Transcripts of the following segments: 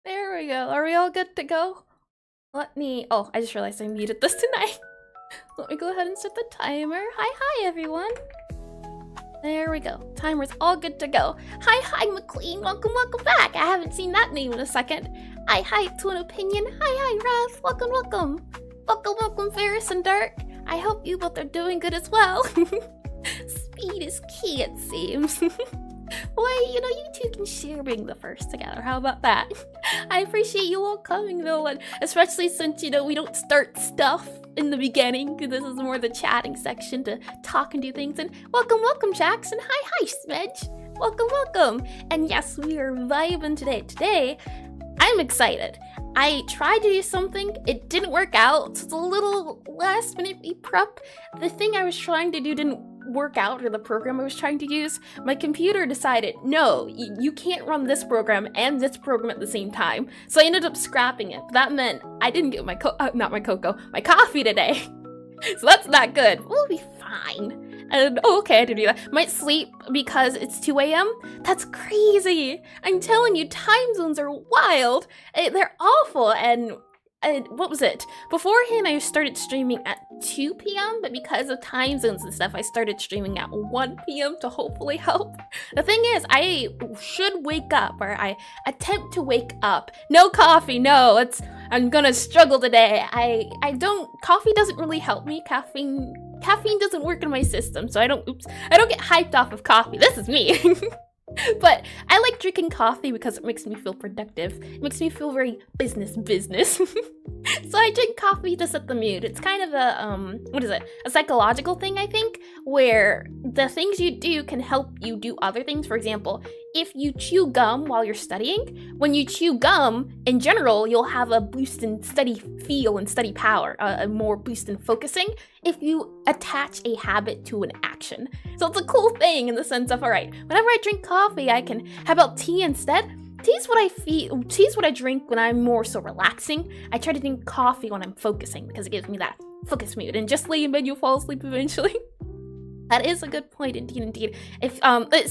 There we go. Are we all good to go? Let me... Oh, I just realized I muted this tonight. Let me go ahead and set the timer. Hi, everyone. There we go. Timer's all good to go. Hi, McQueen. Welcome back. I haven't seen that name in a second. Hi, To an Opinion. Hi, Raz. Welcome. Welcome, Ferris and Dirk. I hope you both are doing good as well. Speed is key, it seems. Boy, you know, you two can share being the first together. How about that? I appreciate you all coming, though, and especially since, you know, we don't start stuff in the beginning. This is more the chatting section to talk and do things. And welcome, Jackson. Hi, Smedge. Welcome. And yes, we are vibing today. Today, I'm excited. I tried to do something, it didn't work out, so it's a little last minute prep. The thing I was trying to do didn't work out, or the program I was trying to use. My computer decided, no, you can't run this program and this program at the same time. So I ended up scrapping it. That meant I didn't get my my coffee today. So that's not good. We'll be fine. And okay, I did do that. Might sleep because it's 2 a.m. That's crazy. I'm telling you, time zones are wild. They're awful. And what was it? Beforehand, I started streaming at 2 p.m., but because of time zones and stuff, I started streaming at 1 p.m. to hopefully help. The thing is, I should wake up, or I attempt to wake up. No coffee, no, I'm gonna struggle today. Coffee doesn't really help me. Caffeine doesn't work in my system, so I don't get hyped off of coffee. This is me. But I like drinking coffee because it makes me feel productive. It makes me feel very business. So I drink coffee to set the mood. It's kind of a, a psychological thing, I think, where the things you do can help you do other things. For example, if you chew gum while you're studying, when you chew gum, in general, you'll have a boost in study feel and study power, a more boost in focusing if you attach a habit to an action. So it's a cool thing in the sense of, all right, whenever I drink coffee, I can, how about tea instead? Tea's what I drink when I'm more so relaxing. I try to drink coffee when I'm focusing because it gives me that focus mood, and just lay in bed, you'll fall asleep eventually. That is a good point, indeed. If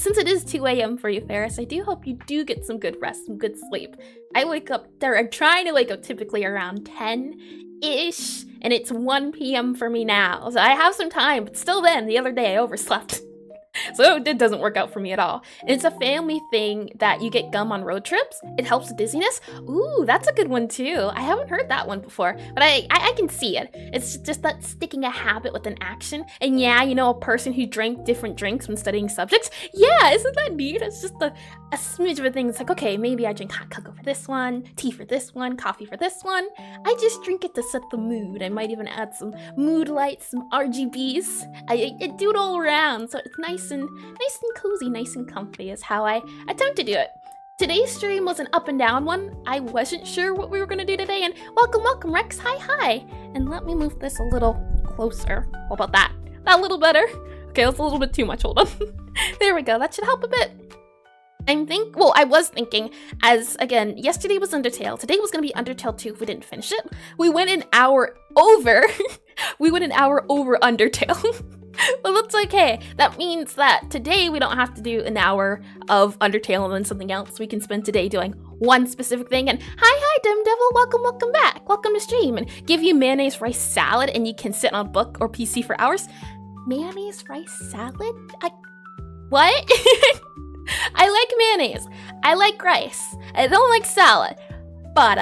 since it is 2 a.m. for you, Ferris, I do hope you do get some good rest, some good sleep. I'm trying to wake up typically around 10-ish, and it's 1 p.m. for me now. So I have some time, but still then, the other day I overslept. So it doesn't work out for me at all. And it's a family thing that you get gum on road trips. It helps with dizziness. Ooh, that's a good one too. I haven't heard that one before, but I can see it. It's just that sticking a habit with an action. And yeah, you know, a person who drank different drinks when studying subjects. Yeah, isn't that neat? It's just a smidge of a thing. It's like, okay, maybe I drink hot cocoa for this one, tea for this one, coffee for this one. I just drink it to set the mood. I might even add some mood lights, some RGBs. I do it all around, so it's nice and cozy, nice and comfy is how I attempt to do it. Today's stream was an up and down one. I wasn't sure what we were gonna do today, and welcome Rex, hi. And let me move this a little closer. How about that? That a little better? Okay, that's a little bit too much, hold on. There we go, that should help a bit. I was thinking, as again, yesterday was Undertale, today was gonna be Undertale 2 if we didn't finish it. We went an hour over, we went an hour over Undertale. But that's okay. That means that today we don't have to do an hour of Undertale and then something else. We can spend today doing one specific thing. And hi, Dim Devil, welcome back. Welcome to stream. And give you mayonnaise rice salad and you can sit on a book or PC for hours. Mayonnaise rice salad? What? I like mayonnaise. I like rice. I don't like salad. But,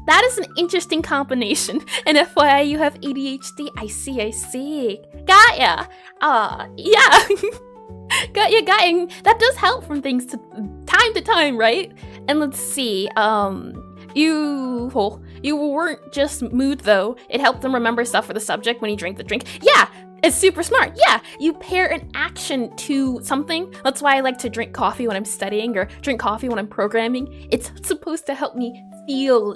that is an interesting combination. And FYI, you have ADHD. I see. Got ya. Yeah. Got ya. That does help from things time to time, right? And let's see. You weren't just mood though. It helped them remember stuff for the subject when you drink the drink. Yeah. It's super smart. Yeah, you pair an action to something. That's why I like to drink coffee when I'm studying or drink coffee when I'm programming. It's supposed to help me feel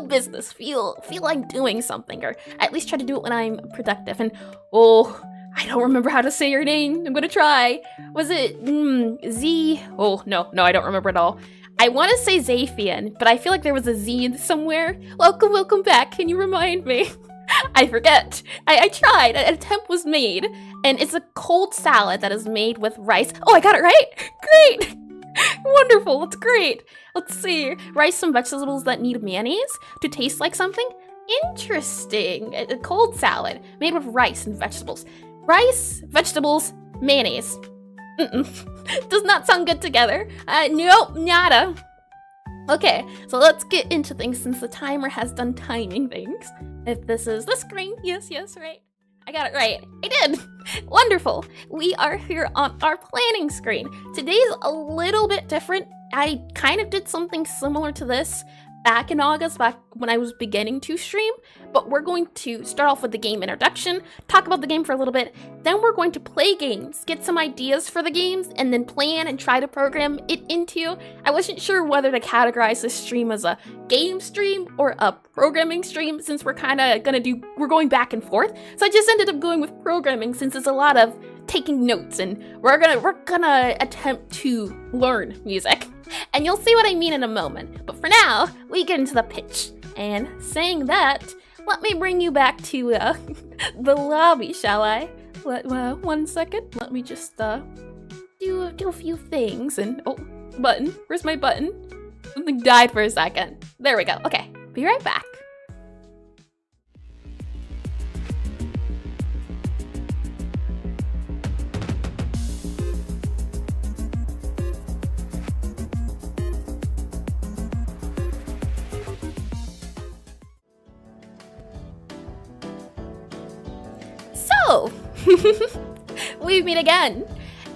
business, feel like doing something, or at least try to do it when I'm productive. And I don't remember how to say your name. I'm gonna try. Was it Z? Oh, no, I don't remember at all. I want to say Zaphian, but I feel like there was a Z in somewhere. Welcome back. Can you remind me? I forget. I tried. An attempt was made, and it's a cold salad that is made with rice. Oh, I got it right? Great! Wonderful, that's great. Let's see. Rice and vegetables that need mayonnaise to taste like something? Interesting. A cold salad made with rice and vegetables. Rice, vegetables, mayonnaise. Does not sound good together. Nope, nada. Okay, so let's get into things since the timer has done timing things. If this is the screen, yes, right. I got it right. I did. Wonderful. We are here on our planning screen. Today's a little bit different. I kind of did something similar to this back in August, back when I was beginning to stream, but we're going to start off with the game introduction, talk about the game for a little bit, then we're going to play games, get some ideas for the games, and then plan and try to program it into. I wasn't sure whether to categorize this stream as a game stream or a programming stream, since we're going back and forth. So I just ended up going with programming, since it's a lot of taking notes, and we're gonna attempt to learn music. And you'll see what I mean in a moment. But for now, we get into the pitch. And saying that, let me bring you back to the lobby, shall I? 1 second. Let me just do a few things. And button. Where's my button? Something died for a second. There we go. Okay, be right back. So, we meet again.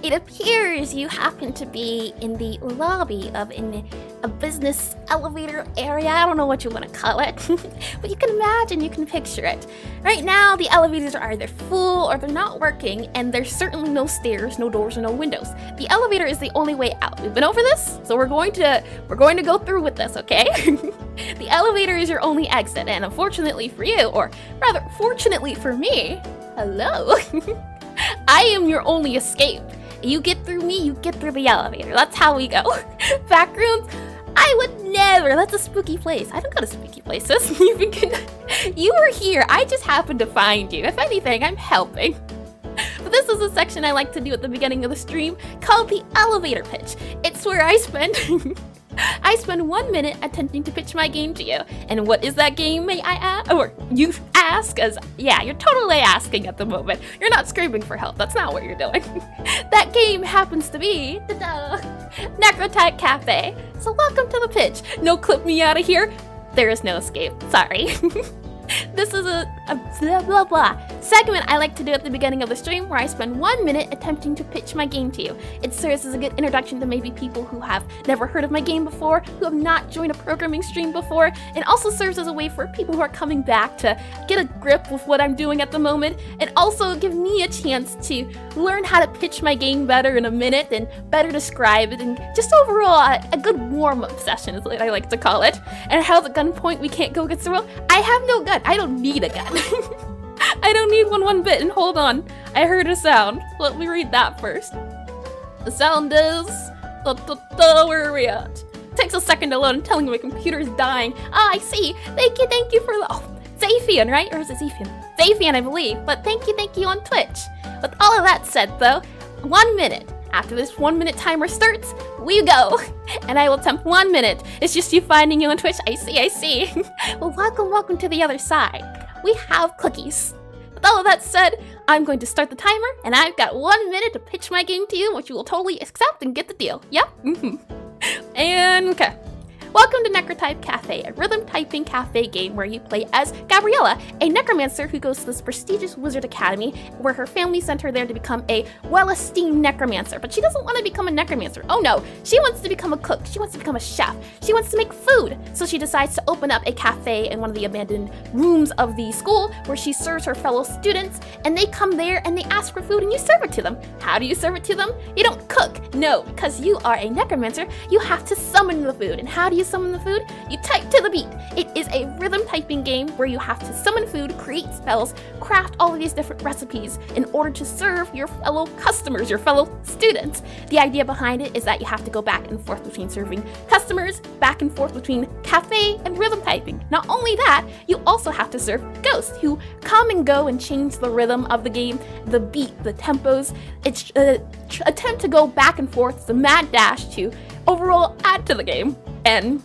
It appears you happen to be in the lobby of a business elevator area. I don't know what you want to call it, but you can imagine, you can picture it. Right now, the elevators are either full or they're not working, and there's certainly no stairs, no doors, or no windows. The elevator is the only way out. We've been over this, so we're going to go through with this, okay? The elevator is your only exit, and unfortunately for you, or rather, fortunately for me, hello, I am your only escape. You get through me, you get through the elevator. That's how we go. Backrooms, I would never. That's a spooky place. I don't go to spooky places. You were here. I just happened to find you. If anything, I'm helping. But this is a section I like to do at the beginning of the stream called the elevator pitch. It's where I spend 1 minute attempting to pitch my game to you. And what is that game, may I ask? Or you ask, as yeah, you're totally asking at the moment. You're not screaming for help. That's not what you're doing. That game happens to be Necrotype Cafe. So welcome to the pitch. No clip me out of here. There is no escape. Sorry. This is a blah blah blah segment I like to do at the beginning of the stream where I spend 1 minute attempting to pitch my game to you. It serves as a good introduction to maybe people who have never heard of my game before, who have not joined a programming stream before, and also serves as a way for people who are coming back to get a grip with what I'm doing at the moment, and also give me a chance to learn how to pitch my game better in a minute and better describe it, and just overall a good warm-up session is what I like to call it. And how the gunpoint we can't go against the world. I have no gun. I don't need a gun. I don't need one bit. And hold on, I heard a sound. Let me read that first. The sound is Where are we at? Takes a second to load and telling me my computer is dying. Ah, I see. Thank you for the... Oh, Zafian, right? Or is it Zafian? Zafian, I believe. But thank you on Twitch. With all of that said, though, 1 minute. After this 1 minute timer starts, we go. And I will attempt 1 minute. It's just you finding you on Twitch. I see. Well, welcome to the other side. We have cookies. With all of that said, I'm going to start the timer, and I've got 1 minute to pitch my game to you, which you will totally accept and get the deal. Yep. And okay. Welcome to Necrotype Cafe, a rhythm typing cafe game where you play as Gabriella, a necromancer who goes to this prestigious wizard academy where her family sent her there to become a well-esteemed necromancer. But she doesn't want to become a necromancer. Oh no, she wants to become a cook. She wants to become a chef. She wants to make food. So she decides to open up a cafe in one of the abandoned rooms of the school where she serves her fellow students, and they come there and they ask for food and you serve it to them. How do you serve it to them? You don't cook. No, because you are a necromancer, you have to summon the food. And how do you summon the food? You type to the beat. It is a rhythm typing game where you have to summon food, create spells, craft all of these different recipes in order to serve your fellow customers, your fellow students. The idea behind it is that you have to go back and forth between serving customers, back and forth between cafe and rhythm typing. Not only that, you also have to serve ghosts who come and go and change the rhythm of the game, the beat, the tempos. It's attempt to go back and forth, the mad dash to overall add to the game. And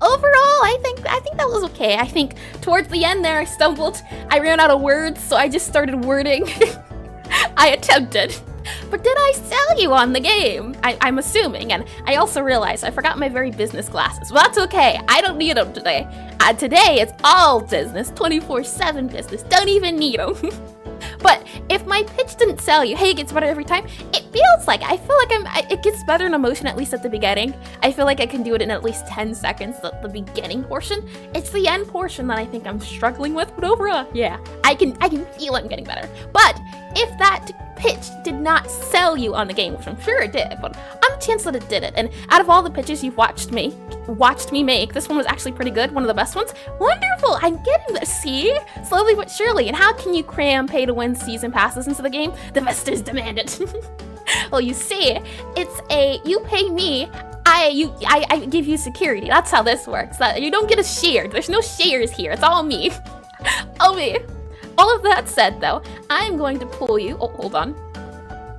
overall, I think that was okay. I think towards the end there I stumbled. I ran out of words, so I just started wording. I attempted. But did I sell you on the game? I'm assuming. And I also realized I forgot my very business glasses. Well, that's okay. I don't need them today. Today it's all business, 24/7 business. Don't even need them. But if my pitch didn't sell you, hey, it gets better every time, it feels like, I feel like it gets better in emotion, at least at the beginning. I feel like I can do it in at least 10 seconds, the beginning portion. It's the end portion that I think I'm struggling with, but overall, yeah, I can feel it getting better. But if that pitch did not sell you on the game, which I'm sure it did, but on the chance that it did it, and out of all the pitches you've watched me make, this one was actually pretty good, one of the best ones. Wonderful, I'm getting this, see? Slowly but surely. And how can you cram pay-to-win season passes into the game? The investors demand it. Well, you see, it's you pay me, I give you security. That's how this works. You don't get a share. There's no shares here. It's all me. All me. All of that said, though, I'm going to pull you. Oh, hold on.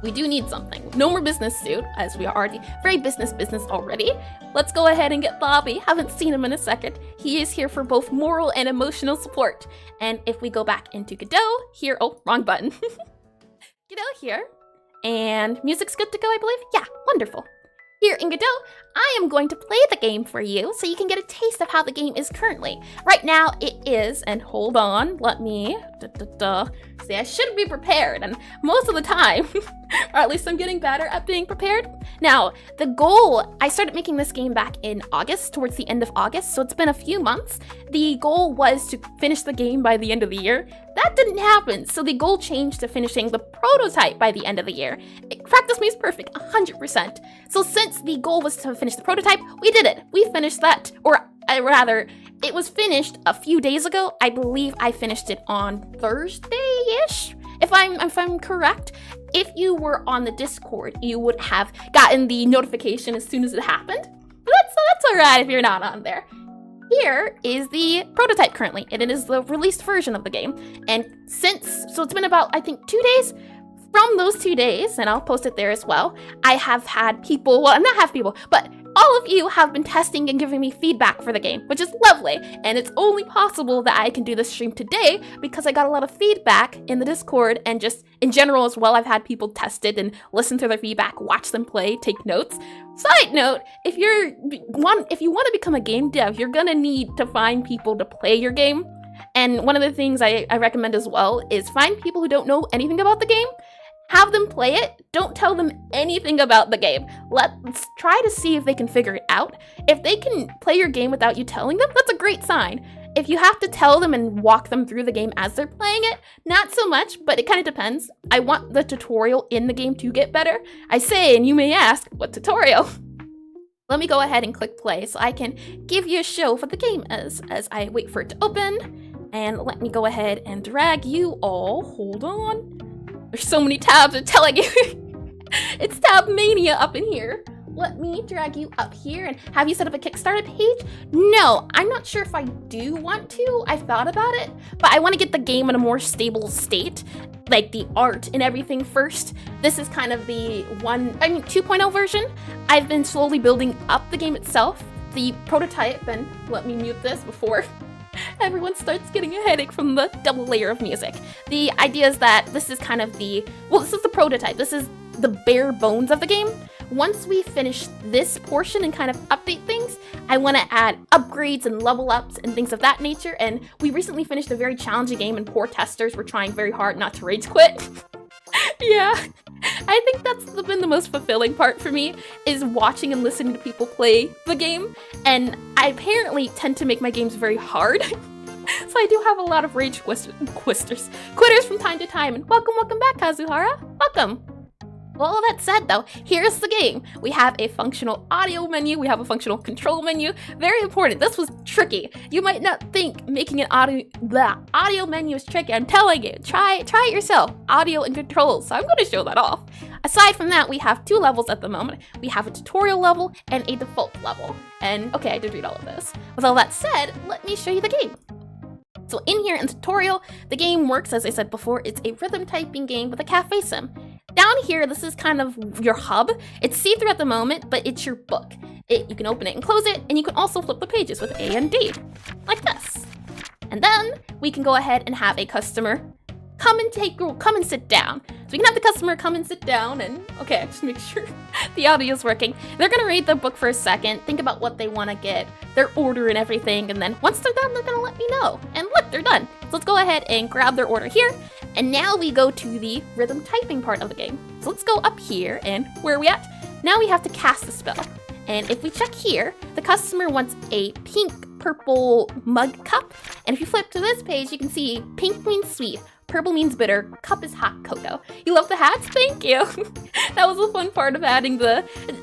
We do need something. No more business suit, as we are already very business already. Let's go ahead and get Bobby. Haven't seen him in a second. He is here for both moral and emotional support. And if we go back into Godot, here, oh, wrong button. Godot here. And music's good to go, I believe? Yeah, wonderful. Here in Godot, I am going to play the game for you so you can get a taste of how the game is currently. Right now it is, and hold on, let me, See, I should be prepared, and most of the time, or at least I'm getting better at being prepared. Now, the goal, I started making this game back in August, towards the end of August, so it's been a few months. The goal was to finish the game by the end of the year. That didn't happen, so the goal changed to finishing the prototype by the end of the year. Practice makes perfect, 100%. So since the goal was to finish the prototype, we did it. We finished that, or rather, it was finished a few days ago. I believe I finished it on Thursday-ish, if I'm correct. If you were on the Discord, you would have gotten the notification as soon as it happened. But that's alright if you're not on there. Here is the prototype currently, and it is the released version of the game. And so it's been about, I think, 2 days. From those 2 days, and I'll post it there as well, I have had people, well, not have people, but all of you have been testing and giving me feedback for the game, which is lovely. And it's only possible that I can do this stream today because I got a lot of feedback in the Discord, and just in general as well. I've had people test it and listen to their feedback, watch them play, take notes. Side note, if you want to become a game dev, you're gonna need to find people to play your game. And one of the things I recommend as well is find people who don't know anything about the game. Have them play it. Don't tell them anything about the game. Let's try to see if they can figure it out. If they can play your game without you telling them, that's a great sign. If you have to tell them and walk them through the game as they're playing it, not so much, but it kind of depends. I want the tutorial in the game to get better. I say, and you may ask, what tutorial? Let me go ahead and click play so I can give you a show for the game as I wait for it to open. And let me go ahead and drag you all. Hold on. There's so many tabs, I'm telling you. It's tab mania up in here. let me drag you up here and have you set up a Kickstarter page. No, I'm not sure if I do want to. I've thought about it, but I want to get the game in a more stable state, like the art and everything first. This is kind of the 2.0 version. I've been slowly building up the game itself, the prototype, and let me mute this before everyone starts getting a headache from the double layer of music. The idea is that this is kind of this is the prototype. This is the bare bones of the game. Once we finish this portion and kind of update things, I want to add upgrades and level ups and things of that nature. And we recently finished a very challenging game and poor testers were trying very hard not to rage quit. Yeah, I think that's been the most fulfilling part for me, is watching and listening to people play the game. And I apparently tend to make my games very hard. So I do have a lot of rage quitters from time to time. And welcome back, Kazuhara. Welcome. Well, all that said though, here's the game. We have a functional audio menu, we have a functional control menu. Very important, this was tricky. You might not think making an audio menu is tricky. I'm telling you, try it yourself. Audio and controls, so I'm gonna show that off. Aside from that, we have 2 levels at the moment. We have a tutorial level and a default level. And okay, I did read all of this. With all that said, let me show you the game. So in here in tutorial, the game works, as I said before, it's a rhythm typing game with a cafe sim. Down here, this is kind of your hub. It's see-through at the moment, but it's your book. You can open it and close it, and you can also flip the pages with A and D, like this. And then we can go ahead and have a customer come and sit down. So we can have the customer come and sit down and, okay, just make sure the audio is working. They're gonna read the book for a second, think about what they wanna get, their order and everything, and then once they're done, they're gonna let me know. And look, they're done. So let's go ahead and grab their order here. And now we go to the rhythm typing part of the game. So let's go up here, and where are we at? Now we have to cast the spell. And if we check here, the customer wants a pink purple mug cup. And if you flip to this page, you can see pink means sweet, purple means bitter, cup is hot cocoa. You love the hats? Thank you. That was a fun part of adding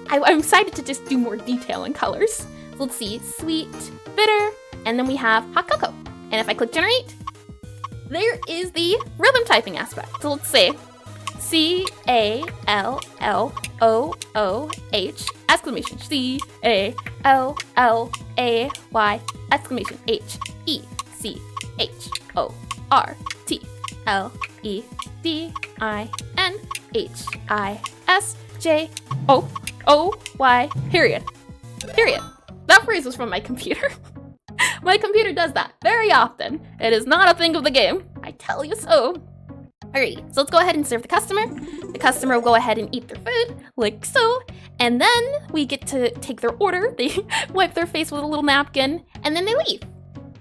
I'm excited to just do more detail and colors. So let's see, sweet, bitter, and then we have hot cocoa. And if I click generate, there is the rhythm typing aspect. So let's say C-A-L-L-O-O-H, exclamation, C-A-L-L-A-Y, exclamation, H-E-C-H-O-R-T-L-E-D-I-N-H-I-S-J-O-O-Y, period. That phrase was from my computer. My computer does that very often. It is not a thing of the game. I tell you so. Alrighty, so let's go ahead and serve the customer. The customer will go ahead and eat their food, like so. And then we get to take their order. They wipe their face with a little napkin, and then they leave.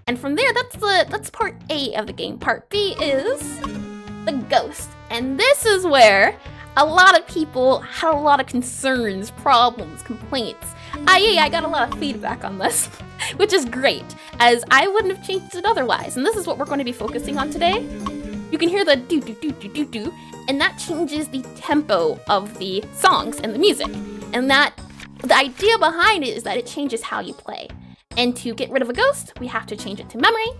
And from there, that's part A of the game. Part B is the ghost. And this is where a lot of people had a lot of concerns, problems, complaints. I got a lot of feedback on this, which is great, as I wouldn't have changed it otherwise. And this is what we're going to be focusing on today. You can hear the do-do-do-do-do-do, and that changes the tempo of the songs and the music. And the idea behind it is that it changes how you play. And to get rid of a ghost, we have to change it to memory.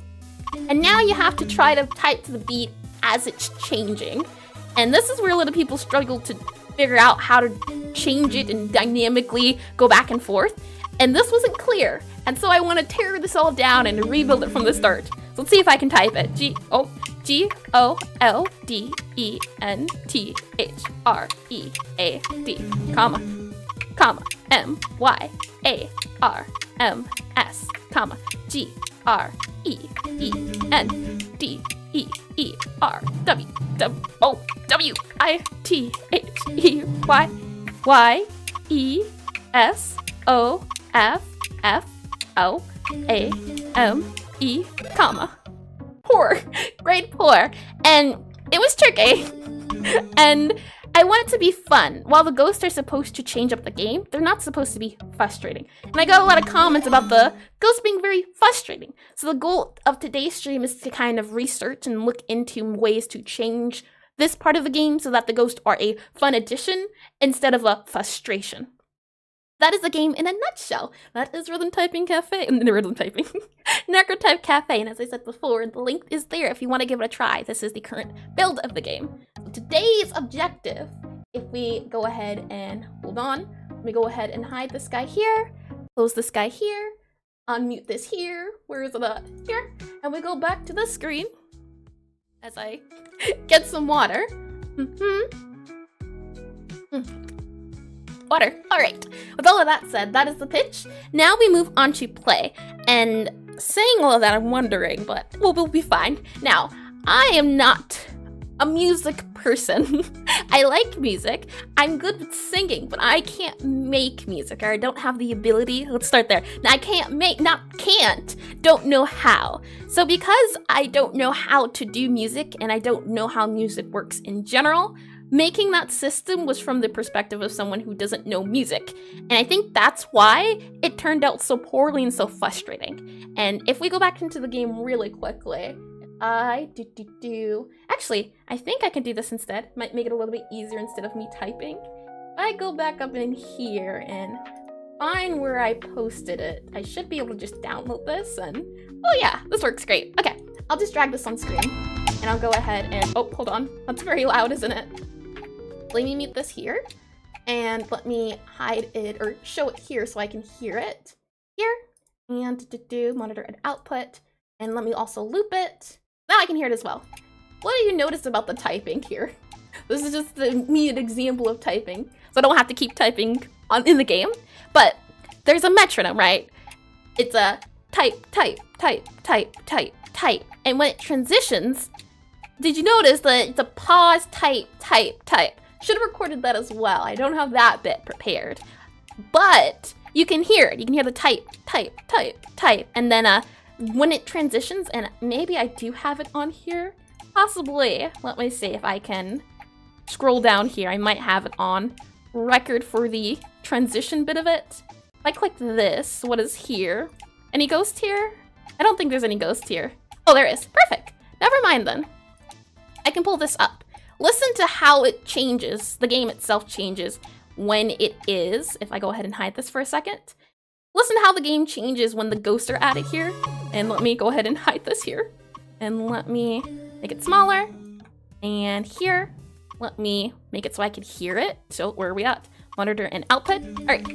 And now you have to try to type to the beat as it's changing. And this is where a lot of people struggle to figure out how to change it and dynamically go back and forth. And this wasn't clear. And so I want to tear this all down and rebuild it from the start. So let's see if I can type it. G-O-L-D-E-N-T-H-R-E-A-D, comma, M-Y-A-R-M-S, comma, G-R-E-N-D-E-R-W-I-T-H-E-Y-Y-E-S-O-F-F-L-A-M-E, comma. Poor, great poor, and it was tricky. And I want it to be fun. While the ghosts are supposed to change up the game, they're not supposed to be frustrating. And I got a lot of comments about the ghosts being very frustrating. So the goal of today's stream is to kind of research and look into ways to change this part of the game so that the ghosts are a fun addition instead of a frustration. That is the game in a nutshell. That is Rhythm Typing Cafe, Necrotype Cafe, and as I said before, the link is there if you want to give it a try. This is the current build of the game. So today's objective if we go ahead and hold on, let me go ahead and hide this guy here, close this guy here, unmute this here, where is it at? Here, and we go back to the screen as I get some water. Water. All right. With all of that said, that is the pitch. Now we move on to play. And saying all of that, I'm wondering, but we'll be fine. Now, I am not a music person. I like music. I'm good with singing, but I can't make music, or I don't have the ability. Let's start there. Now, I don't know how. So because I don't know how to do music, and I don't know how music works in general, making that system was from the perspective of someone who doesn't know music. And I think that's why it turned out so poorly and so frustrating. And if we go back into the game really quickly, Actually, I think I can do this instead. Might make it a little bit easier instead of me typing. I go back up in here and find where I posted it. I should be able to just download this and, oh yeah, this works great. Okay, I'll just drag this on screen and I'll go ahead and, oh, hold on. That's very loud, isn't it? Let me mute this here and let me hide it or show it here so I can hear it. Here, and monitor and output, and let me also loop it. Now I can hear it as well. What do you notice about the typing here? This is just the immediate example of typing, so I don't have to keep typing in the game. But there's a metronome, right? It's a type, type, type, type, type, type. And when it transitions, did you notice that it's a pause, type, type, type? Should have recorded that as well. I don't have that bit prepared. But you can hear it. You can hear the type, type, type, type. And then when it transitions, and maybe I do have it on here, possibly. Let me see if I can scroll down here. I might have it on record for the transition bit of it. If I click this, what is here? Any ghost here? I don't think there's any ghost here. Oh, there is. Perfect. Never mind then. I can pull this up. Listen to how it changes. The game itself changes when it is. If I go ahead and hide this for a second. Listen to how the game changes when the ghosts are added here. And let me go ahead and hide this here. And let me make it smaller. And here, let me make it so I can hear it. So where are we at? Monitor and output. All right.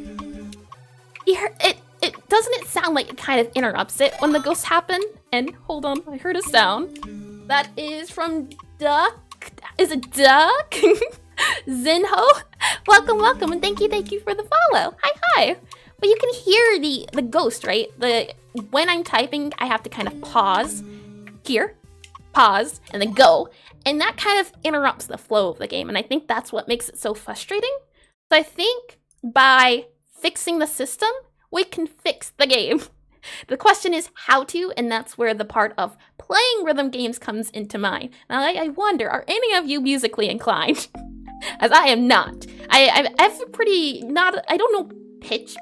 Doesn't it sound like it kind of interrupts it when the ghosts happen? And hold on, I heard a sound. That is from Duck. Is it Duck? Zinho? Welcome, and thank you for the follow. Hi. But you can hear the ghost, right? When I'm typing, I have to kind of pause here, pause, and then go. And that kind of interrupts the flow of the game. And I think that's what makes it so frustrating. So I think by fixing the system, we can fix the game. The question is how to, and that's where the part of playing rhythm games comes into mind. Now, I wonder, are any of you musically inclined? As I am not. I have a pretty, I don't know pitch.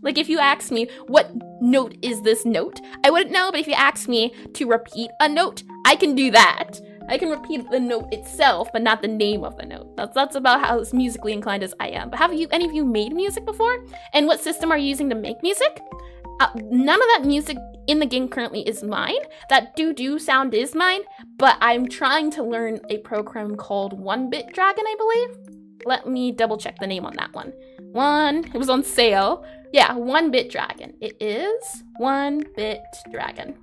Like if you ask me, what note is this note? I wouldn't know, but if you ask me to repeat a note, I can do that. I can repeat the note itself, but not the name of the note. That's about how as musically inclined as I am. But have any of you made music before? And what system are you using to make music? None of that music in the game currently is mine. That doo-doo sound is mine, but I'm trying to learn a program called 1-Bit Dragon, I believe. Let me double check the name on that one. It was on sale. Yeah, 1-Bit Dragon. It is 1-Bit Dragon.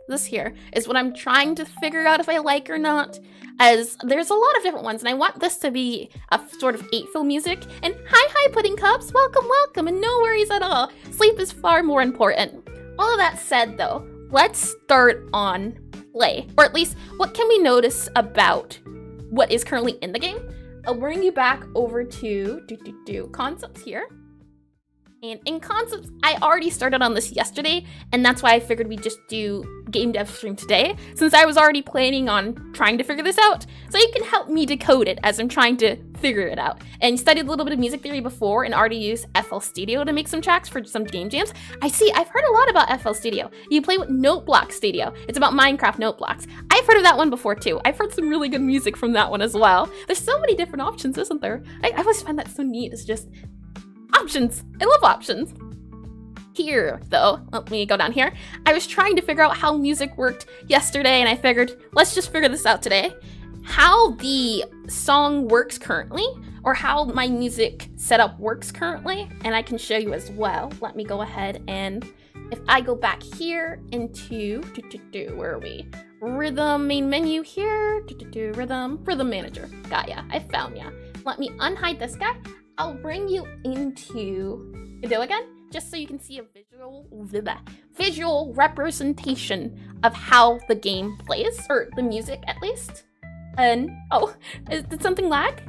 This here is what I'm trying to figure out if I like or not, as there's a lot of different ones, and I want this to be a sort of 8-fill music. And hi Pudding Cups, welcome, and no worries at all. Sleep is far more important. All of that said though, let's start on play, or at least what can we notice about what is currently in the game. I'll bring you back over to concepts here. And in concepts, I already started on this yesterday, and that's why I figured we'd just do game dev stream today, since I was already planning on trying to figure this out. So you can help me decode it as I'm trying to figure it out. And studied a little bit of music theory before and already used FL Studio to make some tracks for some game jams. I've heard a lot about FL Studio. You play with Note Block Studio. It's about Minecraft note blocks. I've heard of that one before too. I've heard some really good music from that one as well. There's so many different options, isn't there? I always find that so neat. It's just options. I love options. Here, though, let me go down here. I was trying to figure out how music worked yesterday, and I figured, let's just figure this out today. how the song works currently, or how my music setup works currently, and I can show you as well. Let me go ahead and if I go back here into where are we? Rhythm main menu here. Rhythm Manager. Got ya. I found ya. Let me unhide this guy. I'll bring you into Godot again, just so you can see a visual representation of how the game plays, or the music at least. And oh, did something lag?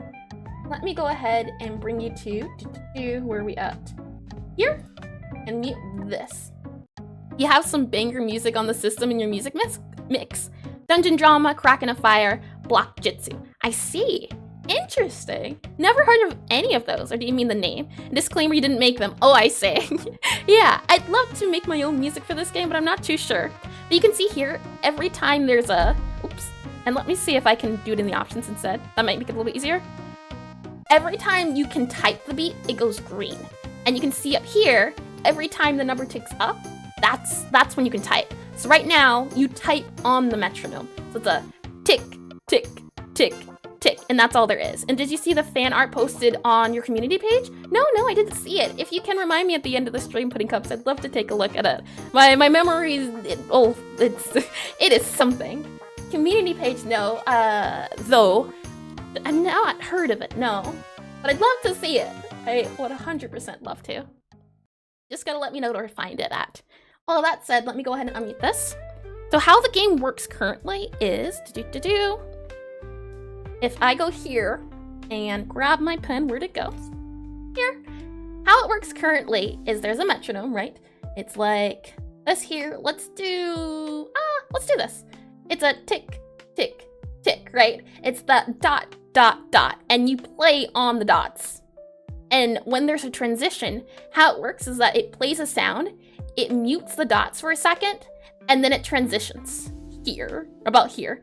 Let me go ahead and bring you to where are we at? Here, and mute this. You have some banger music on the system in your music mix. Dungeon Drama, Kraken of Fire, Block Jitsu. I see. Interesting. Never heard of any of those, or do you mean the name? Disclaimer, you didn't make them. Oh, I see. Yeah, I'd love to make my own music for this game, but I'm not too sure. But you can see here, every time there's a... Oops. And let me see if I can do it in the options instead. That might make it a little bit easier. Every time you can type the beat, it goes green. And you can see up here, every time the number ticks up, that's when you can type. So right now, you type on the metronome. So it's a tick, tick, tick, tick, and that's all there is. And did you see the fan art posted on your community page? No, I didn't see it. If you can remind me at the end of the stream, Pudding Cups, I'd love to take a look at it. My memory is, it is something. Community page, no, though, I've not heard of it, no. But I'd love to see it. I would 100% love to. Just gotta let me know where to find it at. All that said, let me go ahead and unmute this. So how the game works currently is, if I go here and grab my pen, where'd it go? Here. How it works currently is there's a metronome, right? It's like this here. Let's do this. It's a tick, tick, tick, right? It's the dot, dot, dot, and you play on the dots. And when there's a transition, how it works is that it plays a sound, it mutes the dots for a second, and then it transitions here, about here.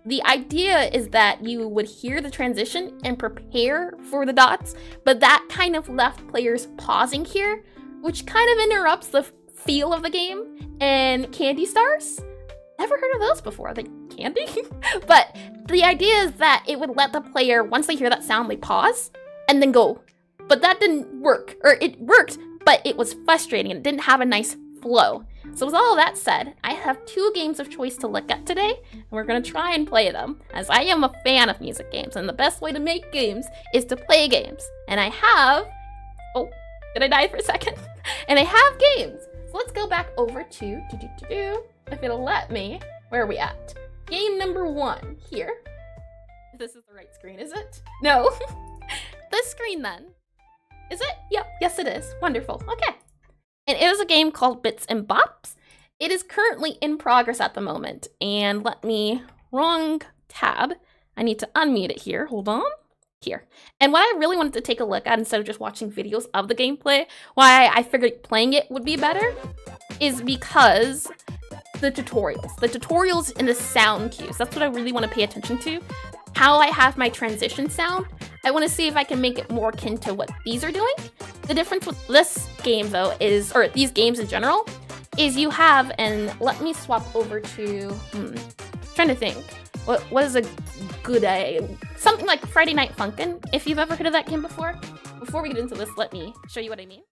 The idea is that you would hear the transition and prepare for the dots, but that kind of left players pausing here, which kind of interrupts the feel of the game. And candy stars? Never heard of those before. Are they candy? But the idea is that it would let the player, once they hear that sound, they pause and then go. But that didn't work, or it worked, but it was frustrating and it didn't have a nice flow. So with all of that said, I have 2 games of choice to look at today, and we're gonna try and play them, as I am a fan of music games, and the best way to make games is to play games. And I have, oh, did I die for a second? And I have games. So let's go back over to, if it'll let me, where are we at? Game number 1, here. This is the right screen, is it? No. This screen then. Is it? Yep, yes it is. Wonderful, okay. And it is a game called Bits and Bops. It is currently in progress at the moment. And wrong tab. I need to unmute it here, hold on. Here. And what I really wanted to take a look at, instead of just watching videos of the gameplay, why I figured playing it would be better, is because the tutorials and the sound cues, that's what I really want to pay attention to. How I have my transition sound, I want to see if I can make it more akin to what these are doing. The difference with this game though is, or these games in general, is you have, and let me swap over to, trying to think, what is a good, something like Friday Night Funkin', if you've ever heard of that game before. Before we get into this, let me show you what I mean.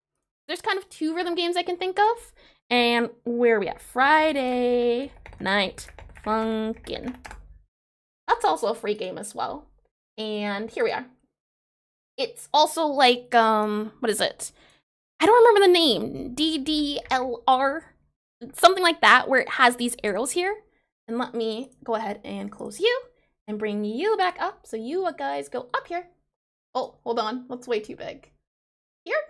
There's kind of 2 rhythm games I can think of, and where are we at? Friday Night Funkin'. That's also a free game as well. And here we are. It's also like, what is it? I don't remember the name. DDLR? Something like that, where it has these arrows here. And let me go ahead and close you and bring you back up. So you guys go up here. Oh, hold on. That's way too big. Here?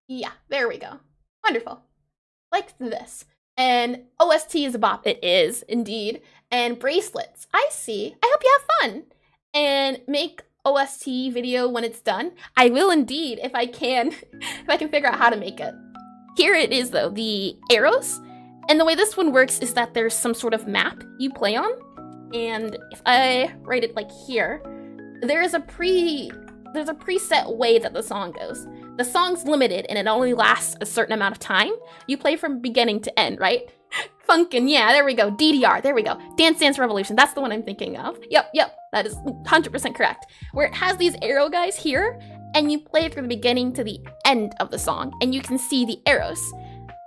Yeah, there we go. Wonderful. Like this. And OST is a bop. It is, indeed. And bracelets. I see. I hope you have fun. And make OST video when it's done. I will indeed, if I can figure out how to make it. Here it is though, the arrows. And the way this one works is that there's some sort of map you play on. And if I write it like here, there's a preset way that the song goes. The song's limited and it only lasts a certain amount of time. You play from beginning to end, right? Funkin', yeah, there we go. DDR, there we go. Dance Dance Revolution, that's the one I'm thinking of. Yep, that is 100% correct. Where it has these arrow guys here, and you play from the beginning to the end of the song, and you can see the arrows.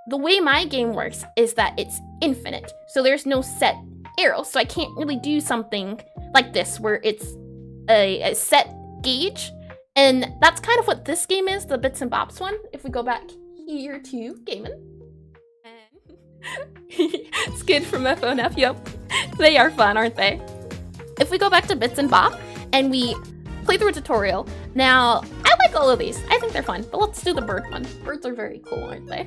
The way my game works is that it's infinite, so there's no set arrow, so I can't really do something like this, where it's a set gauge, and that's kind of what this game is, the Bits and Bops one. If we go back here to gaming. Skid from FONF, yep. They are fun, aren't they? If we go back to Bits and Bop and we play through a tutorial, now I like all of these. I think they're fun, but let's do the bird one. Birds are very cool, aren't they?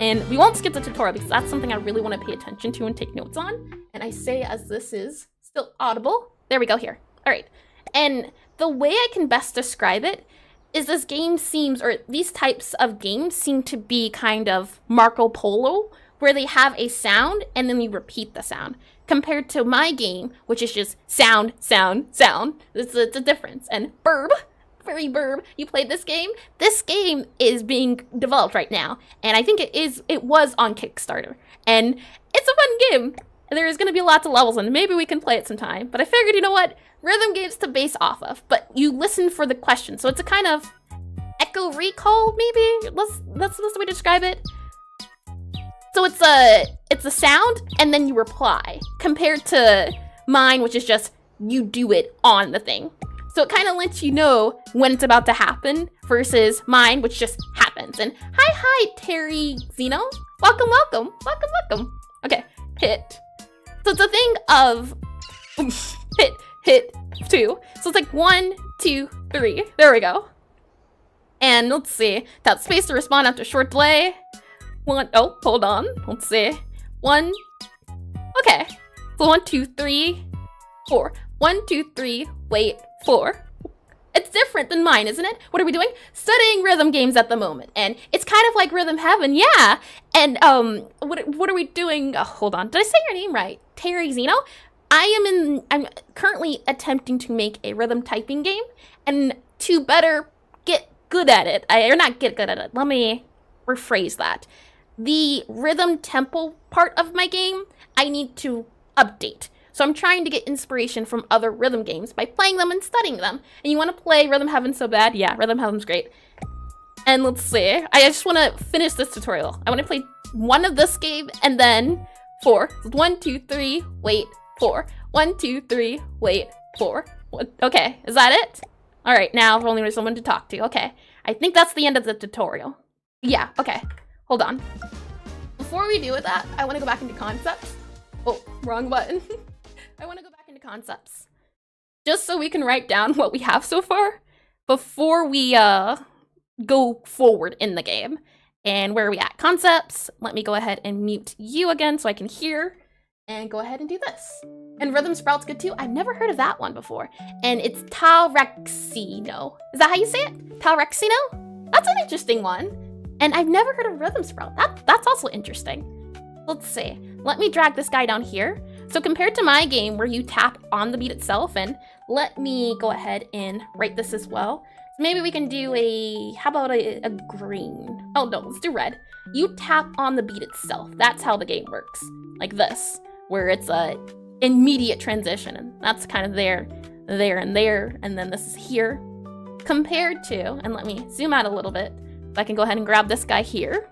And we won't skip the tutorial because that's something I really want to pay attention to and take notes on. And I say as this is still audible. There we go here. All right. And the way I can best describe it is this game seems, or these types of games seem to be kind of Marco Polo, where they have a sound and then you repeat the sound, compared to my game, which is just sound, sound, sound. It's a difference. And burb, very burb, you played this game? This game is being developed right now, and I think it was on Kickstarter. And it's a fun game. There's gonna be lots of levels, and maybe we can play it sometime. But I figured, you know what? Rhythm games to base off of, but you listen for the question. So it's a kind of echo recall, maybe? That's the way to describe it. So it's a sound and then you reply, compared to mine, which is just you do it on the thing. So it kind of lets you know when it's about to happen versus mine, which just happens. And hi, Terry Zeno. Welcome. Okay, hit. So it's a thing of hit, 2. So it's like 1, 2, 3. There we go. And let's see. Tap space to respond after short delay. 1, oh, hold on. Let's see. 1. Okay. So 1, 2, 3, 4. 1, 2, 3, wait, 4. It's different than mine, isn't it? What are we doing? Studying rhythm games at the moment. And it's kind of like Rhythm Heaven, yeah. And what are we doing? Oh, hold on. Did I say your name right? Terry Zeno? I'm currently attempting to make a rhythm typing game, and to better get good at it, or not get good at it, let me rephrase that. The rhythm tempo part of my game, I need to update. So I'm trying to get inspiration from other rhythm games by playing them and studying them. And you want to play Rhythm Heaven so bad? Yeah, Rhythm Heaven's great. And let's see, I just want to finish this tutorial. I want to play one of this game and then 4. 1, 2, 3, wait, 4. 1, 2, 3, wait, 4. Okay, is that it? All right, now if only there's someone to talk to. Okay, I think that's the end of the tutorial. Yeah, okay, hold on. Before we do with that, I want to go back into concepts. Oh, wrong button. I want to go back into concepts, just so we can write down what we have so far before we go forward in the game. And where are we at? Concepts. Let me go ahead and mute you again so I can hear, and go ahed and do this. And Rhythm Sprout's good too. I've never heard of that one before. And it's Talrexino. Is that how you say it? Talrexino? That's an interesting one. And I've never heard of Rhythm Sprout. That's also interesting. Let's see. Let me drag this guy down here. So compared to my game where you tap on the beat itself, and let me go ahead and write this as well. So maybe we can do how about a green? Oh no, let's do red. You tap on the beat itself. That's how the game works. Like this, where it's a immediate transition, and that's kind of there, and there, and then this is here. Compared to, and let me zoom out a little bit, so I can go ahead and grab this guy here.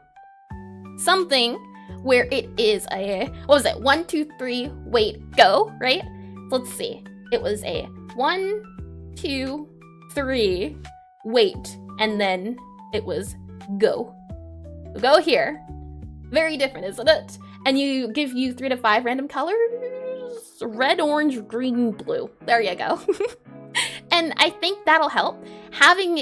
Something where it is a, what was it? 1, 2, 3, wait, go, right? So let's see. It was a 1, 2, 3, wait, and then it was go. So go here. Very different, isn't it? And you give you 3 to 5 random colors. Red, orange, green, blue. There you go. And I think that'll help. Having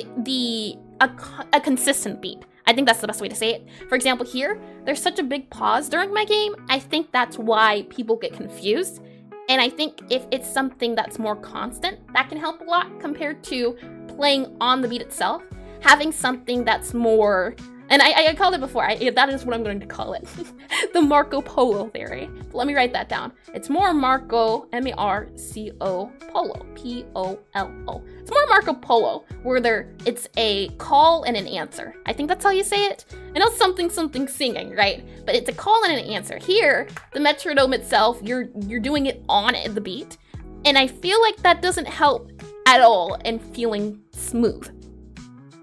a consistent beat. I think that's the best way to say it. For example, here, there's such a big pause during my game. I think that's why people get confused. And I think if it's something that's more constant, that can help a lot compared to playing on the beat itself. Having something that's more And I called it before. That is what I'm going to call it. The Marco Polo theory. Let me write that down. It's more Marco, M-A-R-C-O, Polo, P-O-L-O. It's more Marco Polo, where it's a call and an answer. I think that's how you say it. I know something singing, right? But it's a call and an answer. Here, the metronome itself, you're doing it on the beat. And I feel like that doesn't help at all in feeling smooth.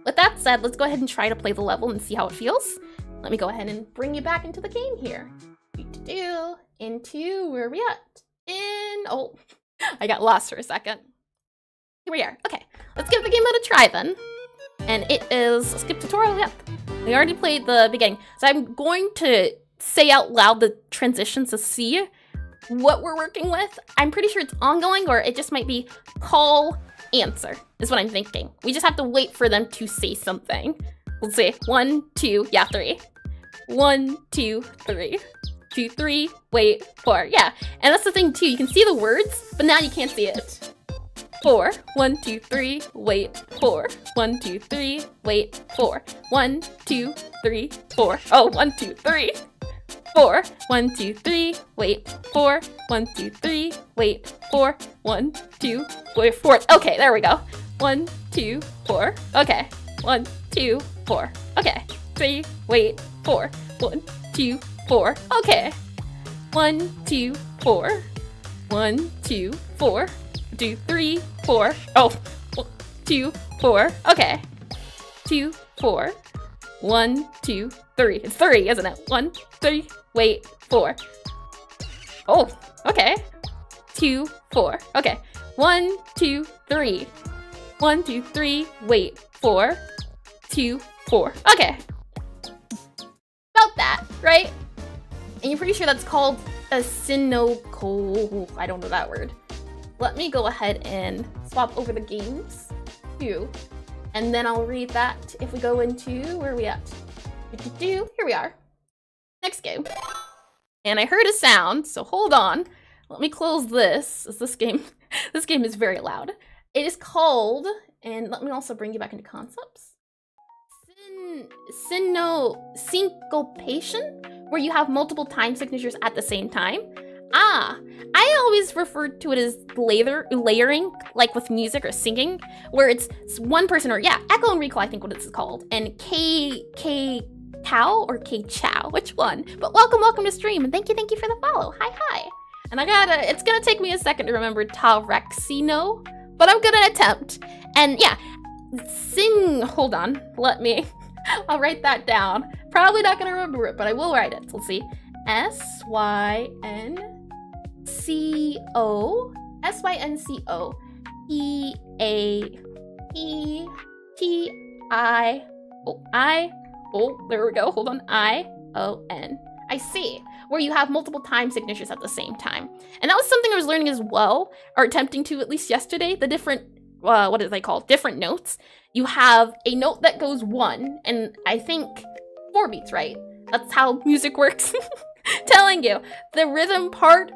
With that said, let's go ahead and try to play the level and see how it feels. Let me go ahead and bring you back into the game here. Into where are we at? Oh, I got lost for a second. Here we are. Okay, let's give the game a try then. And it is a skip tutorial. Yep, we already played the beginning. So I'm going to say out loud the transitions to see what we're working with. I'm pretty sure it's ongoing, or it just might be call, answer is what I'm thinking. We just have to wait for them to say something. Let's see. 1, 2, yeah, 3. 1, 2, 3. 2, 3, wait, 4. Yeah, and that's the thing too. You can see the words, but now you can't see it. 4. 1, 2, 3, wait, 4. 1, 2, 3, wait, 4. 1, 2, 3, 4. Oh, 1, 2, 3. 4. 1, 2, 3, wait, 4. 1, 2, 3, wait, 4. 1, 2, wait, 4. Okay, there we go. 1, 2, 4. Okay. 1, 2, 4. Okay. 3, wait, 4. 1, 2, 4. Okay. 1, 2, 4. 1, 2, 4. 2, 3, 4. Oh, 1, 2, 4. Okay. 2, 4. 1, 2, 3. It's 3, isn't it? 1, 3, wait, 4. Oh, okay. 2, 4. Okay. 1, 2, 3. 1, 2, 3, wait, 4. 2, 4. Okay. About that, right? And you're pretty sure that's called a synoco. I don't know that word. Let me go ahead and swap over the games too. And then I'll read that if we go into, where are we at? Here we are. Next game. And I heard a sound, so hold on. Let me close this, as this game is very loud. It is called, and let me also bring you back into concepts. Syncopation, where you have multiple time signatures at the same time. I always referred to it as layering, like with music or singing, where it's one person, or yeah, echo and recall, I think what it's called, and K-Cow or K-Chow, which one? But welcome to stream, and thank you for the follow. Hi. And it's gonna take me a second to remember Tarexino, but I'm gonna attempt. And yeah, hold on, I'll write that down. Probably not gonna remember it, but I will write it. So let's see, S-Y-N-C-O, P-A-P-T-I-O-I, oh, there we go, hold on, I-O-N. I see, where you have multiple time signatures at the same time. And that was something I was learning as well, or attempting to at least yesterday, the different, what is they called? Different notes. You have a note that goes 1, and I think 4 beats, right? That's how music works. Telling you, the rhythm part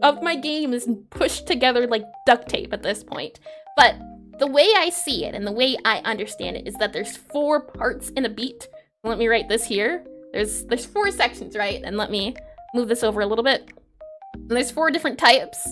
of my game is pushed together like duct tape at this point. But the way I see it and the way I understand it is that there's 4 parts in a beat. Let me write this here. There's 4 sections, right? And let me move this over a little bit. And there's 4 different types.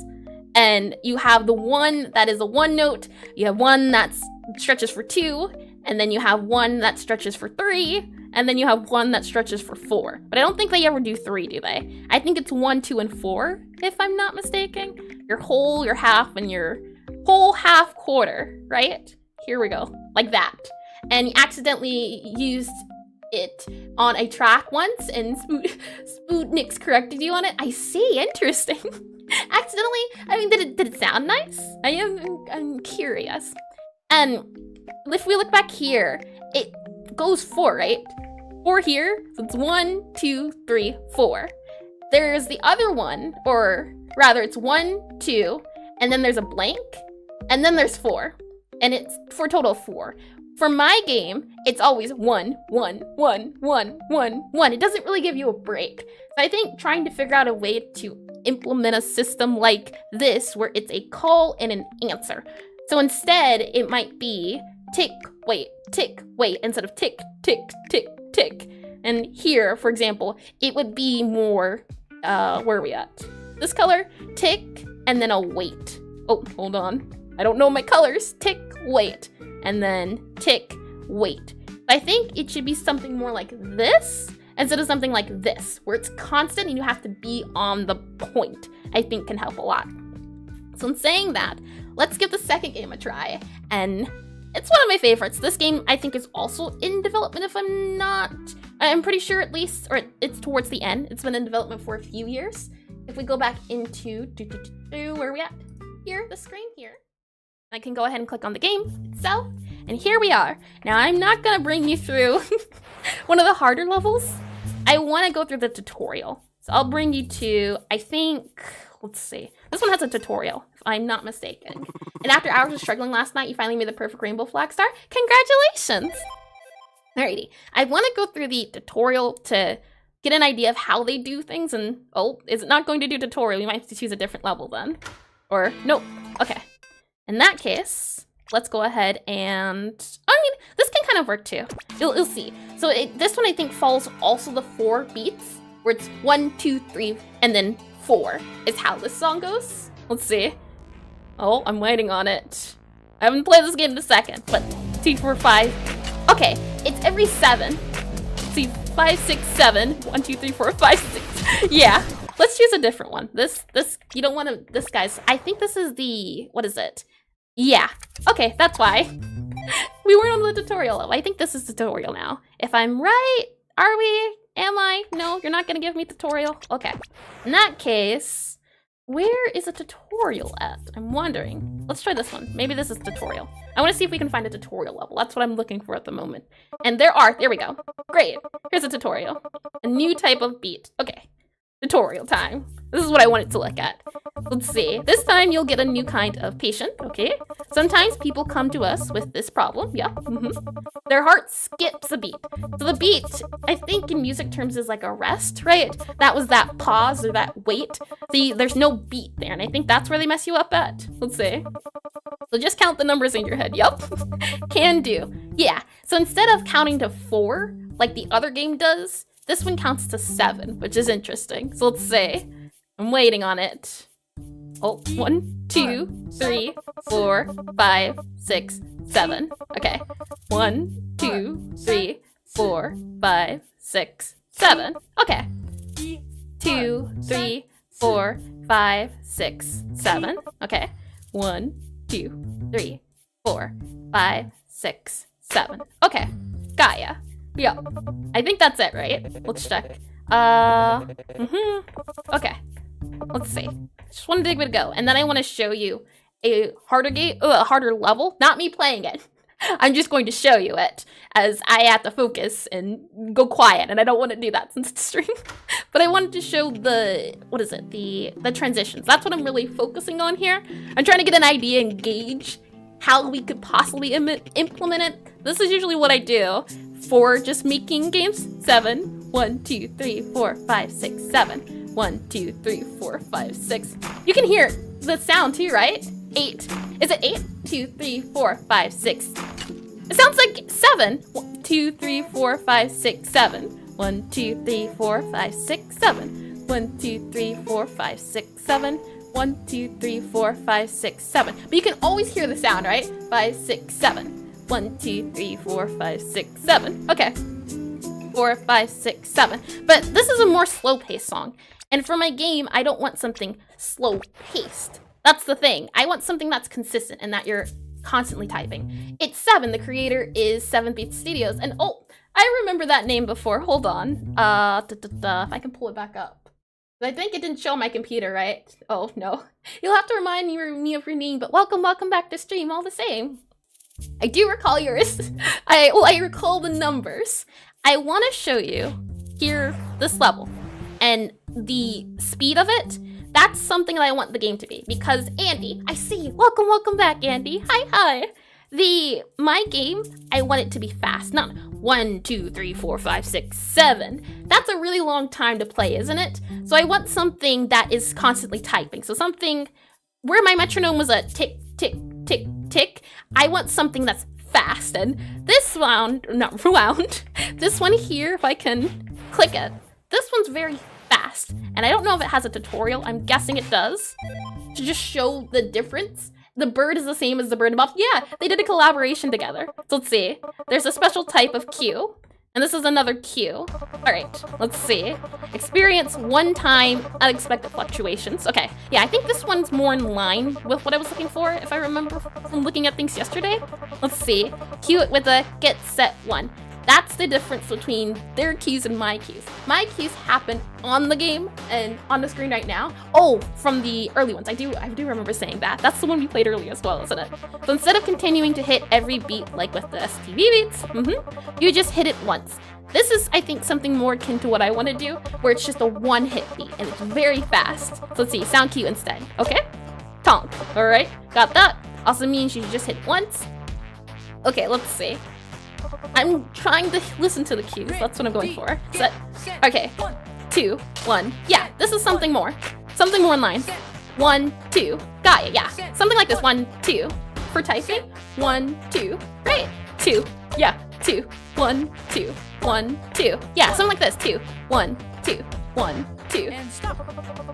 And you have the one that is a 1 note. You have one that stretches for 2. And then you have one that stretches for 3. And then you have one that stretches for 4. But I don't think they ever do 3, do they? I think it's 1, 2, and 4, if I'm not mistaken. Your whole, your half, and your whole half quarter, right? Here we go, like that. And you accidentally used it on a track once, and Sputnik's corrected you on it. I see, interesting. Accidentally, I mean, did it sound nice? I'm curious. And if we look back here, it goes 4, right? 4 here, so it's 1, 2, 3, 4. There's the other one, or rather it's 1, 2, and then there's a blank, and then there's 4. And it's for a total of 4. For my game, it's always 1, 1, 1, 1, 1, 1. It doesn't really give you a break. So I think trying to figure out a way to implement a system like this, where it's a call and an answer. So instead, it might be tick, wait, instead of tick, tick, tick, tick. And here, for example, it would be more, where are we at? This color, tick, and then a wait. Oh, hold on. I don't know my colors. Tick, wait, and then tick, wait. I think it should be something more like this instead of something like this, where it's constant and you have to be on the point. I think can help a lot. So in saying that, let's give the second game a try. And it's one of my favorites. This game, I think, is also in development, if I'm pretty sure at least, or it's towards the end. It's been in development for a few years. If we go back into, where are we at? Here, the screen here. I can go ahead and click on the game itself. And here we are. Now, I'm not gonna bring you through one of the harder levels. I wanna go through the tutorial. So I'll bring you to, I think, let's see. This one has a tutorial, if I'm not mistaken. And after hours of struggling last night, you finally made the perfect rainbow flag star. Congratulations! Alrighty, I want to go through the tutorial to get an idea of how they do things. And oh, is it not going to do tutorial? You might have to choose a different level then. Or nope. Okay. In that case, let's go ahead and, I mean, this can kind of work too. You'll see. So this one I think follows also the 4 beats, where it's 1, 2, 3, and then 4 is how this song goes. Let's see. Oh, I'm waiting on it. I haven't played this game in a second, but 2, 4, 5. Okay, it's every 7. See, 5, 6, 7. 1, 2, 3, 4, 5, 6. Yeah, let's choose a different one. This, you don't want to, this guy's, I think this is the, what is it? Yeah, okay, that's why. We weren't on the tutorial level. I think this is tutorial now. If I'm right, are we? Am I? No, you're not gonna give me tutorial? Okay. In that case, where is a tutorial at? I'm wondering. Let's try this one. Maybe this is tutorial. I wanna see if we can find a tutorial level. That's what I'm looking for at the moment. And there we go. Great, here's a tutorial. A new type of beat. Okay, tutorial time. This is what I wanted to look at. Let's see. This time you'll get a new kind of patient, okay? Sometimes people come to us with this problem, yeah. Their heart skips a beat. So the beat, I think in music terms is like a rest, right? That was that pause or that wait. See, there's no beat there, and I think that's where they mess you up at. Let's see. So just count the numbers in your head, yup. Can do. Yeah, so instead of counting to 4, like the other game does, this one counts to 7, which is interesting. So let's see. I'm waiting on it. Oh, 1, 2, 3, 4, 5, 6, 7. Okay. 1, 2, 3, 4, 5, 6, 7. Okay. 2, 3, 4, 5, 6, 7. Okay. 1, 2, 3, 4, 5, 6, 7. Okay. Got ya. Yeah. I think that's it, right? Let's check. Okay. Let's see. Just want to give it a go. And then I want to show you a harder game, a harder level. Not me playing it. I'm just going to show you it as I have to focus and go quiet. And I don't want to do that since it's stream. But I wanted to show the, what is it? The transitions. That's what I'm really focusing on here. I'm trying to get an idea and gauge how we could possibly implement it. This is usually what I do for just making games. 7. 1, 2, 3, 4, 5, 6, 7. 1, 2, 3, 4, 5, 6. You can hear the sound too, right? 8. Is it 8? 2, 3, 4, 5, 6. It sounds like 7. 1, 2, 3, 4, 5, 6, 7. 1, 2, 3, 4, 5, 6, 7. 1, 2, 3, 4, 5, 6, 7. 1, 2, 3, 4, 5, 6, 7. But you can always hear the sound, right? 5, 6, 7. 1, 2, 3, 4, 5, 6, 7. Okay. 4, 5, 6, 7. But this is a more slow-paced song. And for my game, I don't want something slow-paced. That's the thing. I want something that's consistent and that you're constantly typing. It's 7. The creator is 7-Beat Studios. And oh, I remember that name before. Hold on. If I can pull it back up. I think it didn't show on my computer, right? Oh, no. You'll have to remind me of your name, but welcome back to stream all the same. I do recall yours. I recall the numbers. I want to show you here this level and the speed of it. That's something that I want the game to be, because Andy, I see you. Welcome back, Andy. Hi. My game, I want it to be fast, not 1, 2, 3, 4, 5, 6, 7. That's a really long time to play, isn't it? So I want something that is constantly typing. So something where my metronome was a tick, tick, tick, tick. I want something that's fast. And this round, not round, this one here, if I can click it, this one's very fast. And I don't know if it has a tutorial. I'm guessing it does, to just show the difference. The bird is the same as the bird in Bops. Yeah, they did a collaboration together. So let's see. There's a special type of queue, and this is another queue. All right, let's see. Experience one-time unexpected fluctuations. Okay, yeah, I think this one's more in line with what I was looking for, if I remember from looking at things yesterday. Let's see. Queue it with a get set one. That's the difference between their queues and my queues. My queues happen on the game and on the screen right now. Oh, from the early ones. I do remember saying that. That's the one we played earlier as well, isn't it? So instead of continuing to hit every beat like with the STV beats, you just hit it once. This is, I think, something more akin to what I want to do, where it's just a one-hit beat and it's very fast. So let's see, sound cue instead, okay? Tonk, all right, got that. Also means you just hit once. Okay, let's see. I'm trying to listen to the cues. That's what I'm going for. Set. Okay. 2, 1. Yeah, this is something more. Something more in line. 1, 2. Got it. Yeah. Something like this. 1, 2. For typing. 1, 2. Great. 2. Yeah. 2. 1, 2. 1, 2. Yeah. Something like this. 2. 1, 2. 1, 2.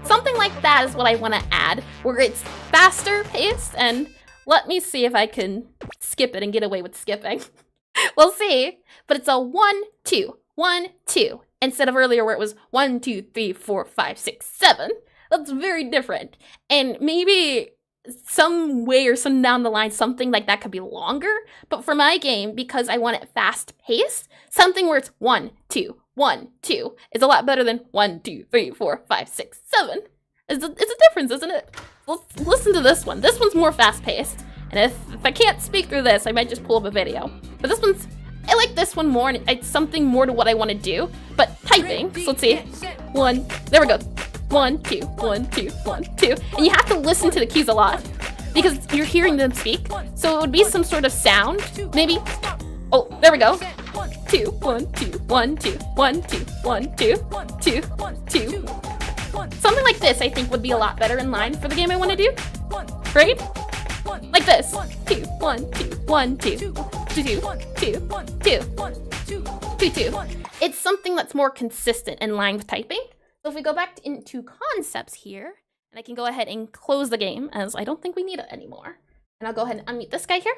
Something like that is what I want to add, where it's faster paced. And let me see if I can skip it and get away with skipping. We'll see, but it's a 1, 2, 1, 2, instead of earlier where it was 1, 2, 3, 4, 5, 6, 7. That's very different. And maybe some way or some down the line, something like that could be longer. But for my game, because I want it fast paced, something where it's 1, 2, 1, 2 is a lot better than 1, 2, 3, 4, 5, 6, 7. It's a difference, isn't it? Let's listen to this one. This one's more fast paced. And if I can't speak through this, I might just pull up a video. But this one's, I like this one more, and it's something more to what I want to do. But typing, so let's see. 1, there we go. 1, 2, 1, 2, 1, 2. And you have to listen to the keys a lot, because you're hearing them speak. So it would be some sort of sound, maybe. Oh, there we go. 2, 1, 2, 1, 2, 1, 2, 1, 2, 2, 2. Something like this, I think, would be a lot better in line for the game I want to do. Right? Like this. 2, 1, 2, 1, 2, 2, 2, 2, 2, 2, 2. It's something that's more consistent in line with typing. So if we go back into concepts here, and I can go ahead and close the game, as I don't think we need it anymore. And I'll go ahead and unmute this guy here.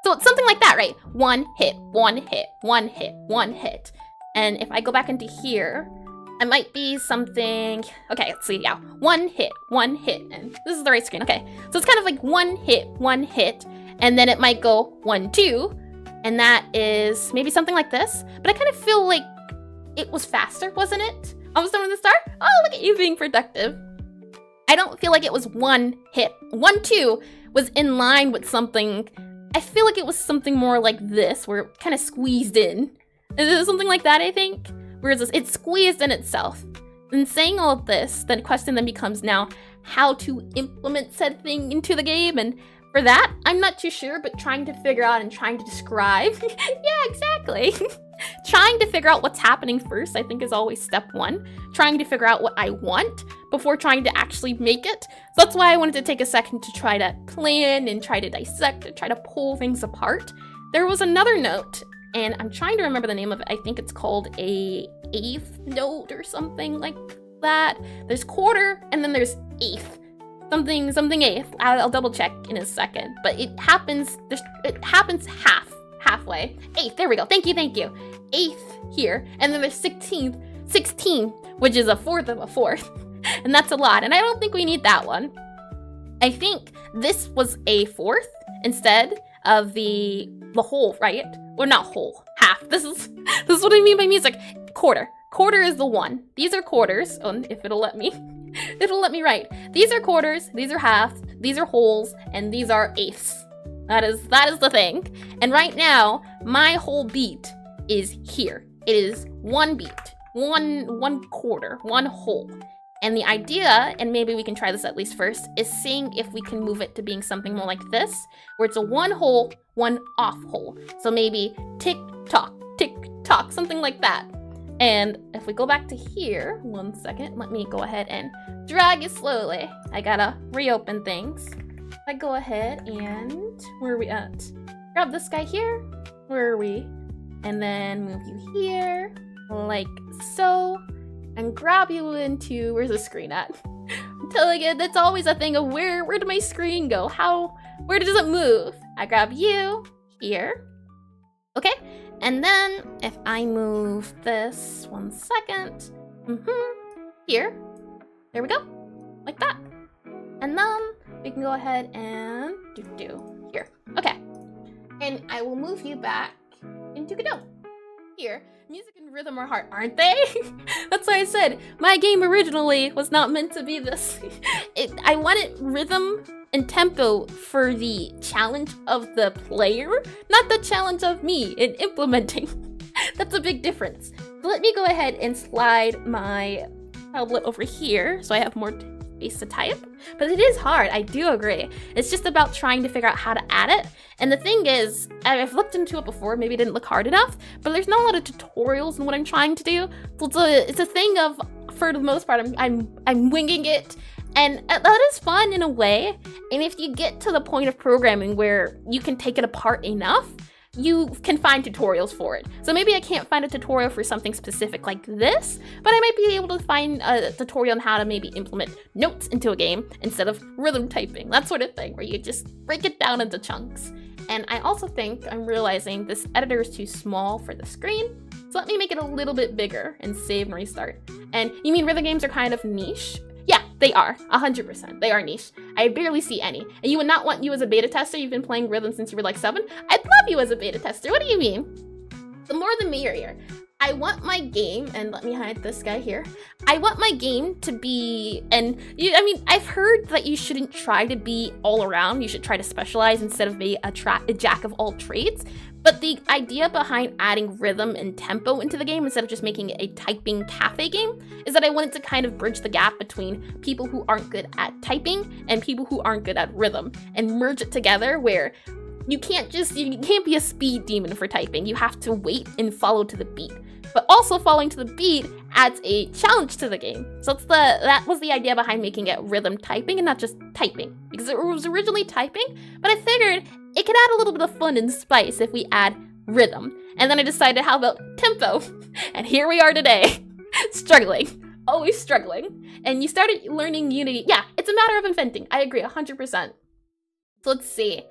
So it's something like that, right? 1 hit, 1 hit, 1 hit, 1 hit. And if I go back into here, it might be something, okay, let's see, yeah. 1 hit, and this is the right screen, okay. So it's kind of like 1 hit, and then it might go 1, 2, and that is maybe something like this. But I kind of feel like it was faster, wasn't it? Almost done with the start? Oh, look at you being productive. I don't feel like it was 1 hit. 1, 2 was in line with something, I feel like it was something more like this, where it kind of squeezed in. Is it something like that, I think? Whereas it's squeezed in itself. And saying all of this, the question then becomes now how to implement said thing into the game. And for that, I'm not too sure, but trying to figure out and trying to describe. Yeah, exactly. Trying to figure out what's happening first, I think, is always step 1. Trying to figure out what I want before trying to actually make it. So that's why I wanted to take a second to try to plan and try to dissect and try to pull things apart. There was another note, and I'm trying to remember the name of it. I think it's called a eighth note or something like that. There's quarter, and then there's eighth. Something eighth. I'll double check in a second. But it happens halfway. Eighth, there we go. Thank you. Eighth here, and then there's 16, which is a fourth of a fourth. And that's a lot, and I don't think we need that one. I think this was a fourth instead of the whole, right? Well, not whole, half. This is what I mean by music. Quarter is the 1. These are quarters. Oh, if it'll let me write. These are quarters, these are halves, these are wholes, and these are eighths. That is the thing. And right now, my whole beat is here. It is 1 beat, one quarter, 1 whole. And the idea, and maybe we can try this at least first, is seeing if we can move it to being something more like this, where it's a 1 whole, 1 off whole. So maybe tick tock, something like that. And if we go back to here, 1 second, let me go ahead and drag it slowly. I gotta reopen things. I go ahead and, where are we at? grab this guy here. Where are we? And then move you here, like so, and grab you into, where's the screen at? I'm telling you, that's always a thing of where did my screen go? Where does it move? I grab you here. Okay, and then if I move this 1 second, here, there we go, like that. And then we can go ahead and do here. Okay, and I will move you back into Godot. Here, music and rhythm are hard, aren't they? That's why I said my game originally was not meant to be this. I wanted rhythm and tempo for the challenge of the player, not the challenge of me in implementing. That's a big difference. So let me go ahead and slide my tablet over here so I have more space to type. But it is hard, I do agree. It's just about trying to figure out how to add it. And the thing is, I've looked into it before, maybe it didn't look hard enough, but there's not a lot of tutorials in what I'm trying to do. So it's a thing of, for the most part, I'm winging it. And that is fun in a way. And if you get to the point of programming where you can take it apart enough, you can find tutorials for it. So maybe I can't find a tutorial for something specific like this, but I might be able to find a tutorial on how to maybe implement notes into a game instead of rhythm typing, that sort of thing, where you just break it down into chunks. And I also think I'm realizing this editor is too small for the screen, so let me make it a little bit bigger and save and restart. And you mean rhythm games are kind of niche? Yeah, they are, 100%. They are niche. I barely see any. And you would not want you as a beta tester. You've been playing rhythm since you were like 7. I'd love you as a beta tester. What do you mean? The more the merrier. I want my game, and let me hide this guy here. I want my game to be, I've heard that you shouldn't try to be all around. You should try to specialize instead of be a jack of all trades. But the idea behind adding rhythm and tempo into the game instead of just making it a typing cafe game is that I wanted to kind of bridge the gap between people who aren't good at typing and people who aren't good at rhythm and merge it together where you can't be a speed demon for typing. You have to wait and follow to the beat. But also following to the beat adds a challenge to the game. So that was the idea behind making it rhythm typing and not just typing. Because it was originally typing, but I figured it could add a little bit of fun and spice if we add rhythm. And then I decided, how about tempo? And here we are today, struggling, always struggling. And you started learning Unity. Yeah, it's a matter of inventing. I agree 100%. So let's see.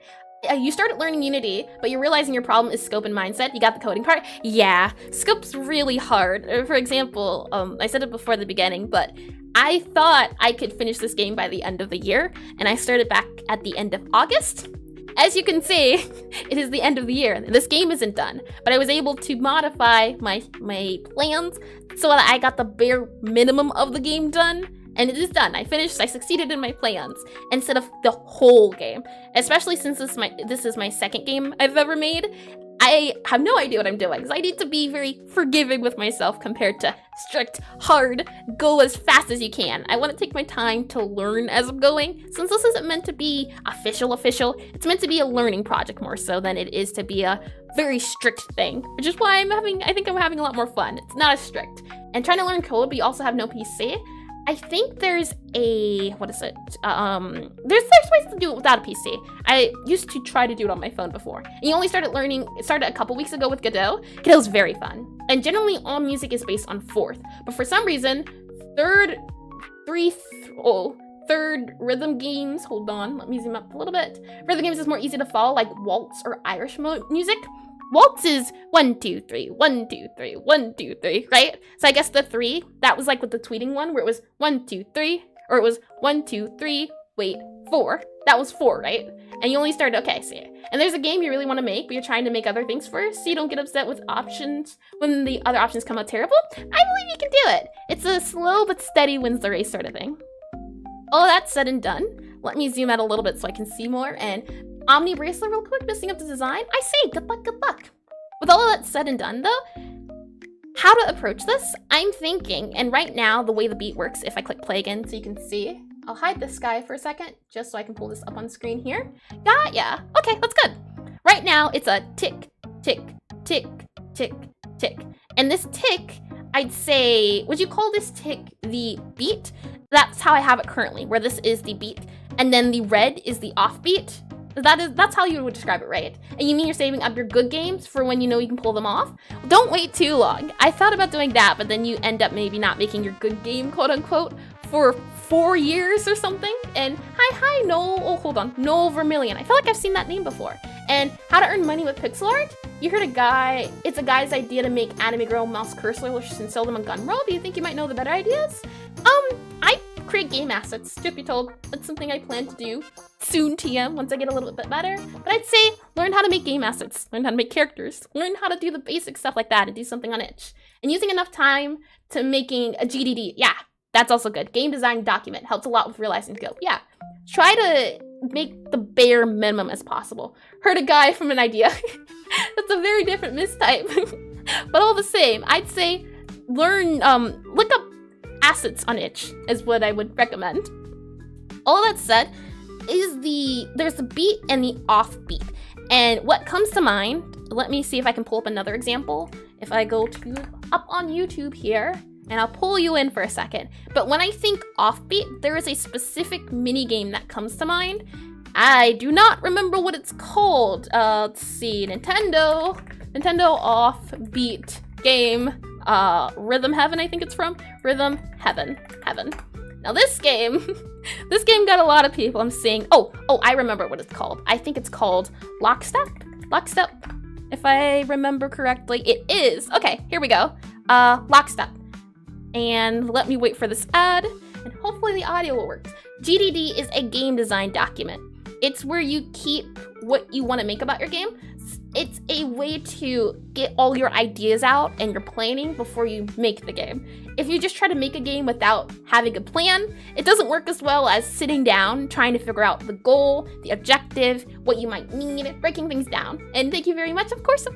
You started learning Unity, but you're realizing your problem is scope and mindset. You got the coding part? Yeah, scope's really hard. For example, I said it before the beginning, but I thought I could finish this game by the end of the year, and I started back at the end of August. As you can see, it is the end of the year, and this game isn't done, but I was able to modify my plans so that I got the bare minimum of the game done. And it is done. I succeeded in my plans instead of the whole game. Especially since this is my second game I've ever made. I have no idea what I'm doing, because I need to be very forgiving with myself compared to strict, hard, go as fast as you can. I want to take my time to learn as I'm going. Since this isn't meant to be official, it's meant to be a learning project more so than it is to be a very strict thing. Which is why I think I'm having a lot more fun. It's not as strict. And trying to learn code, but you also have no PC. I think there's there's ways to do it without a PC. I used to try to do it on my phone before. And you only started a couple weeks ago with Godot. Godot's very fun. And generally all music is based on 4th. But for some reason, third rhythm games, hold on, let me zoom up a little bit. Rhythm games is more easy to follow, like waltz or Irish music. Waltz is 1, 2, 3, 1, 2, 3, 1, 2, 3, right? So I guess the 3, that was like with the tweeting one where it was 1, 2, 3, or it was 1, 2, 3, wait, 4. That was 4, right? And you only started, okay, see. And there's a game you really want to make, but you're trying to make other things first, so you don't get upset with options when the other options come out terrible. I believe you can do it. It's a slow but steady wins the race sort of thing. All that said and done, let me zoom out a little bit so I can see more. And Omni bracelet real quick, messing up the design. I say good luck, good luck. With all of that said and done though, how to approach this, I'm thinking, and right now the way the beat works, if I click play again so you can see, I'll hide this guy for a second just so I can pull this up on screen here. Got ya. Okay, that's good. Right now it's a tick, tick, tick, tick, tick. And this tick, I'd say, would you call this tick the beat? That's how I have it currently, where this is the beat, and then the red is the offbeat. That's how you would describe it, right? And you mean you're saving up your good games for when you know you can pull them off? Don't wait too long. I thought about doing that, but then you end up maybe not making your good game, quote unquote, for 4 years or something. And hi, Noel. Oh, hold on. Noel Vermillion. I feel like I've seen that name before. And how to earn money with pixel art? You heard it's a guy's idea to make anime girl mouse cursorless and sell them on Gumroad. Do you think you might know the better ideas? I create game assets, truth be told. That's something I plan to do soon, TM, once I get a little bit better. But I'd say learn how to make game assets, learn how to make characters, learn how to do the basic stuff like that and do something on itch. And using enough time to making a GDD, yeah, that's also good. Game design document helps a lot with realizing skill. Yeah, try to make the bare minimum as possible. Heard a guy from an idea. That's a very different mistype. But all the same, I'd say learn, look up assets on itch is what I would recommend. All that said, there's the beat and the offbeat. And what comes to mind, let me see if I can pull up another example. If I go up on YouTube here, and I'll pull you in for a second. But when I think offbeat, there is a specific mini game that comes to mind. I do not remember what it's called. Let's see, Nintendo offbeat game, Rhythm Heaven, I think it's from. Rhythm Heaven. Now this game got a lot of people. I'm seeing, oh, I remember what it's called. I think it's called Lockstep, if I remember correctly. It is. Okay, here we go. Lockstep. And let me wait for this ad, and hopefully the audio will work. GDD is a game design document. It's where you keep what you want to make about your game. It's a way to get all your ideas out and your planning before you make the game. If you just try to make a game without having a plan, it doesn't work as well as sitting down, trying to figure out the goal, the objective, what you might need, breaking things down. And thank you very much, of course.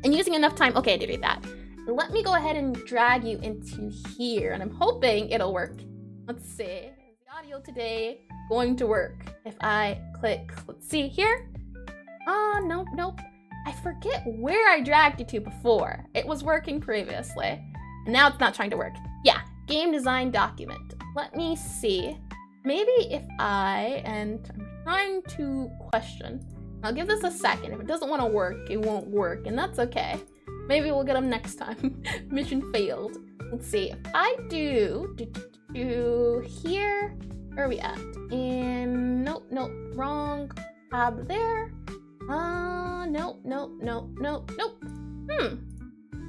And using enough time, okay, I did read that. Let me go ahead and drag you into here, and I'm hoping it'll work. Let's see, is the audio today going to work? If I click, let's see here. Nope. I forget where I dragged you to before. It was working previously, and now it's not trying to work. Yeah, game design document. Let me see. Maybe if I'm trying to question. I'll give this a second. If it doesn't want to work, it won't work, and that's okay. Maybe we'll get them next time. Mission failed. Let's see. If I do here, where are we at? And nope, wrong tab there. Nope.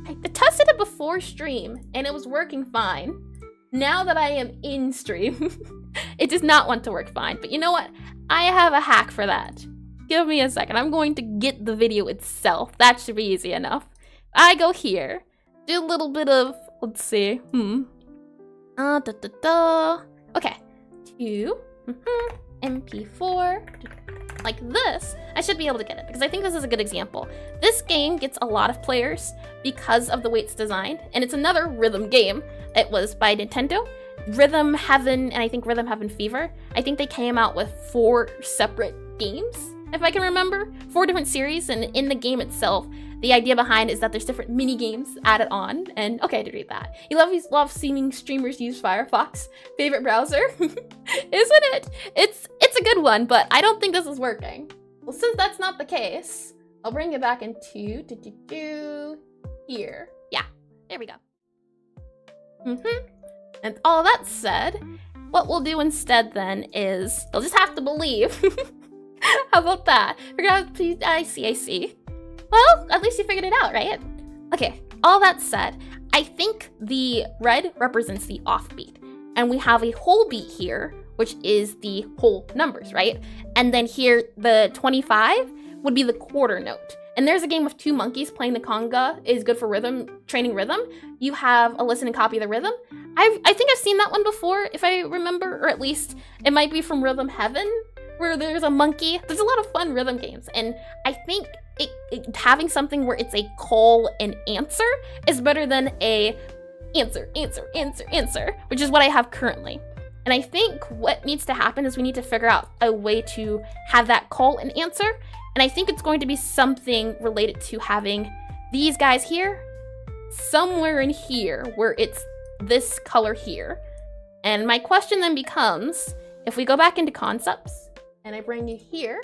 I tested it before stream and it was working fine. Now that I am in stream, it does not want to work fine. But you know what? I have a hack for that. Give me a second. I'm going to get the video itself. That should be easy enough. I go here, do a little bit of, let's see, okay, MP4, like this. I should be able to get it because I think this is a good example. This game gets a lot of players because of the way it's designed, and it's another rhythm game. It was by Nintendo, Rhythm Heaven, and I think Rhythm Heaven Fever. I think they came out with 4 separate games, if I can remember, 4 different series, and in the game itself, the idea behind is that there's different mini games added on, and okay, I did read that. You love seeing streamers use Firefox. Favorite browser? Isn't it? It's a good one, but I don't think this is working. Well, since that's not the case, I'll bring it back into here. Yeah, there we go. And all that said, what we'll do instead then is you'll just have to believe. How about that? I see. Well, at least you figured it out, right? Okay, all that said, I think the red represents the offbeat. And we have a whole beat here, which is the whole numbers, right? And then here, the 25 would be the quarter note. And there's a game with 2 monkeys playing the conga is good for rhythm, training rhythm. You have a listen and copy the rhythm. I think I've seen that one before, if I remember, or at least it might be from Rhythm Heaven, where there's a monkey. There's a lot of fun rhythm games. And I think having something where it's a call and answer is better than a answer, which is what I have currently. And I think what needs to happen is we need to figure out a way to have that call and answer. And I think it's going to be something related to having these guys here, somewhere in here where it's this color here. And my question then becomes, if we go back into concepts and I bring you here.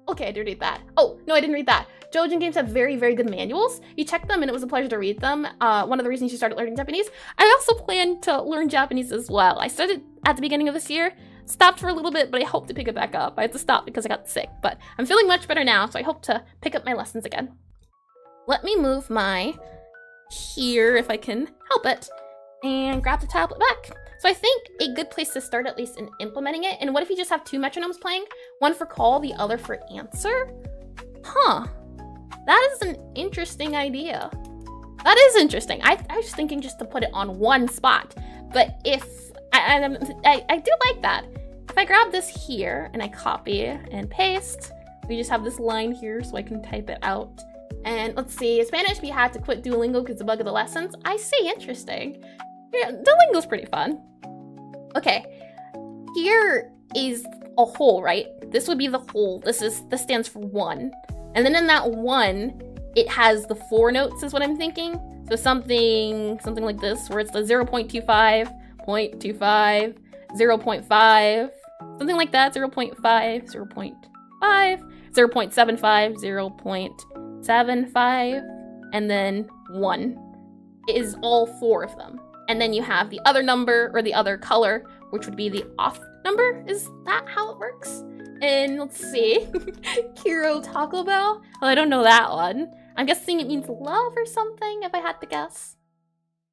Okay, I did read that. Oh, no, I didn't read that. Jojen games have very, very good manuals. You check them and it was a pleasure to read them. One of the reasons you started learning Japanese. I also plan to learn Japanese as well. I started at the beginning of this year, stopped for a little bit, but I hope to pick it back up. I had to stop because I got sick, but I'm feeling much better now, so I hope to pick up my lessons again. Let me move my here if I can help it and grab the tablet back. So I think a good place to start, at least in implementing it, and what if you just have two metronomes playing? One for call, the other for answer? Huh, that is an interesting idea. That is interesting. I was thinking just to put it on one spot, but if, I do like that. If I grab this here and I copy and paste, we just have this line here so I can type it out. And let's see, in Spanish we had to quit Duolingo because the bug of the lessons. I see, interesting. Yeah, Duolingo's pretty fun. Okay, here is a whole, right? This would be the whole. This stands for one. And then in that one, it has the 4 notes is what I'm thinking. So something like this, where it's the 0.25, 0.25, 0.5, something like that, 0.5, 0.5, 0.75, 0.75, and then 1 is all 4 of them. And then you have the other number or the other color, which would be the off number. Is that how it works? And let's see, Kiro Taco Bell. Oh, I don't know that one. I'm guessing it means love or something, if I had to guess.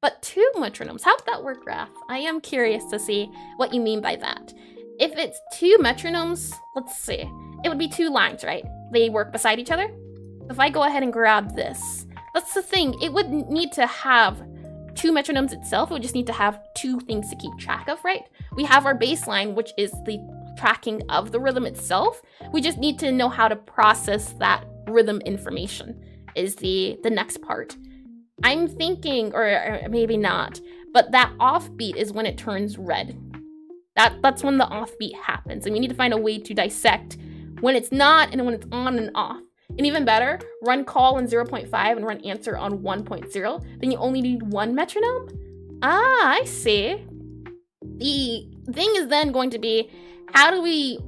But 2 metronomes, how would that work, Raph? I am curious to see what you mean by that. If it's 2 metronomes, let's see, it would be 2 lines, right? They work beside each other. If I go ahead and grab this, that's the thing. It wouldn't need to have 2 metronomes itself. It would just need to have 2 things to keep track of, right? We have our baseline, which is the tracking of the rhythm itself. We just need to know how to process that rhythm information is the next part. I'm thinking, or maybe not, but that offbeat is when it turns red. That's when the offbeat happens, and we need to find a way to dissect when it's not and when it's on and off. And even better, run call on 0.5 and run answer on 1.0. Then you only need 1 metronome? Ah, I see. The thing is then going to be, how do we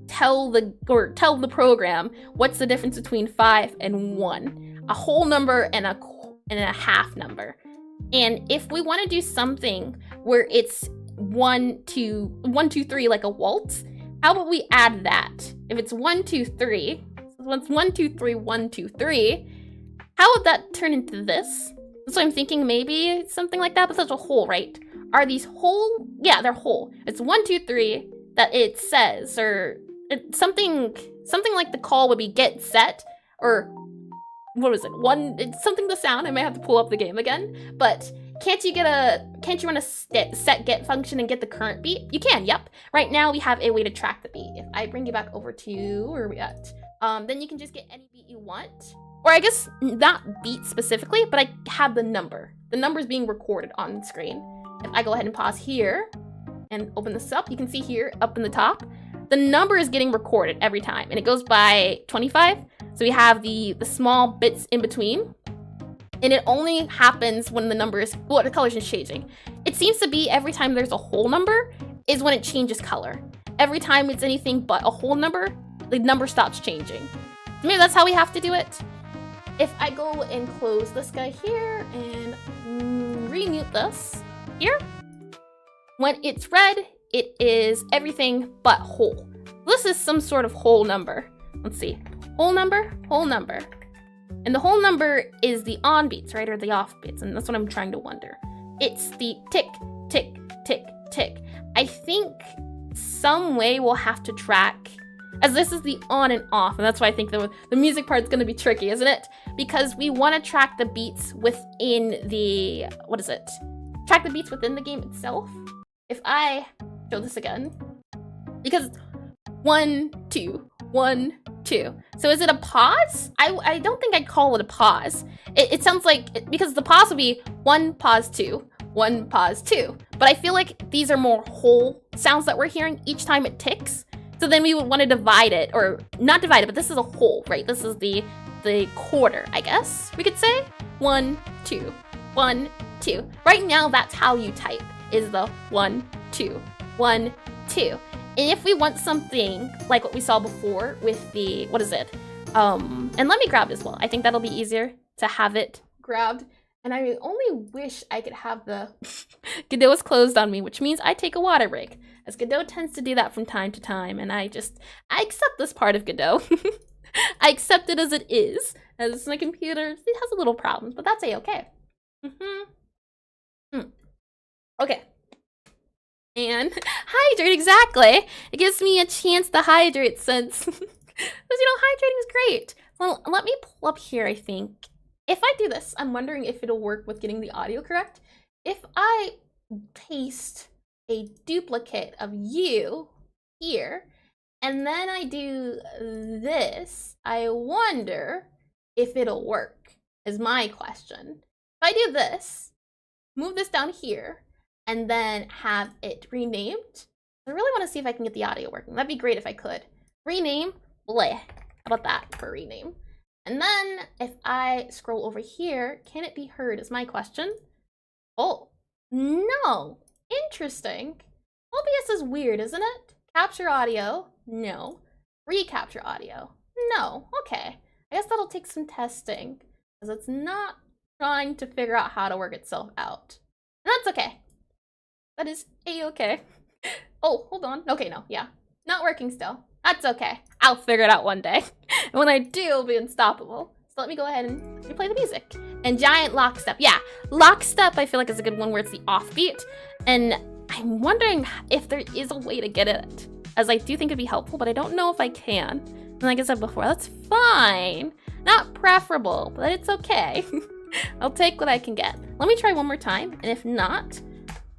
tell the program what's the difference between 5 and 1? A whole number and a half number. And if we want to do something where it's 1, 2, 1, 2, 3, like a waltz, how about we add that? If it's 1, 2, 3, so it's 1, 2, 3, 1, 2, 3, how would that turn into this? So I'm thinking maybe something like that, but that's a whole, right? Are these whole? Yeah, they're whole. It's 1, 2, 3 that it says, or something like the call would be get set, or what was it? It's something the sound. I might have to pull up the game again, but can't you run a set get function and get the current beat? You can, yep. Right now we have a way to track the beat. If I bring you back over to where are we at? Then you can just get any beat you want. Or I guess not beat specifically, but I have the number. The number is being recorded on the screen. If I go ahead and pause here and open this up, you can see here up in the top, the number is getting recorded every time, and it goes by 25. So we have the small bits in between, and it only happens when the number is, well, the color is changing. It seems to be every time there's a whole number is when it changes color. Every time it's anything but a whole number, the number stops changing. Maybe that's how we have to do it. If I go and close this guy here and remute this here, when it's red, it is everything but whole. This is some sort of whole number. Let's see, whole number. And the whole number is the on beats, right, or the off beats, and that's what I'm trying to wonder. It's the tick, tick, tick, tick. I think some way we'll have to track, as this is the on and off, and that's why I think the music part's gonna be tricky, isn't it? Because we wanna track the beats within the, track the beats within the game itself. If I show this again, because 1, 2, 1, 2. So is it a pause? I don't think I'd call it a pause. It sounds like, because the pause would be 1, pause 2, 1, pause 2. But I feel like these are more whole sounds that we're hearing each time it ticks. So then we would want to divide it, or not divide it, but this is a whole, right? This is the quarter, I guess we could say. 1, 2, 1, 2. Right now, that's how you type, is the 1, 2, 1, 2. And if we want something like what we saw before with the, what is it? And let me grab as well. I think that'll be easier to have it grabbed. And I only wish I could have the Godot is closed on me, which means I take a water break, as Godot tends to do that from time to time. And I accept this part of Godot. I accept it as it is, as my computer, it has a little problems, but that's a-okay. Okay. And hydrate, exactly. It gives me a chance to hydrate since, because, hydrating is great. Well, let me pull up here, I think. If I do this, I'm wondering if it'll work with getting the audio correct. If I paste a duplicate of you here, and then I do this, I wonder if it'll work, is my question. If I do this, move this down here, and then have it renamed, I really want to see if I can get the audio working. That'd be great if I could. Rename, bleh. How about that for rename? And then if I scroll over here, can it be heard is my question. Oh, no. Interesting. OBS is weird, isn't it? Capture audio, no. Recapture audio, no. Okay, I guess that'll take some testing, because it's not trying to figure out how to work itself out. And that's okay. That is a-okay. Oh, hold on. Okay, no, yeah. Not working still. That's okay. I'll figure it out one day. And when I do, it'll be unstoppable. So let me go ahead and replay the music. And giant lockstep. Yeah, lockstep I feel like is a good one where it's the offbeat. And I'm wondering if there is a way to get it, as I do think it'd be helpful, but I don't know if I can. And like I said before, that's fine. Not preferable, but it's okay. I'll take what I can get. Let me try one more time, and if not,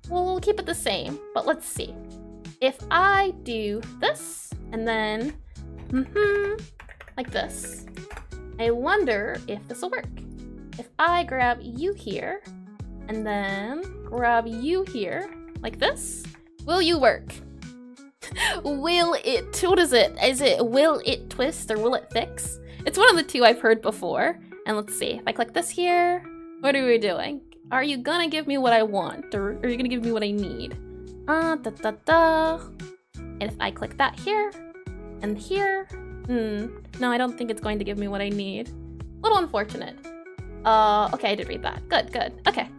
we'll keep it the same. But let's see. If I do this, and then, like this, I wonder if this will work. If I grab you here, and then grab you here, like this, will you work? Will it, what is it? Is it will it twist or will it fix? It's one of the two I've heard before. And let's see, if I click this here, what are we doing? Are you gonna give me what I want, or are you gonna give me what I need? And if I click that here, and here, no, I don't think it's going to give me what I need. A little unfortunate. Okay, I did read that. Good, good, okay.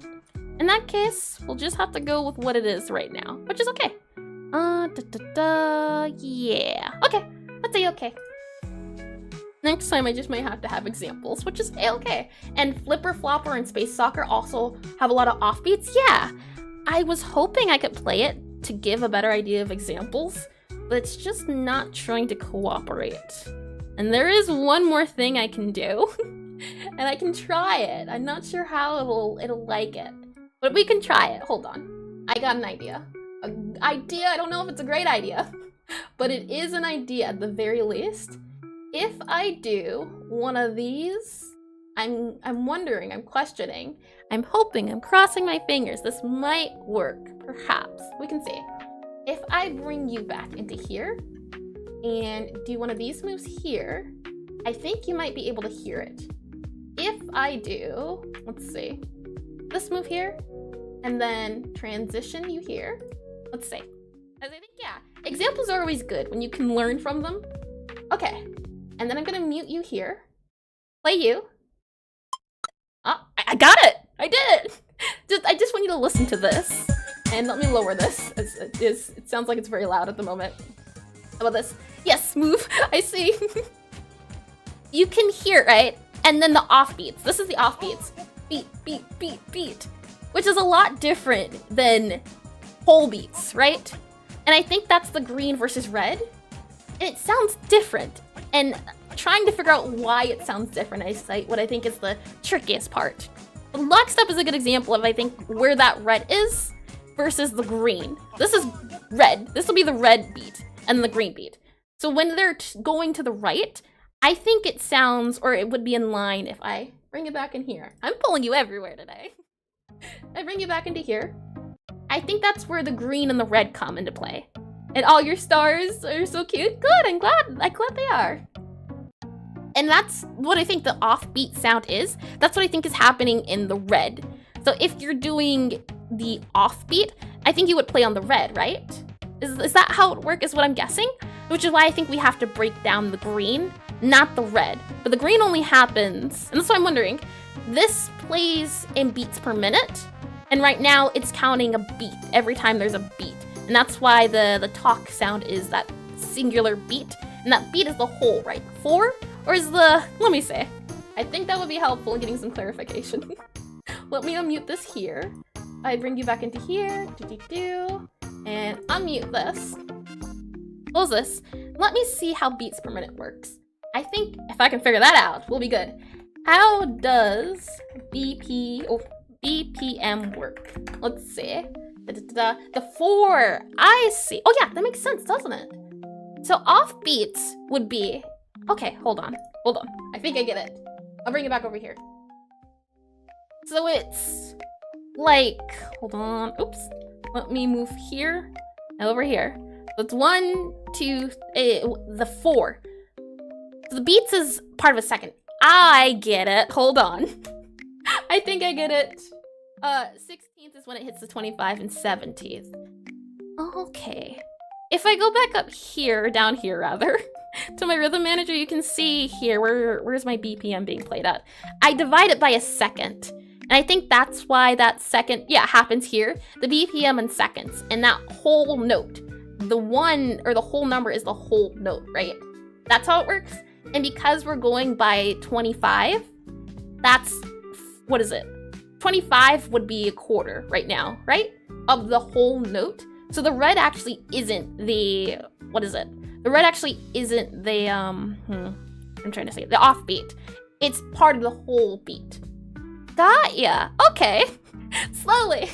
In that case, we'll just have to go with what it is right now, which is okay. Yeah, okay, that's a-okay. Next time I just might have to have examples, which is a-okay. And Flipper, Flopper, and Space Soccer also have a lot of offbeats. Yeah, I was hoping I could play it to give a better idea of examples, but it's just not trying to cooperate. And there is one more thing I can do, and I can try it. I'm not sure how it'll like it, but we can try it. Hold on, I got an idea. An idea, I don't know if it's a great idea, but it is an idea at the very least. If I do one of these, I'm wondering, I'm questioning, I'm hoping, I'm crossing my fingers, this might work, perhaps. We can see. If I bring you back into here and do one of these moves here, I think you might be able to hear it. If I do, let's see, this move here, and then transition you here, let's see. As I think, yeah, examples are always good when you can learn from them. Okay. And then I'm gonna mute you here. Play you. Oh, I got it! I did it! I just want you to listen to this. And let me lower this, as it sounds like it's very loud at the moment. How about this? Yes, move, I see. You can hear, right? And then the offbeats. This is the offbeats. Beat, beat, beat, beat. Which is a lot different than whole beats, right? And I think that's the green versus red. And it sounds different. And trying to figure out why it sounds different is what I think is the trickiest part. The lockstep is a good example of, I think, where that red is versus the green. This is red. This will be the red beat and the green beat. So when they're going to the right, I think it sounds, or it would be in line if I bring it back in here. I'm pulling you everywhere today. I bring you back into here. I think that's where the green and the red come into play. And all your stars are so cute. Good, I'm glad they are. And that's what I think the offbeat sound is. That's what I think is happening in the red. So if you're doing the offbeat, I think you would play on the red, right? Is that how it works, is what I'm guessing? Which is why I think we have to break down the green, not the red. But the green only happens, and that's why I'm wondering, this plays in beats per minute, and right now it's counting a beat every time there's a beat. And that's why the talk sound is that singular beat, and that beat is the whole, right? 4? Or is the, let me see. I think that would be helpful in getting some clarification. Let me unmute this here. I bring you back into here, and unmute this. Close this. Let me see how beats per minute works. I think if I can figure that out, we'll be good. How does BPM work? Let's see. The 4, I see. Oh yeah, that makes sense, doesn't it? So off beats would be, okay, hold on. I think I get it. I'll bring it back over here. So it's like, hold on, oops. Let me move here and over here. So it's 1, 2, the 4. So the beats is part of a second. I get it, hold on. I think I get it. 16th is when it hits the 25 and 17th. Okay. If I go back up here, down here rather, to my rhythm manager, you can see here, where's my BPM being played at? I divide it by a second. And I think that's why that second, yeah, happens here. The BPM in seconds, and that whole note, the 1 or the whole number is the whole note, right? That's how it works. And because we're going by 25, that's, what is it? 25 would be a quarter right now, right? Of the whole note. So the red actually isn't the, what is it? The red actually isn't the, I'm trying to say, the offbeat. It's part of the whole beat. Got ya. Okay. Slowly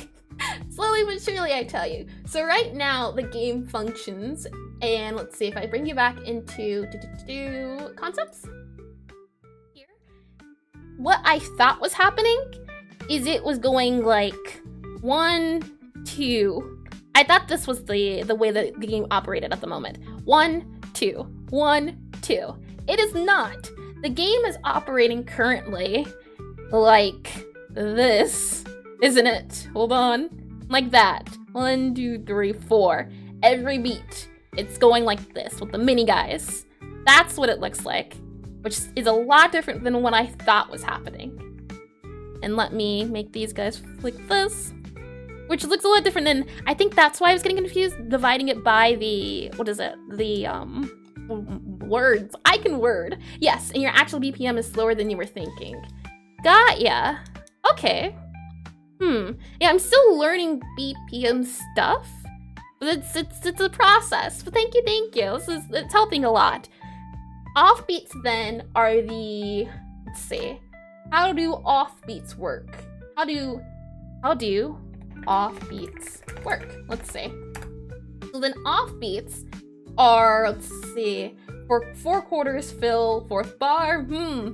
but surely, I tell you. So right now the game functions, and let's see if I bring you back into concepts. Here. What I thought was happening is it was going like 1, 2. I thought this was the way that the game operated at the moment. 1, 2, 1, 2. It is not. The game is operating currently like this, isn't it? Hold on. Like that. 1, 2, 3, 4. Every beat, it's going like this with the mini guys. That's what it looks like, which is a lot different than what I thought was happening. And let me make these guys like this, which looks a lot different than, I think that's why I was getting confused, dividing it by the, what is it? The, words. I can word. Yes, and your actual BPM is slower than you were thinking. Got ya. Okay. Yeah, I'm still learning BPM stuff, but it's a process. But thank you. It's helping a lot. Offbeats then are the, let's see, how do offbeats work? How do offbeats work? Let's see. So then offbeats are, let's see, for 4 quarters fill, 4th bar.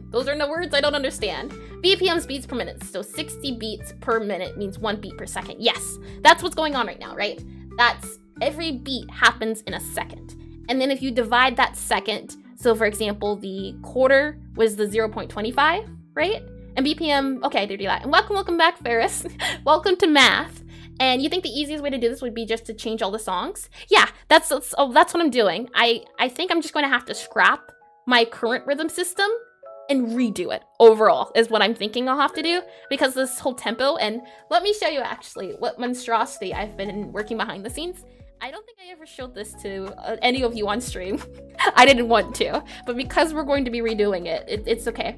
Those are no words I don't understand. BPM's beats per minute. So 60 beats per minute means 1 beat per second. Yes, that's what's going on right now, right? That's every beat happens in a second. And then if you divide that second, so for example, the quarter was the 0.25, right? And BPM, okay, I did do that. And welcome back, Ferris. Welcome to math. And you think the easiest way to do this would be just to change all the songs? Yeah, that's what I'm doing. I think I'm just going to have to scrap my current rhythm system and redo it overall is what I'm thinking I'll have to do, because this whole tempo, and let me show you actually what monstrosity I've been working behind the scenes. I don't think I ever showed this to any of you on stream. I didn't want to, but because we're going to be redoing it, it's okay.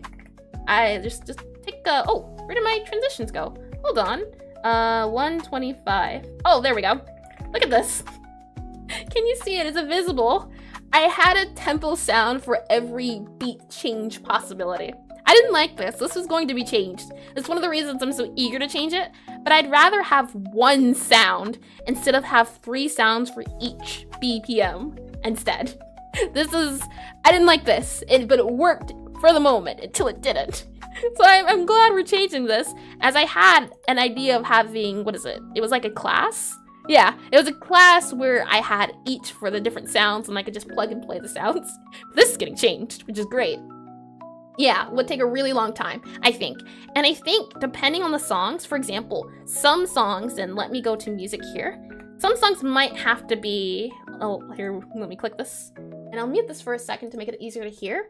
I just take oh, where did my transitions go? Hold on. 125. Oh, there we go. Look at this. Can you see it? It's visible. I had a tempo sound for every beat change possibility. I didn't like this. This was going to be changed. It's one of the reasons I'm so eager to change it, but I'd rather have 1 sound instead of have 3 sounds for each BPM instead. I didn't like this, but it worked for the moment until it didn't. So I'm glad we're changing this, as I had an idea of having, what is it? It was like a class? Yeah, it was a class where I had each for the different sounds and I could just plug and play the sounds. This is getting changed, which is great. Yeah, would take a really long time, I think. And I think depending on the songs, for example, some songs, and let me go to music here. Some songs might have to be, oh, here, let me click this. And I'll mute this for a second to make it easier to hear.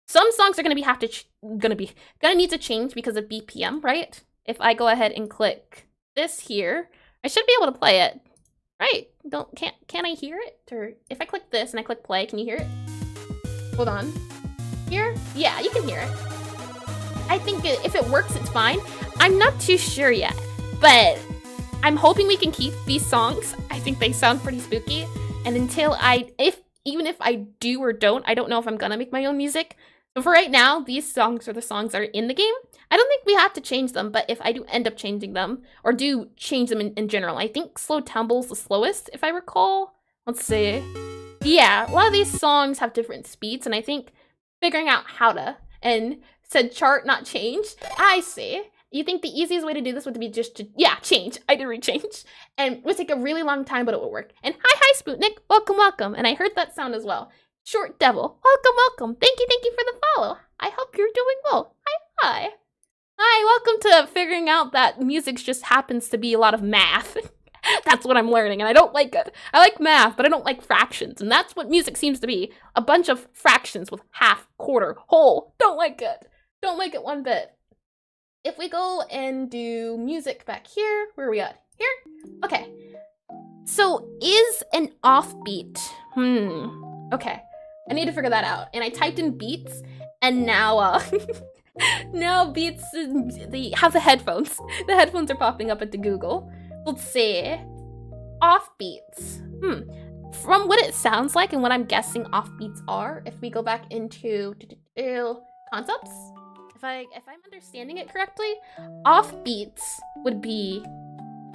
Some songs are gonna need to change because of BPM, right? If I go ahead and click this here, I should be able to play it, right? Can I hear it? Or if I click this and I click play, can you hear it? Hold on. Here? Yeah, you can hear it. I think if it works, it's fine. I'm not too sure yet, but I'm hoping we can keep these songs. I think they sound pretty spooky. And until even if I do or don't, I don't know if I'm gonna make my own music. So for right now, these songs are the songs that are in the game. I don't think we have to change them, but if I do end up changing them, or do change them in general, I think Slow Tumble's the slowest, if I recall. Let's see. Yeah, a lot of these songs have different speeds, and I think figuring out how to, and said chart, not change. I see. You think the easiest way to do this would be just to, yeah, change. I did rechange. And it would take a really long time, but it would work. And hi, Sputnik. Welcome, welcome. And I heard that sound as well. Short Devil. Welcome, welcome. Thank you for the follow. I hope you're doing well. Hi. Hi, welcome to figuring out that music just happens to be a lot of math. That's what I'm learning, and I don't like it. I like math, but I don't like fractions, and that's what music seems to be. A bunch of fractions with half, quarter, whole. Don't like it. Don't like it one bit. If we go and do music back here, where are we at? Here? Okay. So is an offbeat? Okay. I need to figure that out. And I typed in beats, and now now beats have the headphones. The headphones are popping up at the Google. Let's see. Offbeats. From what it sounds like and what I'm guessing offbeats are, if we go back into concepts, if I'm understanding it correctly, offbeats would be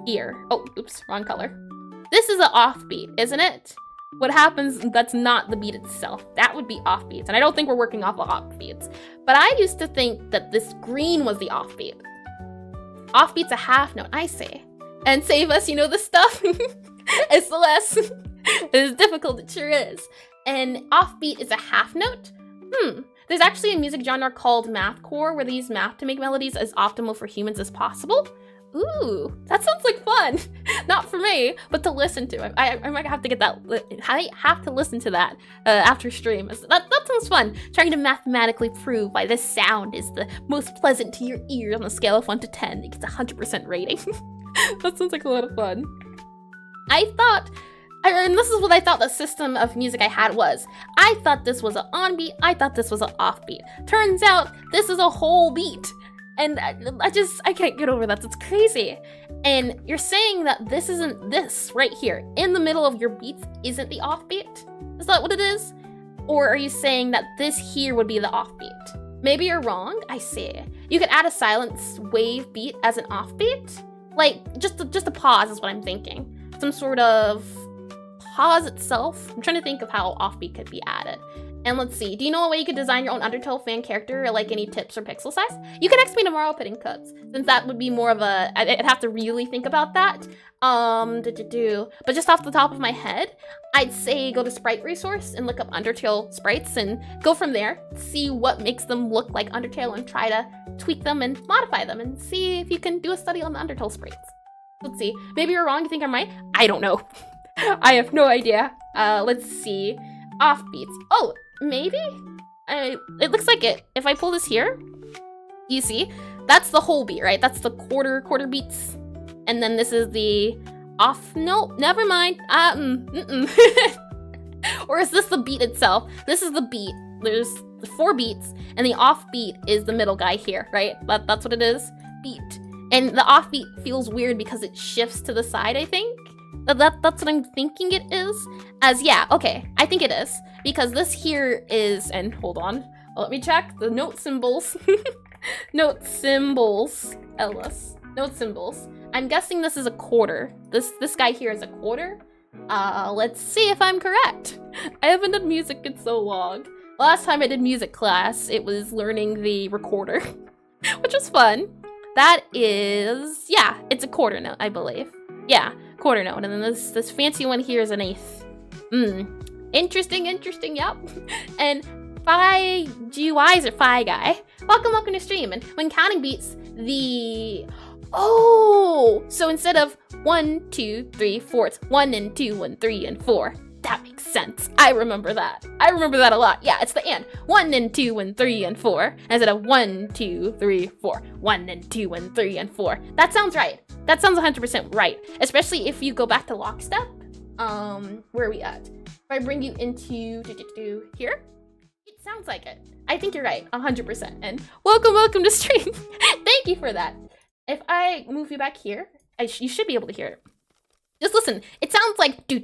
here. Oh, oops, wrong color. This is an offbeat, isn't it? What happens, that's not the beat itself. That would be offbeats, and I don't think we're working off of offbeats. But I used to think that this green was the offbeat. Offbeat's a half note, I say. And save us, you know this stuff? It's less. It's difficult, it sure is. And offbeat is a half note? There's actually a music genre called mathcore where they use math to make melodies as optimal for humans as possible. Ooh, that sounds like fun. Not for me, but to listen to. I might have to get that. I have to listen to that after stream. That sounds fun. Trying to mathematically prove why this sound is the most pleasant to your ears on a scale of 1 to 10. It gets a 100% rating. That sounds like a lot of fun. I thought, and this is what I thought the system of music I had was. I thought this was an on beat. I thought this was an off beat. Turns out this is a whole beat. And I can't get over that. It's crazy. And you're saying that this isn't this right here in the middle of your beats isn't the offbeat? Is that what it is? Or are you saying that this here would be the offbeat? Maybe you're wrong. I see. You could add a silence wave beat as an offbeat. Like just a pause is what I'm thinking. Some sort of pause itself. I'm trying to think of how offbeat could be added. And let's see, do you know a way you could design your own Undertale fan character, or like any tips for pixel size? You can ask me tomorrow, Pitting Cuts, since that would be more of a, I'd have to really think about that. But just off the top of my head, I'd say go to Sprite Resource and look up Undertale sprites and go from there, see what makes them look like Undertale and try to tweak them and modify them and see if you can do a study on the Undertale sprites. Let's see, maybe you're wrong, you think I'm right? I don't know. I have no idea. Let's see, offbeats. Oh, maybe? It looks like it. If I pull this here, you see, that's the whole beat, right? That's the quarter beats. And then this is the off, no, never mind. Or is this the beat itself? This is the beat. There's the 4 beats, and the off beat is the middle guy here, right? That's what it is, beat. And the off beat feels weird because it shifts to the side, I think. That's what I'm thinking it is. Yeah, okay, I think it is. Because this here is, and hold on, let me check the note symbols. Note symbols, Ellis. Note symbols. I'm guessing this is a quarter. This guy here is a quarter. Let's see if I'm correct. I haven't done music in so long. Last time I did music class, it was learning the recorder, which was fun. That is, yeah, it's a quarter note, I believe. Yeah, quarter note, and then this fancy one here is an eighth. Interesting, yep. And Phi GUIs or Phi Guy. Welcome to stream. And when counting beats, oh, so instead of 1, 2, 3, 4. It's 1 and 2 and 3 and 4. That makes sense. I remember that. I remember that a lot. Yeah, it's the and. 1 and 2 and 3 and 4 instead of 1, 2, 3, 4. 1 and 2 and 3 and 4. That sounds right. That sounds 100% right. Especially if you go back to lockstep. Where are we at? If I bring you into here, it sounds like it. I think you're right, 100%. And welcome to stream. Thank you for that. If I move you back here, you should be able to hear it. Just listen. It sounds like do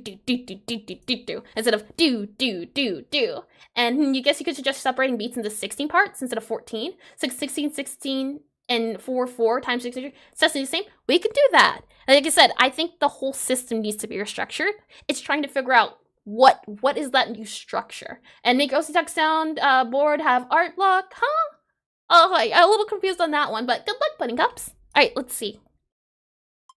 instead of do. And you guess you could suggest separating beats into 16 parts instead of 14. 16, and 4 times 16. So that's the same. We could do that. And like I said, I think the whole system needs to be restructured. It's trying to figure out what is that new structure. And make OC sound board have art block, huh? Oh, I'm a little confused on that one, but good luck, Pudding Cups. All right, let's see.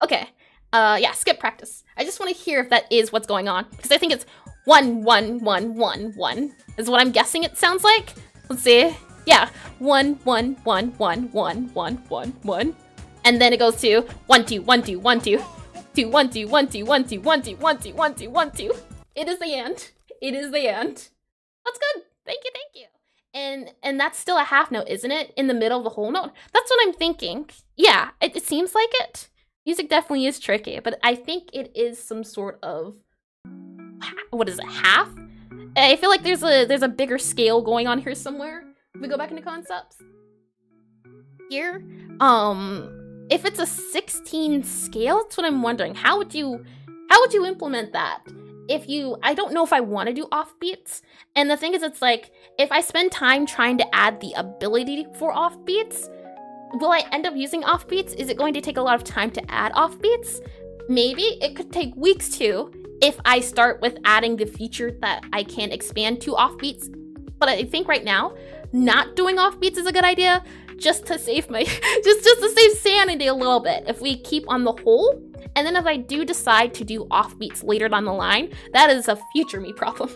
Okay. Yeah, skip practice. I just want to hear if that is what's going on, because I think it's 1, 1, 1, 1, 1 is what I'm guessing it sounds like. Let's see. Yeah, 1, 1, 1, 1, 1, 1, 1, 1, and then it goes to 1, 2, 1, 2, 1, 2, 2, 1, 2, 1, 2, 1, 2, 1, 2, 1, 2, 1, 2, 1, 2. It is the and. It is the and. That's good. Thank you. And that's still a half note, isn't it? In the middle of the whole note. That's what I'm thinking. Yeah, it seems like it. Music definitely is tricky, but I think it is some sort of, what is it, half? I feel like there's a bigger scale going on here somewhere. If we go back into concepts. Here, if it's a 16 scale, that's what I'm wondering. How would you implement that? I don't know if I want to do offbeats. And the thing is, it's like, if I spend time trying to add the ability for offbeats, will I end up using offbeats? Is it going to take a lot of time to add offbeats? Maybe. It could take weeks too, if I start with adding the feature that I can expand to offbeats. But I think right now, not doing offbeats is a good idea, just to save my, just to save sanity a little bit, if we keep on the whole. And then if I do decide to do offbeats later down the line, that is a future me problem.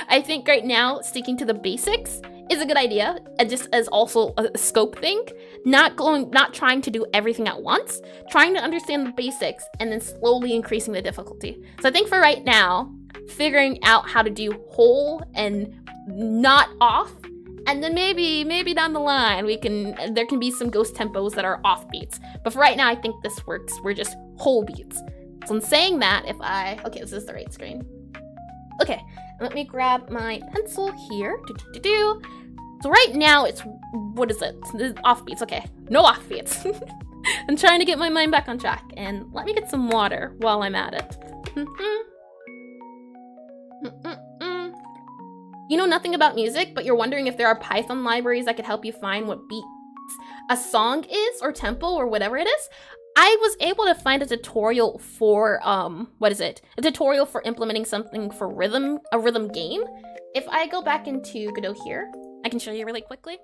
I think right now, sticking to the basics is a good idea, just as also a scope thing. Not trying to do everything at once, trying to understand the basics, and then slowly increasing the difficulty. So I think for right now, figuring out how to do whole and not off, and then maybe down the line there can be some ghost tempos that are off beats. But for right now, I think this works. We're just whole beats. So in saying that, okay, this is the right screen. Okay, let me grab my pencil here. So right now it's, what is it? Off beats, okay. No off beats. I'm trying to get my mind back on track. And let me get some water while I'm at it. You know nothing about music, but you're wondering if there are Python libraries that could help you find what beats a song is, or tempo, or whatever it is. I was able to find a tutorial for, a tutorial for implementing something for a rhythm game. If I go back into Godot here, I can show you really quickly.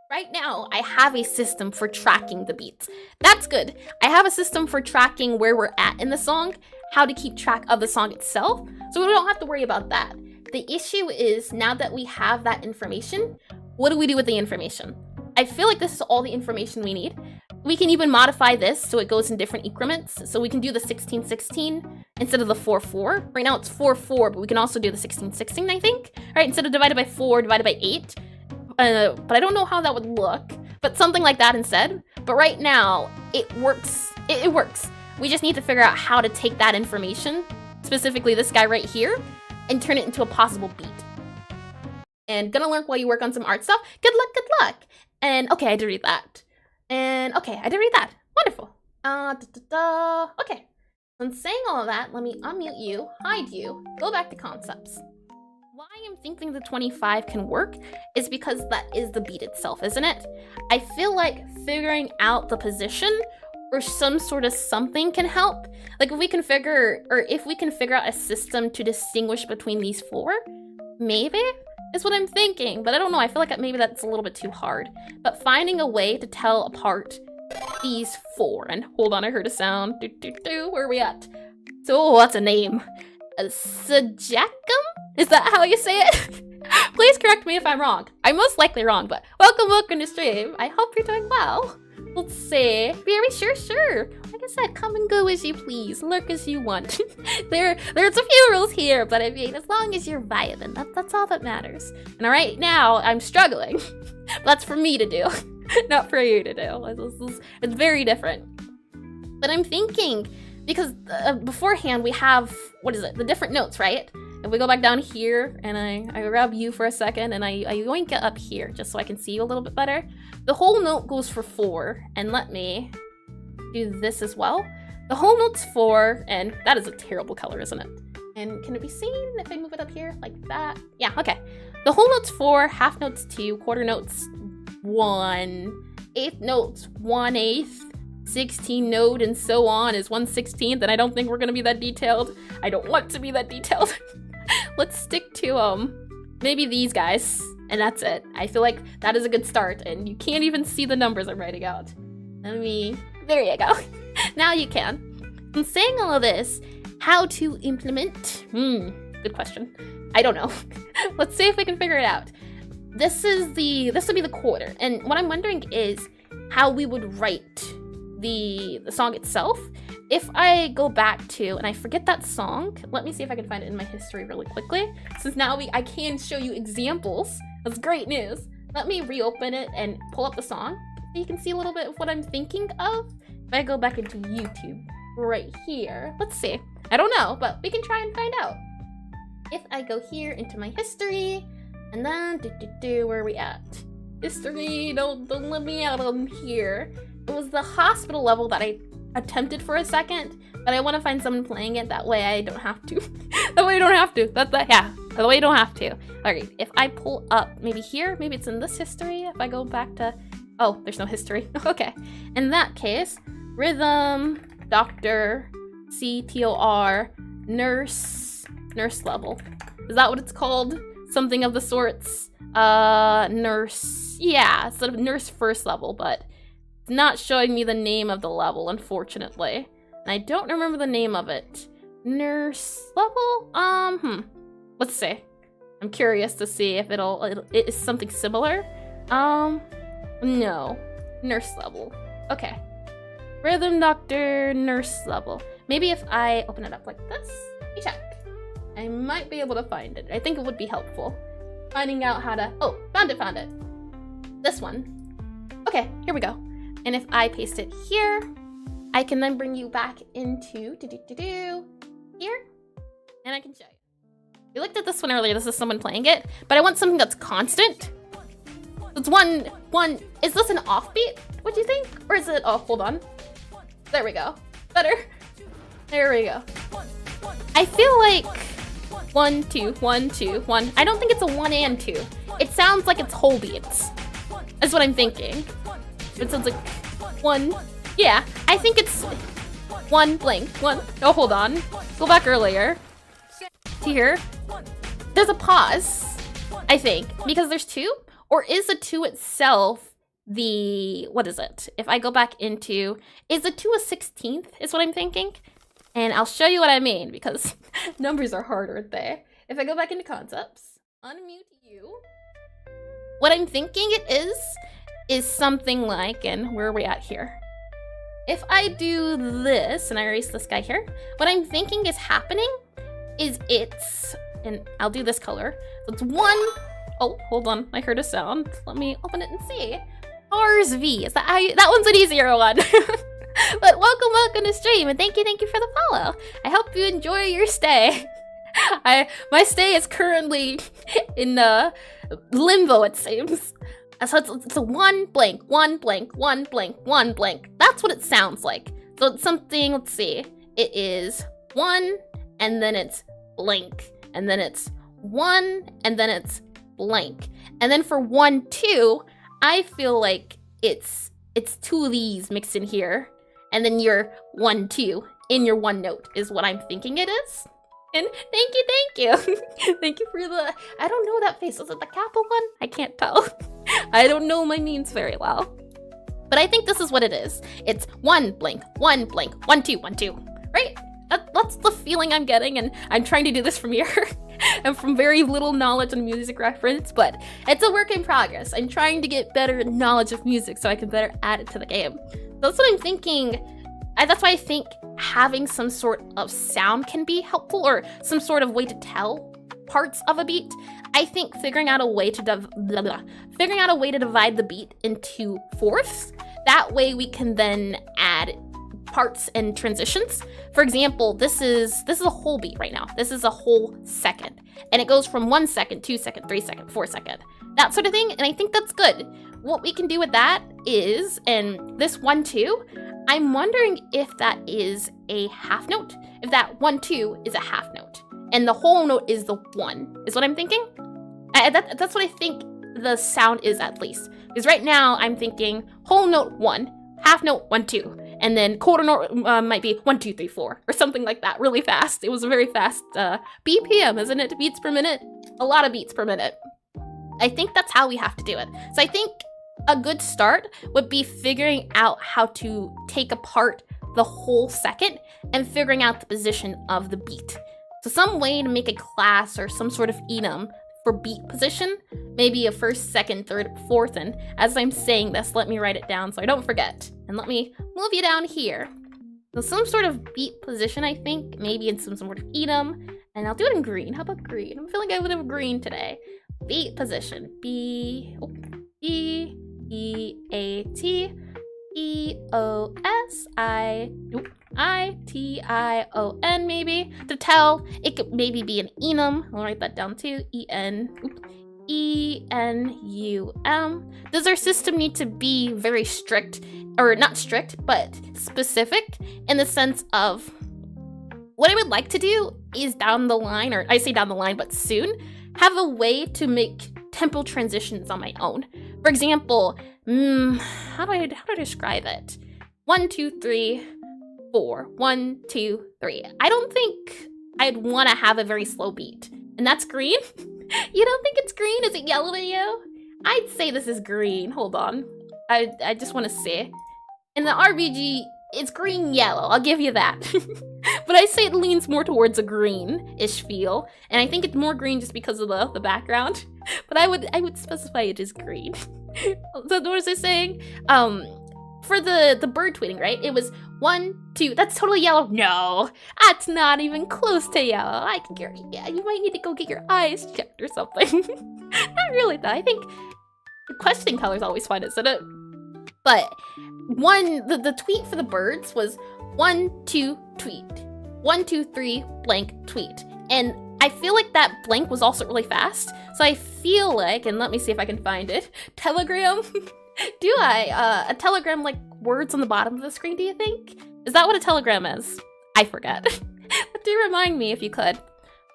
Right now, I have a system for tracking the beats. That's good. I have a system for tracking where we're at in the song, how to keep track of the song itself, so we don't have to worry about that. The issue is, now that we have that information, what do we do with the information? I feel like this is all the information we need. We can even modify this so it goes in different increments. So we can do the 16-16 instead of the 4-4. Right now it's 4-4, but we can also do the 16-16, I think. All right, instead of divided by 4, divided by 8. But I don't know how that would look. But something like that instead. But right now, it works. It works. We just need to figure out how to take that information, specifically this guy right here, and turn it into a possible beat. And gonna learn while you work on some art stuff. Good luck. And okay, I did read that. And okay, I did read that. Wonderful. Okay. When saying all of that, let me unmute you, hide you, go back to concepts. Why I'm thinking the 25 can work is because that is the beat itself, isn't it? I feel like figuring out the position or some sort of something can help. Like if we can figure out a system to distinguish between these 4, maybe is what I'm thinking. But I don't know, I feel like maybe that's a little bit too hard. But finding a way to tell apart these 4, and hold on, I heard a sound. Where are we at? So what's a name? Sajakum? Is that how you say it? Please correct me if I'm wrong. I'm most likely wrong, but welcome to stream. I hope you're doing well. Let's see. Very sure. Like I said, come and go as you please. Lurk as you want. There's a few rules here, but I mean, as long as you're vibing, that's all that matters. And right now, I'm struggling. That's for me to do, not for you to do. It's very different. But I'm thinking, because beforehand we have, what is it, the different notes, right? If we go back down here and I grab you for a second and I yoink it up here just so I can see you a little bit better. The whole note goes for 4, and let me do this as well. The whole note's 4, and that is a terrible color, isn't it? And can it be seen if I move it up here like that? Yeah, okay. The whole note's 4, half note's 2, quarter note's 1, eighth note's 1/8, 16 note and so on is 1/16, and I don't think we're gonna be that detailed. I don't want to be that detailed. Let's stick to maybe these guys, and that's it. I feel like that is a good start, and you can't even see the numbers I'm writing out. There you go. Now you can. I'm saying all of this, how to implement? Good question. I don't know. Let's see if we can figure it out. This would be the quarter, and what I'm wondering is how we would write the song itself. If I go back to, and I forget that song, let me see if I can find it in my history really quickly. Since now I can show you examples. That's great news. Let me reopen it and pull up the song so you can see a little bit of what I'm thinking of. If I go back into YouTube right here, let's see. I don't know, but we can try and find out. If I go here into my history, and then where are we at? History, don't let me out on here. It was the hospital level that I attempted for a second, but I want to find someone playing it, that way I don't have to. That way I don't have to. That way I don't have to. Alright, if I pull up maybe here, maybe it's in this history, if I go back to, oh, there's no history. Okay. In that case, rhythm, doctor, CTOR, nurse level. Is that what it's called? Something of the sorts. Nurse. Yeah, it's sort of nurse first level, but it's not showing me the name of the level, unfortunately. And I don't remember the name of it. Nurse level? Let's see. I'm curious to see if it is something similar. No. Nurse level. Okay. Rhythm doctor, nurse level. Maybe if I open it up like this, let me check. I might be able to find it. I think it would be helpful. Finding out how to, oh, found it. This one. Okay, here we go. And if I paste it here, I can then bring you back into here, and I can show you. We looked at this one earlier. This is someone playing it, but I want something that's constant. It's one. Is this an offbeat? What do you think? Or is it? Oh, hold on. There we go. Better. There we go. I feel like 1, 2, 1, 2, 1. I don't think it's a 1 and 2. It sounds like it's whole beats. That's what I'm thinking. It sounds like 1. Yeah, I think it's 1 blank. 1. Oh, hold on. Go back earlier. Here. There's a pause, I think, because there's 2. Or is the 2 itself the, what is it? If I go back into, is the 2 a 16th is what I'm thinking? And I'll show you what I mean, because numbers are hard, aren't they? If I go back into concepts, unmute you, what I'm thinking it is something like, and where are we at here? If I do this, and I erase this guy here, what I'm thinking is happening is it's, and I'll do this color, so it's 1, oh, hold on, I heard a sound. Let me open it and see. Bars V, is that how you, that one's an easier one. But welcome to stream, and thank you for the follow. I hope you enjoy your stay. My stay is currently in limbo, it seems. So it's a 1 blank, 1 blank, 1 blank, 1 blank. That's what it sounds like. So it's something, let's see. It is 1, and then it's blank, and then it's 1, and then it's blank. And then for 1, 2, I feel like it's 2 of these mixed in here. And then your 1, 2 in your 1 note is what I'm thinking it is. And thank you. Thank you for the, I don't know that face. Was it the Kappa one? I can't tell. I don't know my means very well. But I think this is what it is. It's 1 blank, 1 blank, 1, 2, 1, 2, right? That's the feeling I'm getting, and I'm trying to do this from here and from very little knowledge on music reference, but it's a work in progress. I'm trying to get better knowledge of music so I can better add it to the game. That's what I'm thinking. That's why I think having some sort of sound can be helpful, or some sort of way to tell parts of a beat. I think figuring out a way to divide the beat into fourths. That way we can then add parts and transitions. For example, this is a whole beat right now. This is a whole second, and it goes from 1 second, 2 second, 3 second, 4 second, that sort of thing. And I think that's good. What we can do with that is, and this 1-2, I'm wondering if that is a half note. If that 1-2 is a half note, and the whole note is the 1, is what I'm thinking. That's what I think the sound is, at least. Because right now I'm thinking whole note 1, half note 1-2, and then quarter note might be 1 2 3 4 or something like that, really fast. It was a very fast BPM, isn't it? Beats per minute, a lot of beats per minute. I think that's how we have to do it. So I think a good start would be figuring out how to take apart the whole second and figuring out the position of the beat. So some way to make a class or some sort of enum for beat position, maybe a first, second, third, fourth, and as I'm saying this, let me write it down so I don't forget. And let me move you down here. So some sort of beat position, I think, maybe in some sort of enum, and I'll do it in green. How about green? I'm feeling a bit of green today. Beat position, B-E-A-T-E-O-S-I, I-T-I-O-N, maybe. To tell, it could maybe be an enum. I'll write that down too. E-N-U-M. Does our system need to be very strict, or not strict, but specific in the sense of what I would like to do is down the line, or I say down the line, but soon, have a way to make tempo transitions on my own. For example, how do I describe it? 1 2 3 4. 1 2 3. I don't think I'd want to have a very slow beat, and that's green. You don't think it's green? Is it yellow to you? I'd say this is green. Hold on. I just want to say, in the RBG, it's green yellow. I'll give you that. But I say it leans more towards a green-ish feel, and I think it's more green just because of the background. But I would specify it as green. So what was I saying? For the bird tweeting, right? It was 1 2. That's totally yellow. No, that's not even close to yellow. Yeah, you might need to go get your eyes checked or something. Not really though. I think questioning color is always fun, isn't it? But the tweet for the birds was 1 2 tweet, 1 2 3 blank tweet, and I feel like that blank was also really fast. So I feel like, and let me see if I can find it. Telegram. Do a telegram like words on the bottom of the screen, do you think? Is that what a telegram is? I forget. But do remind me if you could.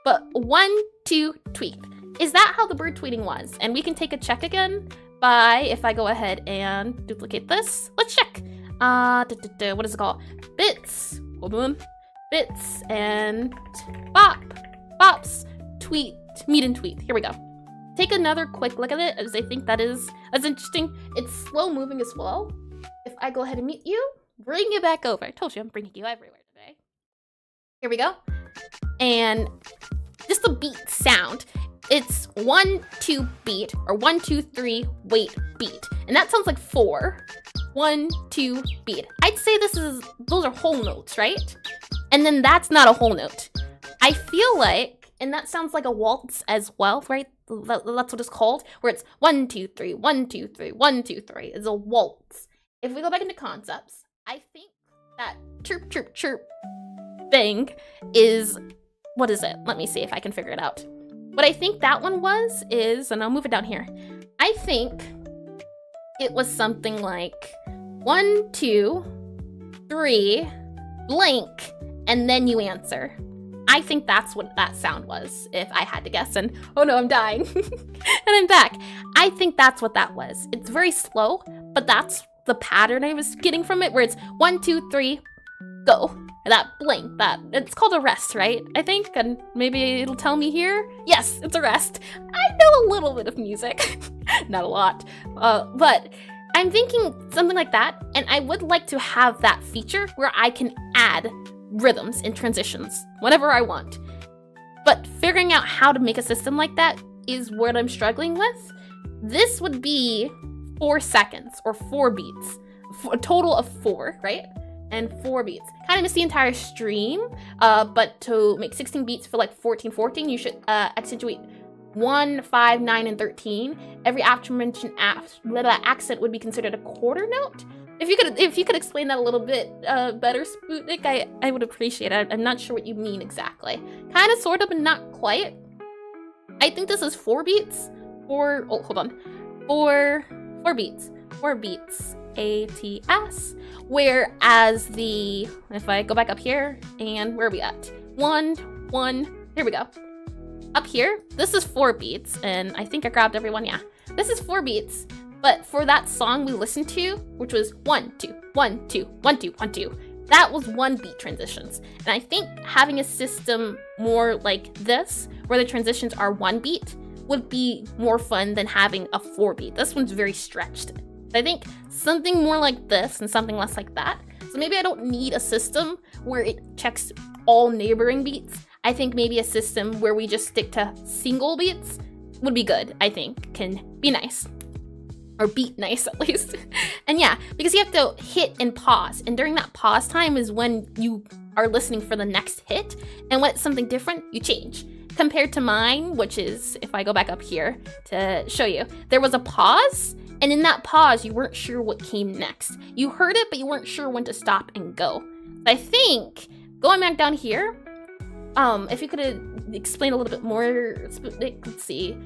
But 1 2 tweet. Is that how the bird tweeting was? And we can take a check again by, if I go ahead and duplicate this. Let's check. What is it called? Bits. Hold on. Bits and Bops. Tweet. Meet and tweet. Here we go. Take another quick look at it, as I think that's interesting. It's slow moving as well. If I go ahead and mute you, bring you back over. I told you I'm bringing you everywhere today. Here we go. And just the beat sound. It's 1 2 beat, or 1 2 3 wait beat. And that sounds like 4. 1 2 beat. I'd say those are whole notes, right? And then that's not a whole note. I feel like, and that sounds like a waltz as well, right? That's what it's called, where it's 1 2 3 1 2 3 1 2 3. It's a waltz. If we go back into concepts, I think that chirp chirp chirp thing is, what is it? Let me see if I can figure it out. What I think that one is, and I'll move it down here. I think it was something like 1 2 3 blank, and then you answer. I think that's what that sound was, if I had to guess, and oh no, I'm dying. And I'm back. I think that's what that was. It's very slow, but that's the pattern I was getting from it, where it's 1 2 3 go. That blank, it's called a rest, right? I think, and maybe it'll tell me here. Yes, it's a rest. I know a little bit of music, not a lot, but I'm thinking something like that, and I would like to have that feature where I can add rhythms and transitions whenever I want. But figuring out how to make a system like that is what I'm struggling with. This would be 4 seconds or 4 beats, a total of 4, right? And 4 beats. Kind of miss the entire stream, but to make 16 beats for like 14, you should accentuate 1, 5, 9, and 13. Every aforementioned accent would be considered a quarter note. If you could explain that a little bit better, Sputnik, I would appreciate it. I'm not sure what you mean exactly. Kind of, sort of, but not quite. I think this is 4 beats. 4 beats. 4 beats. ATS. Whereas if I go back up here, and where are we at? 1, here we go. Up here, this is 4 beats, and I think I grabbed everyone, yeah. This is 4 beats, but for that song we listened to, which was 1, 2, 1, 2, 1, 2, 1, 2, that was 1 beat transitions. And I think having a system more like this, where the transitions are 1 beat, would be more fun than having a 4 beat. This one's very stretched. I think something more like this and something less like that. So maybe I don't need a system where it checks all neighboring beats. I think maybe a system where we just stick to single beats would be good, I think. Can be nice. Or beat nice, at least. And yeah, because you have to hit and pause. And during that pause time is when you are listening for the next hit. And when it's something different, you change. Compared to mine, which is, if I go back up here to show you, there was a pause. And in that pause, you weren't sure what came next. You heard it, but you weren't sure when to stop and go. I think, going back down here, if you could explain a little bit more, let's see.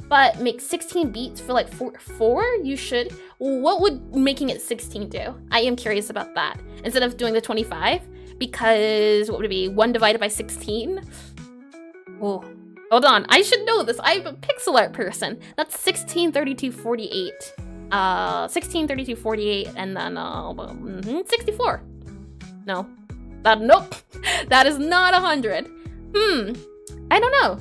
But make 16 beats for like 4, you should. What would making it 16 do? I am curious about that. Instead of doing the 25, because what would it be? 1 divided by 16? Oh, hold on. I should know this. I'm a pixel art person. That's 16, 32, 48. 16, 32, 48, and then 64. No. Nope. That is not 100. I don't know.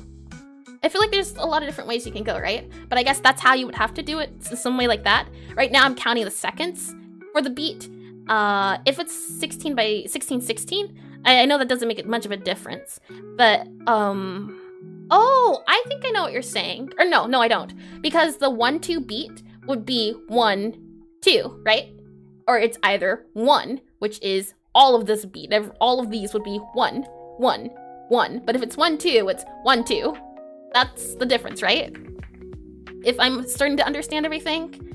I feel like there's a lot of different ways you can go, right? But I guess that's how you would have to do it, in some way like that. Right now I'm counting the seconds for the beat. If it's 16 by 16, 16, I know that doesn't make it much of a difference. But, oh, I think I know what you're saying. Or no, I don't. Because the 1, 2 beat would be 1, 2, right? Or it's either 1, which is all of this beat. All of these would be 1, 1, 1. But if it's 1, 2, it's 1, 2. That's the difference, right? If I'm starting to understand everything.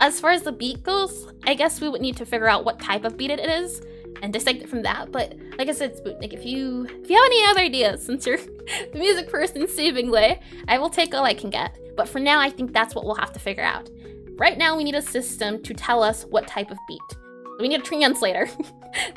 As far as the beat goes, I guess we would need to figure out what type of beat it is and dissect it from that. But like I said, Sputnik, if you have any other ideas, since you're the music person seemingly, I will take all I can get. But for now, I think that's what we'll have to figure out. Right now, we need a system to tell us what type of beat. We need a translator.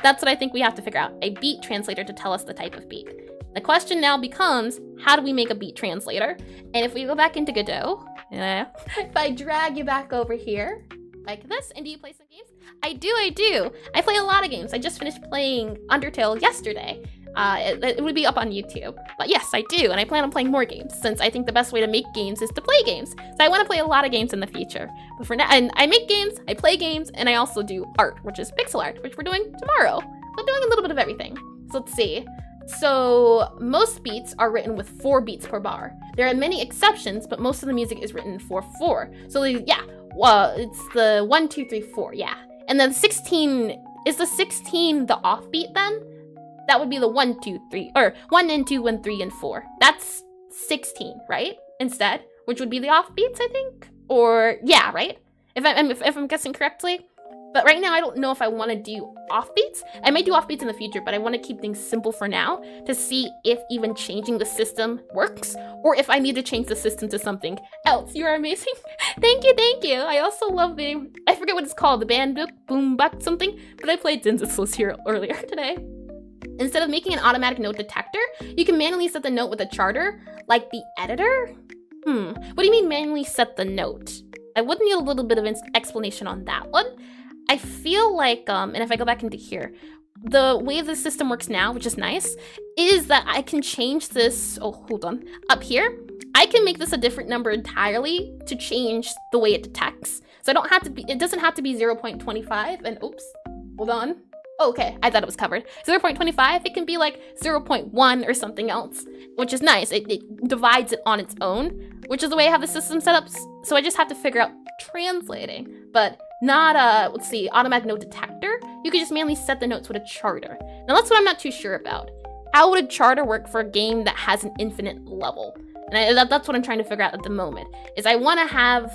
That's what I think we have to figure out. A beat translator to tell us the type of beat. The question now becomes, how do we make a beat translator? And if we go back into Godot, if I drag you back over here, like this, and do you play some games? I do. I play a lot of games. I just finished playing Undertale yesterday. It would be up on YouTube. But yes, I do, and I plan on playing more games, since I think the best way to make games is to play games. So I want to play a lot of games in the future. But for now, and I make games, I play games, and I also do art, which is pixel art, which we're doing tomorrow. So doing a little bit of everything. So let's see. So most beats are written with 4 beats per bar. There are many exceptions, but most of the music is written for 4. So yeah, well, it's the 1, 2, 3, 4, yeah. And then 16, is the 16 the offbeat then? That would be the 1, 2, 3, or 1 and 2 and 3 and 4. That's 16, right? Instead, which would be the offbeats, I think? Or, yeah, right? If I'm guessing correctly. But right now, I don't know if I want to do offbeats. I might do offbeats in the future, but I want to keep things simple for now to see if even changing the system works, or if I need to change the system to something else. You are amazing. Thank you. I also love I forget what it's called, the band boom buck something, but I played Zinzislos here earlier today. Instead of making an automatic note detector, you can manually set the note with a charter, like the editor. What do you mean manually set the note? I would need a little bit of explanation on that one. I feel like, and if I go back into here, the way the system works now, which is nice, is that I can change this, up here. I can make this a different number entirely to change the way it detects. So it doesn't have to be 0.25, and oops, hold on. Okay, I thought it was covered. 0.25, it can be like 0.1 or something else, which is nice. It divides it on its own, which is the way I have the system set up. So I just have to figure out translating, but not let's see, automatic note detector. You could just mainly set the notes with a charter. Now that's what I'm not too sure about. How would a charter work for a game that has an infinite level? And that's what I'm trying to figure out at the moment, is I want to have,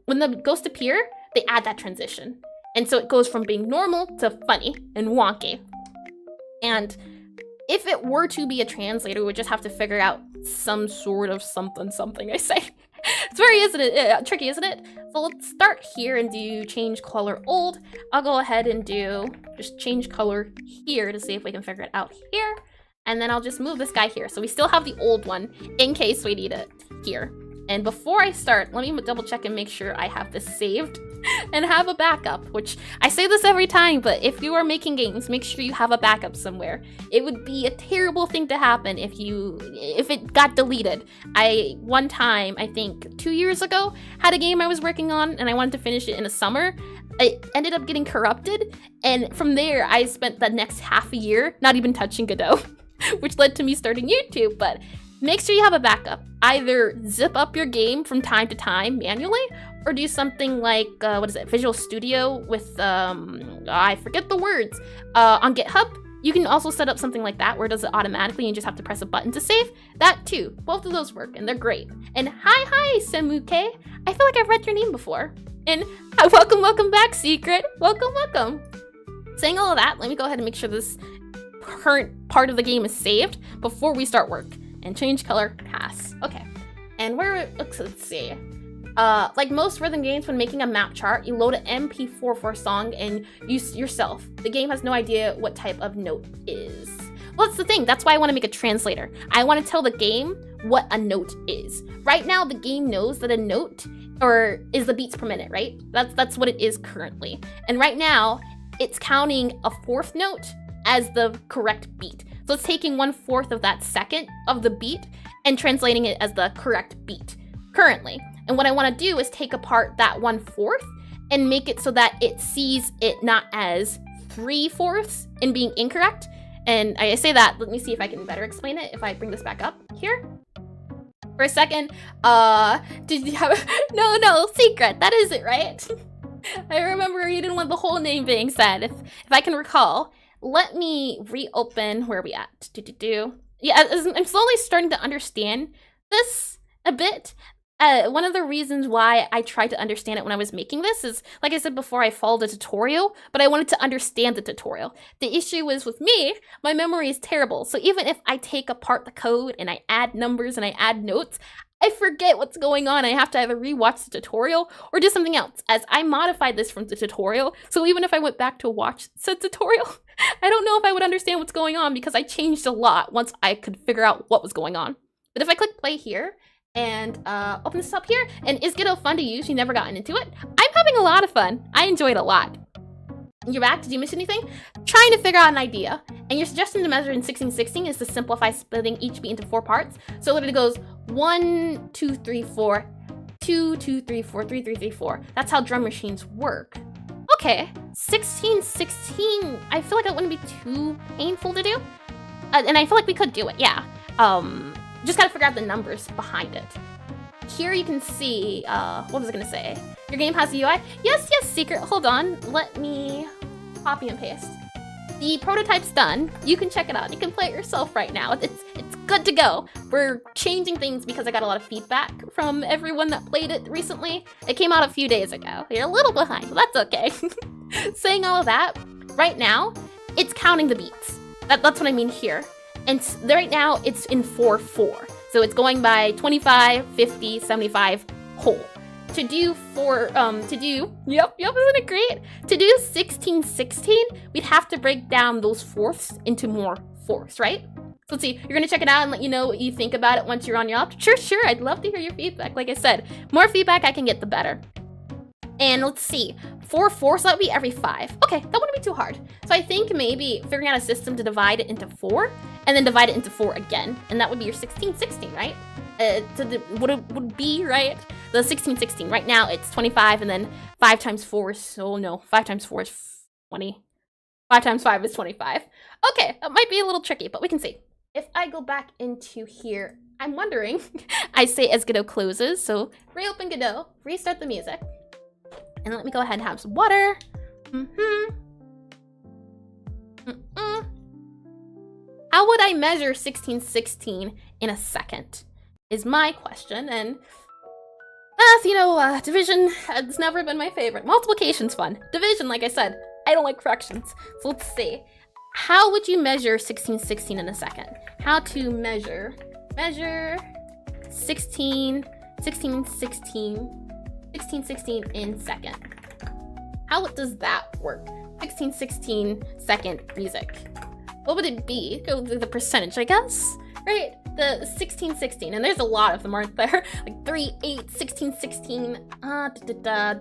when the ghosts appear, they add that transition. And so it goes from being normal to funny and wonky. And if it were to be a translator, we would just have to figure out some sort of something, I say. It's very, tricky, isn't it? So let's start here and do change color old. I'll go ahead and do just change color here to see if we can figure it out here. And then I'll just move this guy here. So we still have the old one in case we need it here. And before I start, let me double check and make sure I have this saved and have a backup, which I say this every time, but if you are making games, make sure you have a backup somewhere. It would be a terrible thing to happen if it got deleted. One time, I think 2 years ago, had a game I was working on and I wanted to finish it in the summer. It ended up getting corrupted, and from there, I spent the next half a year not even touching Godot, which led to me starting YouTube. But make sure you have a backup. Either zip up your game from time to time manually, or do something like, Visual Studio with, I forget the words, on GitHub. You can also set up something like that where it does it automatically and you just have to press a button to save. That too. Both of those work and they're great. And hi, Semuke. I feel like I've read your name before. And welcome back, Secret. Welcome. Saying all of that, let me go ahead and make sure this current part of the game is saved before we start work. And change color, pass. Okay. And let's see. Like most rhythm games, when making a map chart, you load an MP4 for a song and use yourself. The game has no idea what type of note is. Well, that's the thing. That's why I want to make a translator. I want to tell the game what a note is. Right now, the game knows that a note is the beats per minute, right? That's what it is currently. And right now, it's counting a fourth note as the correct beat. So it's taking 1/4 of that second of the beat and translating it as the correct beat currently. And what I want to do is take apart that 1/4 and make it so that it sees it not as 3/4 and being incorrect. And I say that, let me see if I can better explain it if I bring this back up here. For a second, did you have, no, Secret, that is it, right? I remember you didn't want the whole name being said, if I can recall. Let me reopen, where are we at? Yeah, I'm slowly starting to understand this a bit. One of the reasons why I tried to understand it when I was making this is, like I said before, I followed a tutorial, but I wanted to understand the tutorial. The issue is with me, my memory is terrible. So even if I take apart the code and I add numbers and I add notes, I forget what's going on. I have to either rewatch the tutorial or do something else, as I modified this from the tutorial. So even if I went back to watch said tutorial, I don't know if I would understand what's going on because I changed a lot once I could figure out what was going on. But if I click play here and open this up here, and is Godot fun to use? You've never gotten into it? I'm having a lot of fun. I enjoy it a lot. You're back? Did you miss anything? Trying to figure out an idea. And your suggestion to measure in 16/16 is to simplify splitting each beat into 4 parts. So it goes 1, 2, 3, 4, 2, 2, 3, 4, 3, 3, 3, 4. That's how drum machines work. Okay, 16/16. I feel like it wouldn't be too painful to do. And I feel like we could do it, yeah. Just gotta figure out the numbers behind it. Here you can see, what was I gonna say? Your game has a UI? Yes, Secret, hold on. Let me copy and paste. The prototype's done. You can check it out. You can play it yourself right now. It's good to go. We're changing things because I got a lot of feedback from everyone that played it recently. It came out a few days ago. You're a little behind, but that's okay. Saying all of that, right now, it's counting the beats. That's what I mean here. And right now, it's in 4/4. So it's going by 25, 50, 75, whole. To do yep, isn't it great? To do 16/16, we'd have to break down those fourths into more fourths, right? So let's see, you're gonna check it out and let you know what you think about it once you're on your op. Sure, I'd love to hear your feedback. Like I said, more feedback I can get, the better. And let's see, 4/4, so that would be every 5. Okay, that wouldn't be too hard. So I think maybe figuring out a system to divide it into 4, and then divide it into 4 again, and that would be your 16/16, right? Would be, right? The 16/16, right now it's 25, and then 5 times 4 is, 5 times 4 is 20. 5 times 5 is 25. Okay, that might be a little tricky, but we can see. If I go back into here, I'm wondering, I say as Godot closes, so reopen Godot, restart the music, and let me go ahead and have some water. How would I measure 1616 in a second is my question, and as you know, division has never been my favorite. Multiplication's fun. Division, like I said, I don't like fractions. So let's see. How would you measure 1616 in a second? How to measure 1616 in second. How does that work? 1616 second music. What would it be? Go to the percentage, I guess, right? The 1616, and there's a lot of them, aren't there? Like 3, 8, 16, 16.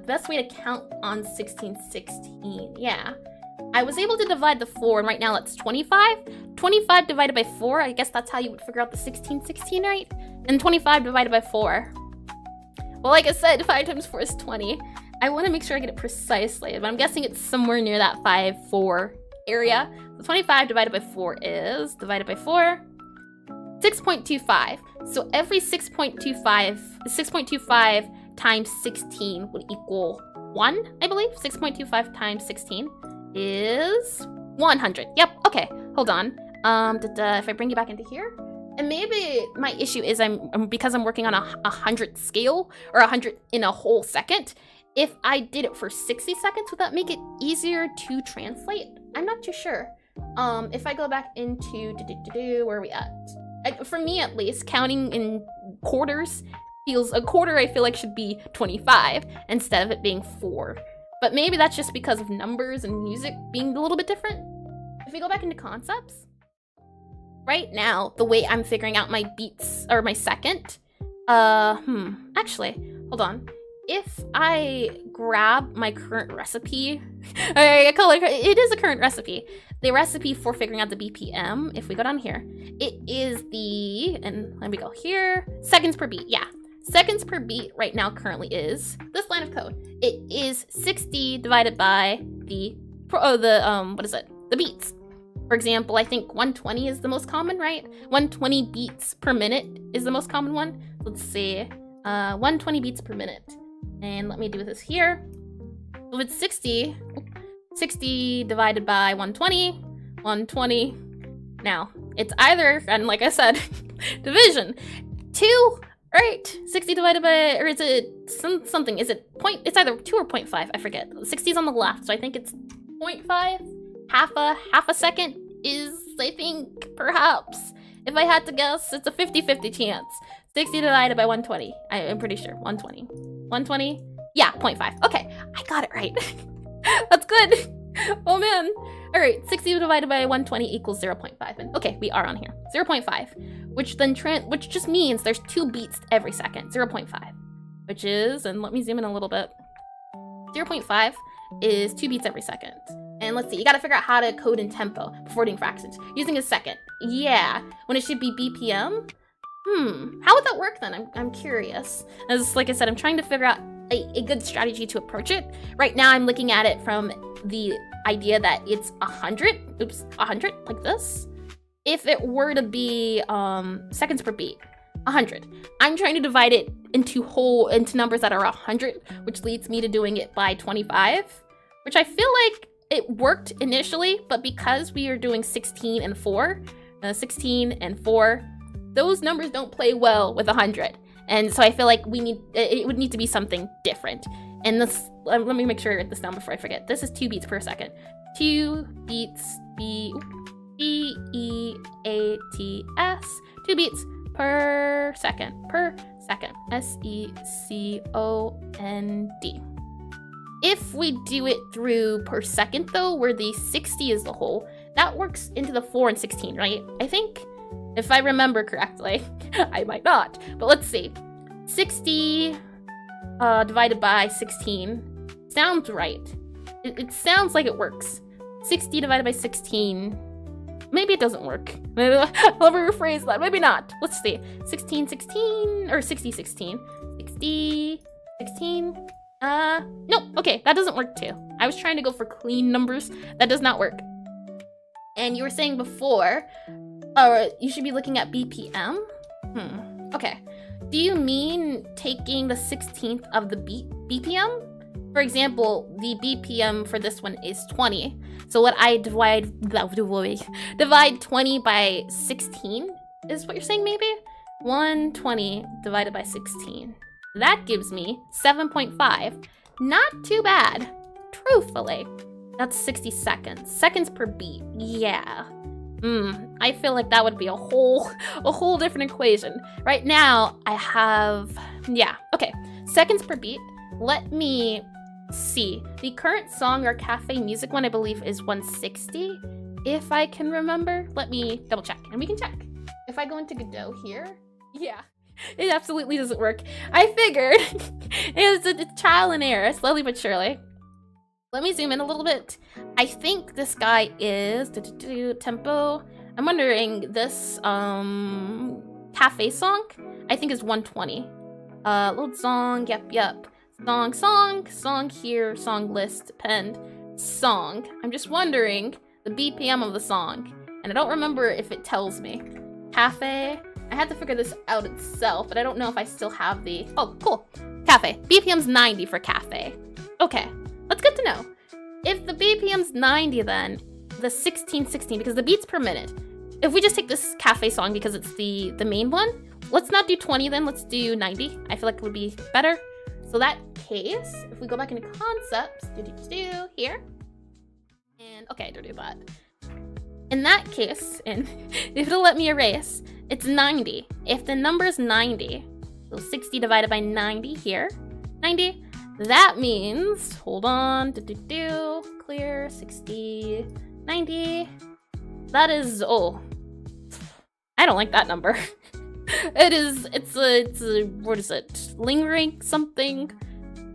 Best way to count on 1616. Yeah. I was able to divide the 4, and right now that's 25. 25 divided by 4, I guess that's how you would figure out the 1616, right? And 25 divided by 4. Well, like I said, 5 times 4 is 20. I want to make sure I get it precisely, but I'm guessing it's somewhere near that 5, 4 area. So 25 divided by 4 is, divided by 4, 6.25. So every 6.25 times 16 would equal 1, I believe. 6.25 times 16 is 100. Yep, okay, hold on. If I bring you back into here, and maybe my issue is because I'm working on a 100 scale, or 100 in a whole second. If I did it for 60 seconds, would that make it easier to translate? I'm not too sure. If I go back into where are we at? For me at least, counting in quarters feels, a quarter I feel like should be 25 instead of it being 4. But maybe that's just because of numbers and music being a little bit different. If we go back into concepts, right now, the way I'm figuring out my beats, or my second, actually, hold on. If I grab my current recipe, I call it is a current recipe. The recipe for figuring out the BPM, if we go down here, it is the, and let me go here, seconds per beat, yeah. Seconds per beat right now currently is, this line of code, it is 60 divided by the beats. For example, I think 120 is the most common, right? 120 beats per minute is the most common one. Let's see, 120 beats per minute. And let me do this here. So if it's 60 divided by 120. Now, it's either, and like I said, division. 2, right? 60 divided by, or is it something? Is it point? It's either 2 or 0.5, I forget. 60 is on the left, so I think it's 0.5. Half a second is, I think, perhaps. If I had to guess, it's a 50-50 chance. 60 divided by 120. I'm pretty sure. 120? Yeah, 0.5. Okay, I got it right. That's good. Oh man. All right, 60 divided by 120 equals 0.5. And okay, we are on here. 0.5, which then which just means there's 2 beats every second. 0.5, which is, and let me zoom in a little bit. 0.5 is 2 beats every second. And let's see, you gotta figure out how to code in tempo before doing fractions. Using a second. Yeah, when it should be BPM. How would that work then? I'm curious. As like I said, I'm trying to figure out a good strategy to approach it. Right now I'm looking at it from the idea that it's 100. Oops, 100, like this. If it were to be seconds per beat, 100. I'm trying to divide it into numbers that are 100, which leads me to doing it by 25, which I feel like it worked initially, but because we are doing 16 and 4, those numbers don't play well with 100. And so I feel like it would need to be something different. And this, let me make sure I write this down before I forget. This is 2 beats per second. 2 beats, B-E-A-T-S, 2 beats per second, S-E-C-O-N-D. If we do it through per second though, where the 60 is the whole, that works into the 4 and 16, right? I think, if I remember correctly. I might not, but let's see. 60 divided by 16 sounds right. It sounds like it works. 60 divided by 16, maybe it doesn't work. Let me rephrase that, maybe not. Let's see, 16, 16, or 60, 16. 60, 16, nope, okay, that doesn't work too. I was trying to go for clean numbers. That does not work. And you were saying before, you should be looking at BPM? Okay. Do you mean taking the 16th of the BPM? For example, the BPM for this one is 20. So what I divide 20 by 16 is what you're saying maybe? 120 divided by 16. That gives me 7.5. Not too bad, truthfully. That's 60 seconds. Seconds per beat, yeah. I feel like that would be a whole different equation. Right now, I have, okay. Seconds per beat. Let me see. The current song or cafe music one, I believe, is 160. If I can remember, let me double check, and we can check. If I go into Godot here, yeah, it absolutely doesn't work. I figured. It's a trial and error, slowly but surely. Let me zoom in a little bit. I think this guy is tempo. I'm wondering this cafe song, I think is 120. Load song, yep. Song here, song list, append, song. I'm just wondering the BPM of the song, and I don't remember if it tells me. Cafe, I had to figure this out itself, but I don't know if I still have the, oh, cool. Cafe, BPM's 90 for cafe. Okay, that's good to know. If the BPM's 90 then, the 16, because the beats per minute, if we just take this cafe song because it's the main one, let's not do 20 then, let's do 90. I feel like it would be better. So that case, if we go back into concepts, here, and okay, don't do that. In that case, and if it'll let me erase, it's 90. If the number's 90, so 60 divided by 90 here, 90, that means, hold on, clear, 60, 90, that is, oh, I don't like that number. It's a, what is it, lingering something?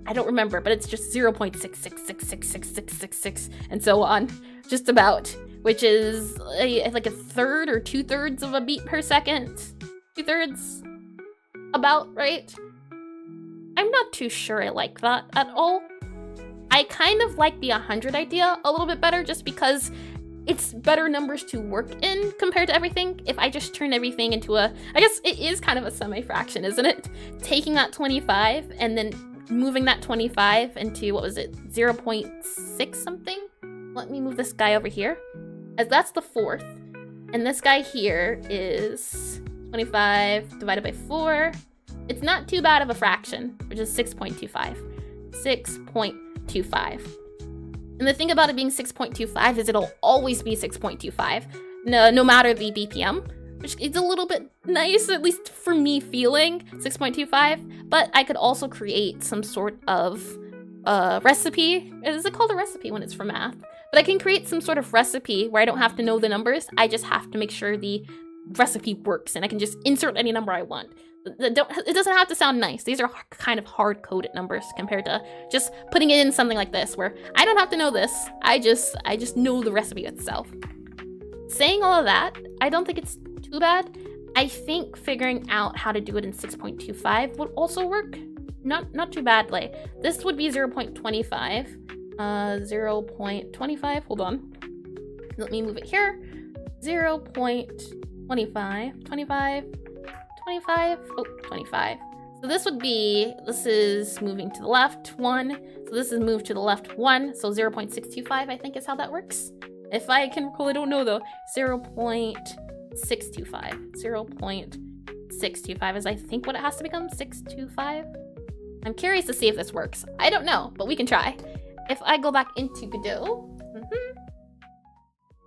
I don't remember, but it's just 0.66666666 and so on, just about, which is like a third or 2/3 of a beat per second. 2/3, about, right? I'm not too sure I like that at all. I kind of like the 100 idea a little bit better just because it's better numbers to work in compared to everything. If I just turn everything into I guess it is kind of a semi-fraction, isn't it? Taking that 25 and then moving that 25 into, what was it, 0.6 something? Let me move this guy over here, as that's the fourth. And this guy here is 25 divided by 4. It's not too bad of a fraction, which is 6.25. 6.25. And the thing about it being 6.25 is it'll always be 6.25, no matter the BPM, which is a little bit nice, at least for me feeling 6.25, but I could also create some sort of recipe. Is it called a recipe when it's for math? But I can create some sort of recipe where I don't have to know the numbers. I just have to make sure the recipe works, and I can just insert any number I want. It doesn't have to sound nice. These are kind of hard-coded numbers compared to just putting it in something like this, where I don't have to know this. I just know the recipe itself. Saying all of that, I don't think it's too bad. I think figuring out how to do it in 6.25 would also work. Not too badly. This would be 0.25. 0.25. Hold on. Let me move it here. 0.25. 25. 25, oh, 25. So this is moving to the left 1. So this is moved to the left 1. So 0.625, I think is how that works. If I can recall, I don't know though. 0.625. 0.625 is I think what it has to become, 625. I'm curious to see if this works. I don't know, but we can try. If I go back into Godot,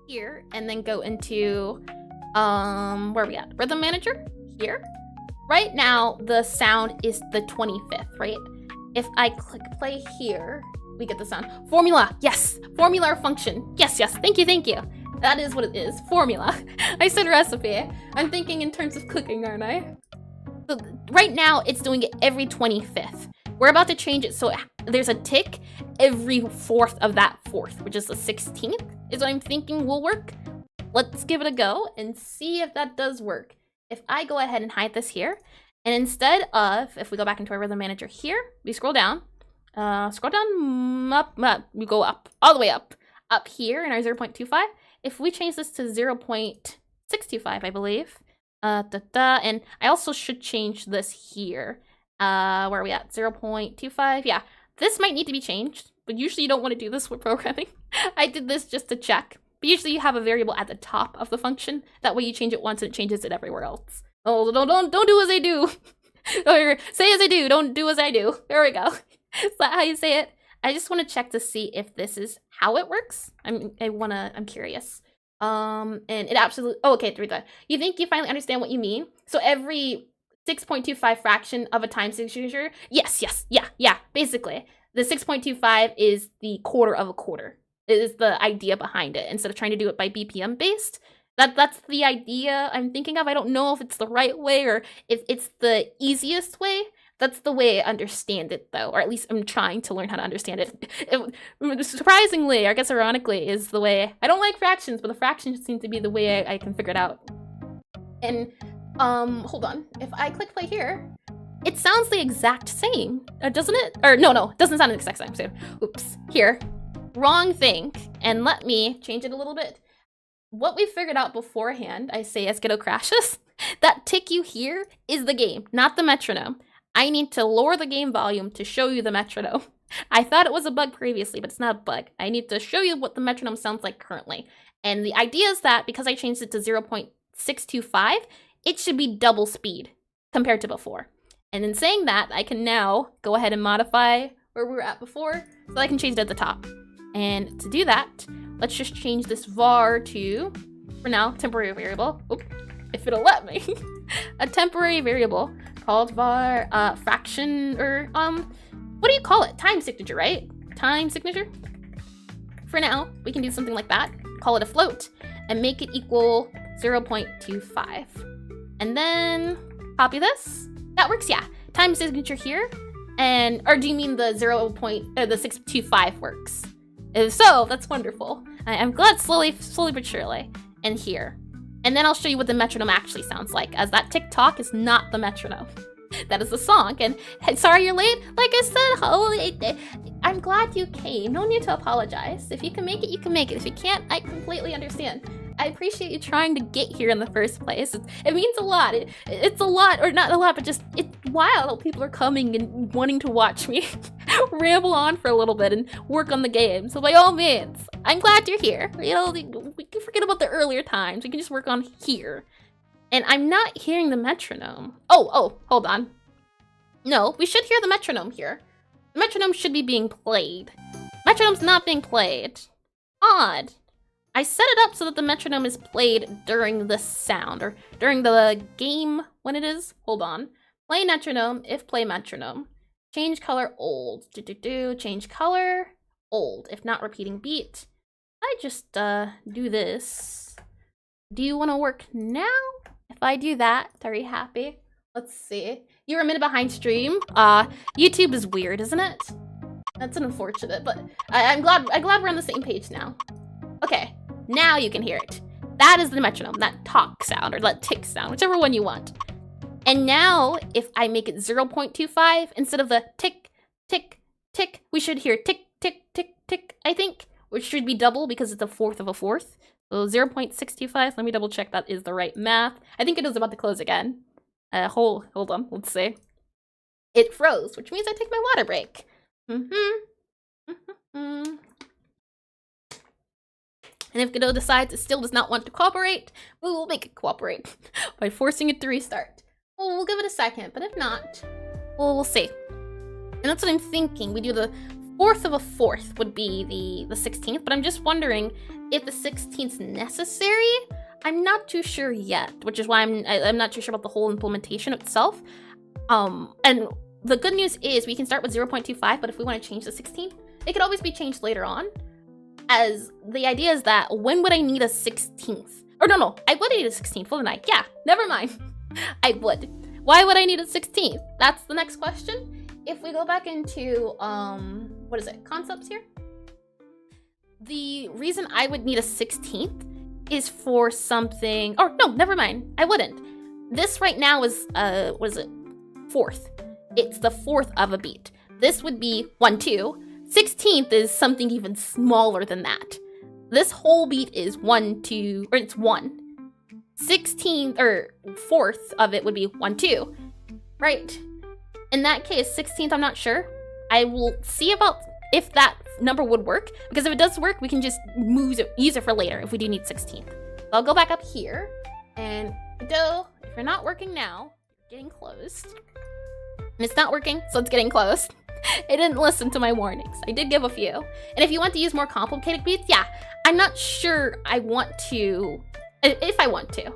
here, and then go into, where are we at? Rhythm Manager? Here. Right now, the sound is the 25th, right? If I click play here, we get the sound. Formula, yes! Formula or function. Yes, thank you. That is what it is, formula. I said recipe. I'm thinking in terms of cooking, aren't I? So right now, it's doing it every 25th. We're about to change it so there's a tick every 4th of that 4th, which is the 16th, is what I'm thinking will work. Let's give it a go and see if that does work. If I go ahead and hide this here, and instead of, if we go back into our Rhythm Manager here, we scroll down, up, we go up, all the way up here in our 0.25, if we change this to 0.625, I believe, and I also should change this here. Where are we at? 0.25, yeah. This might need to be changed, but usually you don't want to do this with programming. I did this just to check. But usually you have a variable at the top of the function. That way you change it once and it changes it everywhere else. Oh, don't do as I do. Or say as I do, don't do as I do. There we go. Is that how you say it? I just want to check to see if this is how it works. I'm curious. And it absolutely, oh, okay, 3 times. You think you finally understand what you mean? So every 6.25 fraction of a time signature? Yes, yeah, basically. The 6.25 is the quarter of a quarter. It is the idea behind it, instead of trying to do it by BPM based. That's the idea I'm thinking of. I don't know if it's the right way or if it's the easiest way. That's the way I understand it, though, or at least I'm trying to learn how to understand it. Surprisingly, I guess ironically, is the way. I don't like fractions, but the fractions seem to be the way I can figure it out. And, hold on. If I click play here, it sounds the exact same, doesn't it? Or no, it doesn't sound the exact same. Oops, here. Wrong thing. And let me change it a little bit. What we figured out beforehand, I say as Godot crashes, that tick you hear is the game, not the metronome. I need to lower the game volume to show you the metronome. I thought it was a bug previously, but it's not a bug. I need to show you what the metronome sounds like currently. And the idea is that because I changed it to 0.625, it should be double speed compared to before. And in saying that, I can now go ahead and modify where we were at before, so I can change it at the top. And to do that, let's just change this var to, for now, temporary variable. Oop, if it'll let me. A temporary variable called var fraction, or what do you call it? Time signature, right? Time signature. For now, we can do something like that. Call it a float and make it equal 0.25. And then copy this. That works, yeah. Time signature here. And, or do you mean the the 625 works? If so, that's wonderful. I'm glad slowly but surely. And here. And then I'll show you what the metronome actually sounds like, as that tick-tock is not the metronome. That is the song. And sorry you're late. Like I said, I'm glad you came. No need to apologize. If you can make it, you can make it. If you can't, I completely understand. I appreciate you trying to get here in the first place. It means a lot. It's a lot, or not a lot, but just it's wild. People are coming and wanting to watch me ramble on for a little bit and work on the game. So by all means, I'm glad you're here. You know, we can forget about the earlier times. We can just work on here. And I'm not hearing the metronome. Oh, hold on. No, we should hear the metronome here. The metronome should be being played. Metronome's not being played. Odd. I set it up so that the metronome is played during the sound, or during the game when it is. Hold on. Play metronome if play metronome. Change color old. Change color old. If not repeating beat. I just do this. Do you want to work now? If I do that, are you happy? Let's see. You're a minute behind stream. YouTube is weird, isn't it? That's unfortunate, but I'm glad we're on the same page now. Okay, now you can hear it. That is the metronome, that talk sound or that tick sound, whichever one you want. And now, if I make it 0.25 instead of the tick, tick, tick, we should hear tick, tick, tick, tick, I think, which should be double because it's a fourth of a fourth. So 0.625, let me double check that is the right math. I think it is about to close again. Hold on, let's see. It froze, which means I take my water break. And if Godot decides it still does not want to cooperate, we will make it cooperate by forcing it to restart. Well, we'll give it a second, but if not, well, we'll see. And that's what I'm thinking. We do the fourth of a fourth would be the 16th, but I'm just wondering if the 16th is necessary. I'm not too sure yet, which is why I'm not too sure about the whole implementation itself. And the good news is we can start with 0.25, but if we want to change the 16th, it could always be changed later on. As the idea is that when would I need a 16th? Or no, I would need a 16th, wouldn't I? Yeah, never mind. I would. Why would I need a 16th? That's the next question. If we go back into, what is it, concepts here? The reason I would need a 16th is for something, oh no, never mind, I wouldn't. This right now is, what is it, fourth. It's the fourth of a beat. This would be 1, 2. 16th is something even smaller than that. this whole beat is 1, 2, or it's 1. 16th or 4th of it would be 1, 2, right? In that case, 16th, I'm not sure. I will see about if that number would work, because if it does work, we can just use it for later if we do need 16th. So I'll go back up here, and Godot, if you're not working now, you're getting closed. And it's not working, so it's getting closed. It didn't listen to my warnings. I did give a few. And if you want to use more complicated beats, yeah, I'm not sure I want to, if I want to.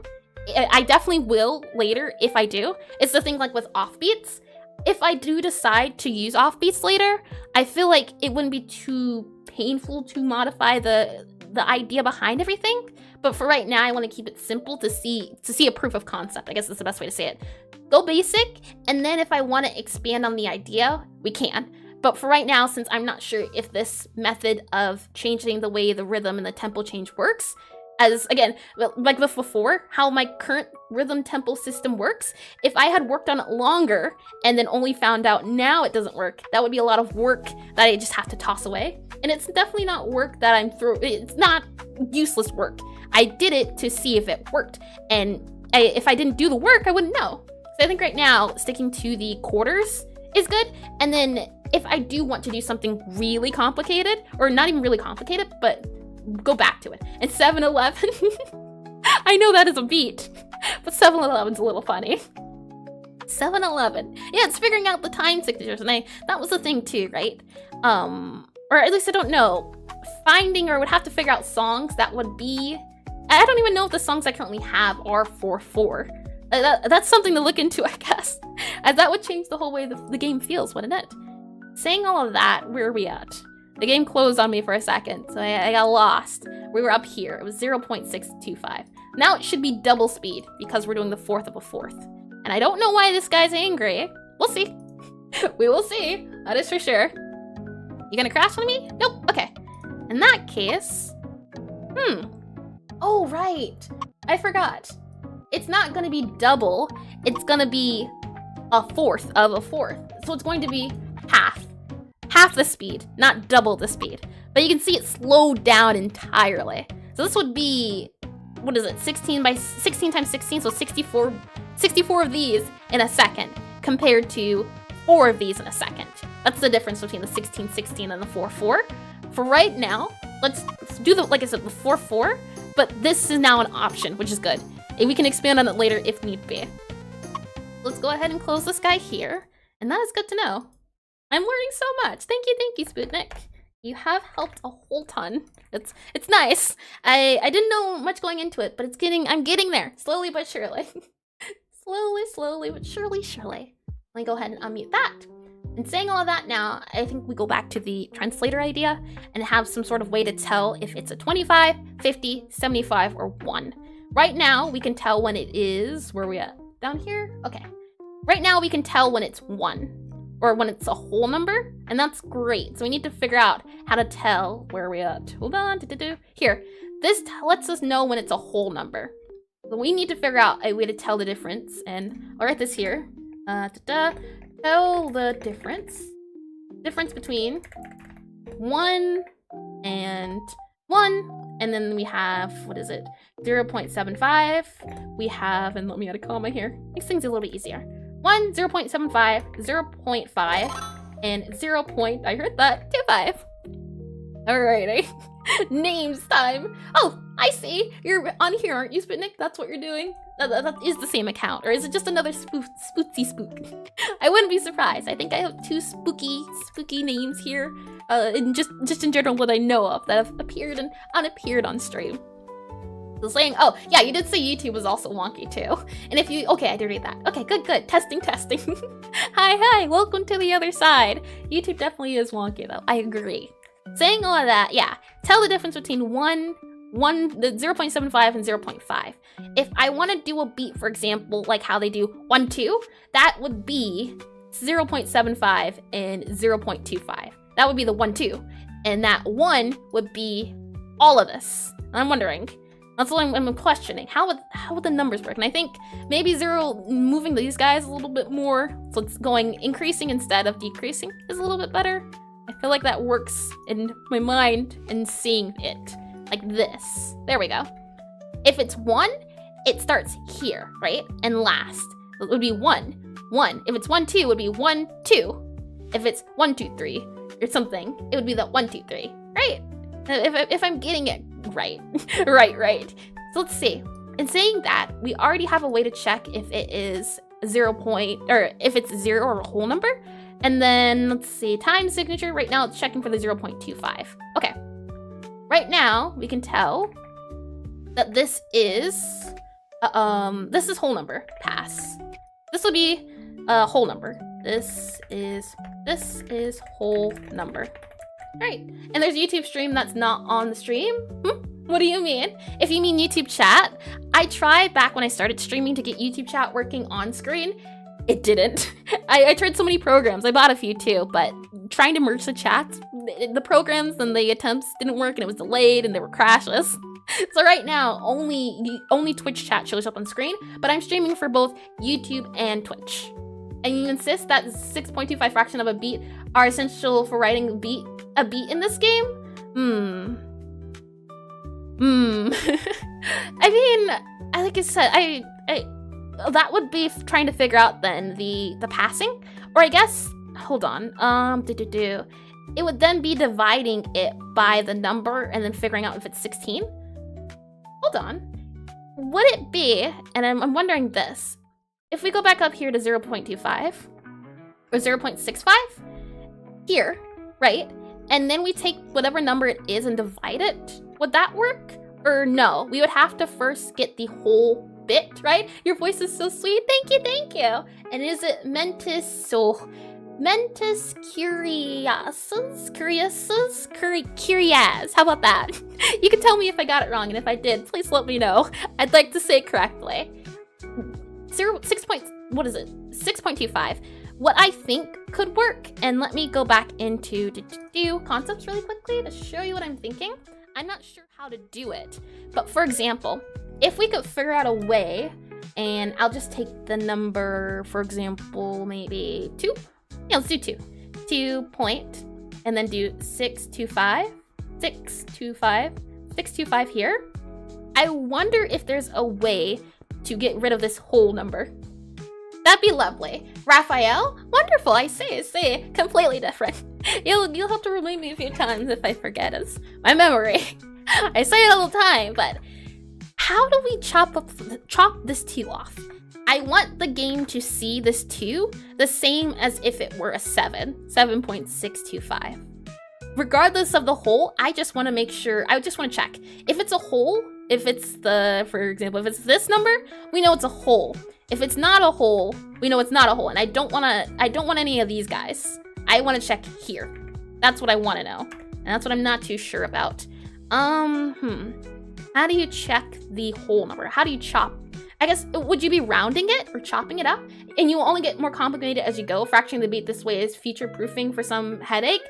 I definitely will later if I do. It's the thing like with offbeats. If I do decide to use offbeats later, I feel like it wouldn't be too painful to modify the idea behind everything. But for right now, I want to keep it simple to see a proof of concept. I guess that's the best way to say it. Go basic, and then if I want to expand on the idea, we can. But for right now, since I'm not sure if this method of changing the way the rhythm and the tempo change works, as again, like with before, how my current rhythm tempo system works, if I had worked on it longer and then only found out now it doesn't work, that would be a lot of work that I just have to toss away. And it's definitely not work that it's not useless work. I did it to see if it worked. And if I didn't do the work, I wouldn't know. So I think right now, sticking to the quarters is good. And then if I do want to do something really complicated, or not even really complicated, but go back to it. And 7-11, I know that is a beat, but 7-11's a little funny. 7-11, yeah, it's figuring out the time signatures, and that was the thing too, right? Or at least I don't know, finding or would have to figure out songs that would be, I don't even know if the songs I currently have are 4/4. That's something to look into, I guess, as that would change the whole way the game feels, wouldn't it? Saying all of that, where are we at? The game closed on me for a second, so I got lost. We were up here. It was 0.625. Now it should be double speed because we're doing the 4th of a 4th. And I don't know why this guy's angry. We'll see. We will see. That is for sure. You gonna crash on me? Nope. Okay. In that case, oh, right. I forgot. It's not gonna be double. It's gonna be a 4th of a 4th. So it's going to be half the speed, not double the speed. But you can see it slowed down entirely. So this would be, what is it, 16 times 16, so 64 of these in a second, compared to 4 of these in a second. That's the difference between the 16-16 and the 4-4. For right now, let's do the, like I said, the 4-4, but this is now an option, which is good. And we can expand on it later if need be. Let's go ahead and close this guy here, and that is good to know. I'm learning so much. Thank you, Sputnik. You have helped a whole ton. It's nice. I didn't know much going into it, but I'm getting there. Slowly but surely. slowly but surely. Let me go ahead and unmute that. And saying all of that now, I think we go back to the translator idea and have some sort of way to tell if it's a 25, 50, 75, or 1. Right now, we can tell when it is, where are we at? Down here? Okay. Right now, we can tell when it's 1. Or when it's a whole number, and that's great. So we need to figure out how to tell where we're at. Hold on, here. This lets us know when it's a whole number. So we need to figure out a way to tell the difference, and I'll write this here. Tell the difference between 1 and 1, and then we have, what is it, 0.75. We have, and let me add a comma here. Makes things a little bit easier. 1, 0.75, 0.5, and 0. I heard that, 25. Alrighty. Names time. Oh, I see. You're on here, aren't you, Sputnik? That's what you're doing? That is the same account, or is it just another spootsy spook? I wouldn't be surprised. I think I have 2 spooky names here, and just in general what I know of that have appeared and unappeared on stream. So saying, oh, yeah, you did say YouTube was also wonky too. And if you, okay, I did read that. Okay, good. Testing. Hi, welcome to the other side. YouTube definitely is wonky though, I agree. Saying all of that, yeah, tell the difference between the 0.75 and 0.5. If I want to do a beat, for example, like how they do 1, 2, that would be 0.75 and 0.25. That would be the 1, 2. And that 1 would be all of this. I'm wondering, that's what I'm questioning. How would the numbers work? And I think maybe 0 moving these guys a little bit more, so it's going increasing instead of decreasing, is a little bit better. I feel like that works in my mind and seeing it. like this. There we go. If it's 1, it starts here, right? And last. It would be 1, 1. If it's 1, 2, it would be 1, 2. If it's 1, 2, 3 or something, it would be the 1, 2, 3, right? If I'm getting it right. right. So let's see. In saying that, we already have a way to check if it is or if it's 0 or a whole number. And then let's see, time signature. Right now it's checking for the 0.25. Okay. Right now we can tell that this is whole number. Pass. This would be a whole number. This is whole number. Right. And there's a YouTube stream that's not on the stream. What do you mean? If you mean YouTube chat, I tried back when I started streaming to get YouTube chat working on screen. It didn't. I tried so many programs. I bought a few too, but trying to merge the chats, the programs and the attempts didn't work, and it was delayed and there were crashes. So right now, only Twitch chat shows up on screen, but I'm streaming for both YouTube and Twitch. And you insist that 6.25 fraction of a beat are essential for writing a beat in this game? I mean, like I said, I that would be trying to figure out then the passing, or I guess, hold on, it would then be dividing it by the number and then figuring out if it's 16. Hold on, would it be, and I'm wondering this, if we go back up here to 0.25 or 0.65 here, right? And then we take whatever number it is and divide it, would that work? Or no, we would have to first get the whole bit, right? Your voice is so sweet. Thank you. And is it mentis curious? How about that? You can tell me if I got it wrong, and if I did, please let me know. I'd like to say it correctly. 6.25. What I think could work, and let me go back into concepts really quickly to show you what I'm thinking. I'm not sure how to do it, but for example, if we could figure out a way, and I'll just take the number, for example, maybe 2. Yeah, let's do 2. 2 point, and then do 625 here. I wonder if there's a way to get rid of this whole number. That'd be lovely. Raphael? Wonderful, I see. Completely different. You'll have to remind me a few times if I forget. It's my memory. I say it all the time, but how do we chop this 2 off? I want the game to see this 2 the same as if it were a 7.625. Regardless of the whole, I just want to make sure, I just want to check. If it's a whole, if it's for example, if it's this number, we know it's a whole. If it's not a whole, we know it's not a whole, and I don't want any of these guys. I want to check here. That's what I want to know, and that's what I'm not too sure about. How do you check the whole number? How do you chop? I guess, would you be rounding it or chopping it up? And you will only get more complicated as you go. Fracturing the beat this way is future-proofing for some headache.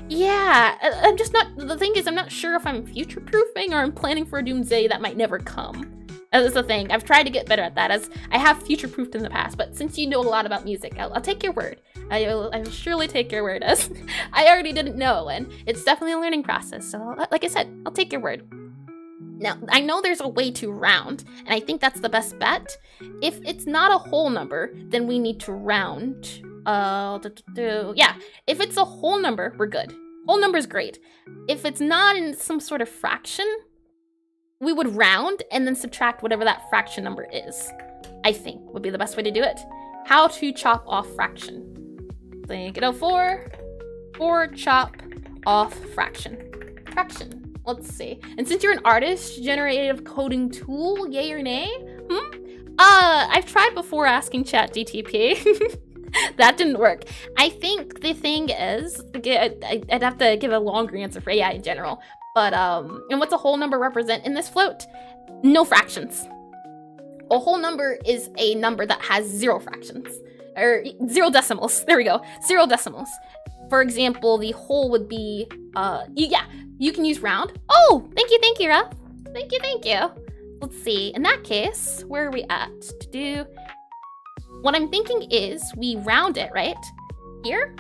Yeah, I'm just not, the thing is, I'm not sure if I'm future-proofing or I'm planning for a doomsday that might never come. That's the thing. I've tried to get better at that, as I have future-proofed in the past, but since you know a lot about music, I'll take your word. I will surely take your word, as I already didn't know, and it's definitely a learning process, so like I said, I'll take your word. Now, I know there's a way to round, and I think that's the best bet. If it's not a whole number, then we need to round. Yeah, if it's a whole number, we're good. Whole number's great. If it's not in some sort of fraction, we would round and then subtract whatever that fraction number is, I think would be the best way to do it. How to chop off fraction. Think it out for chop off fraction. Let's see. And since you're an artist, generative coding tool, yay or nay? I've tried before asking ChatGTP. That didn't work. I think the thing is, I'd have to give a longer answer for AI in general. But, and what's a whole number represent in this float? No fractions. A whole number is a number that has 0 fractions. Or 0 decimals. There we go. 0 decimals. For example, the whole would be, you can use round. Oh, thank you, Ruff. Thank you. Let's see. In that case, where are we at? What I'm thinking is we round it, right? Here?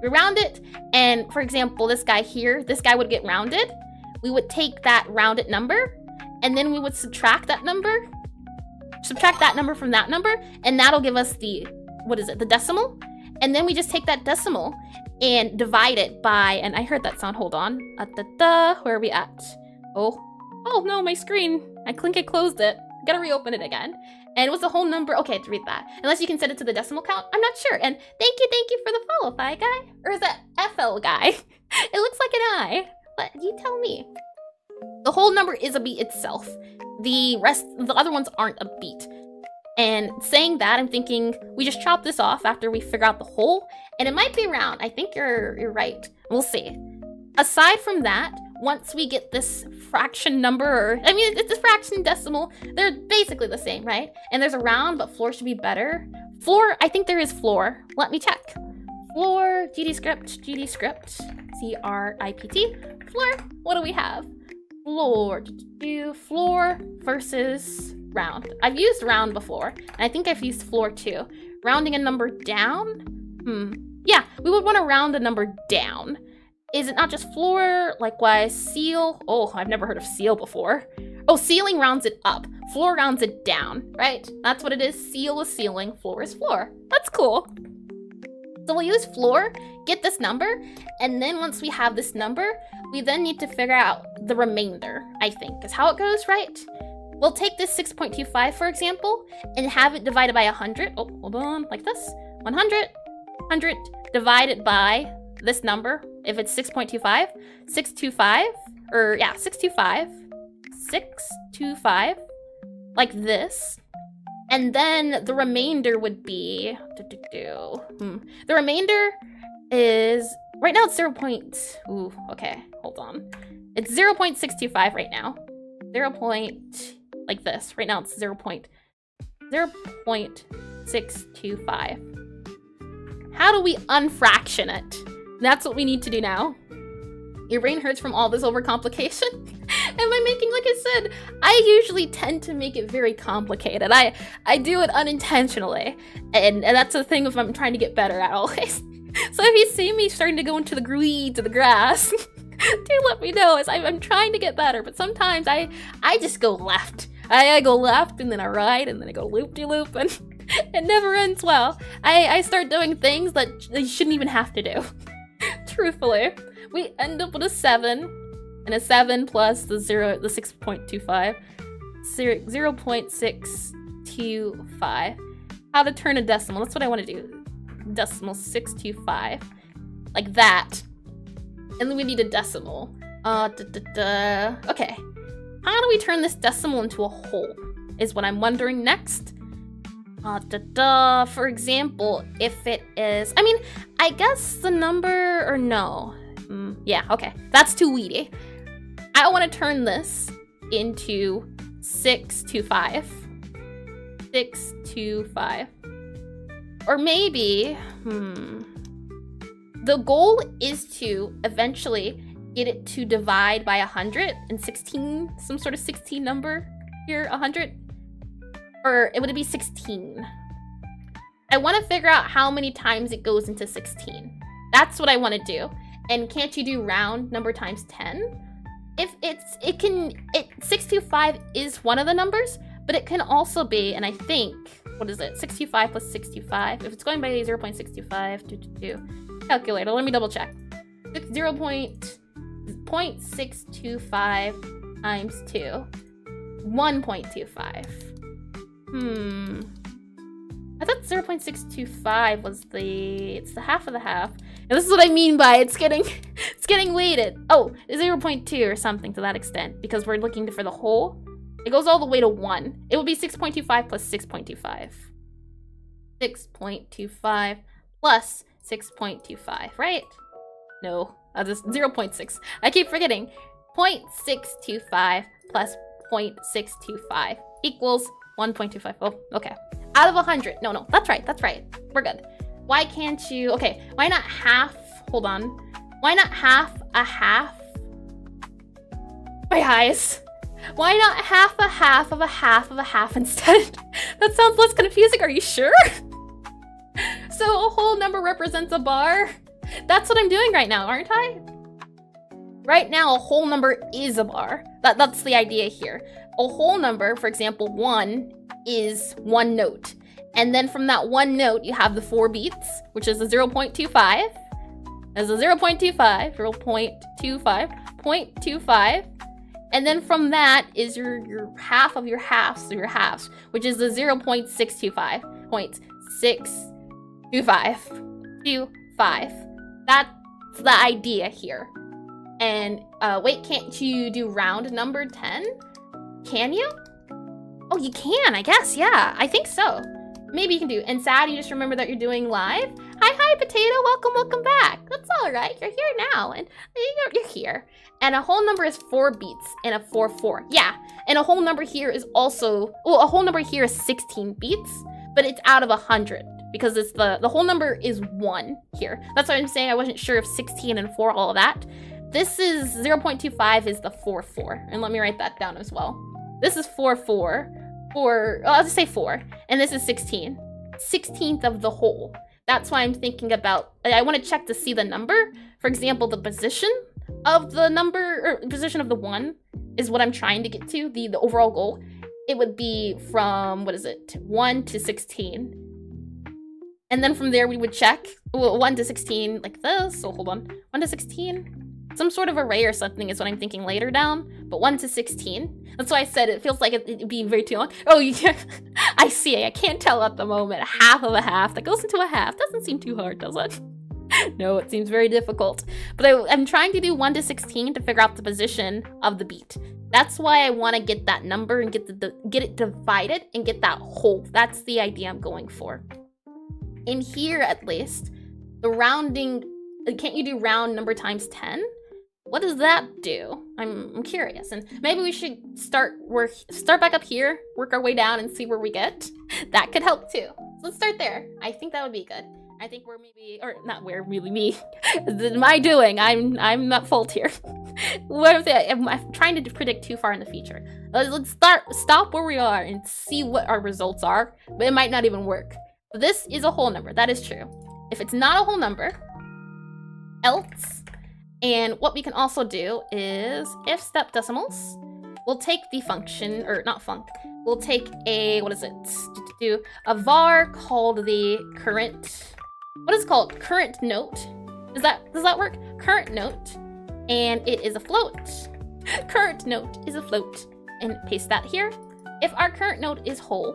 We round it, and for example, this guy here, this guy would get rounded. we would take that rounded number, and then we would subtract that number from that number, and that'll give us the, what is it, the decimal? And then we just take that decimal and divide it by, and I heard that sound, hold on. Where are we at? Oh no, my screen. I think I closed it. Gotta reopen it again. And it was the whole number. Okay, to read that. Unless you can set it to the decimal count. I'm not sure. And thank you for the follow, Fi Guy. Or is that FL Guy? It looks like an I. But you tell me. The whole number is a beat itself. The other ones aren't a beat. And saying that, I'm thinking we just chop this off after we figure out the whole. And it might be round. I think you're right. We'll see. Aside from that, once we get this fraction number, or, I mean, it's a fraction decimal, they're basically the same, right? And there's a round, but floor should be better. Floor, I think there is floor. Let me check. Floor, GDScript, CRIPT. Floor, what do we have? Floor versus round. I've used round before, and I think I've used floor too. Rounding a number down? Yeah, we would want to round a number down. Is it not just floor? Likewise, seal. Oh, I've never heard of seal before. Oh, ceiling rounds it up. Floor rounds it down, right? That's what it is. Seal is ceiling, floor is floor. That's cool. So we'll use floor, get this number, and then once we have this number, we then need to figure out the remainder, I think, is how it goes, right? We'll take this 6.25, for example, and have it divided by 100. Oh, hold on, like this. 100 divided by this number. If it's 6.25, 625, like this. And then the remainder would be, the remainder is, right now it's okay, hold on. It's 0.625 right now. Like this, right now it's 0.625. How do we unfraction it? That's what we need to do now. Your brain hurts from all this overcomplication. Am I making, like I said, I usually tend to make it very complicated. I do it unintentionally. And that's the thing if I'm trying to get better at always. So if you see me starting to go into the weeds or the grass, do let me know, as I'm trying to get better. But sometimes I just go left. I go left and then I right and then I go loop-de-loop and it never ends well. I start doing things that you shouldn't even have to do. Truthfully. We end up with a 7, and a 7 plus the 6.25. 0.625. How to turn a decimal. That's what I want to do. Decimal 625. Like that. And then we need a decimal. Okay. How do we turn this decimal into a whole? Is what I'm wondering next. For example, if it is, I mean, I guess the number, or no. Yeah, okay. That's too weedy. I want to turn this into 625. 625. Or maybe, the goal is to eventually get it to divide by 116, some sort of 16 number here, 100. Or would it be 16? I want to figure out how many times it goes into 16. That's what I want to do. And can't you do round number times 10? If 625 is one of the numbers, but it can also be, and I think, what is it? 625 plus 625. If it's going by 0.65, calculator, let me double check. 0.625 times 2, 1.25. I thought 0.625 was it's the half of the half. And this is what I mean by it's getting weighted. Oh, 0.2 or something to that extent, because we're looking for the whole. It goes all the way to 1. It would be 6.25 plus 6.25. 6.25 plus 6.25, right? No, just 0.6. I keep forgetting. 0.625 plus 0.625 equals 1.25. Oh, okay. Out of 100. No, that's right. We're good. Why can't you, okay, why not half, hold on. Why not half a half? My eyes. Why not half a half of a half of a half instead? That sounds less confusing, are you sure? So a whole number represents a bar? That's what I'm doing right now, aren't I? Right now, a whole number is a bar. That's the idea here. A whole number, for example, 1 is 1 note. And then from that 1 note, you have the 4 beats, which is a 0.25. As a 0.25, 0.25. And then from that is your half of your halves, so your halves, which is the 0.625. 0.625. That's the idea here. And wait, can't you do round number 10? Can you? Oh, you can, I guess, yeah, I think so. Maybe you can do. And sad, you just remember that you're doing live. Hi, Potato, welcome back. That's all right, you're here now, and you're here. And a whole number is 4 beats and a 4/4. Yeah, and a whole number here is also, well, a whole number here is 16 beats, but it's out of 100 because it's the whole number is 1 here. That's what I'm saying. I wasn't sure if 16 and 4, all of that. This is 0.25 is the 4/4, and let me write that down as well. This is 4/4. I'll just say 4, and this is 16. 16th of the whole. That's why I'm thinking about, I want to check to see the number. For example, the position of the number, or position of the 1 is what I'm trying to get to, the overall goal. It would be from, 1 to 16. And then from there we would check, 1 to 16 like this, so hold on, 1 to 16. Some sort of array or something is what I'm thinking later down, but 1 to 16. That's why I said it feels like it'd be very too long. Oh, I see, I can't tell at the moment. A half of a half that goes into a half. Doesn't seem too hard, does it? No, it seems very difficult. But I'm trying to do 1 to 16 to figure out the position of the beat. That's why I want to get that number and get it divided and get that whole. That's the idea I'm going for. In here, at least, the rounding, can't you do round number times 10? What does that do? I'm curious, and maybe we should start back up here, work our way down, and see where we get. That could help too. So let's start there. I think that would be good. I think we're maybe, or not we're, really me. My doing. I'm not fault here. I'm trying to predict too far in the future. Let's stop where we are and see what our results are. But it might not even work. But this is a whole number. That is true. If it's not a whole number, else. And what we can also do is, if step decimals, we'll take the function, or not func, we'll take a, do a var called the current, what is it called? Current note. Does that work? Current note, and it is a float. Current note is a float, and paste that here. If our current note is whole,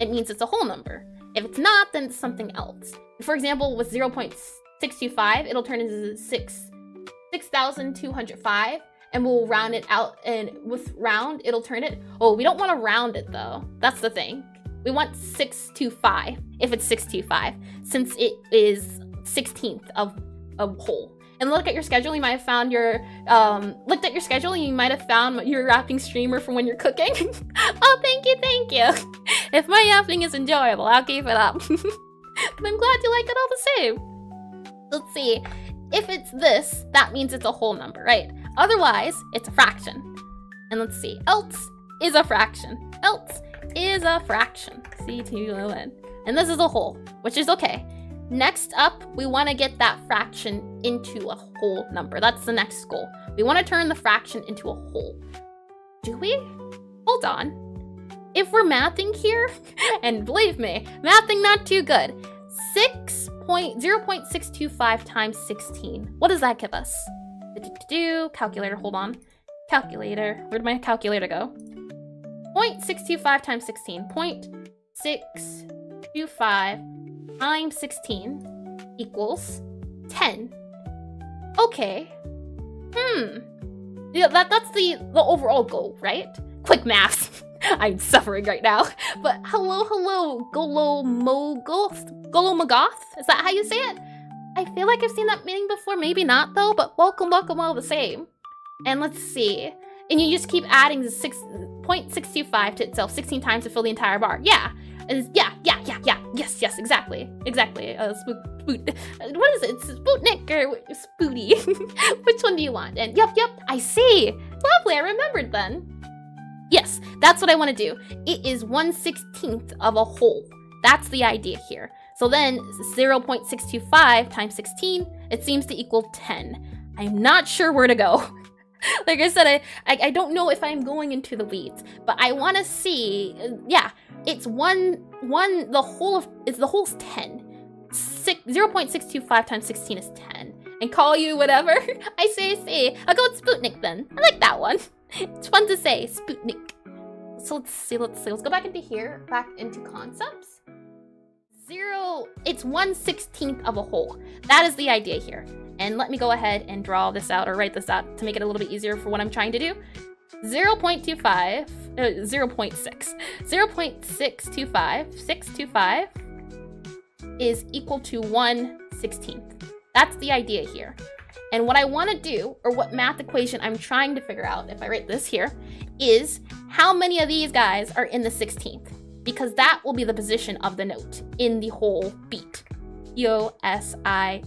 it means it's a whole number. If it's not, then it's something else. For example, with 0.625, it'll turn into 6,205, and we'll round it out, and with round, it'll turn it, oh, we don't want to round it though. That's the thing. We want 625, if it's 625, since it is 16th of a whole. And look at your schedule, you might have found your, looked at your schedule, and you might have found your yapping streamer from when you're cooking. Oh, thank you. If my yapping is enjoyable, I'll keep it up. But I'm glad you like it all the same. Let's see. If it's this, that means it's a whole number, right? Otherwise, it's a fraction. And let's see, else is a fraction. Else is a fraction. C-T-O-N. And this is a whole, which is okay. Next up, we want to get that fraction into a whole number. That's the next goal. We want to turn the fraction into a whole. Do we? Hold on. If we're mathing here, and believe me, mathing not too good, 0.625 times 16. What does that give us? Calculator, hold on. Calculator, where'd my calculator go? 0.625 times 16. 0.625 times 16 equals 10. Okay. Yeah, that's the overall goal, right? Quick maths. I'm suffering right now. But hello, Golomogoth? Is that how you say it? I feel like I've seen that meaning before. Maybe not though, but welcome all the same. And let's see. And you just keep adding the 0.625 to itself 16 times to fill the entire bar. Yeah. Yeah. Yes, exactly. What is it? Sputnik or Spooty? Which one do you want? And yep, I see. Lovely, I remembered then. Yes, that's what I want to do. It is 1/16th of a whole. That's the idea here. So then 0.625 times 16, it seems to equal 10. I'm not sure where to go. Like I said, I don't know if I'm going into the weeds, but I want to see, yeah, it's the whole's 10. 0.625 times 16 is 10. And call you whatever. I say. I'll go with Sputnik then. I like that one. It's fun to say, Sputnik. So let's see. Let's go back into here, back into concepts. 0, it's 1/16 of a whole. That is the idea here. And let me go ahead and draw this out or write this out to make it a little bit easier for what I'm trying to do. 0.25, 0.6. 0.625 is equal to 1/16. That's the idea here. And what I want to do, or what math equation I'm trying to figure out, if I write this here, is how many of these guys are in the 16th? Because that will be the position of the note in the whole beat. T-I-O-N.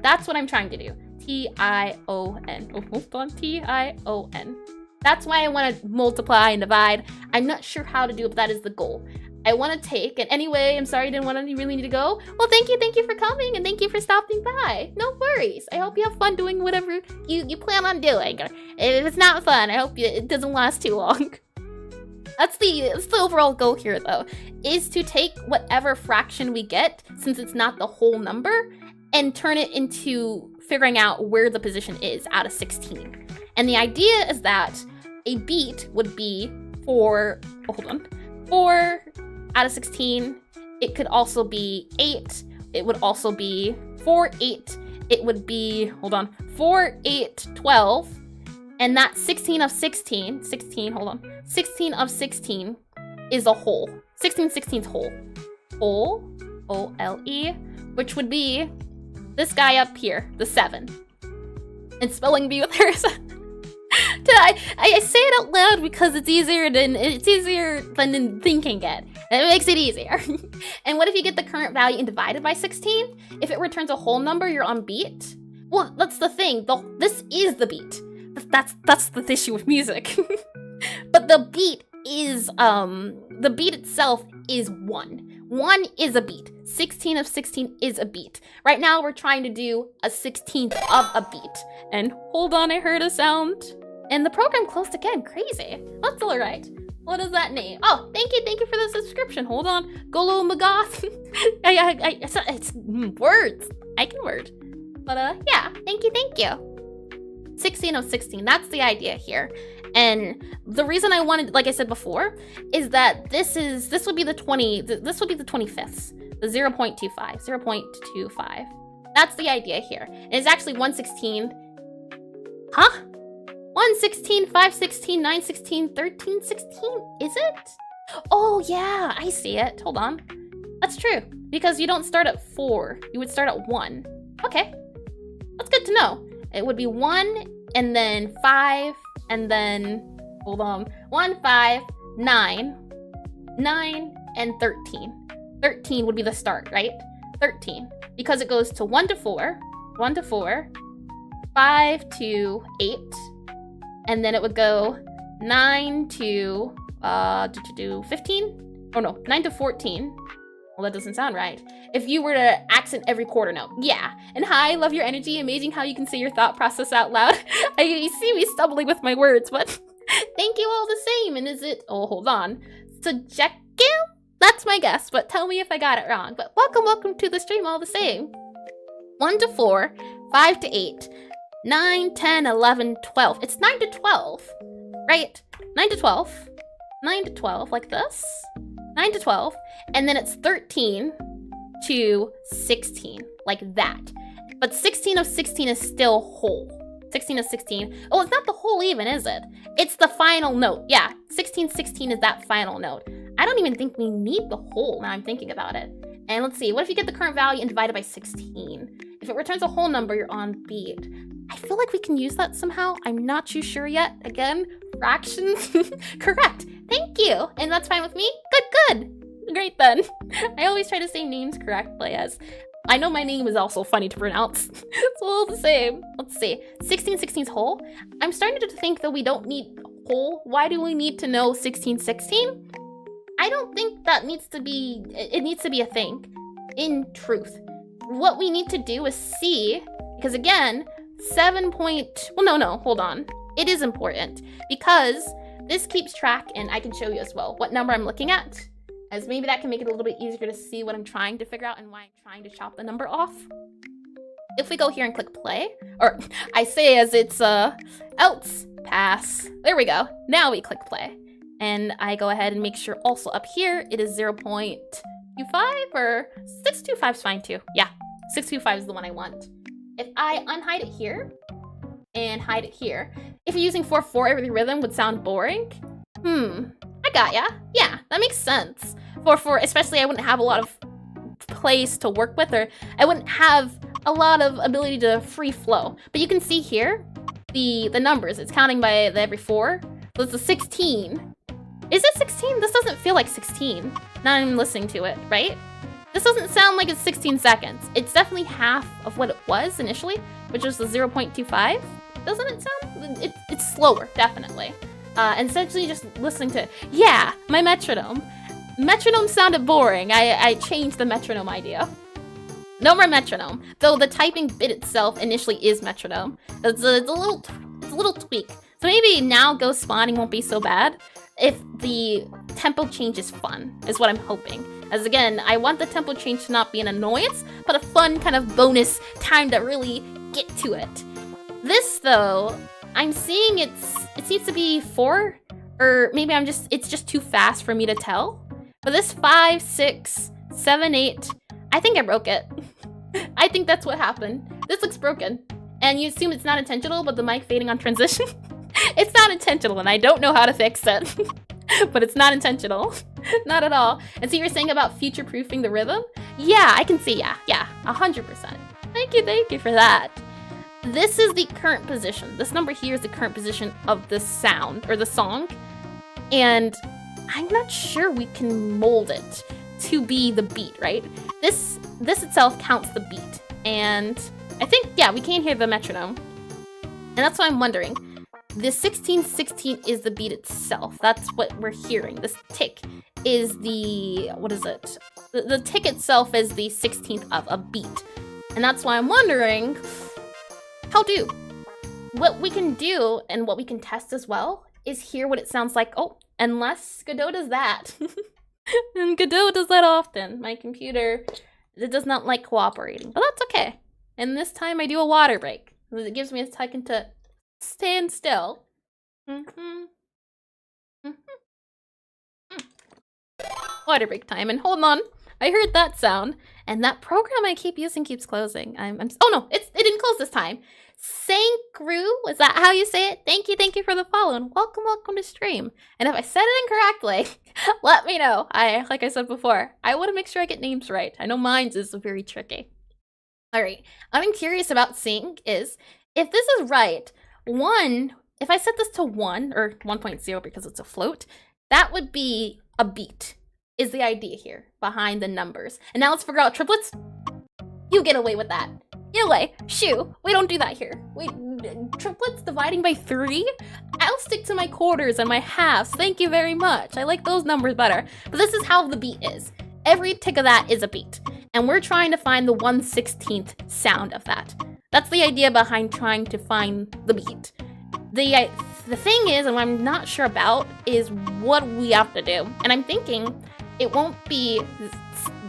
That's what I'm trying to do. T-I-O-N. Oh, hold on. T-I-O-N. That's why I want to multiply and divide. I'm not sure how to do it, but that is the goal. I want to take, and anyway, I'm sorry, you really need to go. Well, thank you for coming, and thank you for stopping by. No worries. I hope you have fun doing whatever you plan on doing. If it's not fun, I hope it doesn't last too long. That's the overall goal here, though, is to take whatever fraction we get, since it's not the whole number, and turn it into figuring out where the position is out of 16. And the idea is that a beat would be 4 out of 16. It could also be 8. It would also be 4, 8. It would be, 4, 8, 12. And that 16 of 16 is a whole. 16/16's whole. Whole, O-L-E, which would be this guy up here, the 7. And spelling bee with hers. I say it out loud because it's easier than thinking it. It makes it easier. And what if you get the current value and divide it by 16? If it returns a whole number, you're on beat. Well, that's the thing. This is the beat. That's the issue with music. But the beat is the beat itself is 1. 1 is a beat. 16 of 16 is a beat. Right now we're trying to do a 16th of a beat. And hold on, I heard a sound. And the program closed again. Crazy. That's all right. What is that name? Oh, thank you for the subscription. Hold on. Golo Magath. It's words. I can word. But yeah, thank you. 16 of 16. That's the idea here. And the reason I wanted, like I said before, is that this would be the 25th. The 0.25. That's the idea here. And it's actually 1/16. Huh? 1/16, 5/16, 9/16, 13/16, is it? Oh yeah, I see it. Hold on. That's true. Because you don't start at 4. You would start at 1. Okay. That's good to know. It would be 1 and then 5 and then, 1, 5, 9, 9 and 13. 13 would be the start, right? 13. Because it goes to 1 to 4, 5 to 8, and then it would go 9 to 15? Oh no, 9 to 14. Well, that doesn't sound right. If you were to accent every quarter note. Yeah. And hi, love your energy. Amazing how you can say your thought process out loud. You see me stumbling with my words, but thank you all the same. And is it, oh, hold on. Subjective? That's my guess, but tell me if I got it wrong. But welcome to the stream all the same. 1 to 4, 5 to 8, 9, 10, 11, 12. It's 9 to 12, right? 9 to 12. 9 to 12, like this. 9 to 12. And then it's 13 to 16, like that. But 16 of 16 is still whole. 16 of 16. Oh, it's not the whole even, is it? It's the final note. Yeah, 16/16 is that final note. I don't even think we need the whole now I'm thinking about it. And let's see, what if you get the current value and divide it by 16? If it returns a whole number, you're on beat. I feel like we can use that somehow. I'm not too sure yet. Again, fractions. Correct. Thank you. And that's fine with me? Good. Great then. I always try to say names correctly, as I know my name is also funny to pronounce. It's all the same. Let's see. 16/16's whole. I'm starting to think that we don't need whole. Why do we need to know 16/16? I don't think that needs to be, it needs to be a thing. In truth, what we need to do is see Because again, well, no, hold on. It is important because this keeps track, and I can show you as well what number I'm looking at, as maybe that can make it a little bit easier to see what I'm trying to figure out and why I'm trying to chop the number off. If we go here and click play, or I say as it's else pass, there we go. Now we click play, and I go ahead and make sure also up here it is 0.25 or 625 is fine too. Yeah, 625 is the one I want. If I unhide it here and hide it here, if you're using 4/4 every rhythm would sound boring. I got ya. Yeah, that makes sense. 4/4, especially I wouldn't have a lot of place to work with, or I wouldn't have a lot of ability to free flow. But you can see here the numbers. It's counting by the every 4. So it's a 16. Is it 16? This doesn't feel like 16. Not even listening to it, right? This doesn't sound like it's 16 seconds. It's definitely half of what it was initially, which was the 0.25. Doesn't it sound? It's slower, definitely. And essentially just listening to, yeah, my metronome. Metronome sounded boring. I changed the metronome idea. No more metronome, though the typing bit itself initially is metronome. It's a little tweak. So maybe now ghost spawning won't be so bad if the tempo change is fun, is what I'm hoping. As again, I want the tempo change to not be an annoyance, but a fun kind of bonus time to really get to it. This though, I'm seeing it seems to be 4, or maybe it's just too fast for me to tell. But this 5, 6, 7, 8, I think I broke it. I think that's what happened. This looks broken. And you assume it's not intentional, but the mic fading on transition? It's not intentional, and I don't know how to fix it. But it's not intentional. Not at all. And so you were saying about future-proofing the rhythm? Yeah, I can see, yeah, 100%. Thank you for that. This is the current position. This number here is the current position of the sound, or the song. And I'm not sure we can mold it to be the beat, right? This itself counts the beat. And I think, yeah, we can hear the metronome. And that's why I'm wondering. The 16/16 is the beat itself. That's what we're hearing. This tick is the, what is it? The tick itself is the 16th of a beat. And that's why I'm wondering, how do? What we can do, and what we can test as well, is hear what it sounds like. Oh, unless Godot does that. And Godot does that often. My computer, it does not like cooperating, but that's okay. And this time I do a water break. It gives me a second to stand still. Water break time, and hold on. I heard that sound, and that program I keep using keeps closing. Oh no, it didn't close this time. Sankru, is that how you say it? Thank you for the follow, and welcome to stream. And if I said it incorrectly, let me know. Like I said before, I want to make sure I get names right. I know mine's is very tricky. All right, what I'm curious about seeing is, if this is right, if I set this to 1, or 1.0 because it's a float, that would be a beat, is the idea here behind the numbers. And now let's figure out triplets. You get away with that. Get away. Shoo. We don't do that here. Triplets dividing by 3? I'll stick to my quarters and my halves. Thank you very much. I like those numbers better. But this is how the beat is. Every tick of that is a beat. And we're trying to find the 1/16th sound of that. That's the idea behind trying to find the beat. The thing is, and what I'm not sure about, is what we have to do. And I'm thinking it won't be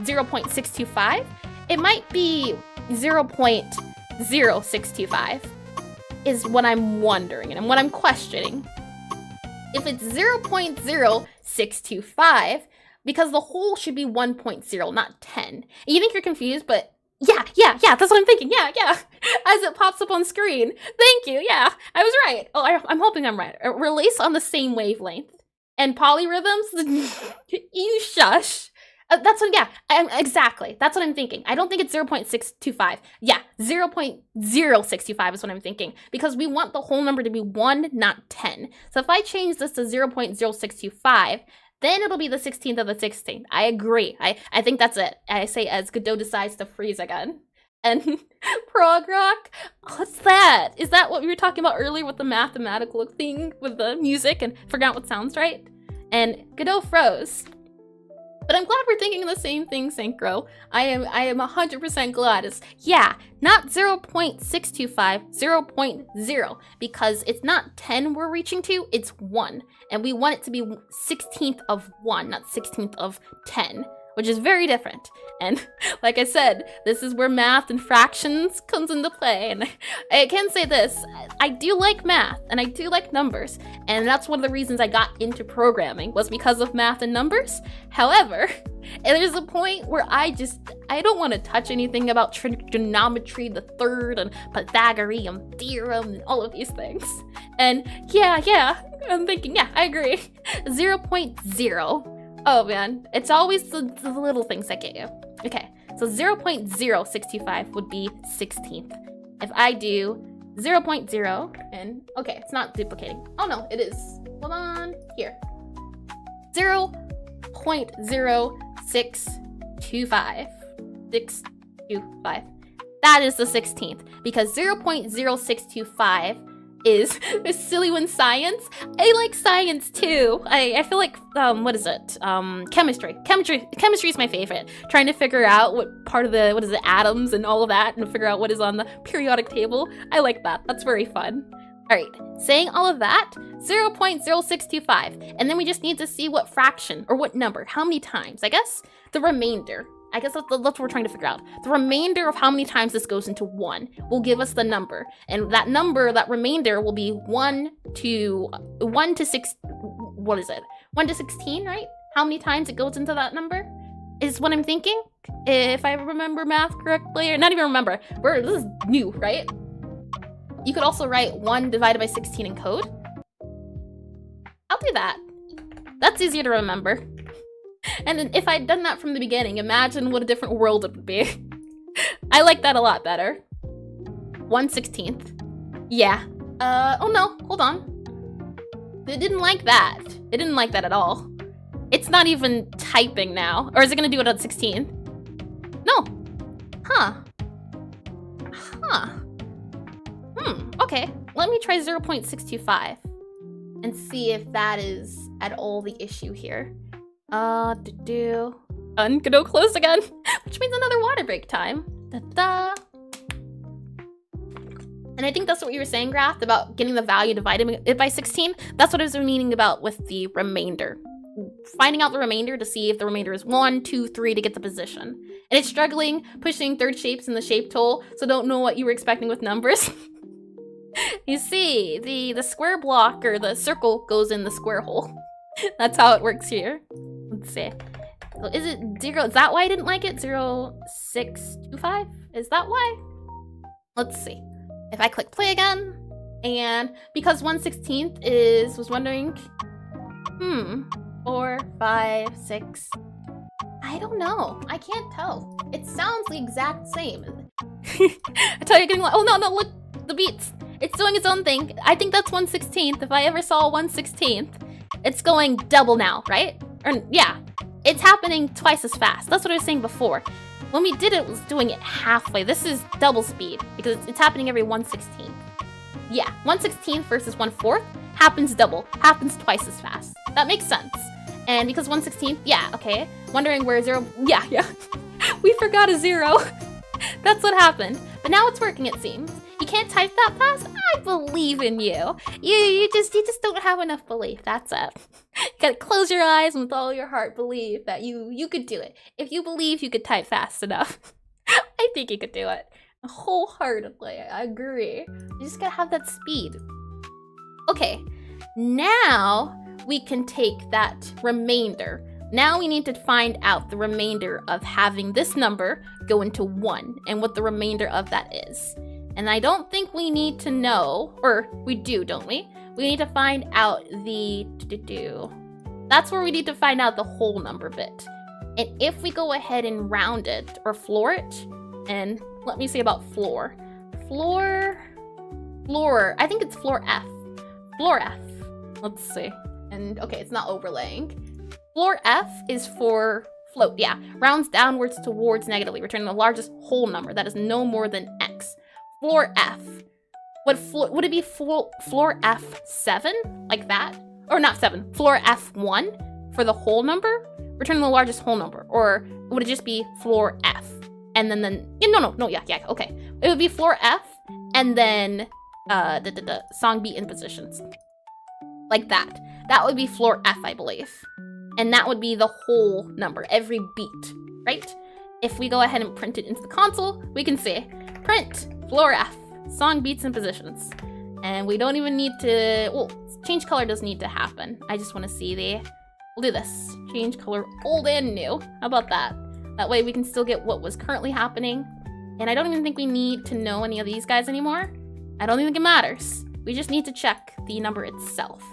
0.625. It might be 0.0625 is what I'm wondering, and what I'm questioning. If it's 0.0625, because the whole should be 1.0, not 10. You think you're confused, but yeah, that's what I'm thinking. Yeah, as it pops up on screen. Thank you, yeah, I was right. Oh, I'm hoping I'm right. Release on the same wavelength. And polyrhythms? You shush. That's what, yeah, exactly. That's what I'm thinking. I don't think it's 0.625. Yeah, 0.0625 is what I'm thinking. Because we want the whole number to be 1, not 10. So if I change this to 0.0625, then it'll be the 16th of the 16th. I agree. I think that's it. I say as Godot decides to freeze again. And prog rock? What's that? Is that what we were talking about earlier with the mathematical thing with the music and forgot what sounds right? And Godot froze. But I'm glad we're thinking the same thing, Synchro. I am 100% glad. It's, yeah, not 0.625, 0.0, because it's not 10 we're reaching to, it's 1. And we want it to be 16th of 1, not 16th of 10, which is very different. And like I said, this is where math and fractions comes into play. And I can say this, I do like math and I do like numbers. And that's one of the reasons I got into programming, was because of math and numbers. However, there's a point where I don't want to touch anything about trigonometry, the third, and Pythagorean theorem, and all of these things. And yeah, I'm thinking, yeah, I agree. 0.0. Oh man, it's always the little things that get you. Okay, so 0.0625 would be 16th. If I do 0.0, and okay, it's not duplicating. Oh no, it is. Hold on, here. 0.0625. 625. That is the 16th, because 0.0625 is silly when science. I like science too. I feel like what is it? Chemistry is my favorite. Trying to figure out what part of the atoms and all of that, and figure out what is on the periodic table. I like that. That's very fun. All right, saying all of that, 0.0625, and then we just need to see what fraction or what number, how many times. I guess the remainder. I guess that's what we're trying to figure out. The remainder of how many times this goes into 1 will give us the number. And that number, that remainder, will be 1 to 6, what is it? 1 to 16, right? How many times it goes into that number is what I'm thinking. If I remember math correctly, or not even remember. This is new, right? You could also write 1 divided by 16 in code. I'll do that. That's easier to remember. And then if I'd done that from the beginning, imagine what a different world it would be. I like that a lot better. 1/16. Yeah. Oh no, hold on. It didn't like that. It didn't like that at all. It's not even typing now. Or is it gonna do it at 16? No. Huh. Okay. Let me try 0.625 and see if that is at all the issue here. Godot closed again, which means another water break time. And I think that's what you were saying, Graph, about getting the value, dividing it by 16. That's what I was meaning about with the remainder. Finding out the remainder to see if the remainder is 1, 2, 3 to get the position. And it's struggling, pushing third shapes in the shape tool, so don't know what you were expecting with numbers. You see, the square block or the circle goes in the square hole. That's how it works here. Let's see. Is it 0? Is that why I didn't like it? 0.625? Is that why? Let's see. If I click play again, and because 1/16 was wondering, 4, 5, 6. I don't know. I can't tell. It sounds the exact same. I tell you, getting like, oh no, look, the beats. It's doing its own thing. I think that's 1/16. If I ever saw 1/16, it's going double now, right? Or yeah, it's happening twice as fast. That's what I was saying before. When we did it, was doing it halfway. This is double speed because it's happening every 1/16. Yeah, 1/16 versus 1/4 happens double, happens twice as fast. That makes sense. And because 1/16, yeah, okay. Wondering where 0, yeah. We forgot a 0. That's what happened. But now it's working, it seems. You can't type that fast? I believe in you. You just don't have enough belief. That's it. You gotta close your eyes and with all your heart believe that you could do it. If you believe you could type fast enough, I think you could do it. Wholeheartedly, I agree. You just gotta have that speed. Okay, now we can take that remainder. Now we need to find out the remainder of having this number go into 1 and what the remainder of that is. And I don't think we need to know, or we do, don't we? We need to find out the That's where we need to find out the whole number bit. And if we go ahead and round it or floor it, and let me see about floor. Floor, I think it's floor F. Floor F. Let's see. And okay, it's not overlaying. Floor F is for float, yeah. Rounds downwards towards negatively, returning the largest whole number that is no more than X. Floor F. Would it be floor F7? Like that? Or not 7, floor F1 for the whole number? return the largest whole number, or would it just be floor F? And then yeah, okay. It would be floor F, and then the song beat and positions. Like that. That would be floor F, I believe. And that would be the whole number, every beat, right? If we go ahead and print it into the console, we can say print floor F, song beats and positions. And we don't even need to, well, change color doesn't need to happen. I just want to see we'll do this. Change color old and new. How about that? That way we can still get what was currently happening. And I don't even think we need to know any of these guys anymore. I don't even think it matters. We just need to check the number itself.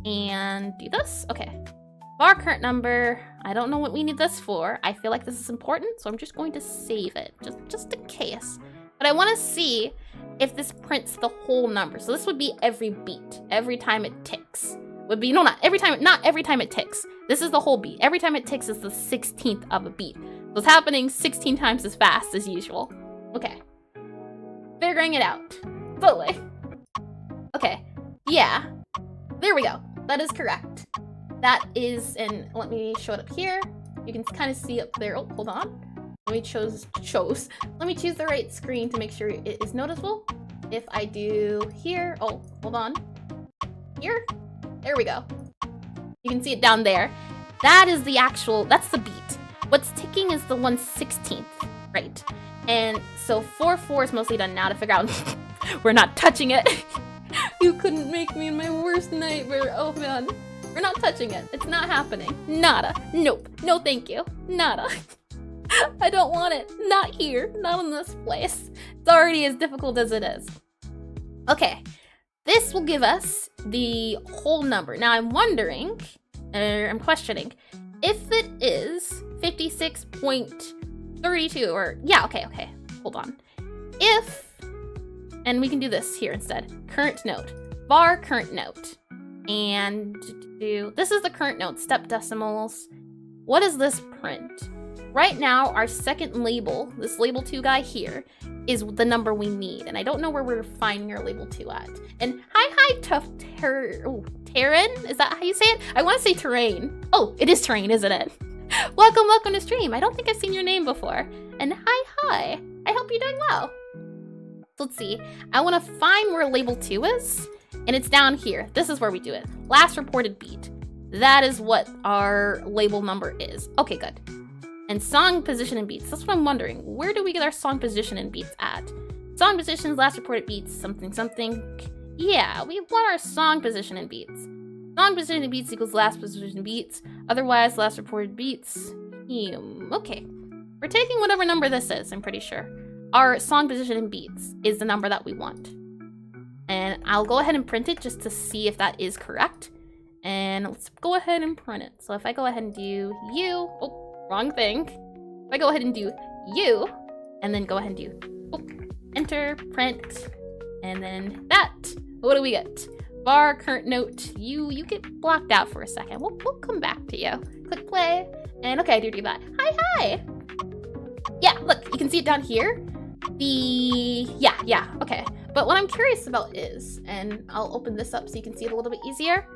And do this? Okay. Our current number, I don't know what we need this for. I feel like this is important, so I'm just going to save it, just in case. But I want to see if this prints the whole number. So this would be every beat, every time it ticks. Would be, no, not every time it ticks. This is the whole beat. Every time it ticks is the 16th of a beat. So it's happening 16 times as fast as usual. Okay. Figuring it out. Totally. Okay. Yeah. There we go. That is correct. That is, and let me show it up here. You can kind of see up there. Oh, hold on. Let me choose the right screen to make sure it is noticeable. If I do here, oh, hold on. Here, there we go. You can see it down there. That is the actual, that's the beat. What's ticking is the 1/16th, right? And so 4/4 is mostly done now to figure out. We're not touching it. You couldn't make me in my worst nightmare. Oh man. We're not touching it. It's not happening. Nada. Nope. No thank you. Nada. I don't want it. Not here. Not in this place. It's already as difficult as it is. Okay. This will give us the whole number. Now I'm wondering, I'm questioning, if it is 56.32 or, yeah, okay. Hold on. If, and we can do this here instead. Current note. Var current note. And this is the current note, step decimals. What does this print? Right now, our second label, this label 2 guy here, is the number we need. And I don't know where we're finding our label 2 at. And hi, Terran? Is that how you say it? I want to say terrain. Oh, it is terrain, isn't it? Welcome to stream. I don't think I've seen your name before. And hi. I hope you're doing well. So let's see. I want to find where label 2 is. And it's down here. This is where we do it. Last reported beat. That is what our label number is. Okay, good. And song position and beats. That's what I'm wondering. Where do we get our song position and beats at? Song positions, last reported beats, something. Yeah, we want our song position and beats. Song position and beats equals last position and beats. Otherwise, last reported beats. Okay. We're taking whatever number this is, I'm pretty sure. Our song position and beats is the number that we want. And I'll go ahead and print it just to see if that is correct. And let's go ahead and print it. So if I go ahead and do U, oh, wrong thing. If I go ahead and do U, and then go ahead and do, enter, print, and then that. What do we get? Var current note, you get blocked out for a second. We'll come back to you. Click play, and okay, I do that. Hi. Yeah, look, you can see it down here. Yeah, okay. But what I'm curious about is, and I'll open this up so you can see it a little bit easier.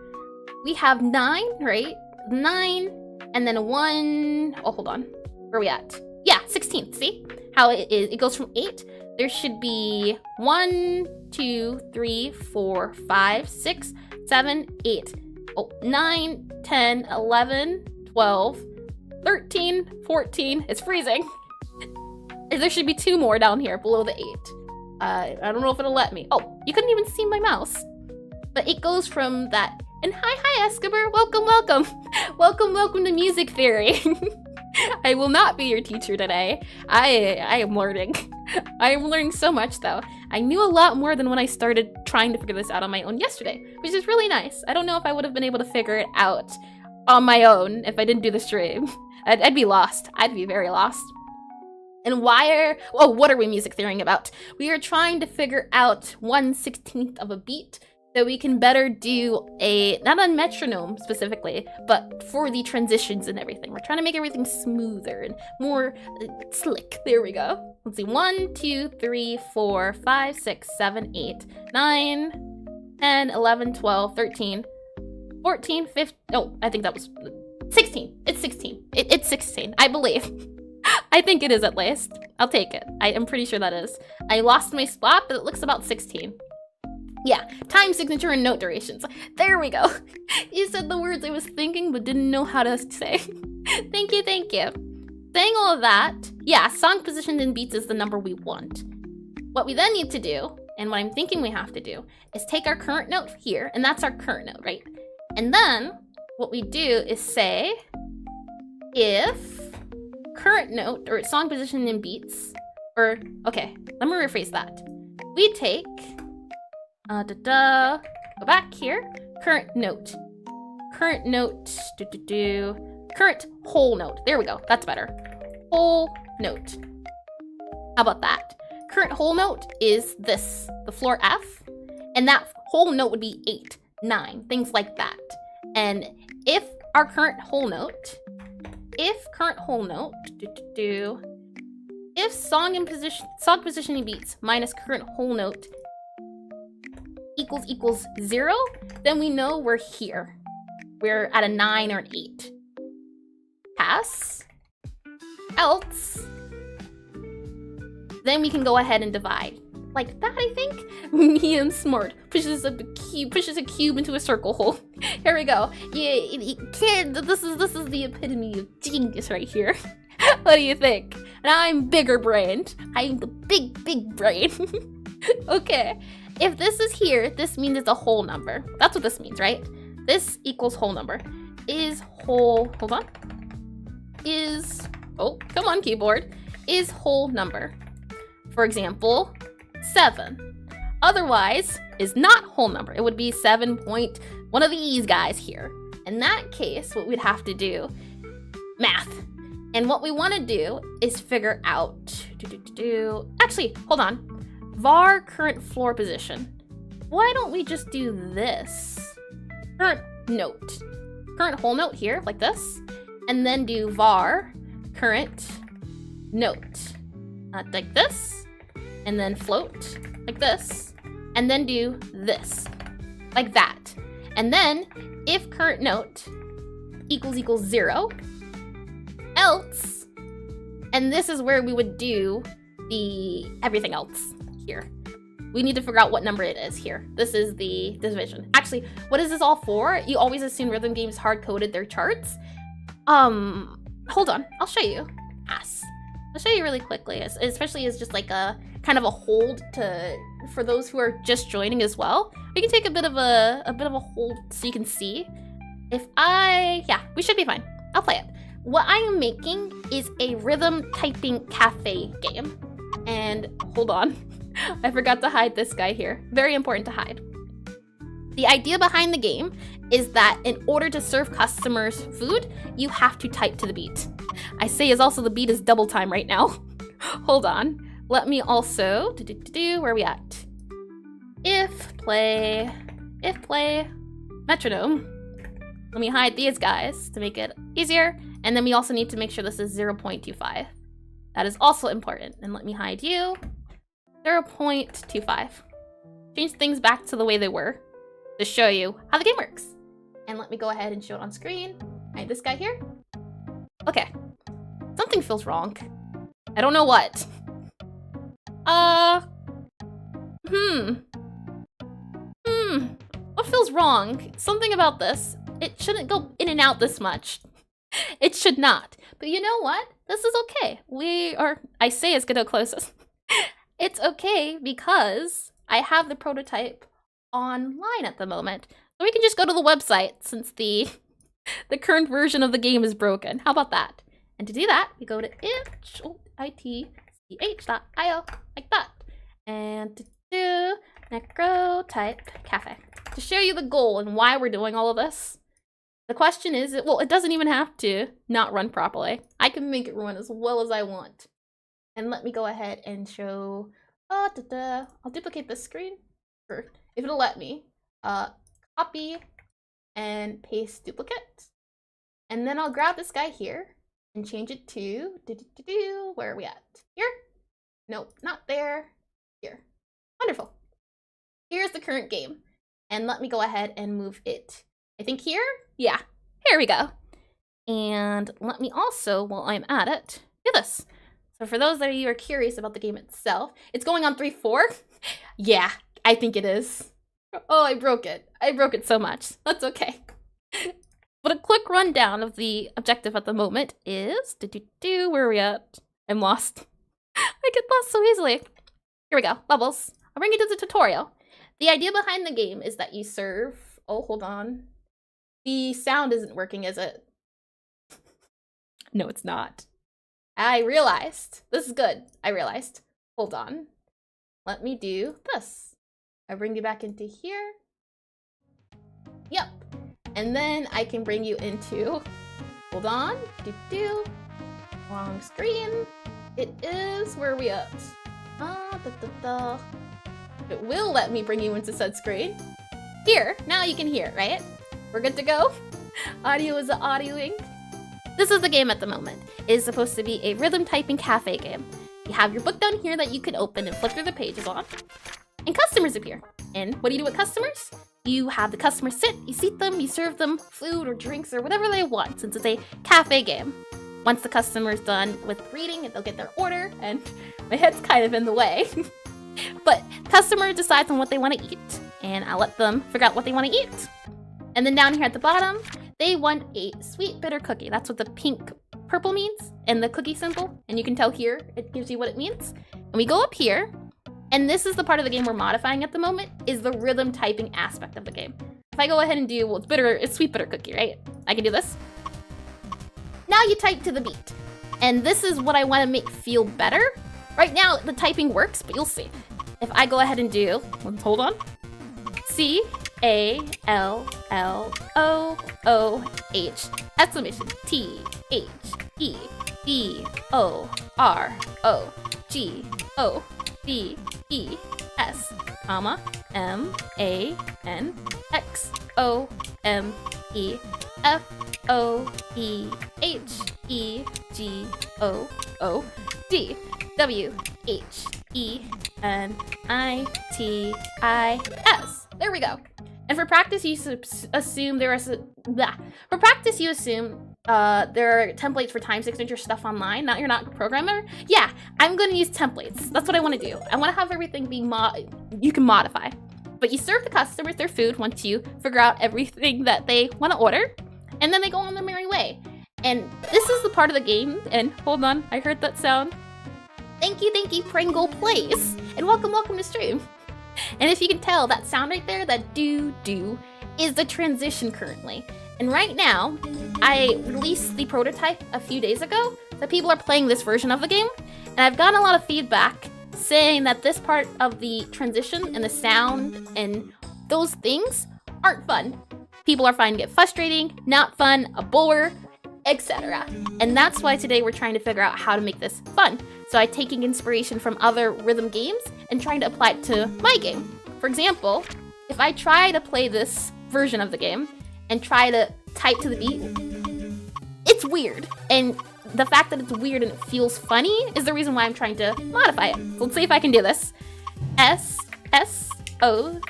We have 9, right? 9, and then 1, oh, hold on. Where are we at? Yeah, 16th, see? How it is, it goes from 8. There should be 1, 2, 3, 4, 5, 6, 7, 8. Oh, 9, 10, 11, 12, 13, 14. It's freezing. There should be 2 more down here below the 8. I don't know if it'll let me. Oh, you couldn't even see my mouse. But it goes from that. And hi, Escobar. Welcome. welcome to music theory. I will not be your teacher today. I am learning. I am learning so much, though. I knew a lot more than when I started trying to figure this out on my own yesterday, which is really nice. I don't know if I would have been able to figure it out on my own if I didn't do the stream. I'd be lost. I'd be very lost. And what are we music theorying about? We are trying to figure out 1/16th of a beat so we can better do not a metronome specifically, but for the transitions and everything. We're trying to make everything smoother and more slick. There we go. Let's see, 1, 2, 3, 4, 5, 6, 7, 8, 9, 10, 11, 12, 13, 14, 15, oh, I think that was 16. It's 16. It's 16, I believe. I think it is at least. I'll take it. I am pretty sure that is. I lost my spot, but it looks about 16. Yeah, time signature and note durations. There we go. You said the words I was thinking but didn't know how to say. Thank you, thank you. Saying all of that, yeah, song positioned in beats is the number we want. What we then need to do, and what I'm thinking we have to do, is take our current note here, and that's our current note, right? And then what we do is say, if current note, or song position in beats, or, okay, let me rephrase that. We take, go back here, current note, current whole note. There we go, that's better. Whole note. How about that? Current whole note is this, the floor F, and that whole note would be 8, 9, things like that. And if our current whole note, if song positioning beats minus current whole note equals 0, then we know we're here. We're at a 9 or an 8. Pass. Else, then we can go ahead and divide. Like that, I think. Me and smart pushes a cube into a circle hole. Here we go. Yeah, kid, this is the epitome of genius right here. What do you think? Now I'm bigger brained. I'm the big brain. Okay. If this is here, this means it's a whole number. That's what this means, right? This equals whole number. Is whole, hold on. Is, oh, come on keyboard. Is whole number. For example, 7. Otherwise, is not whole number. It would be 7 point one of these guys here. In that case, what we'd have to do, math. And what we want to do is figure out, actually, hold on. var current floor position. Why don't we just do this? Current note. Current whole note here, like this. And then do var current note. Like this. And then float, like this. And then do this, like that. And then, if current note equals 0, else, and this is where we would do the everything else here. We need to figure out what number it is here. This is the division. Actually, what is this all for? You always assume rhythm games hard-coded their charts. Hold on, I'll show you. Yes. I'll show you really quickly, especially as just like a kind of a hold for those who are just joining as well. We can take a bit of a hold so you can see. Yeah, we should be fine. I'll play it. What I am making is a rhythm typing cafe game. And hold on, I forgot to hide this guy here. Very important to hide. The idea behind the game is that in order to serve customers food, you have to type to the beat. I say as also the beat is double time right now. Hold on. Let me also, where are we at? If play, metronome. Let me hide these guys to make it easier. And then we also need to make sure this is 0.25. That is also important. And let me hide you. 0.25. Change things back to the way they were to show you how the game works. And let me go ahead and show it on screen. Hide this guy here. Okay. Something feels wrong. I don't know what. What feels wrong? Something about this. It shouldn't go in and out this much. It should not. But you know what? This is okay. I say it's Godot closest. It's okay because I have the prototype online at the moment. So we can just go to the website since the current version of the game is broken. How about that? And to do that, we go to itch.io like that. And to do Necrotype Cafe. To show you the goal and why we're doing all of this. The question is, well, it doesn't even have to not run properly. I can make it run as well as I want. And let me go ahead and show, I'll duplicate this screen, or if it'll let me. Copy and paste duplicate. And then I'll grab this guy here and change it to, where are we at? Here? Nope, not there. Here. Wonderful. Here's the current game. And let me go ahead and move it. I think here? Yeah, here we go. And let me also, while I'm at it, do this. So for those of you who are curious about the game itself, it's going on 3.4. Yeah, I think it is. Oh, I broke it. I broke it so much. That's okay. But a quick rundown of the objective at the moment is, where are we at? I'm lost. I get lost so easily. Here we go, Bubbles. I'll bring you to the tutorial. The idea behind the game is that you serve, oh, hold on. The sound isn't working, is it? No, it's not. I realized. This is good. I realized. Hold on. Let me do this. I bring you back into here. Yep. And then I can bring you into, hold on. Wrong screen. It is, where are we at? It will let me bring you into said screen. Here, now you can hear it, right? We're good to go. Audio is audioing. This is the game at the moment. It is supposed to be a rhythm typing cafe game. You have your book down here that you can open and flip through the pages on. And customers appear. And what do you do with customers? You have the customers sit, you seat them, you serve them food or drinks or whatever they want, since it's a cafe game. Once the customer's done with reading, they'll get their order, and my head's kind of in the way. But customer decides on what they want to eat, and I'll let them figure out what they want to eat. And then down here at the bottom, they want a sweet bitter cookie. That's what the pink purple means, and the cookie symbol. And you can tell here, it gives you what it means. And we go up here, and this is the part of the game we're modifying at the moment, is the rhythm typing aspect of the game. If I go ahead and do, well, it's sweet bitter cookie, right? I can do this. Now you type to the beat. And this is what I want to make feel better. Right now, the typing works, but you'll see. If I go ahead and do, hold on. CALLOOH exclamation THEBOROGOBES comma MANFOEHEGOEDWHENITIS. There we go. And for practice, you assume there are there are templates for time signature stuff online. Now you're not a programmer. Yeah, I'm going to use templates. That's what I want to do. I want to have everything be you can modify. But you serve the customers their food once you figure out everything that they want to order, and then they go on their merry way. And this is the part of the game, and hold on, I heard that sound. Thank you, Pringle Plays, and welcome to stream. And if you can tell, that sound right there, that do, is the transition currently. And right now, I released the prototype a few days ago, so people are playing this version of the game, and I've gotten a lot of feedback saying that this part of the transition and the sound and those things aren't fun. People are finding it frustrating, not fun, a bore, etc. And that's why today we're trying to figure out how to make this fun. So I'm taking inspiration from other rhythm games and trying to apply it to my game. For example, if I try to play this version of the game and try to type to the beat, it's weird. And the fact that it's weird and it feels funny is the reason why I'm trying to modify it. So let's see if I can do this. SSOCKS,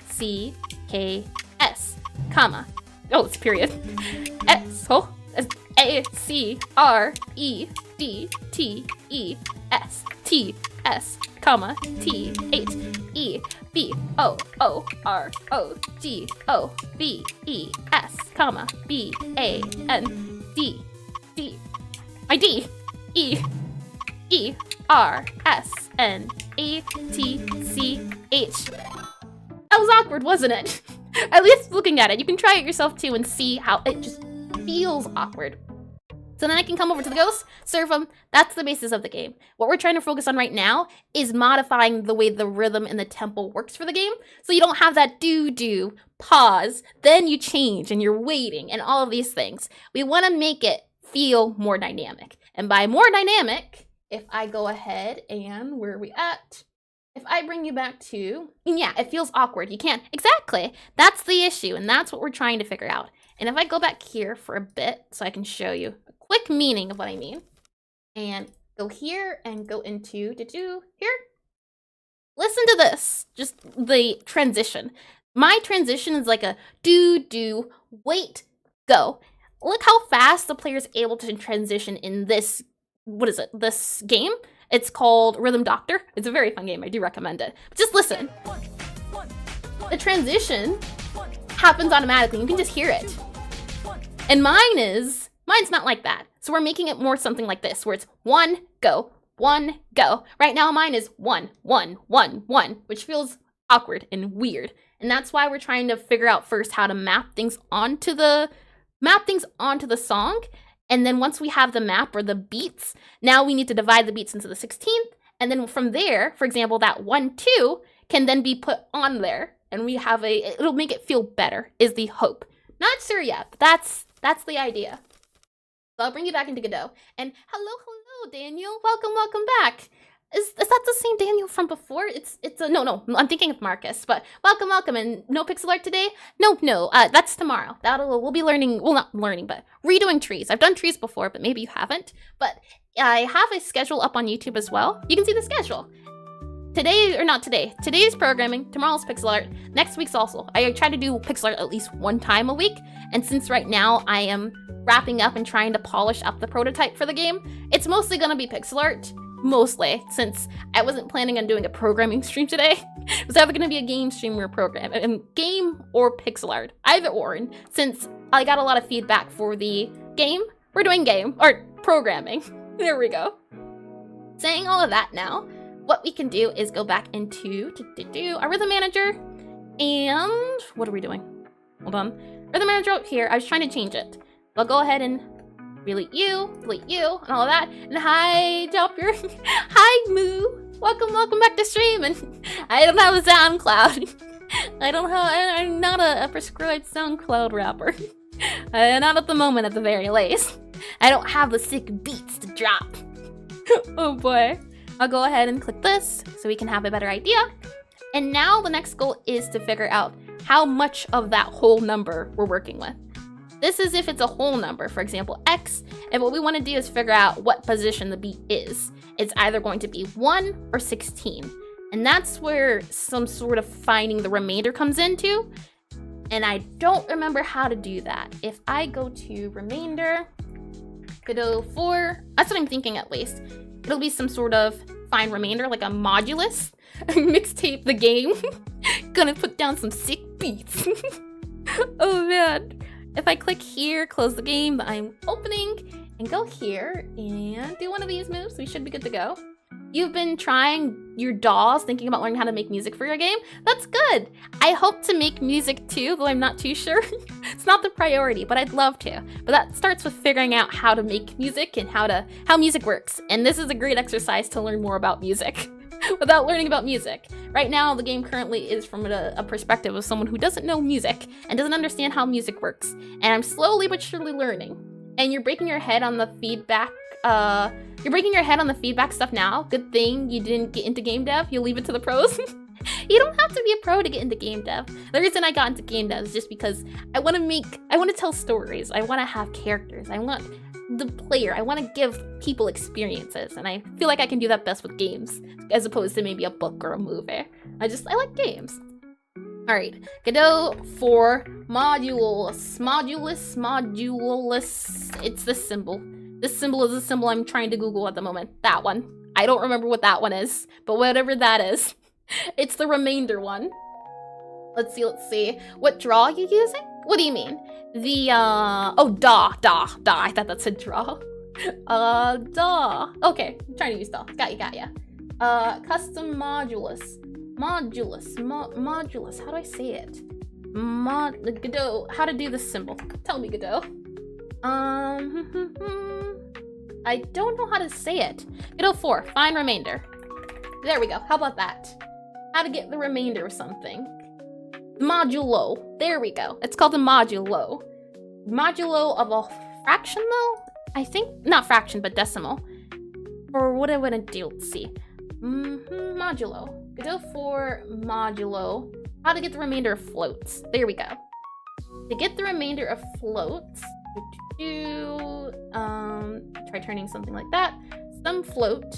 comma. Oh, it's period. ACREDTESTS, comma, THEBOOROGOBES, comma, BAND. My D, E, ERSNATCH. That was awkward, wasn't it? At least looking at it. You can try it yourself too and see how it just feels awkward. So then I can come over to the ghosts, serve them. That's the basis of the game. What we're trying to focus on right now is modifying the way the rhythm and the tempo works for the game. So you don't have that do, pause, then you change and you're waiting and all of these things. We want to make it feel more dynamic. And by more dynamic, if I go ahead and where are we at? If I bring you back to, yeah, it feels awkward. You can't, exactly. That's the issue, and that's what we're trying to figure out. And if I go back here for a bit so I can show you a quick meaning of what I mean, and go here and go into here. Listen to this, just the transition. My transition is like a do, wait, go. look how fast the player is able to transition in this, what is it, this game? It's called Rhythm Doctor. It's a very fun game. I do recommend it. But just listen. The transition happens automatically. You can just hear it. And mine's not like that. So we're making it more something like this, where it's 1, go, 1, go. Right now mine is 1, 1, 1, 1, which feels awkward and weird. And that's why we're trying to figure out first how to map things onto the song. And then once we have the map or the beats, now we need to divide the beats into the 16th. And then from there, for example, that 1, 2 can then be put on there. And we have it'll make it feel better, is the hope. Not sure yet, but that's the idea. So I'll bring you back into Godot. And hello, Daniel. Welcome back. Is that the same Daniel from before? No, I'm thinking of Marcus, but welcome. And no pixel art today? No, that's tomorrow. We'll be learning, well, not learning, but redoing trees. I've done trees before, but maybe you haven't. But I have a schedule up on YouTube as well. You can see the schedule. Today's programming, tomorrow's pixel art, next week's also. I try to do pixel art at least 1 time a week, and since right now I am wrapping up and trying to polish up the prototype for the game, it's mostly gonna be pixel art, since I wasn't planning on doing a programming stream today. It was either gonna be a game stream or game or pixel art, either or, and since I got a lot of feedback for the game, we're doing game, or programming. There we go. Saying all of that now, what we can do is go back into our rhythm manager, and what are we doing? Hold on. Rhythm manager up here, I was trying to change it. I'll go ahead and delete you, and all of that. And hi, Jopper. Hi, Moo. Welcome back to stream. And I don't have a SoundCloud. I'm not a prescribed SoundCloud rapper. Not at the moment, at the very least. I don't have the sick beats to drop. Oh boy. I'll go ahead and click this so we can have a better idea. And now the next goal is to figure out how much of that whole number we're working with. This is if it's a whole number, for example, X, and what we want to do is figure out what position the beat is. It's either going to be 1 or 16. And that's where some sort of finding the remainder comes into. And I don't remember how to do that. If I go to remainder, Godot 4, that's what I'm thinking at least. It'll be some sort of find remainder, like a modulus. Mixtape the game. Gonna put down some sick beats. Oh man. If I click here, close the game that I'm opening, and go here and do one of these moves, we should be good to go. You've been trying your DAWs, thinking about learning how to make music for your game? That's good. I hope to make music too, though I'm not too sure. It's not the priority, but I'd love to. But that starts with figuring out how to make music and how music works. And this is a great exercise to learn more about music without learning about music. Right now, the game currently is from a perspective of someone who doesn't know music and doesn't understand how music works. And I'm slowly but surely learning. And you're breaking your head on the feedback stuff now. Good thing you didn't get into game dev. You'll leave it to the pros. You don't have to be a pro to get into game dev. The reason I got into game dev is just because I want to tell stories. I want to have characters. I want the player. I want to give people experiences. And I feel like I can do that best with games as opposed to maybe a book or a movie. I like games. All right, Godot for modulus. It's this symbol. This symbol is the symbol I'm trying to Google at the moment. That one. I don't remember what that one is, but whatever that is, it's the remainder one. Let's see. What draw are you using? What do you mean? The, DAW. I thought that said draw. DAW. Okay, I'm trying to use DAW. Got ya. Custom modulus. Modulus. How do I say it? Godot. How to do this symbol? Tell me, Godot. I don't know how to say it. Godot 4. Find remainder. There we go. How about that? How to get the remainder of something. Modulo. There we go. It's called a modulo. Modulo of a fraction, though? I think not fraction, but decimal. Or what I want to do. Let's see. Modulo. Godot 4 modulo. How to get the remainder of floats. There we go. To get the remainder of floats, try turning something like that. Some float.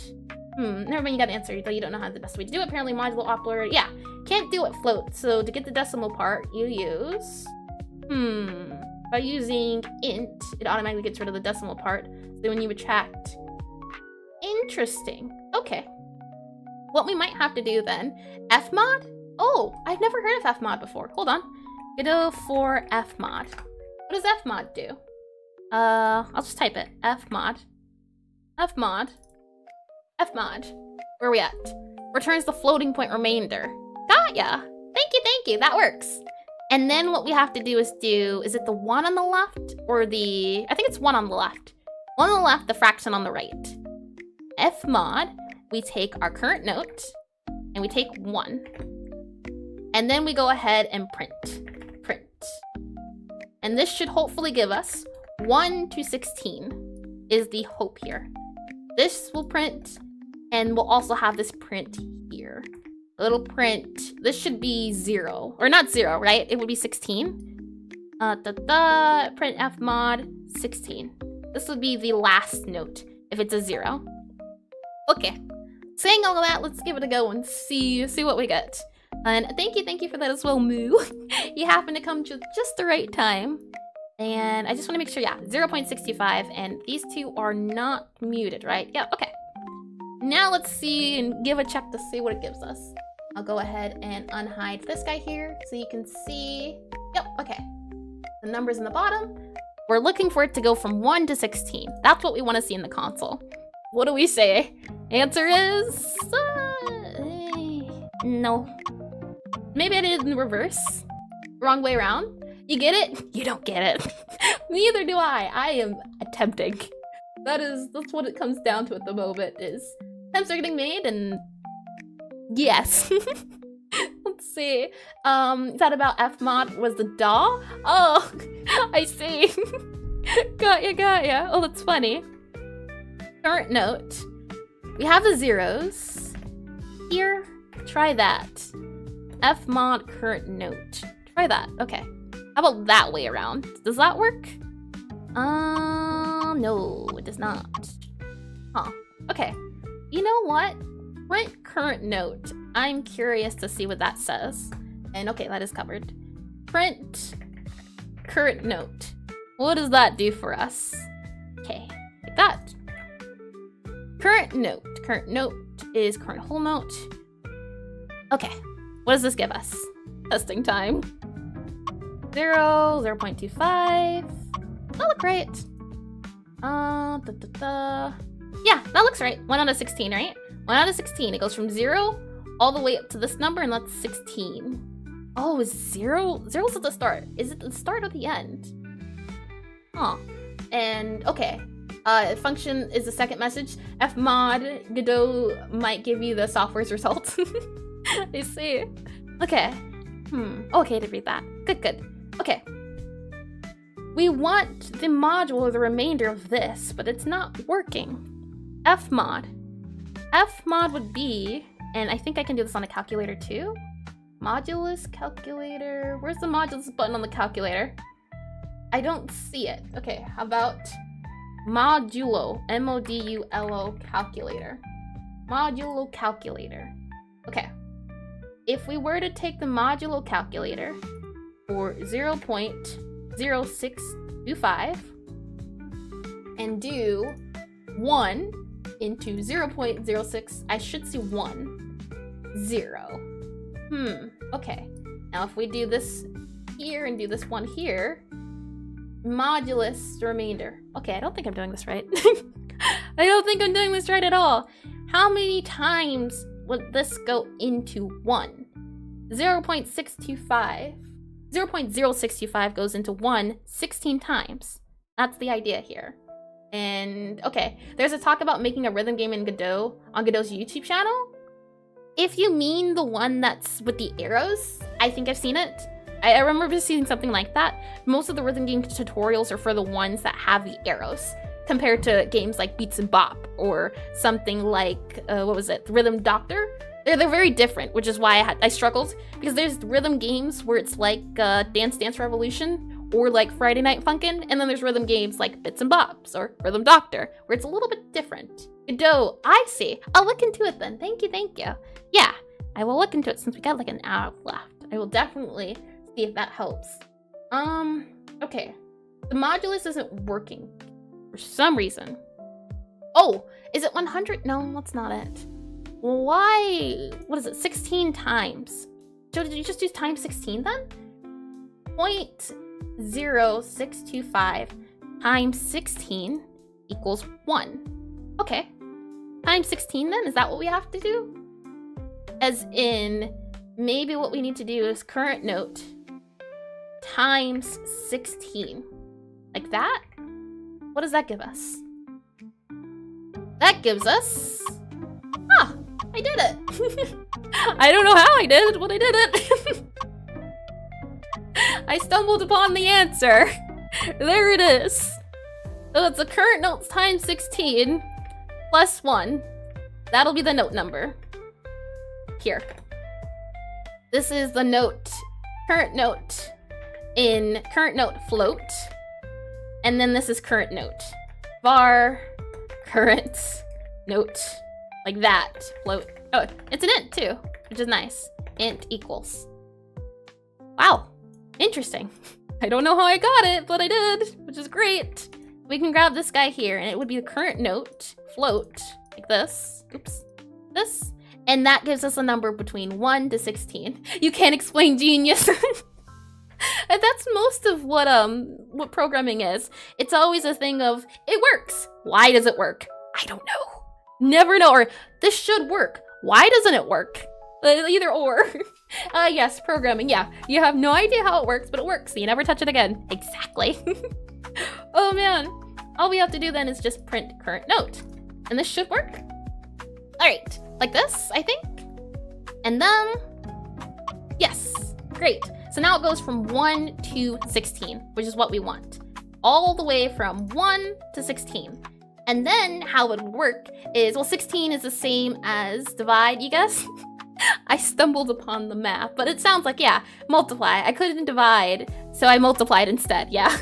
Never mind, you got an answer, though you don't know how the best way to do it. Apparently modulo operator, yeah. Can't do it float. So to get the decimal part, you use, by using int, it automatically gets rid of the decimal part. So when you retract, interesting. Okay. What we might have to do then, fmod? Oh, I've never heard of fmod before. Hold on. Godot for fmod. What does fmod do? I'll just type it. Fmod. Fmod. Where are we at? Returns the floating point remainder. Got ya. Thank you. That works. And then what we have to do, is it the one on the left or I think it's one on the left. One on the left, the fraction on the right. Fmod, we take our current note and we take 1. And then we go ahead and print. And this should hopefully give us 1 to 16 is the hope here. This will print, and we'll also have this print here. A little print. This should be 0, or not 0, right? It would be 16. Print fmod 16. This would be the last note if it's a 0. Okay. Saying all of that, let's give it a go and see what we get. And thank you for that as well, Moo. You happen to come to just the right time. And I just want to make sure, yeah, 0.65, and these two are not muted, right? Yeah, okay. Now let's see and give a check to see what it gives us. I'll go ahead and unhide this guy here so you can see. Yep, okay. The numbers in the bottom. We're looking for it to go from 1 to 16. That's what we want to see in the console. What do we say? Answer is... no. Maybe I did it in reverse. Wrong way around. You get it? You don't get it. Neither do I. I am attempting. That's what it comes down to at the moment, is attempts are getting made, and yes. Let's see. Is that about fmod was the DAW? Oh, I see. Got ya. Oh, that's funny. Current note. We have the zeros. Here, try that. Fmod current note. Try that. Okay. How about that way around? Does that work? No, it does not. Huh. Okay. You know what? Print current note. I'm curious to see what that says. And okay, that is covered. Print current note. What does that do for us? Okay, like that. Current note. Current note is current whole note. Okay, what does this give us? Testing time. 0, 0.25. That look right. Yeah, that looks right. 1 out of 16, right? 1 out of 16. It goes from 0 all the way up to this number, and that's 16. Oh, is 0? 0's at the start. Is it the start or the end? Huh. And okay. Function is the second message. Fmod Godot might give you the software's result. I see. Okay. Okay to read that. Good. Okay. We want the module or the remainder of this, but it's not working. Fmod. Fmod would be, and I think I can do this on a calculator too. Modulus calculator. Where's the modulus button on the calculator? I don't see it. Okay, how about modulo? M-O-D-U-L-O calculator. Modulo calculator. Okay. If we were to take the modulo calculator for 0.0625 and do 1 into 0.06, I should see 1, 0. Okay. Now if we do this here and do this one here, modulus the remainder. Okay, I don't think I'm doing this right. I don't think I'm doing this right at all. How many times would this go into 1? 0.625. 0.0625 goes into 1 16 times. That's the idea here. And okay, there's a talk about making a rhythm game in Godot on Godot's YouTube channel. If you mean the one that's with the arrows, I think I've seen it. I remember seeing something like that. Most of the rhythm game tutorials are for the ones that have the arrows, compared to games like Beats and Bop or something like, what was it, Rhythm Doctor? They're very different, which is why I struggled, because there's rhythm games where it's like Dance Dance Revolution or like Friday Night Funkin', and then there's rhythm games like Bits and Bops or Rhythm Doctor, where it's a little bit different. Godot, I see. I'll look into it then. Thank you. Yeah, I will look into it since we got like an hour left. I will definitely see if that helps. Okay. The modulus isn't working for some reason. Oh, is it 100? No, that's not it. Why? What is it? 16 times. So did you just do times 16 then? 0.0625 times 16 equals 1. Okay. Times 16 then? Is that what we have to do? As in, maybe what we need to do is current note times 16. Like that? What does that give us? That gives us... Ah, I did it. I don't know how I did it, but I did it. I stumbled upon the answer. There it is. So it's the current notes times 16 plus 1. That'll be the note number. Here. This is the note, current note in current note float. And then this is current note. Var current note. Like that. Float. Oh, it's an int too, which is nice. Int equals. Wow. Interesting. I don't know how I got it, but I did, which is great. We can grab this guy here, and it would be the current note float, like this. Oops. This. And that gives us a number between 1 to 16. You can't explain genius. And that's most of what programming is. It's always a thing of, it works. Why does it work? I don't know. Never know. Or, this should work. Why doesn't it work? Either or. Yes, programming, yeah. You have no idea how it works, but it works, so you never touch it again. Exactly. Oh man. All we have to do then is just print current note. And this should work. Alright, like this, I think. And then, yes, great. So now it goes from 1 to 16, which is what we want. All the way from 1 to 16. And then how it would work is, well, 16 is the same as divide, you guess? I stumbled upon the math, but it sounds like, yeah, multiply. I couldn't divide, so I multiplied instead, yeah.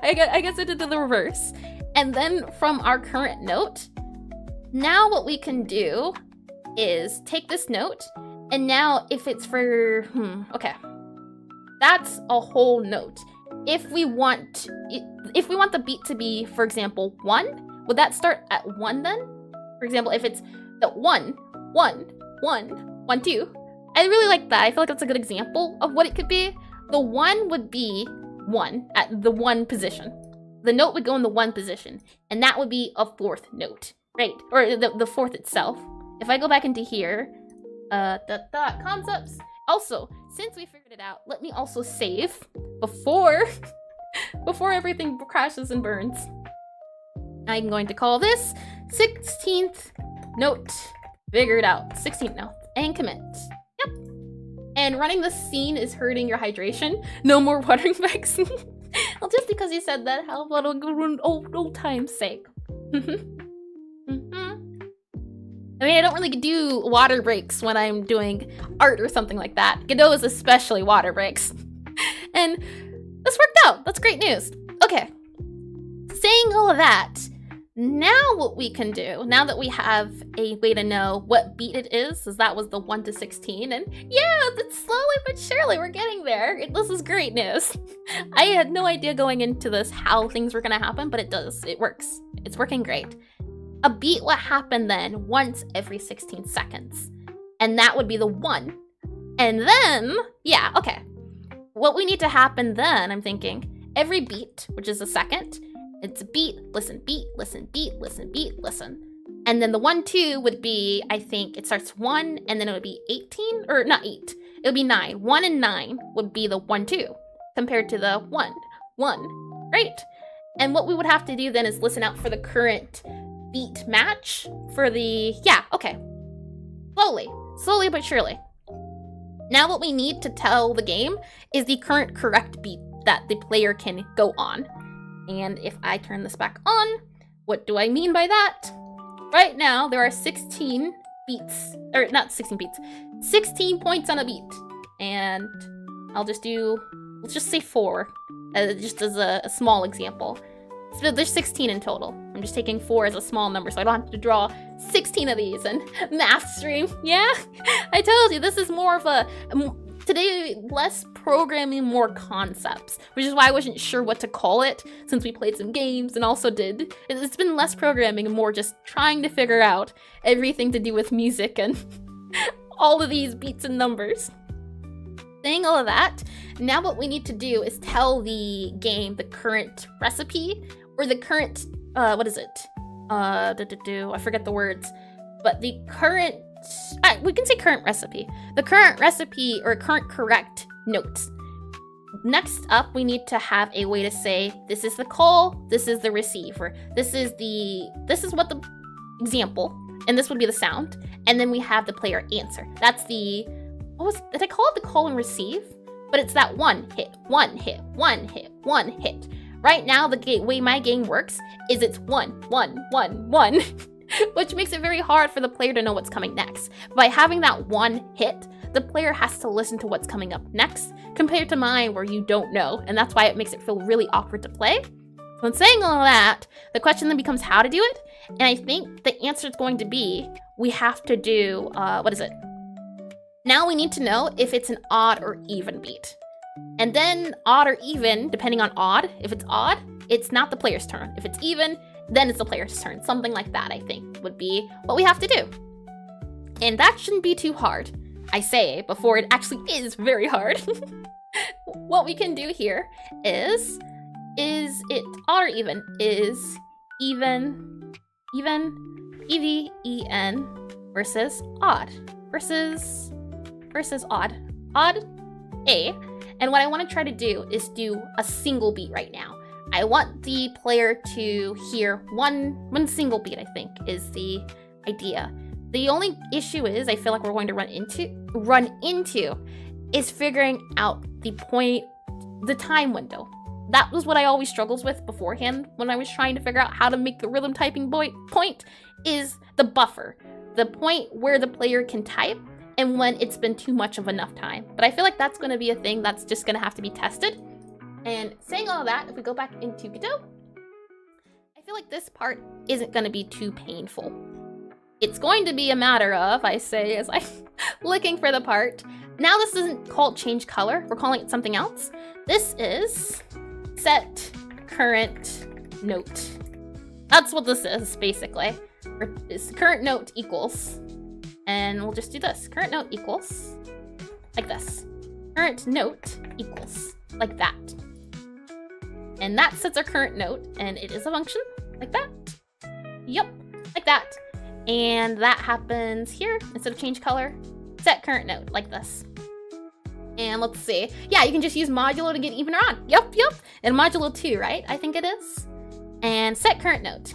I guess I did the reverse. And then from our current note, now what we can do is take this note, and now if it's for, okay. That's a whole note. If we want the beat to be, for example, 1, would that start at 1 then? For example, if it's the 1, 1, 1, 1, 2. I really like that. I feel like that's a good example of what it could be. The 1 would be 1 at the 1 position. The note would go in the 1 position, and that would be a 4th note, right? Or the 4th itself. If I go back into here, concepts. Also, since we figured it out, let me also save before everything crashes and burns. I'm going to call this 16th note. Figured out. 16th note. And commit. Yep. And running the scene is hurting your hydration. No more watering breaks. Well, just because you said that, how about old time's sake? I mean, I don't really do water breaks when I'm doing art or something like that. Godot is especially water breaks. And this worked out. That's great news. Okay. Saying all of that, now what we can do, now that we have a way to know what beat it is that was the 1 to 16, and yeah, it's slowly but surely we're getting there. This is great news. I had no idea going into this how things were gonna happen, but it does. It works. It's working great. A beat will happen then once every 16 seconds. And that would be the 1. And then, yeah, okay. What we need to happen then, I'm thinking, every beat, which is a second, it's beat, listen, beat, listen, beat, listen, beat, listen. And then the 1, 2 would be, I think, it starts 1, and then it would be 18, or not 8, it would be 9. 1 and 9 would be the 1, 2, compared to the 1, 1, right? And what we would have to do then is listen out for the current beat match for the, yeah, okay. Slowly but surely. Now what we need to tell the game is the current correct beat that the player can go on. And if I turn this back on, what do I mean by that? Right now, there are 16 beats, or not 16 beats, 16 points on a beat. And I'll just do, let's just say 4, just as a small example. So there's 16 in total. I'm just taking 4 as a small number, so I don't have to draw 16 of these and math stream. Yeah, I told you, this is more of a today, less programming, more concepts, which is why I wasn't sure what to call it since we played some games and also it's been less programming and more just trying to figure out everything to do with music and all of these beats and numbers. Saying all of that, now what we need to do is tell the game the current recipe or the current, what is it? I forget the words, but the current, we can say current recipe. The current recipe or current correct notes. Next up, we need to have a way to say, this is the call, this is the receive, or this is what the example, and this would be the sound. And then we have the player answer. That's the, did I call it the call and receive? But it's that one hit, one hit, one hit, one hit. Right now, the way my game works is it's 1, 1, 1, 1, which makes it very hard for the player to know what's coming next. By having that one hit, the player has to listen to what's coming up next, compared to mine where you don't know, and that's why it makes it feel really awkward to play. So in saying all that, the question then becomes how to do it, and I think the answer is going to be, we have to do, now we need to know if it's an odd or even beat. And then odd or even, depending on odd, if it's odd, it's not the player's turn. If it's even, then it's the player's turn. Something like that, I think, would be what we have to do. And that shouldn't be too hard, I say, before it actually is very hard. What we can do here is it odd or even? Is even, E-V-E-N versus odd, versus odd, A. And what I want to try to do is do a single beat right now. I want the player to hear one single beat, I think, is the idea. The only issue is, I feel like we're going to run into is figuring out the time window. That was what I always struggled with beforehand when I was trying to figure out how to make the rhythm typing point is the buffer. The point where the player can type and when it's been too much of enough time. But I feel like that's going to be a thing that's just going to have to be tested. And saying all of that, if we go back into Godot, I feel like this part isn't going to be too painful. It's going to be a matter of, I say as I'm looking for the part. Now this isn't called change color, we're calling it something else. This is set current note. That's what this is, basically. It's current note equals, and we'll just do this. Current note equals, like this. Current note equals, like that. And that sets our current note, and it is a function, like that. Yep, like that. And that happens here, instead of change color, set current note, like this. And let's see. Yeah, you can just use modulo to get even or odd. Yep. And modulo 2, right? I think it is. And set current note.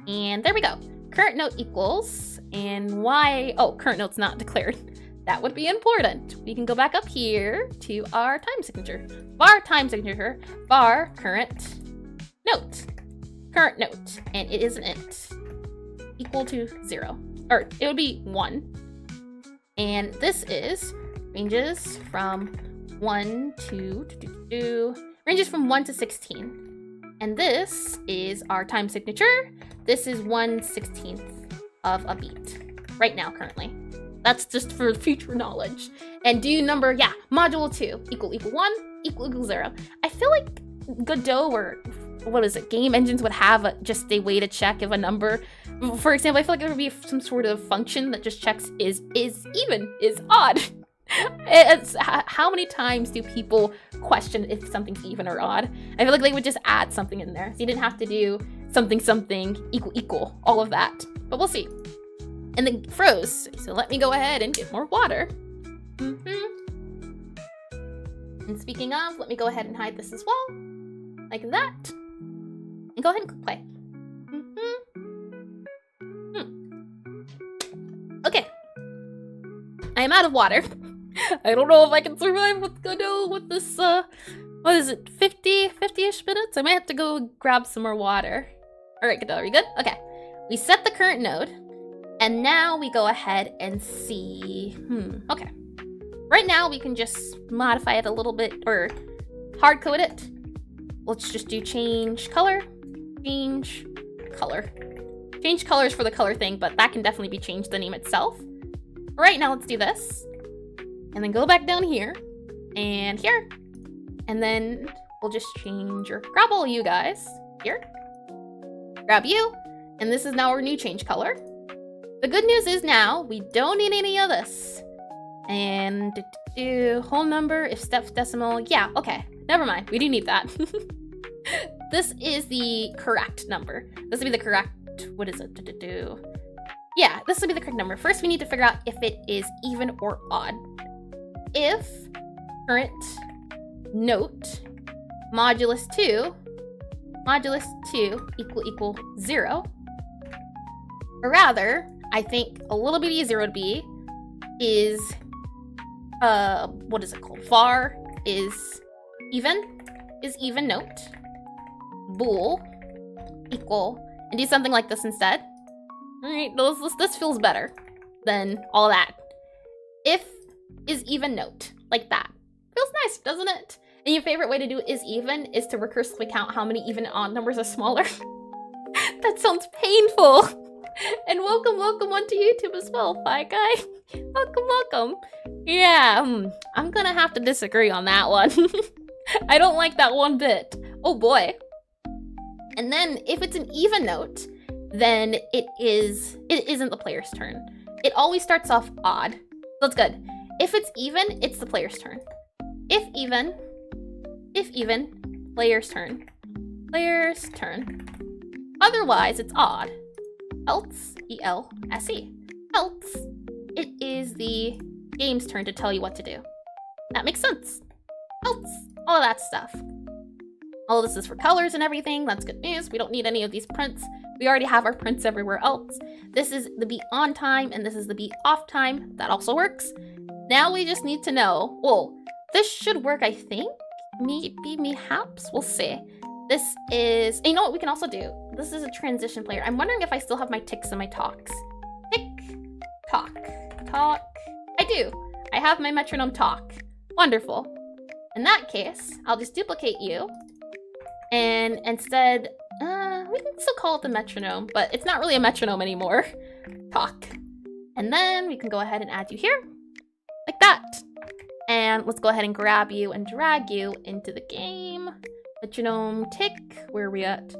And there we go. Current note equals, and why, oh, current note's not declared. That would be important. We can go back up here to our time signature. Var time signature, var current note. Current note, and it is an int. Equal to 0. Or it would be 1. And this is ranges from 1 to ranges from 1 to 16. And this is our time signature. This is 1/16 of a beat right now currently. That's just for future knowledge. And do number, yeah, modulo 2 equal 1 equal 0. I feel like Godot or what is it, game engines would have just a way to check if a number, for example, I feel like there would be some sort of function that just checks is even, is odd. It's, how many times do people question if something's even or odd? I feel like they would just add something in there. So you didn't have to do something equal, all of that. But we'll see. And then froze. So let me go ahead and get more water. And speaking of, let me go ahead and hide this as well. Like that. And go ahead and click play. Okay. I am out of water. I don't know if I can survive with Godot with this, what is it, 50-ish minutes? I might have to go grab some more water. All right, Godot, are you good? Okay. We set the current node, and now we go ahead and see, okay. Right now, we can just modify it a little bit, or hard code it. Let's just do change color, change color. Change colors for the color thing, but that can definitely be changed, the name itself. Right now, let's do this. And then go back down here and here. And then we'll just change or grab all you guys here. Grab you. And this is now our new change color. The good news is now we don't need any of this. And whole number, if step decimal, yeah, okay. Never mind, we do need that. This is the correct number. This will be the correct, what is it? Yeah, this will be the correct number. First, we need to figure out if it is even or odd. If current note modulus 2 equal 0, or rather, I think a little bit easier would be is, what is it called? Var is even note, bool equal, and do something like this instead. All right, this feels better than all that. If is even note, like that. Feels nice, doesn't it? And your favorite way to do is even is to recursively count how many even and odd numbers are smaller. That sounds painful. And welcome onto YouTube as well, Fi Guy. Welcome. Yeah, I'm gonna have to disagree on that one. I don't like that one bit. Oh boy. And then if it's an even note, then it isn't the player's turn. It always starts off odd. So that's good. If it's even, it's the player's turn. If even, player's turn. Otherwise, it's odd. Else, E-L-S-E. Else, it is the game's turn to tell you what to do. That makes sense. Else, all of that stuff. All of this is for colors and everything. That's good news. We don't need any of these prints. We already have our prints everywhere else. This is the be on time and this is the be off time. That also works. Now we just need to know, well, this should work, I think. Maybe, perhaps, we'll see. This is, and you know what we can also do? This is a transition player. I'm wondering if I still have my ticks and my talks. Tick, talk. I do. I have my metronome talk. Wonderful. In that case, I'll just duplicate you. And instead, we can still call it the metronome, but it's not really a metronome anymore. Talk. And then we can go ahead and add you here. Like that. And let's go ahead and grab you and drag you into the game. Metronome tick. Where are we at?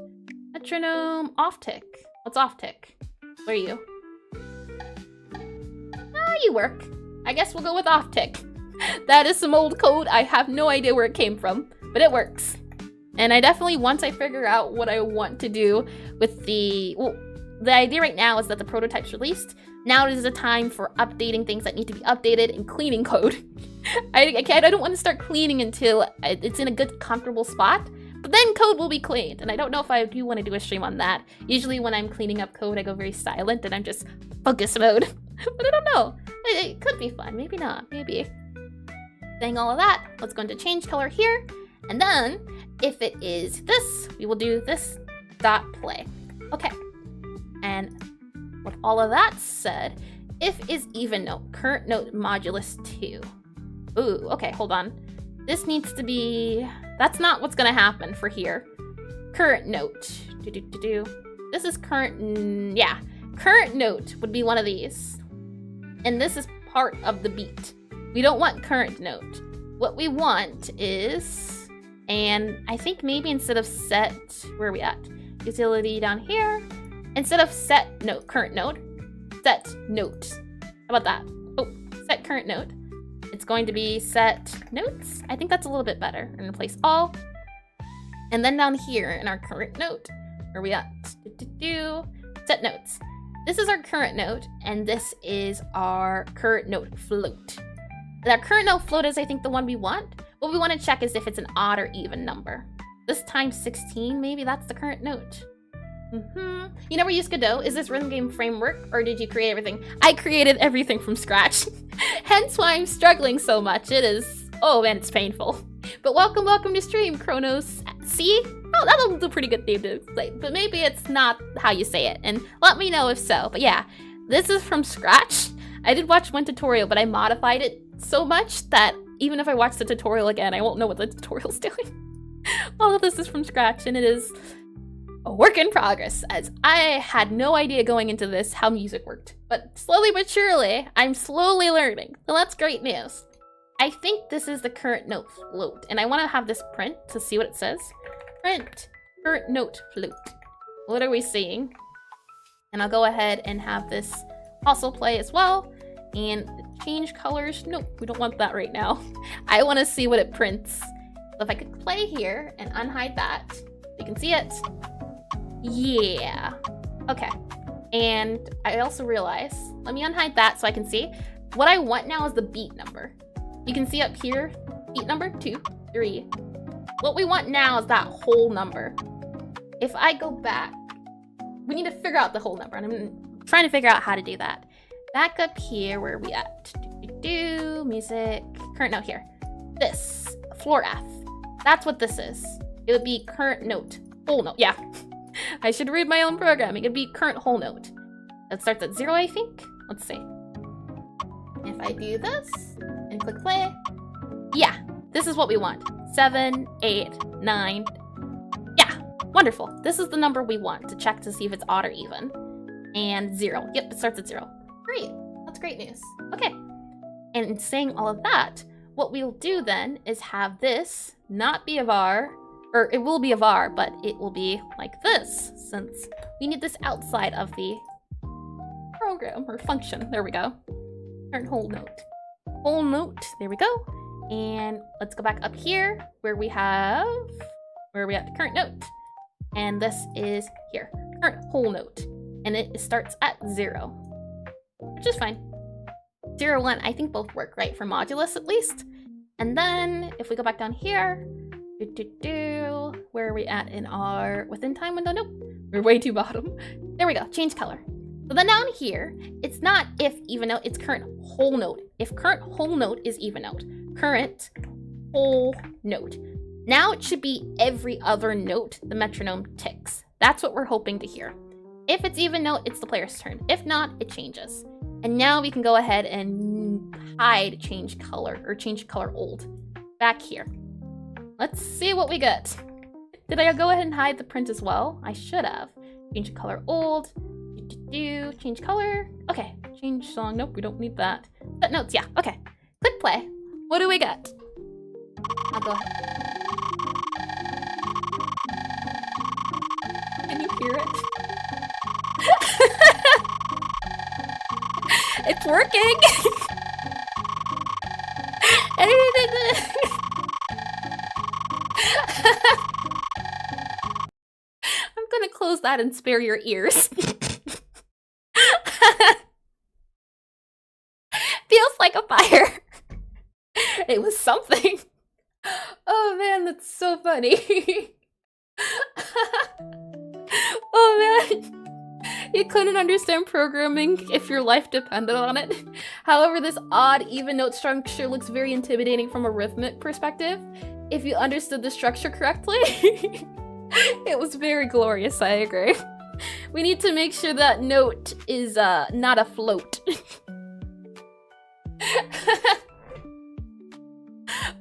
Metronome off tick. What's off tick? Where are you? Ah, you work. I guess we'll go with off tick. That is some old code. I have no idea where it came from, but it works. And I definitely, once I figure out what I want to do with the idea right now is that the prototype's released. Now is the time for updating things that need to be updated and cleaning code. I don't want to start cleaning until it's in a good, comfortable spot. But then code will be cleaned. And I don't know if I do want to do a stream on that. Usually when I'm cleaning up code, I go very silent and I'm just focus mode. But I don't know. It could be fun. Maybe not. Maybe. Saying all of that, let's go into change color here. And then if it is this, we will do this dot play. Okay. And with all of that said, if is even note, current note modulus 2. Ooh, okay, hold on. This needs to be, that's not what's gonna happen for here. Current note, This is current, yeah. Current note would be one of these. And this is part of the beat. We don't want current note. What we want is, and I think maybe instead of set, where are we at? Utility down here. Instead of set note, current note, set note. How about that? Oh, set current note. It's going to be set notes. I think that's a little bit better. And replace all. And then down here in our current note, where are we at? Set notes. This is our current note, and this is our current note float. Our current note float is, I think, the one we want. What we want to check is if it's an odd or even number. This times 16, maybe that's the current note. You never used Godot? Is this rhythm game framework, or did you create everything? I created everything from scratch. Hence why I'm struggling so much. It is, oh man, it's painful. But welcome to stream, Chronos. See? Oh, that was a pretty good name to say, but maybe it's not how you say it, and let me know if so. But yeah, this is from scratch. I did watch one tutorial, but I modified it so much that even if I watch the tutorial again, I won't know what the tutorial's doing. All of this is from scratch, and it is a work in progress, as I had no idea going into this how music worked. But slowly but surely, I'm slowly learning. So that's great news. I think this is the current note float, and I want to have this print to see what it says. Print current note float. What are we seeing? And I'll go ahead and have this also play as well. And change colors. Nope, we don't want that right now. I want to see what it prints. So if I could play here and unhide that, you can see it. Yeah. Okay. And I also realize, let me unhide that so I can see. What I want now is the beat number. You can see up here, beat number 2, 3. What we want now is that whole number. If I go back, we need to figure out the whole number, and I'm trying to figure out how to do that. Back up here, where are we at? Music, current note here. This, floor F. That's what this is. It would be current note, whole note, yeah. I should read my own programming. It'd be current whole note. That starts at 0, I think. Let's see. If I do this and click play, yeah, this is what we want. 7, 8, 9. Yeah, wonderful. This is the number we want to check to see if it's odd or even. And 0. Yep, it starts at 0. Great. That's great news. Okay. And in saying all of that, what we'll do then is have this not be a var, or it will be a var, but it will be like this, since we need this outside of the program or function. There we go. Current whole note. Whole note. There we go. And let's go back up here where we have, where are we at? The current note. And this is here. Current whole note. And it starts at 0, which is fine. 0, 1, I think both work, right? For modulus at least. And then if we go back down here, where are we at in our within time window? Nope, we're way too bottom. There we go, change color. So then down here, it's not if even note, it's current whole note. If current whole note is even note, current whole note. Now it should be every other note the metronome ticks. That's what we're hoping to hear. If it's even note, it's the player's turn. If not, it changes. And now we can go ahead and hide change color, or change color old. Back here. Let's see what we get. Did I go ahead and hide the print as well? I should have. Change color old. Change color. Okay. Change song. Nope, we don't need that. Set notes, yeah. Okay. Click play. What do we get? I'll go ahead. Can you hear it? It's working! I'm gonna close that and spare your ears. Feels like a fire. It was something. Oh man, that's so funny. Oh man. You couldn't understand programming if your life depended on it. However, this odd even note structure looks very intimidating from a rhythmic perspective. If you understood the structure correctly, it was very glorious, I agree. We need to make sure that note is not a float.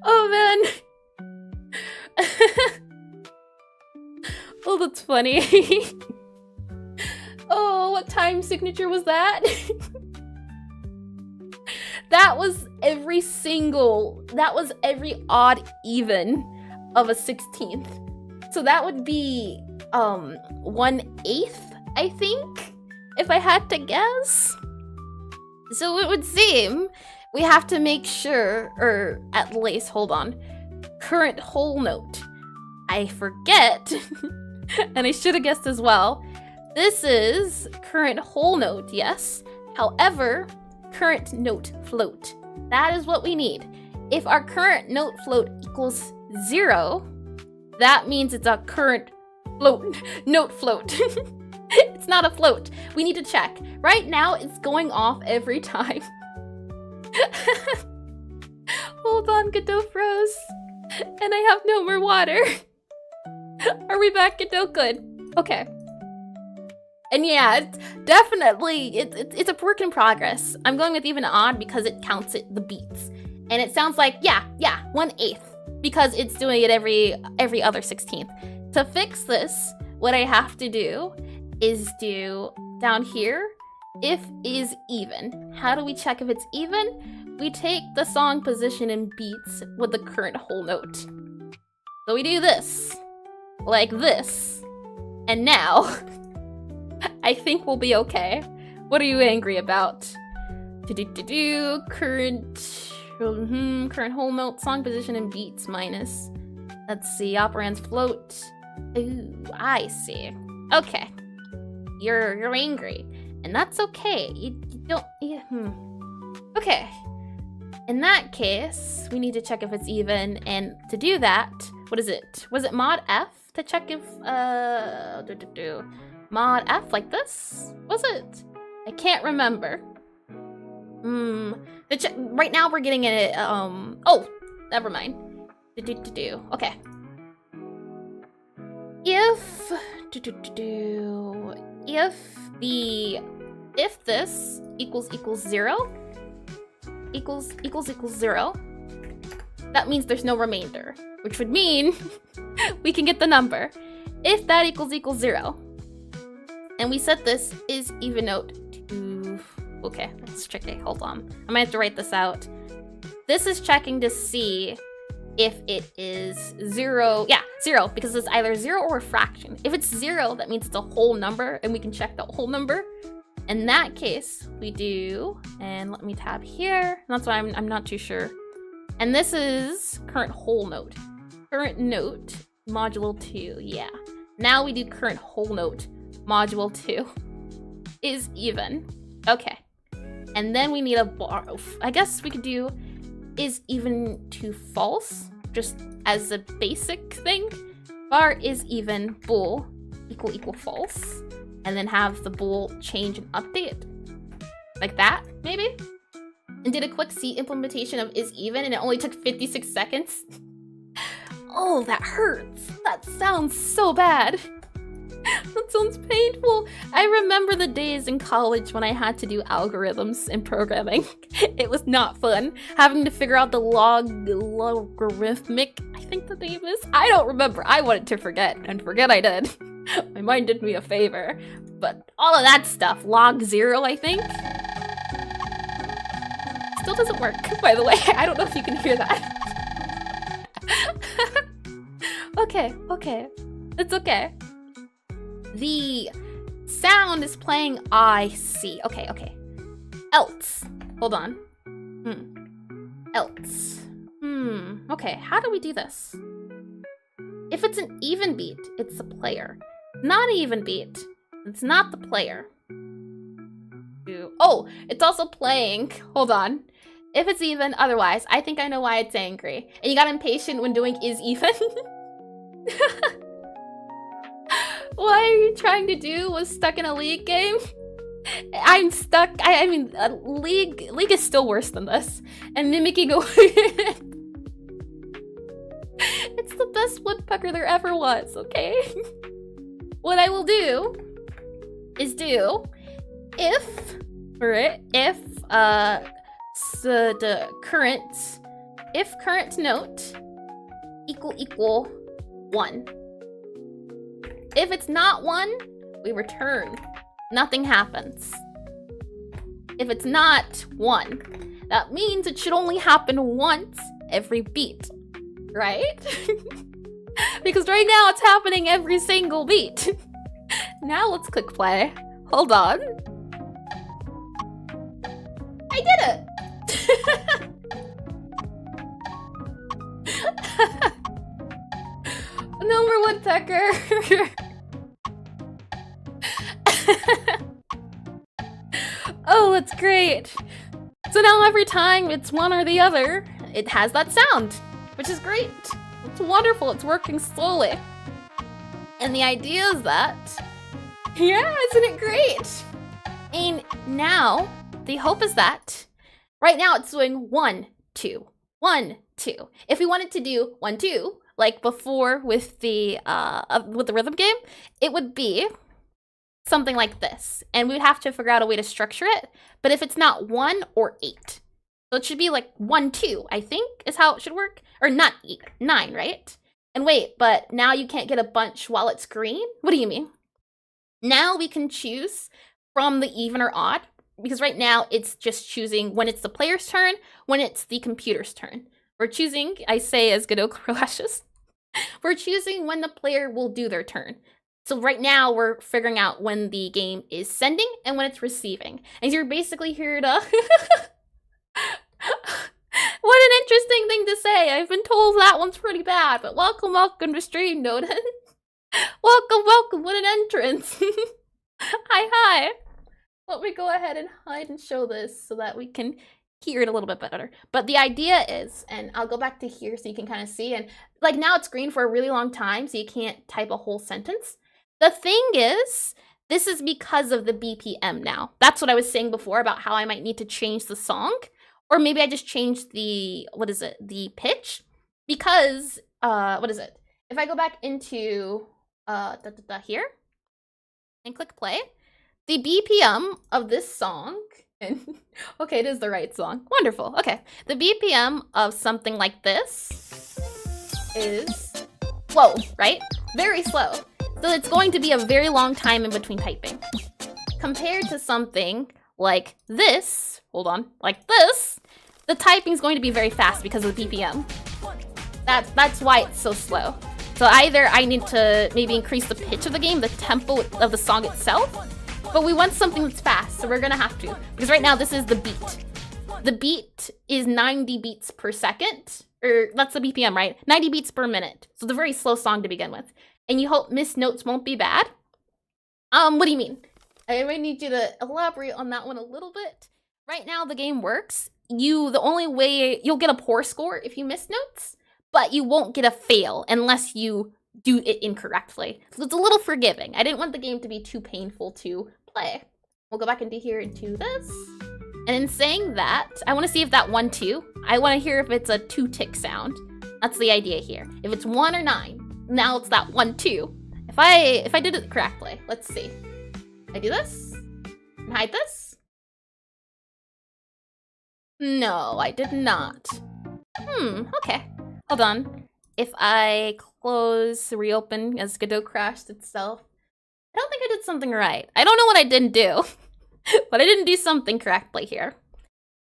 Oh man. Oh, that's funny. Oh, what time signature was that? That was every odd even of a 16th. So that would be 1/8, I think, if I had to guess. So it would seem we have to make sure, or at least, hold on, current whole note. I forget, and I should have guessed as well. This is current whole note, yes. However, current note float. That is what we need. If our current note float equals 0, that means it's a current float, note float. It's not a float. We need to check. Right now, it's going off every time. Hold on, Godot froze. And I have no more water. Are we back, Godot? Good. Okay. And yeah, it's definitely, it's a work in progress. I'm going with even odd because it counts the beats. And it sounds like, yeah, 1/8, because it's doing it every other 16th. To fix this, what I have to do is do down here, if is even. How do we check if it's even? We take the song position in beats with the current whole note. So we do this, like this, and now I think we'll be okay. What are you angry about? Current whole note, song position and beats minus. Let's see, operands float. Ooh, I see. Okay, you're angry, and that's okay. You don't. Okay. In that case, we need to check if it's even, and to do that, what is it? Was it mod F to check if mod F like this? Was it? I can't remember. Right now we're getting it. Oh, never mind. Okay. If this equals 0 equals 0, that means there's no remainder, which would mean we can get the number. If that equals 0, and we set this is even note to. Okay, let's check it. Hold on. I might have to write this out. This is checking to see if it is 0. Yeah, 0, because it's either 0 or a fraction. If it's 0, that means it's a whole number, and we can check the whole number. In that case, we do, and let me tab here. That's why I'm not too sure. And this is current whole note. Current note, modulo 2, yeah. Now we do current whole note, modulo 2 is even. Okay. And then we need a bar. I guess we could do is even to false, just as a basic thing. Bar is even, bool, equal false. And then have the bool change and update. Like that, maybe? And did a quick C implementation of is even, and it only took 56 seconds. Oh, that hurts. That sounds so bad. That sounds painful. I remember the days in college when I had to do algorithms in programming. It was not fun. Having to figure out the logarithmic, I think the name is. I don't remember. I wanted to forget, and forget I did. My mind did me a favor. But all of that stuff, log 0, I think. Still doesn't work, by the way. I don't know if you can hear that. Okay. It's okay. The sound is playing I see. Okay. Else. Hold on. Else. Okay, how do we do this? If it's an even beat, it's the player. Not an even beat, it's not the player. Oh, it's also playing. Hold on. If it's even, otherwise, I think I know why it's angry. And you got impatient when doing is even? What are you trying to do? Was stuck in a League game? I'm stuck. I mean, League is still worse than this. And mimicking a it's the best woodpecker there ever was, okay? What I will do is do if current note equal 1. If it's not 1, we return. Nothing happens. If it's not 1, that means it should only happen once every beat, right? Because right now it's happening every single beat. Now let's click play. Hold on. I did it! No more woodpecker. Oh, that's great. So now every time it's one or the other, it has that sound, which is great. It's wonderful. It's working slowly. And the idea is that, yeah, isn't it great? And now the hope is that right now it's doing 1, 2, 1, 2. If we wanted to do 1, 2, like before with the rhythm game, it would be something like this. And we'd have to figure out a way to structure it. But if it's not 1 or 8, so it should be like 1, 2, I think is how it should work. Or not 8, 9, right? And wait, but now you can't get a bunch while it's green? What do you mean? Now we can choose from the even or odd, because right now it's just choosing when it's the player's turn, when it's the computer's turn. We're choosing, I say as Godot crashes, we're choosing when the player will do their turn. So right now we're figuring out when the game is sending and when it's receiving. And you're basically here to... What an interesting thing to say. I've been told that one's pretty bad, but welcome to stream, Noden. welcome, what an entrance. Hi. Let me go ahead and hide and show this so that we can hear it a little bit better. But the idea is, and I'll go back to here so you can kind of see, and like now it's green for a really long time, so you can't type a whole sentence. The thing is, this is because of the BPM now. That's what I was saying before about how I might need to change the song. Or maybe I just changed the, the pitch? Because, if I go back into, here, and click play, the BPM of this song, and, okay, it is the right song. Wonderful, okay. The BPM of something like this is slow, right? Very slow. So it's going to be a very long time in between typing. Compared to something like this, like this, the typing is going to be very fast because of the BPM. That's why it's so slow. So either I need to maybe increase the pitch of the game, the tempo of the song itself, but we want something that's fast, so we're gonna have to. Because right now this is the beat. The beat is 90 beats per second, or that's the BPM, right? 90 beats per minute. So it's a very slow song to begin with. And you hope missed notes won't be bad? What do you mean? I might need you to elaborate on that one a little bit. Right now, the game works. The only way, you'll get a poor score if you miss notes, but you won't get a fail unless you do it incorrectly. So it's a little forgiving. I didn't want the game to be too painful to play. We'll go back into here into this. And in saying that, I want to see if that 1, 2, I want to hear if it's a 2 tick sound. That's the idea here. If it's 1 or 9, now it's that 1, 2. If I did it correctly, let's see. I do this and hide this. No, I did not. Okay. Hold on. If I close, reopen as Godot crashed itself, I don't think I did something right. I don't know what I didn't do, but I didn't do something correctly here.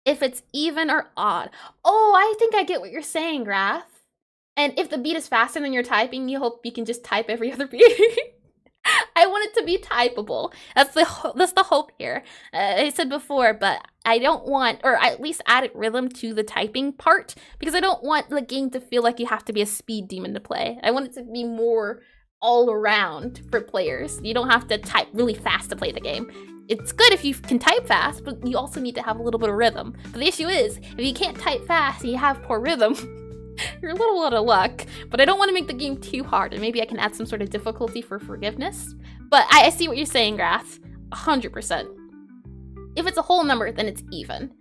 If it's even or odd. Oh, I think I get what you're saying, Wrath. And if the beat is faster than you're typing, you hope you can just type every other beat. I want it to be typable. That's the hope here. I said before, but I don't want, or at least added rhythm to the typing part, because I don't want the game to feel like you have to be a speed demon to play. I want it to be more all around for players. You don't have to type really fast to play the game. It's good if you can type fast, but you also need to have a little bit of rhythm. But the issue is, if you can't type fast and you have poor rhythm, you're a little out of luck. But I don't want to make the game too hard, and maybe I can add some sort of difficulty for forgiveness. But I see what you're saying, Grath. 100%. If it's a whole number, then it's even.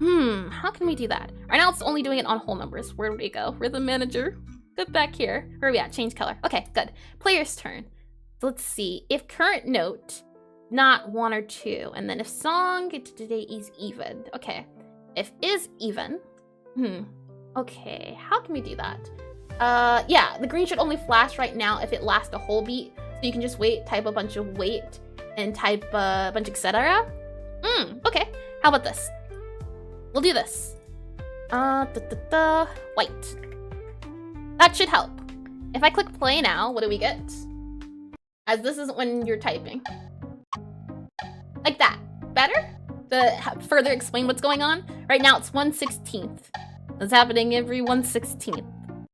How can we do that? Right now it's only doing it on whole numbers. Where do we go? Rhythm manager. Get back here. Where are we at? Change color. Okay, good. Player's turn. So let's see. If current note, not 1 or 2. And then if song today is even. Okay. If is even. Okay, how can we do that? Yeah, the green should only flash right now if it lasts a whole beat. So you can just wait, type a bunch of wait, and type a bunch of etc. Okay. How about this? We'll do this. White. That should help. If I click play now, what do we get? As this is when you're typing. Like that. Better? To further explain what's going on? Right now it's 1/16. It's happening every 1/16.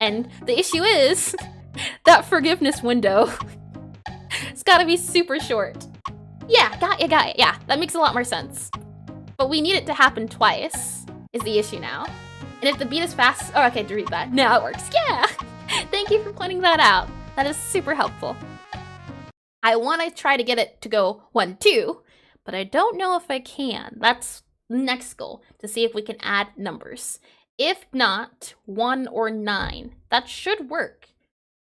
And the issue is that forgiveness window. It's gotta be super short. Yeah, got it. Yeah, that makes a lot more sense. But we need it to happen twice, is the issue now. And if the beat is fast, oh, okay, delete that. Now it works, yeah! Thank you for pointing that out. That is super helpful. I want to try to get it to go 1, 2, but I don't know if I can. That's the next goal, to see if we can add numbers. If not, 1 or 9. That should work.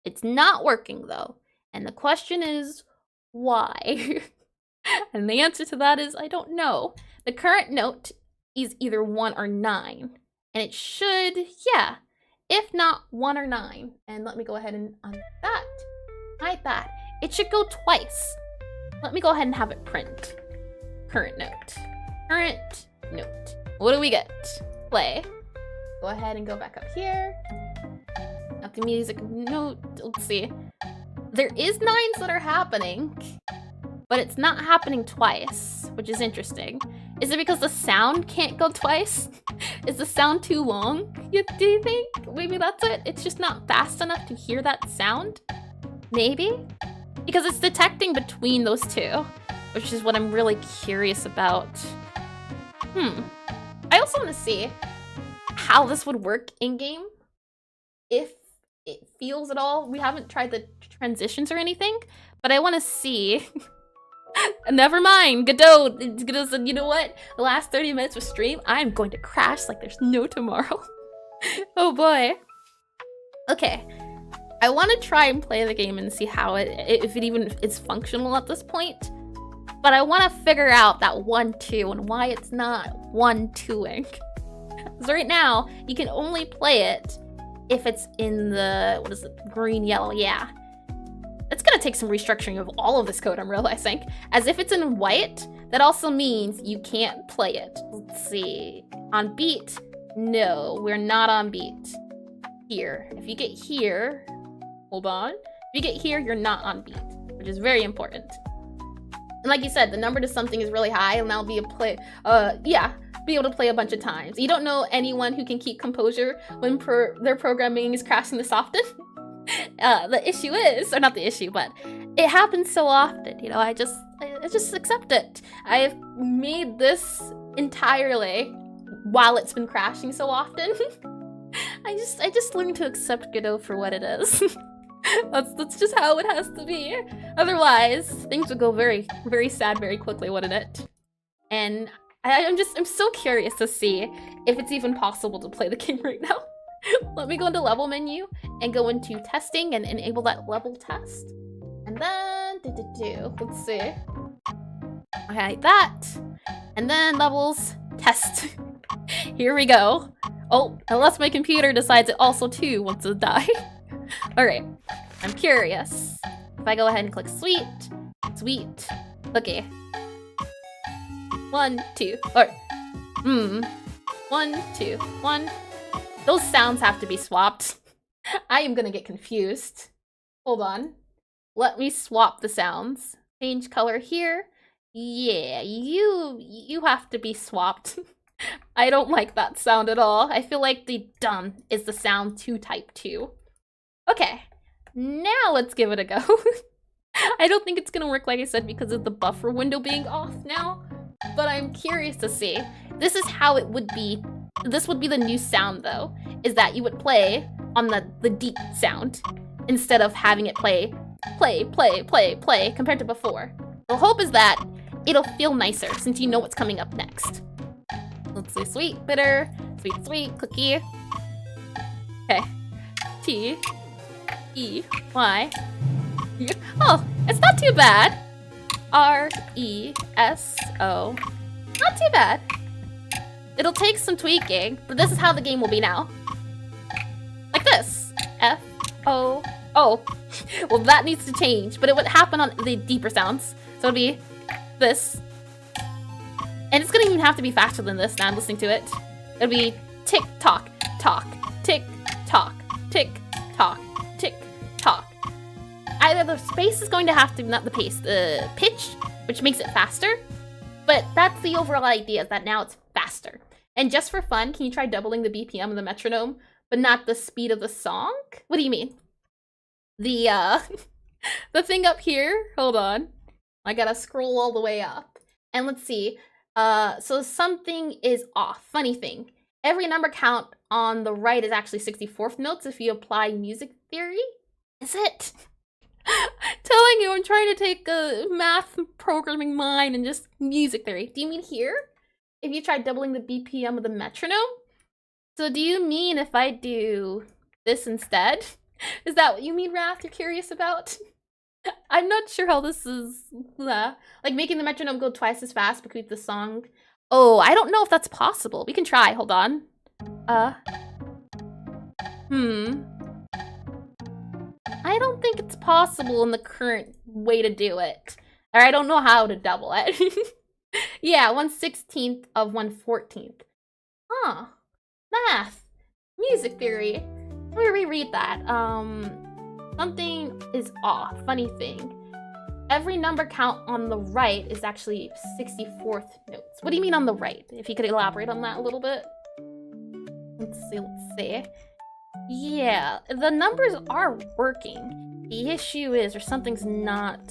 It's not working though. And the question is, why? And the answer to that is, I don't know. The current note is either 1 or 9. And it should, yeah. If not 1 or 9. And let me go ahead and hide that. It should go twice. Let me go ahead and have it print. Current note. Current note. What do we get? Play. Go ahead and go back up here. Not the music note. Let's see. There is 9s that are happening, but it's not happening twice, which is interesting. Is it because the sound can't go twice? Is the sound too long? Do you think? Maybe that's it? It's just not fast enough to hear that sound? Maybe? Because it's detecting between those two, which is what I'm really curious about. I also want to see how this would work in-game. If it feels at all. We haven't tried the transitions or anything, but I want to see. Never mind, Godot said, you know what? The last 30 minutes of stream, I'm going to crash like there's no tomorrow. Oh boy. Okay. I want to try and play the game and see how if it even is functional at this point. But I want to figure out that 1-2 and why it's not 1-2ing. Because right now, you can only play it if it's in the, what is it, green, yellow, yeah. It's gonna take some restructuring of all of this code, I'm realizing. As if it's in white, that also means you can't play it. Let's see. On beat, no, we're not on beat. Here, if you get here, hold on. If you get here, you're not on beat, which is very important. And like you said, the number to something is really high, and that'll be be able to play a bunch of times. You don't know anyone who can keep composure when their programming is crashing this often. The issue is, or not the issue, but it happens so often, you know, I just accept it. I've made this entirely while it's been crashing so often. I just learned to accept Godot for what it is. That's just how it has to be. Otherwise, things would go very, very sad very quickly, wouldn't it? And I'm so curious to see if it's even possible to play the game right now. Let me go into level menu and go into testing and enable that level test. And then, let's see. Okay, like that. And then levels test. Here we go. Oh, unless my computer decides it also too wants to die. All right, I'm curious. If I go ahead and click sweet. Okay. 1, 2, or 1, 2, 1. Those sounds have to be swapped. I am gonna get confused. Hold on. Let me swap the sounds. Change color here. Yeah, you have to be swapped. I don't like that sound at all. I feel like the dum is the sound to type 2. Okay, now let's give it a go. I don't think it's gonna work, like I said, because of the buffer window being off now, but I'm curious to see. This is how it would be. This would be the new sound, though, is that you would play on the deep sound instead of having it play compared to before. The hope is that it'll feel nicer since you know what's coming up next. Let's see, sweet, bitter, sweet, cookie. Okay, T, E, Y. Oh, it's not too bad. R, E, S, O. Not too bad. It'll take some tweaking, but this is how the game will be now. Like this. F, O, O. Well, that needs to change, but it would happen on the deeper sounds. So it'll be this. And it's gonna even have to be faster than this now I'm listening to it. It'll be tick, tock, tock, tick, tock, tick, tock, tick, tock. Either the space is going to have to, not the pace, the pitch, which makes it faster. But that's the overall idea, is that now it's faster. And just for fun, can you try doubling the BPM of the metronome, but not the speed of the song? What do you mean? The thing up here, hold on. I gotta scroll all the way up. And let's see. So something is off. Funny thing. Every number count on the right is actually 64th notes if you apply music theory. Is it? Telling you, I'm trying to take a math programming mind and just music theory. Do you mean here? If you try doubling the BPM of the metronome? So do you mean if I do this instead? Is that what you mean, Wrath? You're curious about? I'm not sure how this is, like making the metronome go twice as fast but keep the song. Oh, I don't know if that's possible. We can try, hold on. I don't think it's possible in the current way to do it. Or I don't know how to double it. Yeah, 1/16 of 1/14. Huh. Math. Music theory. Let me reread that. Something is off. Funny thing. Every number count on the right is actually 64th notes. What do you mean on the right? If you could elaborate on that a little bit. Let's see. Yeah, the numbers are working. The issue is, or something's not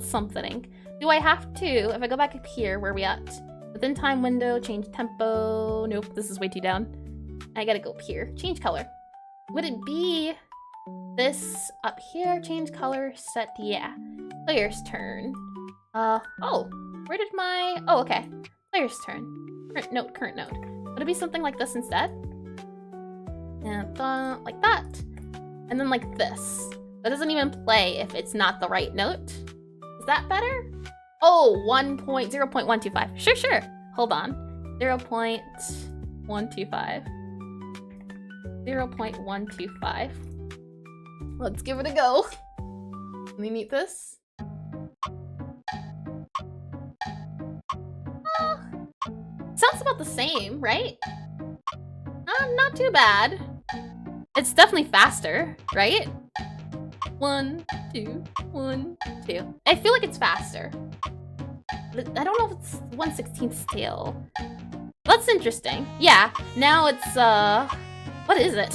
something. Do I have to, if I go back up here, where are we at? Within time window, change tempo. Nope, this is way too down. I gotta go up here. Change color. Would it be this up here? Change color, set, yeah. Player's turn. Oh, where did my, oh, okay. Player's turn. Current note. Would it be something like this instead? And like that. And then like this. That doesn't even play if it's not the right note. Is that better? Oh, 0.125. Sure. Hold on. 0.125. 0.125. Let's give it a go. Let me mute this. Sounds about the same, right? Not too bad. It's definitely faster, right? 1, 2, 1, 2. I feel like it's faster. But I don't know if it's 1/16 scale. That's interesting. Yeah, now it's, what is it?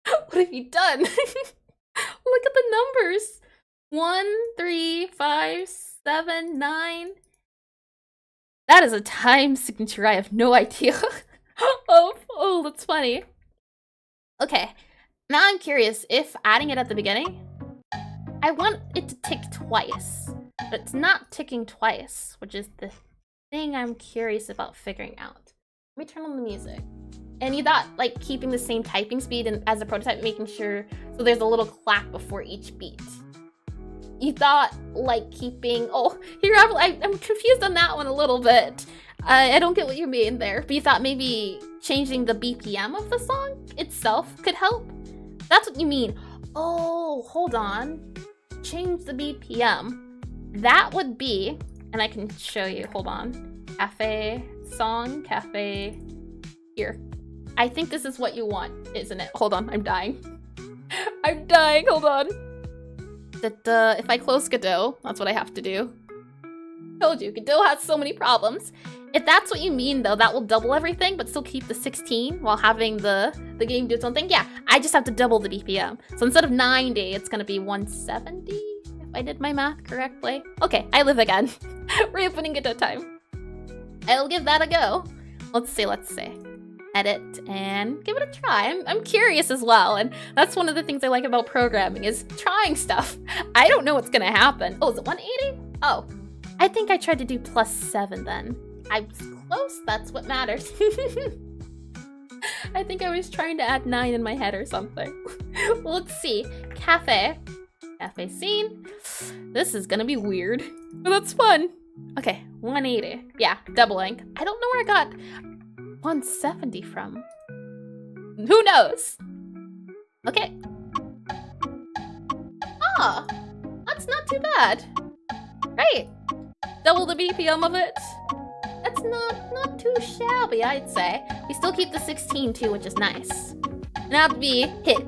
What have you done? Look at the numbers. 1, 3, 5, 7, 9. That is a time signature I have no idea. Oh, that's funny. Okay, now I'm curious if adding it at the beginning, I want it to tick twice, but it's not ticking twice, which is the thing I'm curious about figuring out. Let me turn on the music. And you thought like keeping the same typing speed and as a prototype, making sure so there's a little clap before each beat. You thought like keeping, oh, here I'm confused on that one a little bit. I don't get what you mean there, but you thought maybe changing the BPM of the song itself could help? That's what you mean. Oh, hold on. Change the BPM. That would be, and I can show you, hold on. Cafe, song, cafe, here. I think this is what you want, isn't it? Hold on, I'm dying. I'm dying, hold on. If I close Godot, that's what I have to do. Told you, Godot has so many problems. If that's what you mean though, that will double everything, but still keep the 16 while having the game do its own thing. Yeah, I just have to double the BPM. So instead of 90, it's gonna be 170, if I did my math correctly. Okay, I live again. Reopening Godot time. I'll give that a go. Let's see. Edit and give it a try. I'm curious as well, and that's one of the things I like about programming is trying stuff. I don't know what's gonna happen. Oh, is it 180? Oh, I think I tried to do +7 then. I was close, that's what matters. I think I was trying to add 9 in my head or something. Well, let's see. Cafe scene. This is gonna be weird, but that's fun. Okay, 180. Yeah, doubling. I don't know where I got 170 from. Who knows? Okay. Ah, that's not too bad. Right. Double the BPM of it. That's not too shabby, I'd say. We still keep the 16 too, which is nice. Now it'd be hit,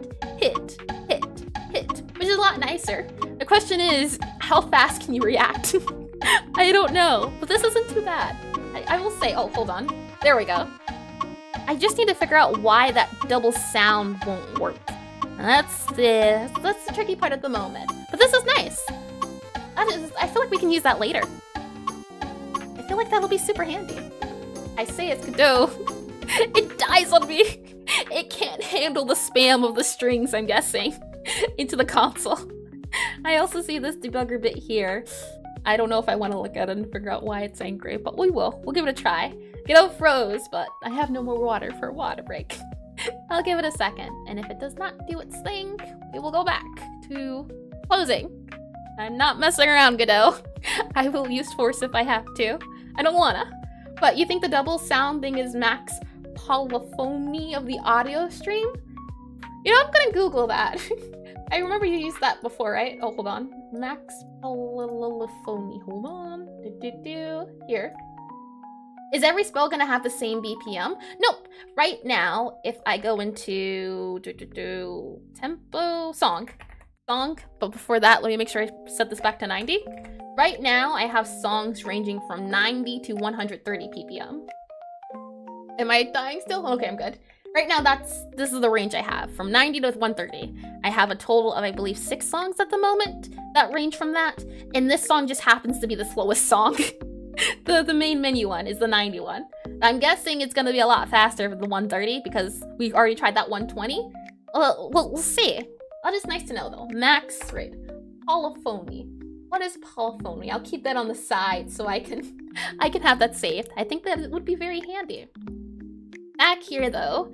which is a lot nicer. The question is, how fast can you react? I don't know, but this isn't too bad. I will say, oh, hold on. There we go. I just need to figure out why that double sound won't work. That's the tricky part at the moment. But this is nice. I feel like we can use that later. I feel like that'll be super handy. I say it's Godot. It dies on me. It can't handle the spam of the strings, I'm guessing, into the console. I also see this debugger bit here. I don't know if I want to look at it and figure out why it's angry, but we will. We'll give it a try. Godot froze, but I have no more water for a water break. I'll give it a second, and if it does not do its thing, we will go back to closing. I'm not messing around, Godot. I will use force if I have to. I don't wanna. But you think the double sound thing is max polyphony of the audio stream? You know, I'm gonna Google that. I remember you used that before, right? Oh, hold on. Max polyphony. Hold on. Here. Is every spell gonna have the same BPM? Nope. Right now, if I go into tempo song, but before that, let me make sure I set this back to 90. Right now, I have songs ranging from 90 to 130 ppm. Am I dying still? Okay, I'm good. Right now, this is the range I have, from 90 to 130. I have a total of, I believe, 6 songs at the moment that range from that, and this song just happens to be the slowest song. The main menu one is the 90 one. I'm guessing it's gonna be a lot faster than the 130 because we've already tried that 120. We'll see. That is nice to know though. Max rate. Polyphony. What is polyphony? I'll keep that on the side so I can have that saved. I think that it would be very handy. Back here though,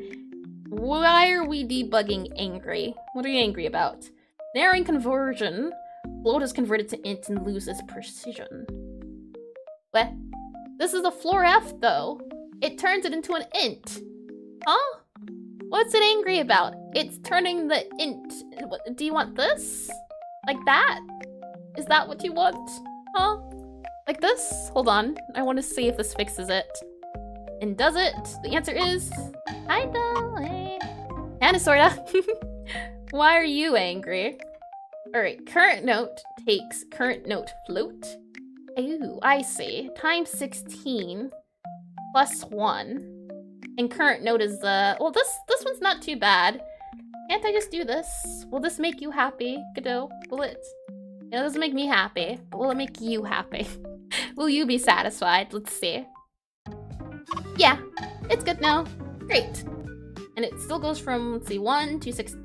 why are we debugging angry? What are you angry about? Narrowing conversion. Float is converted to int and loses precision. What? This is a floor F though. It turns it into an int. Huh? What's it angry about? It's turning the int. What, do you want this? Like that? Is that what you want? Huh? Like this? Hold on. I want to see if this fixes it. And does it? The answer is... Kinda sorta. Why are you angry? Alright, current note takes current note float. Ooh, I see. Times 16 plus 1. And current note is well, this one's not too bad. Can't I just do this? Will this make you happy, Godot? Will it? It doesn't make me happy, but will it make you happy? Will you be satisfied? Let's see. Yeah, it's good now. Great. And it still goes from, let's see, 1 to 6.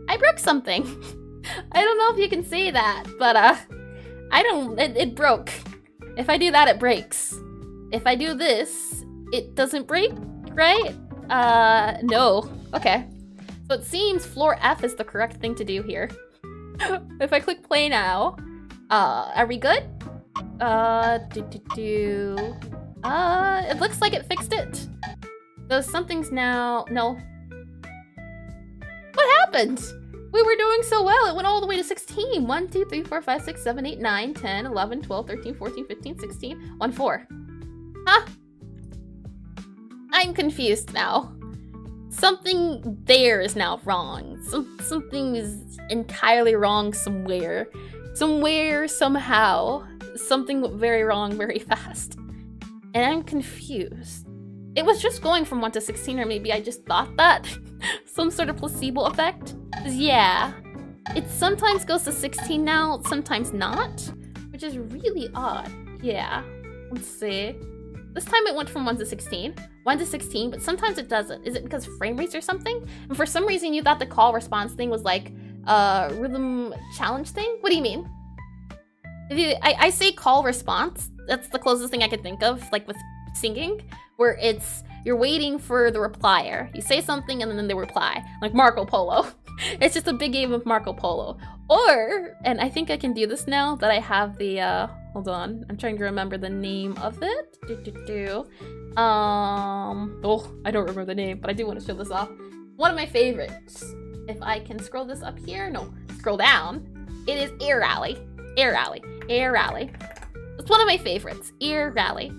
I broke something. I don't know if you can say that, but it broke. If I do that, it breaks. If I do this, it doesn't break, right? No. Okay. So it seems floor F is the correct thing to do here. If I click play now, are we good? It looks like it fixed it. So something's now, no. What happened? We were doing so well. It went all the way to 16. 1, 2, 3, 4, 5, 6, 7, 8, 9, 10, 11, 12, 13, 14, 15, 16, 1, 4. Huh? I'm confused now. Something there is now wrong. Something is entirely wrong somewhere. Somewhere, somehow. Something went very wrong very fast. And I'm confused. It was just going from 1 to 16, or maybe I just thought that. Some sort of placebo effect. Yeah. It sometimes goes to 16 now, sometimes not. Which is really odd. Yeah. Let's see. This time it went from 1 to 16. 1 to 16, but sometimes it doesn't. Is it because frame rates or something? And for some reason you thought the call response thing was like a rhythm challenge thing? What do you mean? I say call response. That's the closest thing I could think of, like with singing, where you're waiting for the replier. You say something and then they reply, like Marco Polo. It's just a big game of Marco Polo. Or, and I think I can do this now that I have the, hold on, I'm trying to remember the name of it. Oh, I don't remember the name, but I do want to show this off. One of my favorites. If I can scroll this up here, no, scroll down. It is Air Rally. Air Rally. Air Rally. It's one of my favorites. Air Rally.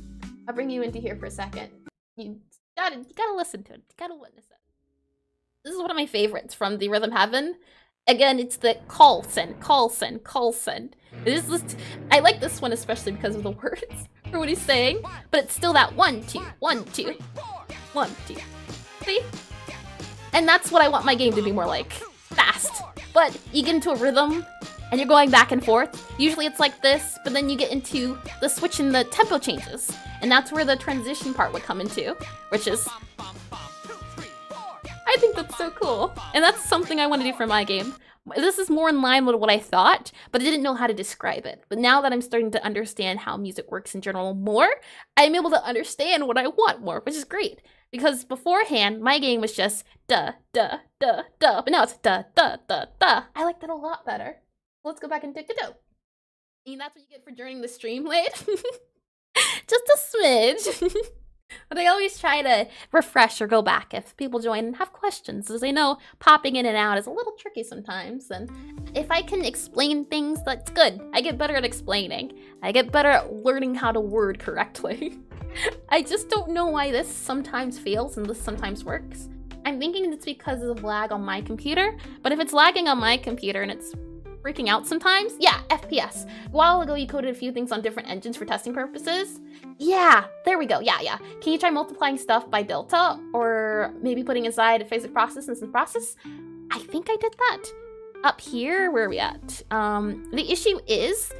I'll bring you into here for a second. You gotta listen to it. You gotta witness it. This is one of my favorites from the Rhythm Heaven. Again, it's the Carlson. I like this one especially because of the words for what he's saying, but it's still that 1, 2, 1, 2, 1, 2. See? And that's what I want my game to be more like. Fast. But you get into a rhythm and you're going back and forth. Usually it's like this, but then you get into the switch in the tempo changes. And that's where the transition part would come into, which is... I think that's so cool. And that's something I want to do for my game. This is more in line with what I thought, but I didn't know how to describe it. But now that I'm starting to understand how music works in general more, I'm able to understand what I want more, which is great. Because beforehand, my game was just duh, duh, duh, duh. But now it's duh, duh, duh, duh. I like that a lot better. Let's go back and take Godot. And that's what you get for joining the stream late. Just a smidge. But I always try to refresh or go back if people join and have questions, as I know popping in and out is a little tricky sometimes. And if I can explain things, that's good. I get better at explaining. I get better at learning how to word correctly. I just don't know why this sometimes fails and this sometimes works. I'm thinking it's because of lag on my computer, but if it's lagging on my computer and it's freaking out sometimes, yeah, FPS. A while ago, you coded a few things on different engines for testing purposes. Yeah, there we go, yeah. Can you try multiplying stuff by delta, or maybe putting inside a physics process and some process? I think I did that. Up here, where are we at? The issue is,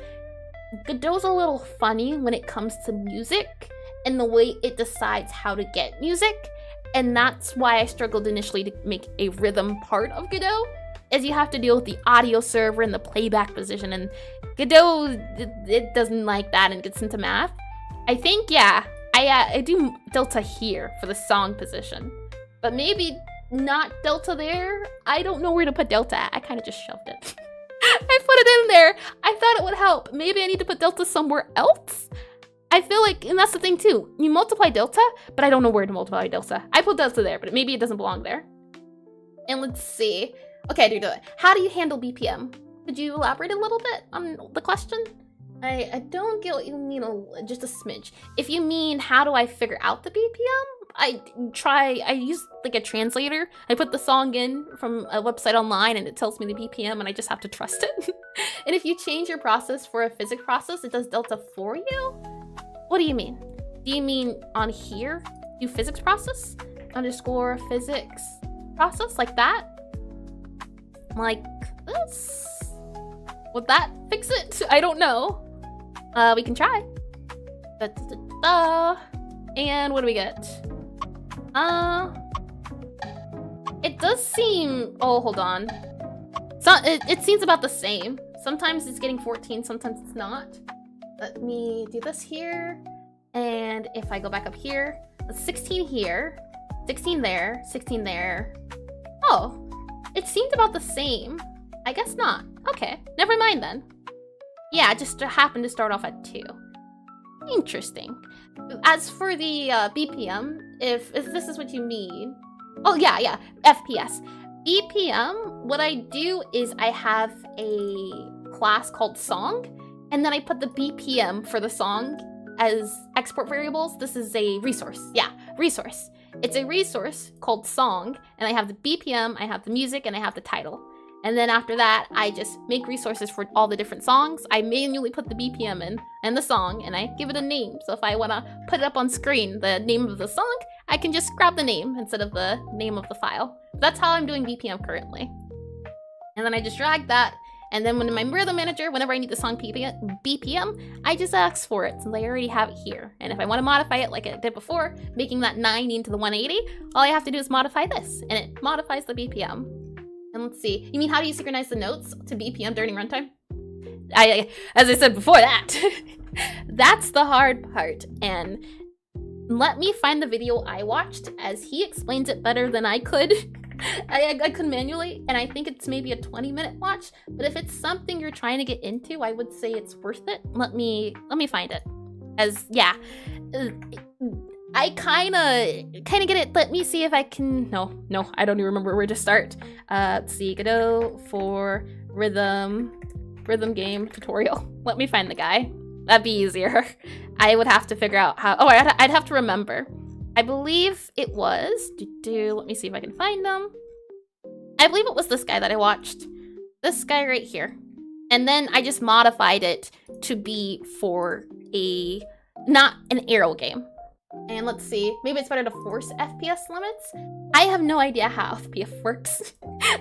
Godot's a little funny when it comes to music and the way it decides how to get music. And that's why I struggled initially to make a rhythm part of Godot, is you have to deal with the audio server and the playback position, and Godot, it doesn't like that and gets into math. I think, yeah, I do delta here for the song position, but maybe not delta there. I don't know where to put delta at. I kind of just shoved it. I put it in there. I thought it would help. Maybe I need to put delta somewhere else. I feel like, and that's the thing too, you multiply delta, but I don't know where to multiply delta. I put delta there, but maybe it doesn't belong there. And let's see. Okay, I do it. How do you handle BPM? Could you elaborate a little bit on the question? I don't get what you mean, just a smidge. If you mean, how do I figure out the BPM? I use like a translator. I put the song in from a website online and it tells me the BPM and I just have to trust it. And if you change your process for a physics process, it does delta for you? What do you mean? Do you mean on here, do physics process? Underscore physics process, like that? Like this? Would that fix it? I don't know. We can try. And what do we get? It does seem, oh, hold on. So it seems about the same. Sometimes it's getting 14, sometimes it's not. Let me do this here. And if I go back up here, that's 16 here, 16 there, 16 there. Oh. It seemed about the same. I guess not. Okay, never mind then. Yeah, it just happened to start off at 2. Interesting. As for the BPM, if this is what you mean. Oh, yeah, FPS. BPM, what I do is I have a class called song, and then I put the BPM for the song as export variables. This is a resource. Yeah, resource. It's a resource called song, and I have the BPM, I have the music, and I have the title. And then after that, I just make resources for all the different songs. I manually put the BPM in and the song, and I give it a name. So if I want to put it up on screen, the name of the song, I can just grab the name instead of the name of the file. That's how I'm doing BPM currently. And then I just drag that. And then when in my rhythm manager, whenever I need the song BPM, I just ask for it since I already have it here. And if I want to modify it like I did before, making that 90 into the 180, all I have to do is modify this, and it modifies the BPM. And let's see, you mean how do you synchronize the notes to BPM during runtime? As I said before that, that's the hard part. And let me find the video I watched, as he explains it better than I could. I could manually, and I think it's maybe a 20-minute watch, but if it's something you're trying to get into, I would say it's worth it. Let me find it. As yeah, I kind of get it. Let me see if I can. No, I don't even remember where to start. Let's see, Godot for rhythm game tutorial. Let me find the guy. That'd be easier. I would have to figure out how. Oh, I'd have to remember. I believe it was, let me see if I can find them. I believe it was this guy that I watched. This guy right here. And then I just modified it to be for not an arrow game. And let's see, maybe it's better to force FPS limits. I have no idea how FPS works.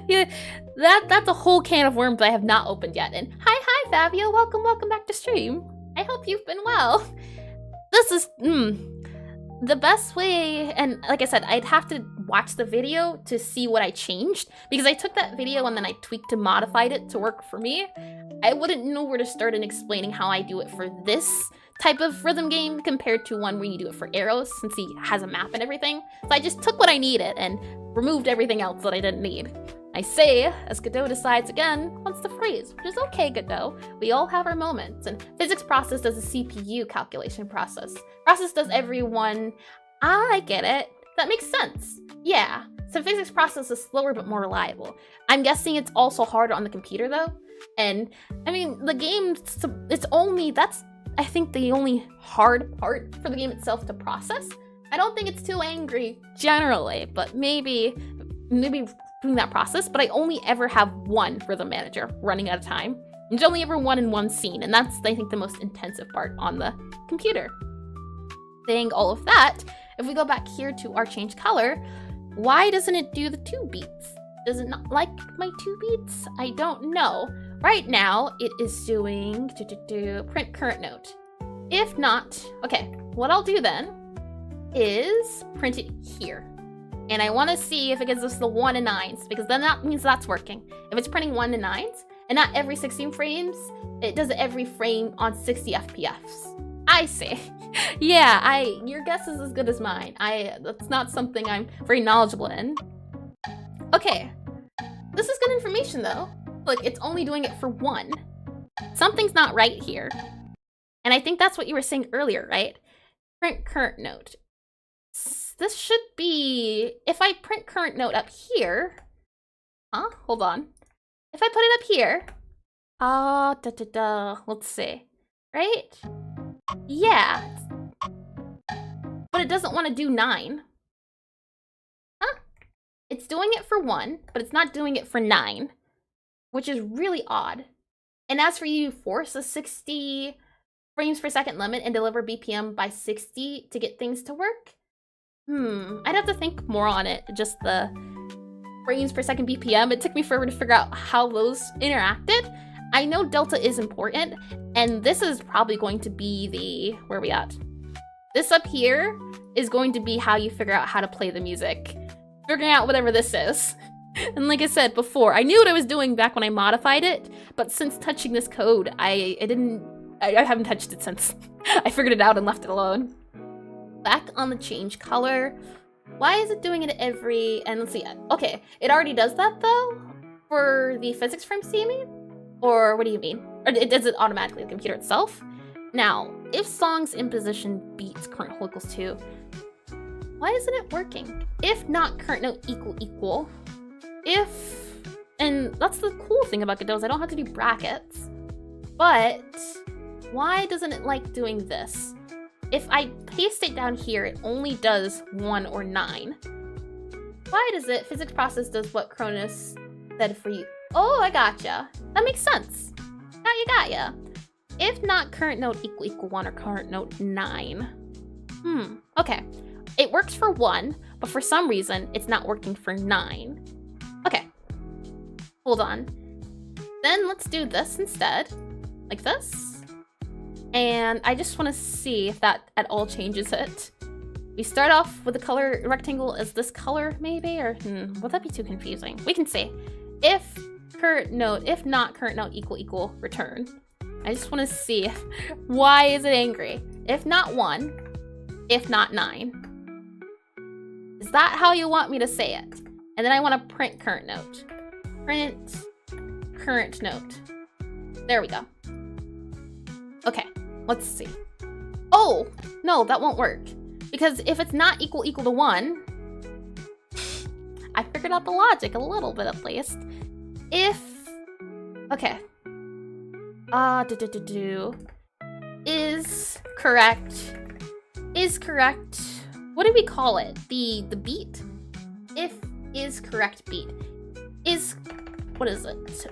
Yeah, that's a whole can of worms I have not opened yet. And hi Fabio, welcome back to stream. I hope you've been well. This is, the best way, and like I said, I'd have to watch the video to see what I changed, because I took that video and then I tweaked and modified it to work for me. I wouldn't know where to start in explaining how I do it for this type of rhythm game compared to one where you do it for arrows, since he has a map and everything. So I just took what I needed and removed everything else that I didn't need. I say, as Godot decides again, wants to freeze, which is okay, Godot. We all have our moments, and physics process does a CPU calculation process. Process does every one I get it. That makes sense. Yeah. So physics process is slower but more reliable. I'm guessing it's also harder on the computer though. And I mean, the game, that's I think the only hard part for the game itself to process. I don't think it's too angry generally, but maybe doing that process, but I only ever have one rhythm manager running at a time. There's only ever one in one scene, and that's, I think, the most intensive part on the computer. Saying all of that, if we go back here to our change color, why doesn't it do the 2 beats? Does it not like my 2 beats? I don't know. Right now, it is doing print current note. If not, okay, what I'll do then is print it here. And I want to see if it gives us the 1 and 9s, because then that means that's working. If it's printing 1 and 9s, and not every 16 frames, it does it every frame on 60 FPS. I see. Yeah, your guess is as good as mine. That's not something I'm very knowledgeable in. Okay, this is good information though. Look, it's only doing it for 1. Something's not right here. And I think that's what you were saying earlier, right? Print current note. This should be, if I print current note up here, hold on. If I put it up here, let's see, right? Yeah, but it doesn't want to do 9. It's doing it for 1, but it's not doing it for 9, which is really odd. And as for you, force a 60 frames per second limit and deliver BPM by 60 to get things to work? I'd have to think more on it, just the frames per second BPM. It took me forever to figure out how those interacted. I know delta is important, and this is probably going to be the, where are we at? This up here is going to be how you figure out how to play the music. Figuring out whatever this is. And like I said before, I knew what I was doing back when I modified it, but since touching this code, I haven't touched it since. I figured it out and left it alone. Back on the change color. Why is it doing it every, and let's see, okay, it already does that though? For the physics frames, do you mean? Or what do you mean? Or it does it automatically, the computer itself? Now, if songs in position beats current whole equals 2, why isn't it working? If not current note equal, if, and that's the cool thing about Godot is I don't have to do brackets, but why doesn't it like doing this? If I paste it down here, it only does 1 or 9. Why does it? Physics process does what Cronus said for you. Oh, I gotcha. That makes sense. Got ya. If not current note equal 1 or current note 9. Okay. It works for 1, but for some reason, it's not working for 9. Okay. Hold on. Then let's do this instead. Like this. And I just want to see if that at all changes it. We start off with the color rectangle as this color, maybe? Or, would that be too confusing? We can see. If not current note equal, return. I just want to see, why is it angry? If not 1, if not 9. Is that how you want me to say it? And then I want to print current note. Print current note. There we go. Okay, let's see. Oh, no, that won't work. Because if it's not equal to 1, I figured out the logic a little bit at least. If, okay. Is correct. What do we call it? The beat? If is correct beat. Is, what is it?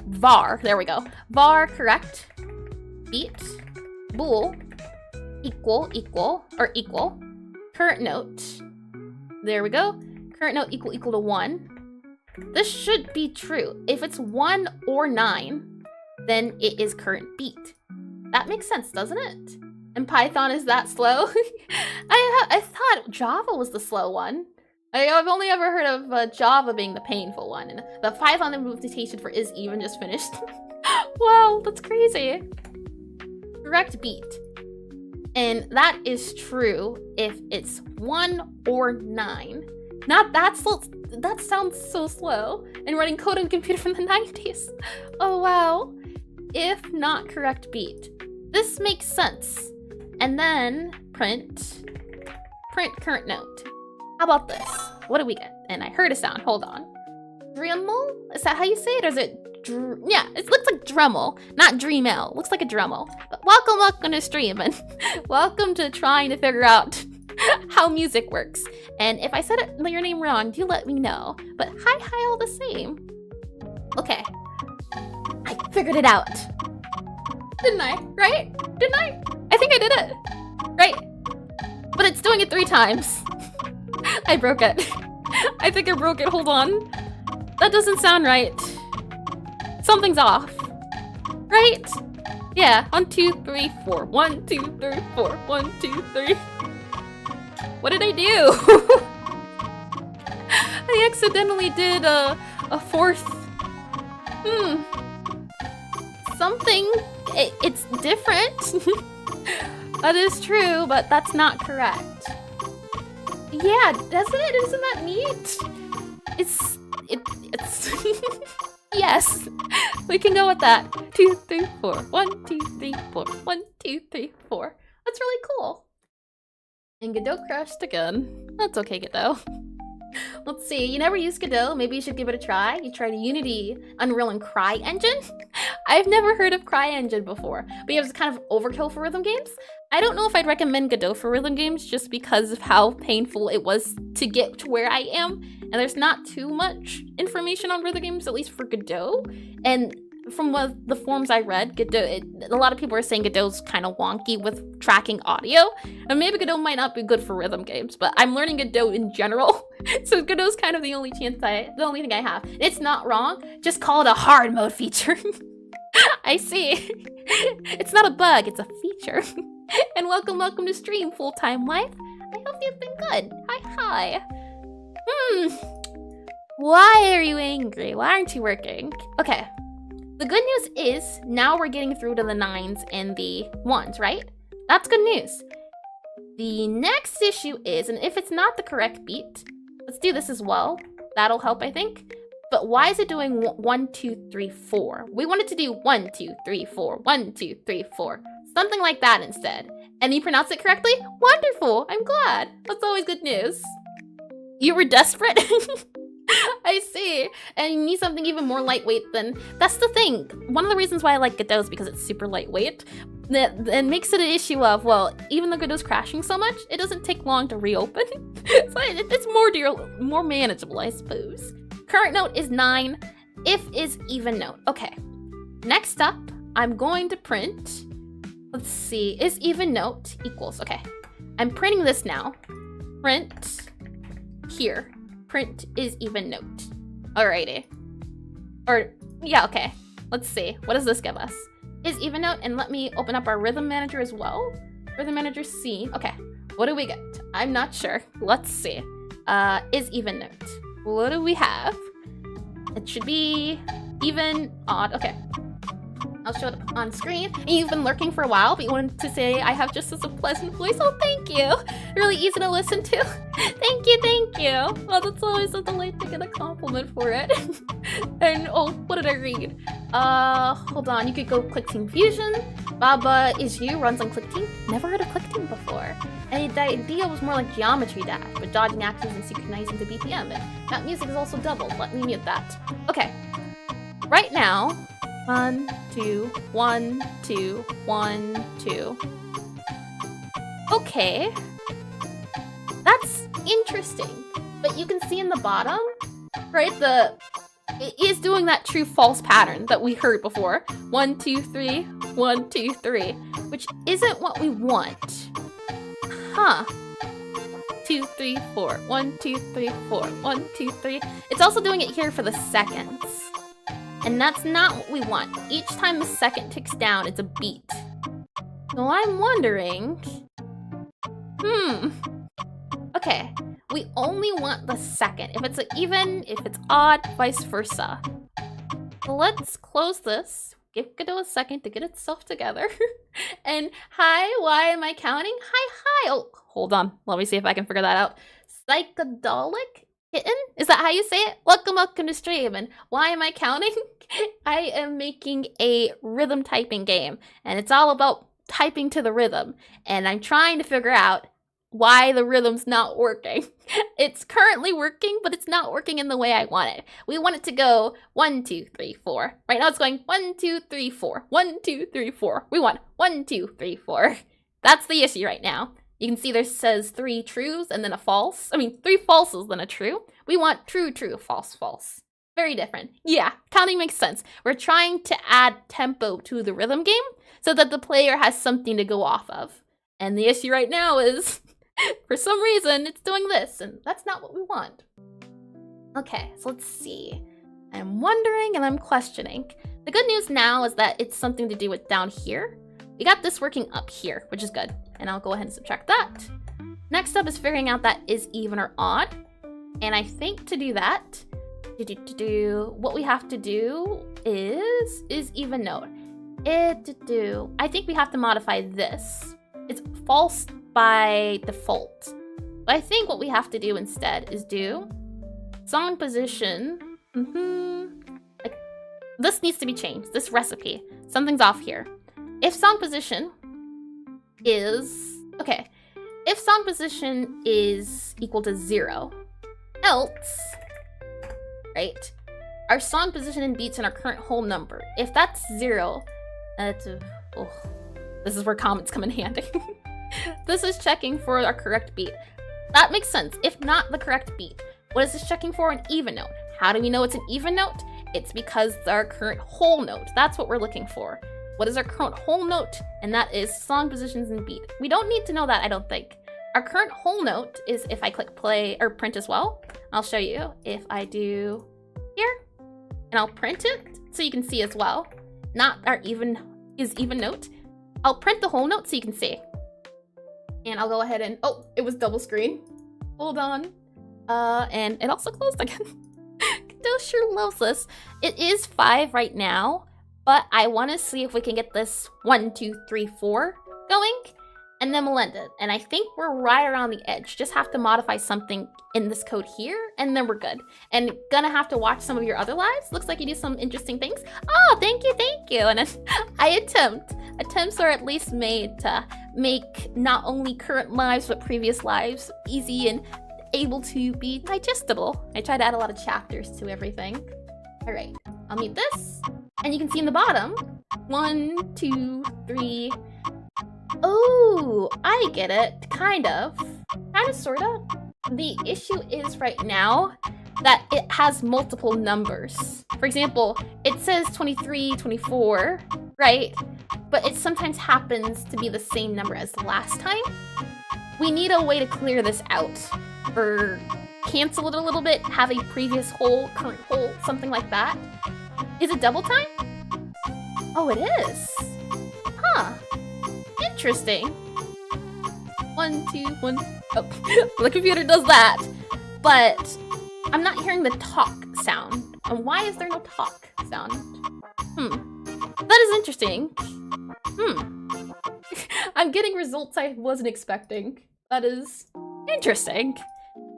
Var, there we go. Var correct. Beat, bool, equal, current note. There we go. Current note equal to 1. This should be true. If it's 1 or 9, then it is current beat. That makes sense, doesn't it? And Python is that slow? I thought Java was the slow one. I've only ever heard of Java being the painful one, and the Python implementation for is even just finished. Wow, that's crazy. Correct beat. And that is true if it's 1 or 9. Not that slow. That sounds so slow. And running code on a computer from the 90s. Oh, wow. If not correct beat. This makes sense. And then print print current note. How about this? What do we get? And I heard a sound. Hold on. Dremel? Is that how you say it? Or is it yeah, it looks like Dremel, not Dreamel. Looks like a Dremel. But welcome to stream, and welcome to trying to figure out how music works. And if I said your name wrong, do let me know. But hi all the same. Okay. I figured it out. Didn't I? Right? Didn't I? I think I did it. Right? But it's doing it 3 times. I broke it. I think I broke it. Hold on. That doesn't sound right. Something's off. Right? Yeah. 1, 2, 3, 4. 1, 2, 3, 4. 1, 2, 3. What did I do? I accidentally did a 4th. Something. It's different. That is true, but that's not correct. Yeah, doesn't it? Isn't that neat? It's yes. We can go with that. 2, 3, 4. 1, 2, 3, 4. 1, 2, 3, 4. That's really cool. And Godot crashed again. That's okay, Godot. Let's see. You never used Godot. Maybe you should give it a try. You tried Unity, Unreal, and CryEngine. I've never heard of CryEngine before, but it was kind of overkill for rhythm games. I don't know if I'd recommend Godot for rhythm games just because of how painful it was to get to where I am. And there's not too much information on rhythm games, at least for Godot. And from what the forums I read, Godot, a lot of people are saying Godot's kind of wonky with tracking audio. And maybe Godot might not be good for rhythm games, but I'm learning Godot in general. So Godot's kind of the only thing I have. It's not wrong, just call it a hard mode feature. I see. It's not a bug, it's a feature. And welcome to stream, full-time life. I hope you've been good. Hi. Why are you angry? Why aren't you working? Okay. The good news is now we're getting through to the 9s and the 1s, right? That's good news. The next issue is, and if it's not the correct beat, let's do this as well. That'll help, I think. But why is it doing 1, 2, 3, 4? We wanted to do 1, 2, 3, 4, 1, 2, 3, 4. Something like that instead. And you pronounced it correctly? Wonderful! I'm glad. That's always good news. You were desperate? I see. And you need something even more lightweight than... That's the thing. One of the reasons why I like Godot is because it's super lightweight. That makes it an issue of, well, even though Godot's crashing so much, it doesn't take long to reopen. So it's more manageable, I suppose. Current note is 9. If is even note. Okay. Next up, I'm going to print... Let's see. Is even note equals... Okay. I'm printing this now. Print here. Print is even note. Alrighty. Or, yeah, okay. Let's see. What does this give us? Is even note, and let me open up our rhythm manager as well. Rhythm manager C. Okay. What do we get? I'm not sure. Let's see. Is even note. What do we have? It should be even, odd. Okay. I'll show it on screen. And you've been lurking for a while, but you wanted to say I have just such a pleasant voice. Oh, thank you. Really easy to listen to. Thank you. Well, that's always a delight to get a compliment for it. And, oh, what did I read? Hold on. You could go Click Team Fusion. Baba is you runs on Click Team. Never heard of Click Team before. And the idea was more like Geometry Dash, but dodging actions and synchronizing to BPM. And that music is also doubled. Let me mute that. Okay. Right now, 1, 2, 1, 2, 1, 2. Okay. That's interesting. But you can see in the bottom, right, it is doing that true false pattern that we heard before. 1, 2, 3, 1, 2, 3, which isn't what we want. Huh. 2, 3, 4. 1, 2, 3, 4. 1, 2, 3. It's also doing it here for the seconds. And that's not what we want. Each time the second ticks down, it's a beat. So I'm wondering... Okay, we only want the second. If it's even, if it's odd, vice versa. So let's close this. Give Godot a second to get itself together. And hi, why am I counting? Hi. Oh, hold on. Let me see if I can figure that out. Psychedelic Kitten? Is that how you say it? Welcome to stream. And why am I counting? I am making a rhythm typing game. And it's all about typing to the rhythm. And I'm trying to figure out why the rhythm's not working. It's currently working, but it's not working in the way I want it. We want it to go 1, 2, 3, 4. Right now it's going 1, 2, 3, 4. 1, 2, 3, 4. We want 1, 2, 3, 4. That's the issue right now. You can see there says 3 trues and then a false. I mean, 3 falses, then a true. We want true, true, false, false. Very different. Yeah, counting makes sense. We're trying to add tempo to the rhythm game so that the player has something to go off of. And the issue right now is, for some reason, it's doing this, and that's not what we want. Okay, so let's see. I'm wondering and I'm questioning. The good news now is that it's something to do with down here. We got this working up here, which is good. And I'll go ahead and subtract that. Next up is figuring out that is even or odd. And I think to do that, what we have to do is even note. I think we have to modify this. It's false by default. But I think what we have to do instead is do song position. Like, this needs to be changed. This recipe. Something's off here. If song position is... Okay. If song position is equal to 0, else... Right? Our song position in beats and our current whole number. If that's 0, this is where comments come in handy. This is checking for our correct beat. That makes sense. If not the correct beat, what is this checking for? An even note. How do we know it's an even note? It's because our current whole note. That's what we're looking for. What is our current whole note? And that is song positions and beat. We don't need to know that, I don't think. Our current whole note is if I click play or print as well. I'll show you if I do here, and I'll print it so you can see as well. Not our even note. I'll print the whole note so you can see. And I'll go ahead and, oh, it was double screen. Hold on. And it also closed again. Godot sure loves this. It is 5 right now, but I want to see if we can get this 1, 2, 3, 4 going, and then we'll end it. And I think we're right around the edge. Just have to modify something in this code here, and then we're good. And gonna have to watch some of your other lives. Looks like you do some interesting things. Oh, thank you, thank you. And attempts are at least made to make not only current lives, but previous lives easy and able to be digestible. I try to add a lot of chapters to everything. All right, I'll mute this. And you can see in the bottom, 1, 2, 3. Oh, I get it. Kind of, sort of. The issue is right now that it has multiple numbers. For example, it says 23, 24, right? But it sometimes happens to be the same number as the last time. We need a way to clear this out, or cancel it a little bit, have a previous whole, current whole, something like that. Is it double time? Oh, it is. Huh. Interesting. 1, 2, 1. Oh, the computer does that. But I'm not hearing the talk sound. And why is there no talk sound? That is interesting. I'm getting results I wasn't expecting. That is interesting.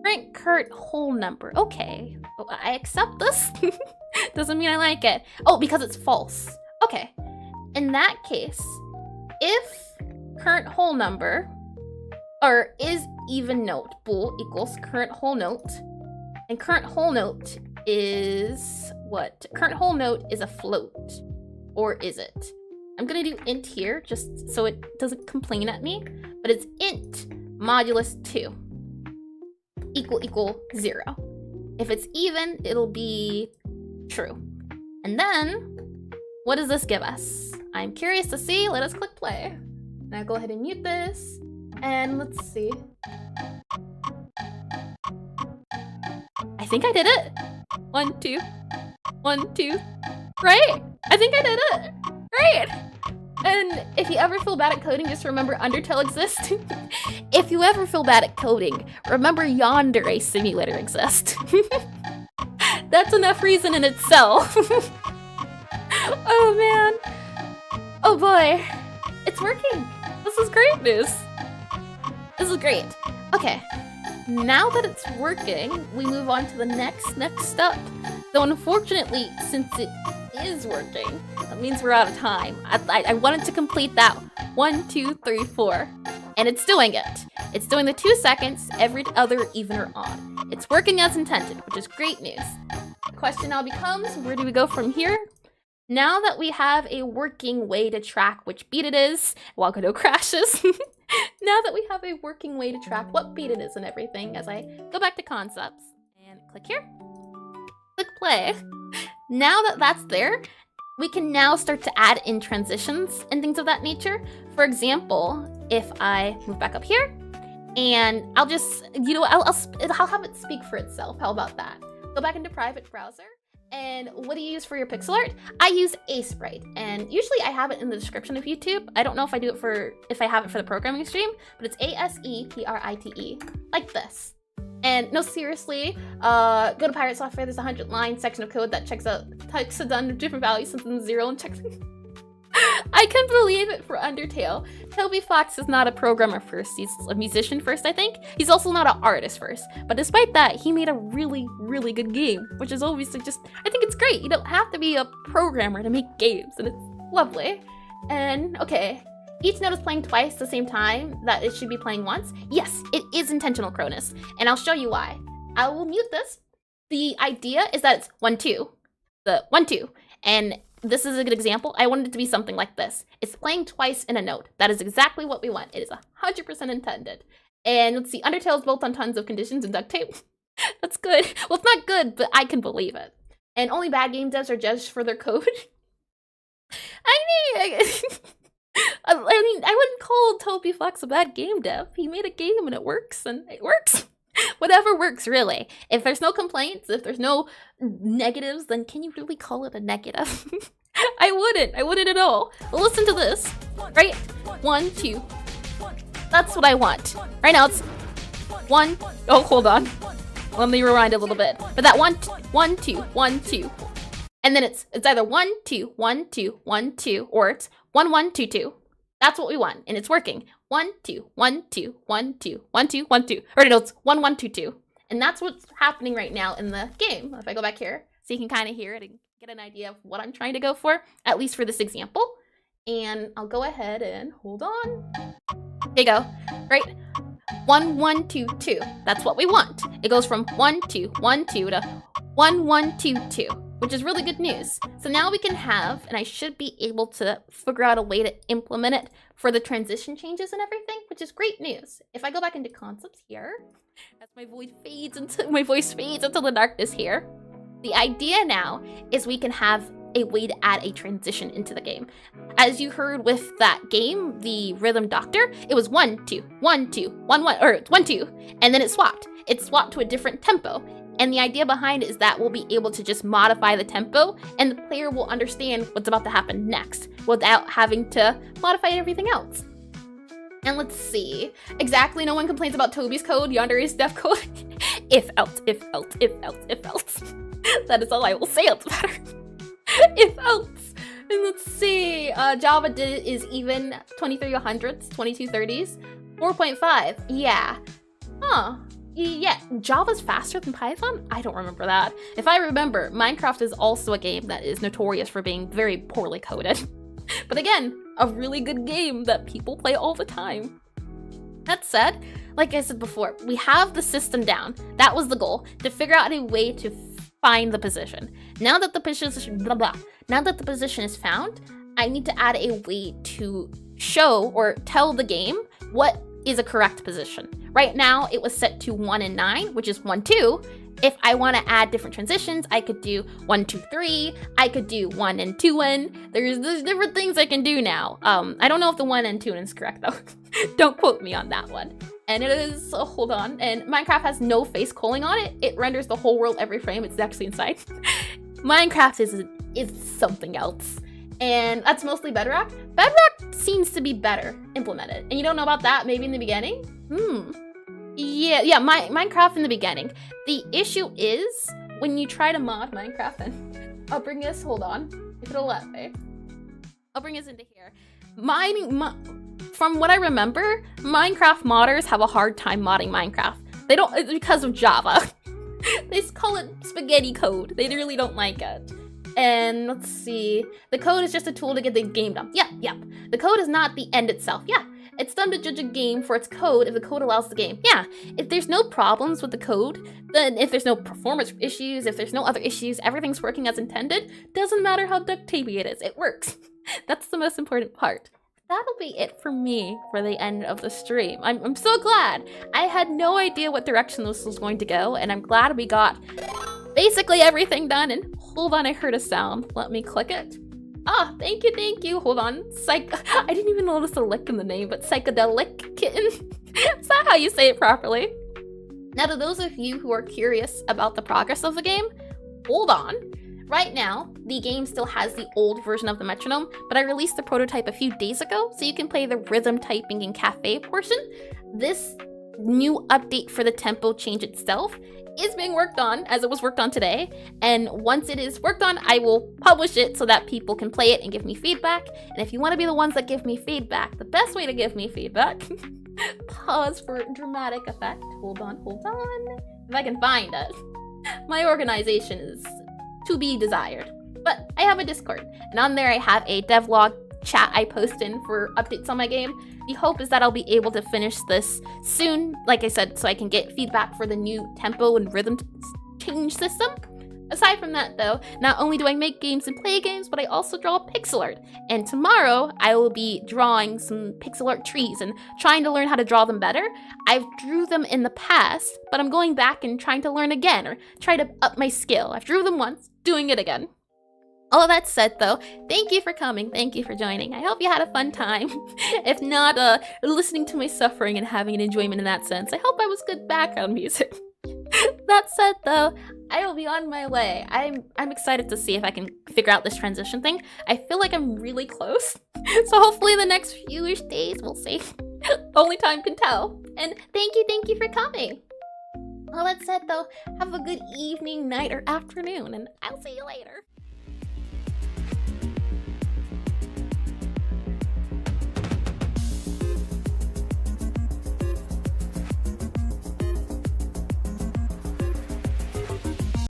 Current current whole number. Okay. Oh, I accept this. Doesn't mean I like it. Oh, because it's false. Okay. In that case, if current whole number or is even note bool equals current whole note, and current whole note is what? Current whole note is a float, or is it? I'm gonna do int here just so it doesn't complain at me, but it's int modulus 2 equal 0. If it's even, it'll be true. And then what does this give us? I'm curious to see. Let us click play. Now go ahead and mute this, and let's see. I think I did it. 1, 2, 1, 2. Right? I think I did it. Right. And if you ever feel bad at coding, just remember Undertale exists. If you ever feel bad at coding, remember Yandere Simulator exists. That's enough reason in itself. Oh man. Oh boy. It's working. This is great news. This is great. Okay. Now that it's working, we move on to the next step. Though unfortunately, since it is working, that means we're out of time. I wanted to complete that 1, 2, 3, 4, and it's doing it. It's doing the 2 seconds every other even or odd. It's working as intended, which is great news. The question now becomes, where do we go from here? Now that we have a working way to track which beat it is, while Godot crashes, now that we have a working way to track what beat it is and everything, as I go back to concepts and click here, click play. Now that that's there, we can now start to add in transitions and things of that nature. For example, if I move back up here, and I'll just, I'll have it speak for itself. How about that? Go back into private browser. And what do you use for your pixel art? I use Asprite, and usually I have it in the description of YouTube. I don't know if I have it for the programming stream, but it's Asprite, like this. And no, seriously, go to Pirate Software. There's a 100-line section of code that takes a ton of different values, something 0 and checks. I can believe it for Undertale. Toby Fox is not a programmer first, he's a musician first, I think. He's also not an artist first. But despite that, he made a really, really good game, which is obviously just, I think it's great. You don't have to be a programmer to make games, and it's lovely. And okay, each note is playing twice at the same time that it should be playing once. Yes, it is intentional, Cronus, and I'll show you why. I will mute this. The idea is that it's 1, 2, the 1, 2, and this is a good example. I wanted it to be something like this. It's playing twice in a note. That is exactly what we want. It is 100% intended. And let's see, Undertale is built on tons of conditions and duct tape. That's good. Well, it's not good, but I can believe it. And only bad game devs are judged for their code. I mean, I wouldn't call Toby Fox a bad game dev. He made a game and it works, and it works. Whatever works, really. If there's no complaints, if there's no negatives, then can you really call it a negative? I wouldn't at all. Well, listen to this, right? 1, 2. That's what I want. Right now it's 1. Oh, hold on. Let me rewind a little bit. But that 1, 2, 1, 2. And then it's either 1, 2, 1, 2, 1, 2, or it's 1, 1, 2, 2. That's what we want, and it's working. 1, 2, 1, 2, 1, 2, 1, 2, 1, 2. Or no, it's 1, 1, 2, 2. And that's what's happening right now in the game. If I go back here, so you can kind of hear it and get an idea of what I'm trying to go for, at least for this example. And I'll go ahead and hold on. There you go, right? 1, 1, 2, 2. That's what we want. It goes from 1, 2, 1, 2 to 1, 1, 2, 2. Which is really good news. So now we can have, and I should be able to figure out a way to implement it for the transition changes and everything, which is great news. If I go back into concepts here, as my voice fades into the darkness here, the idea now is we can have a way to add a transition into the game. As you heard with that game, the Rhythm Doctor, it was 1, 2, 1, 2, 1, 1, or 1, 2, and then it swapped. It swapped to a different tempo. And the idea behind it is that we'll be able to just modify the tempo, and the player will understand what's about to happen next without having to modify everything else. And let's see. Exactly, no one complains about Toby's code, Yandere's dev code. If else, if else, if else, if else. That is all I will say on the matter. If else. And let's see. Java is even 2300s, 2230s, 4.5. Yeah. Huh. Yeah, Java's faster than Python? I don't remember that. If I remember, Minecraft is also a game that is notorious for being very poorly coded. But again, a really good game that people play all the time. That said, like I said before, we have the system down. That was the goal, to figure out a way to find the position. Now that the position is found, I need to add a way to show or tell the game what is a correct position. Right now, it was set to 1 and 9, which is 1, 2. If I want to add different transitions, I could do 1, 2, 3. I could do 1 and 2 in. There's different things I can do now. I don't know if the 1 and 2 is correct though. Don't quote me on that one. And it is, hold on. And Minecraft has no face culling on it. It renders the whole world every frame. It's actually inside. Minecraft is something else. And that's mostly Bedrock. Bedrock seems to be better implemented. And you don't know about that maybe in the beginning? Yeah, Minecraft in the beginning. The issue is when you try to mod Minecraft, and I'll bring this, hold on, if it'll let me. I'll bring this into here. From what I remember, Minecraft modders have a hard time modding Minecraft. They don't, it's because of Java. They call it spaghetti code. They really don't like it. And let's see, the code is just a tool to get the game done. Yep. The code is not the end itself. Yeah, It's dumb to judge a game for its code if the code allows the game. Yeah, if there's no problems with the code, then if there's no performance issues, if there's no other issues, everything's working as intended, doesn't matter how duct tapey it is, it works. That's the most important part. That'll be it for me for the end of the stream. I'm so glad. I had no idea what direction this was going to go, and I'm glad we got basically everything done. And hold on, I heard a sound. Let me click it. Ah, thank you. Hold on. I didn't even notice the lick in the name, but Psychedelic Kitten. Is that how you say it properly? Now, to those of you who are curious about the progress of the game, hold on. Right now, the game still has the old version of the metronome, but I released the prototype a few days ago, so you can play the rhythm typing in cafe portion. This new update for the tempo change itself is being worked on, as it was worked on today, and once it is worked on, I will publish it so that people can play it and give me feedback. And if you want to be the ones that give me feedback, the best way to give me feedback, pause for dramatic effect, hold on, if I can find it. My organization is to be desired. But I have a Discord, and on there I have a devlog chat I post in for updates on my game. The hope is that I'll be able to finish this soon, like I said, so I can get feedback for the new tempo and rhythm change system. Aside from that though, not only do I make games and play games, but I also draw pixel art. And tomorrow I will be drawing some pixel art trees and trying to learn how to draw them better. I've drew them in the past, but I'm going back and trying to learn again or try to up my skill. I've drew them once, doing it again. All of that said though, thank you for coming, thank you for joining. I hope you had a fun time. If not, listening to my suffering and having an enjoyment in that sense, I hope I was good background music. That said though, I will be on my way. I'm excited to see if I can figure out this transition thing. I feel like I'm really close. So hopefully the next few days we'll see. Only time can tell. And thank you for coming. All that said though, have a good evening, night, or afternoon, and I'll see you later.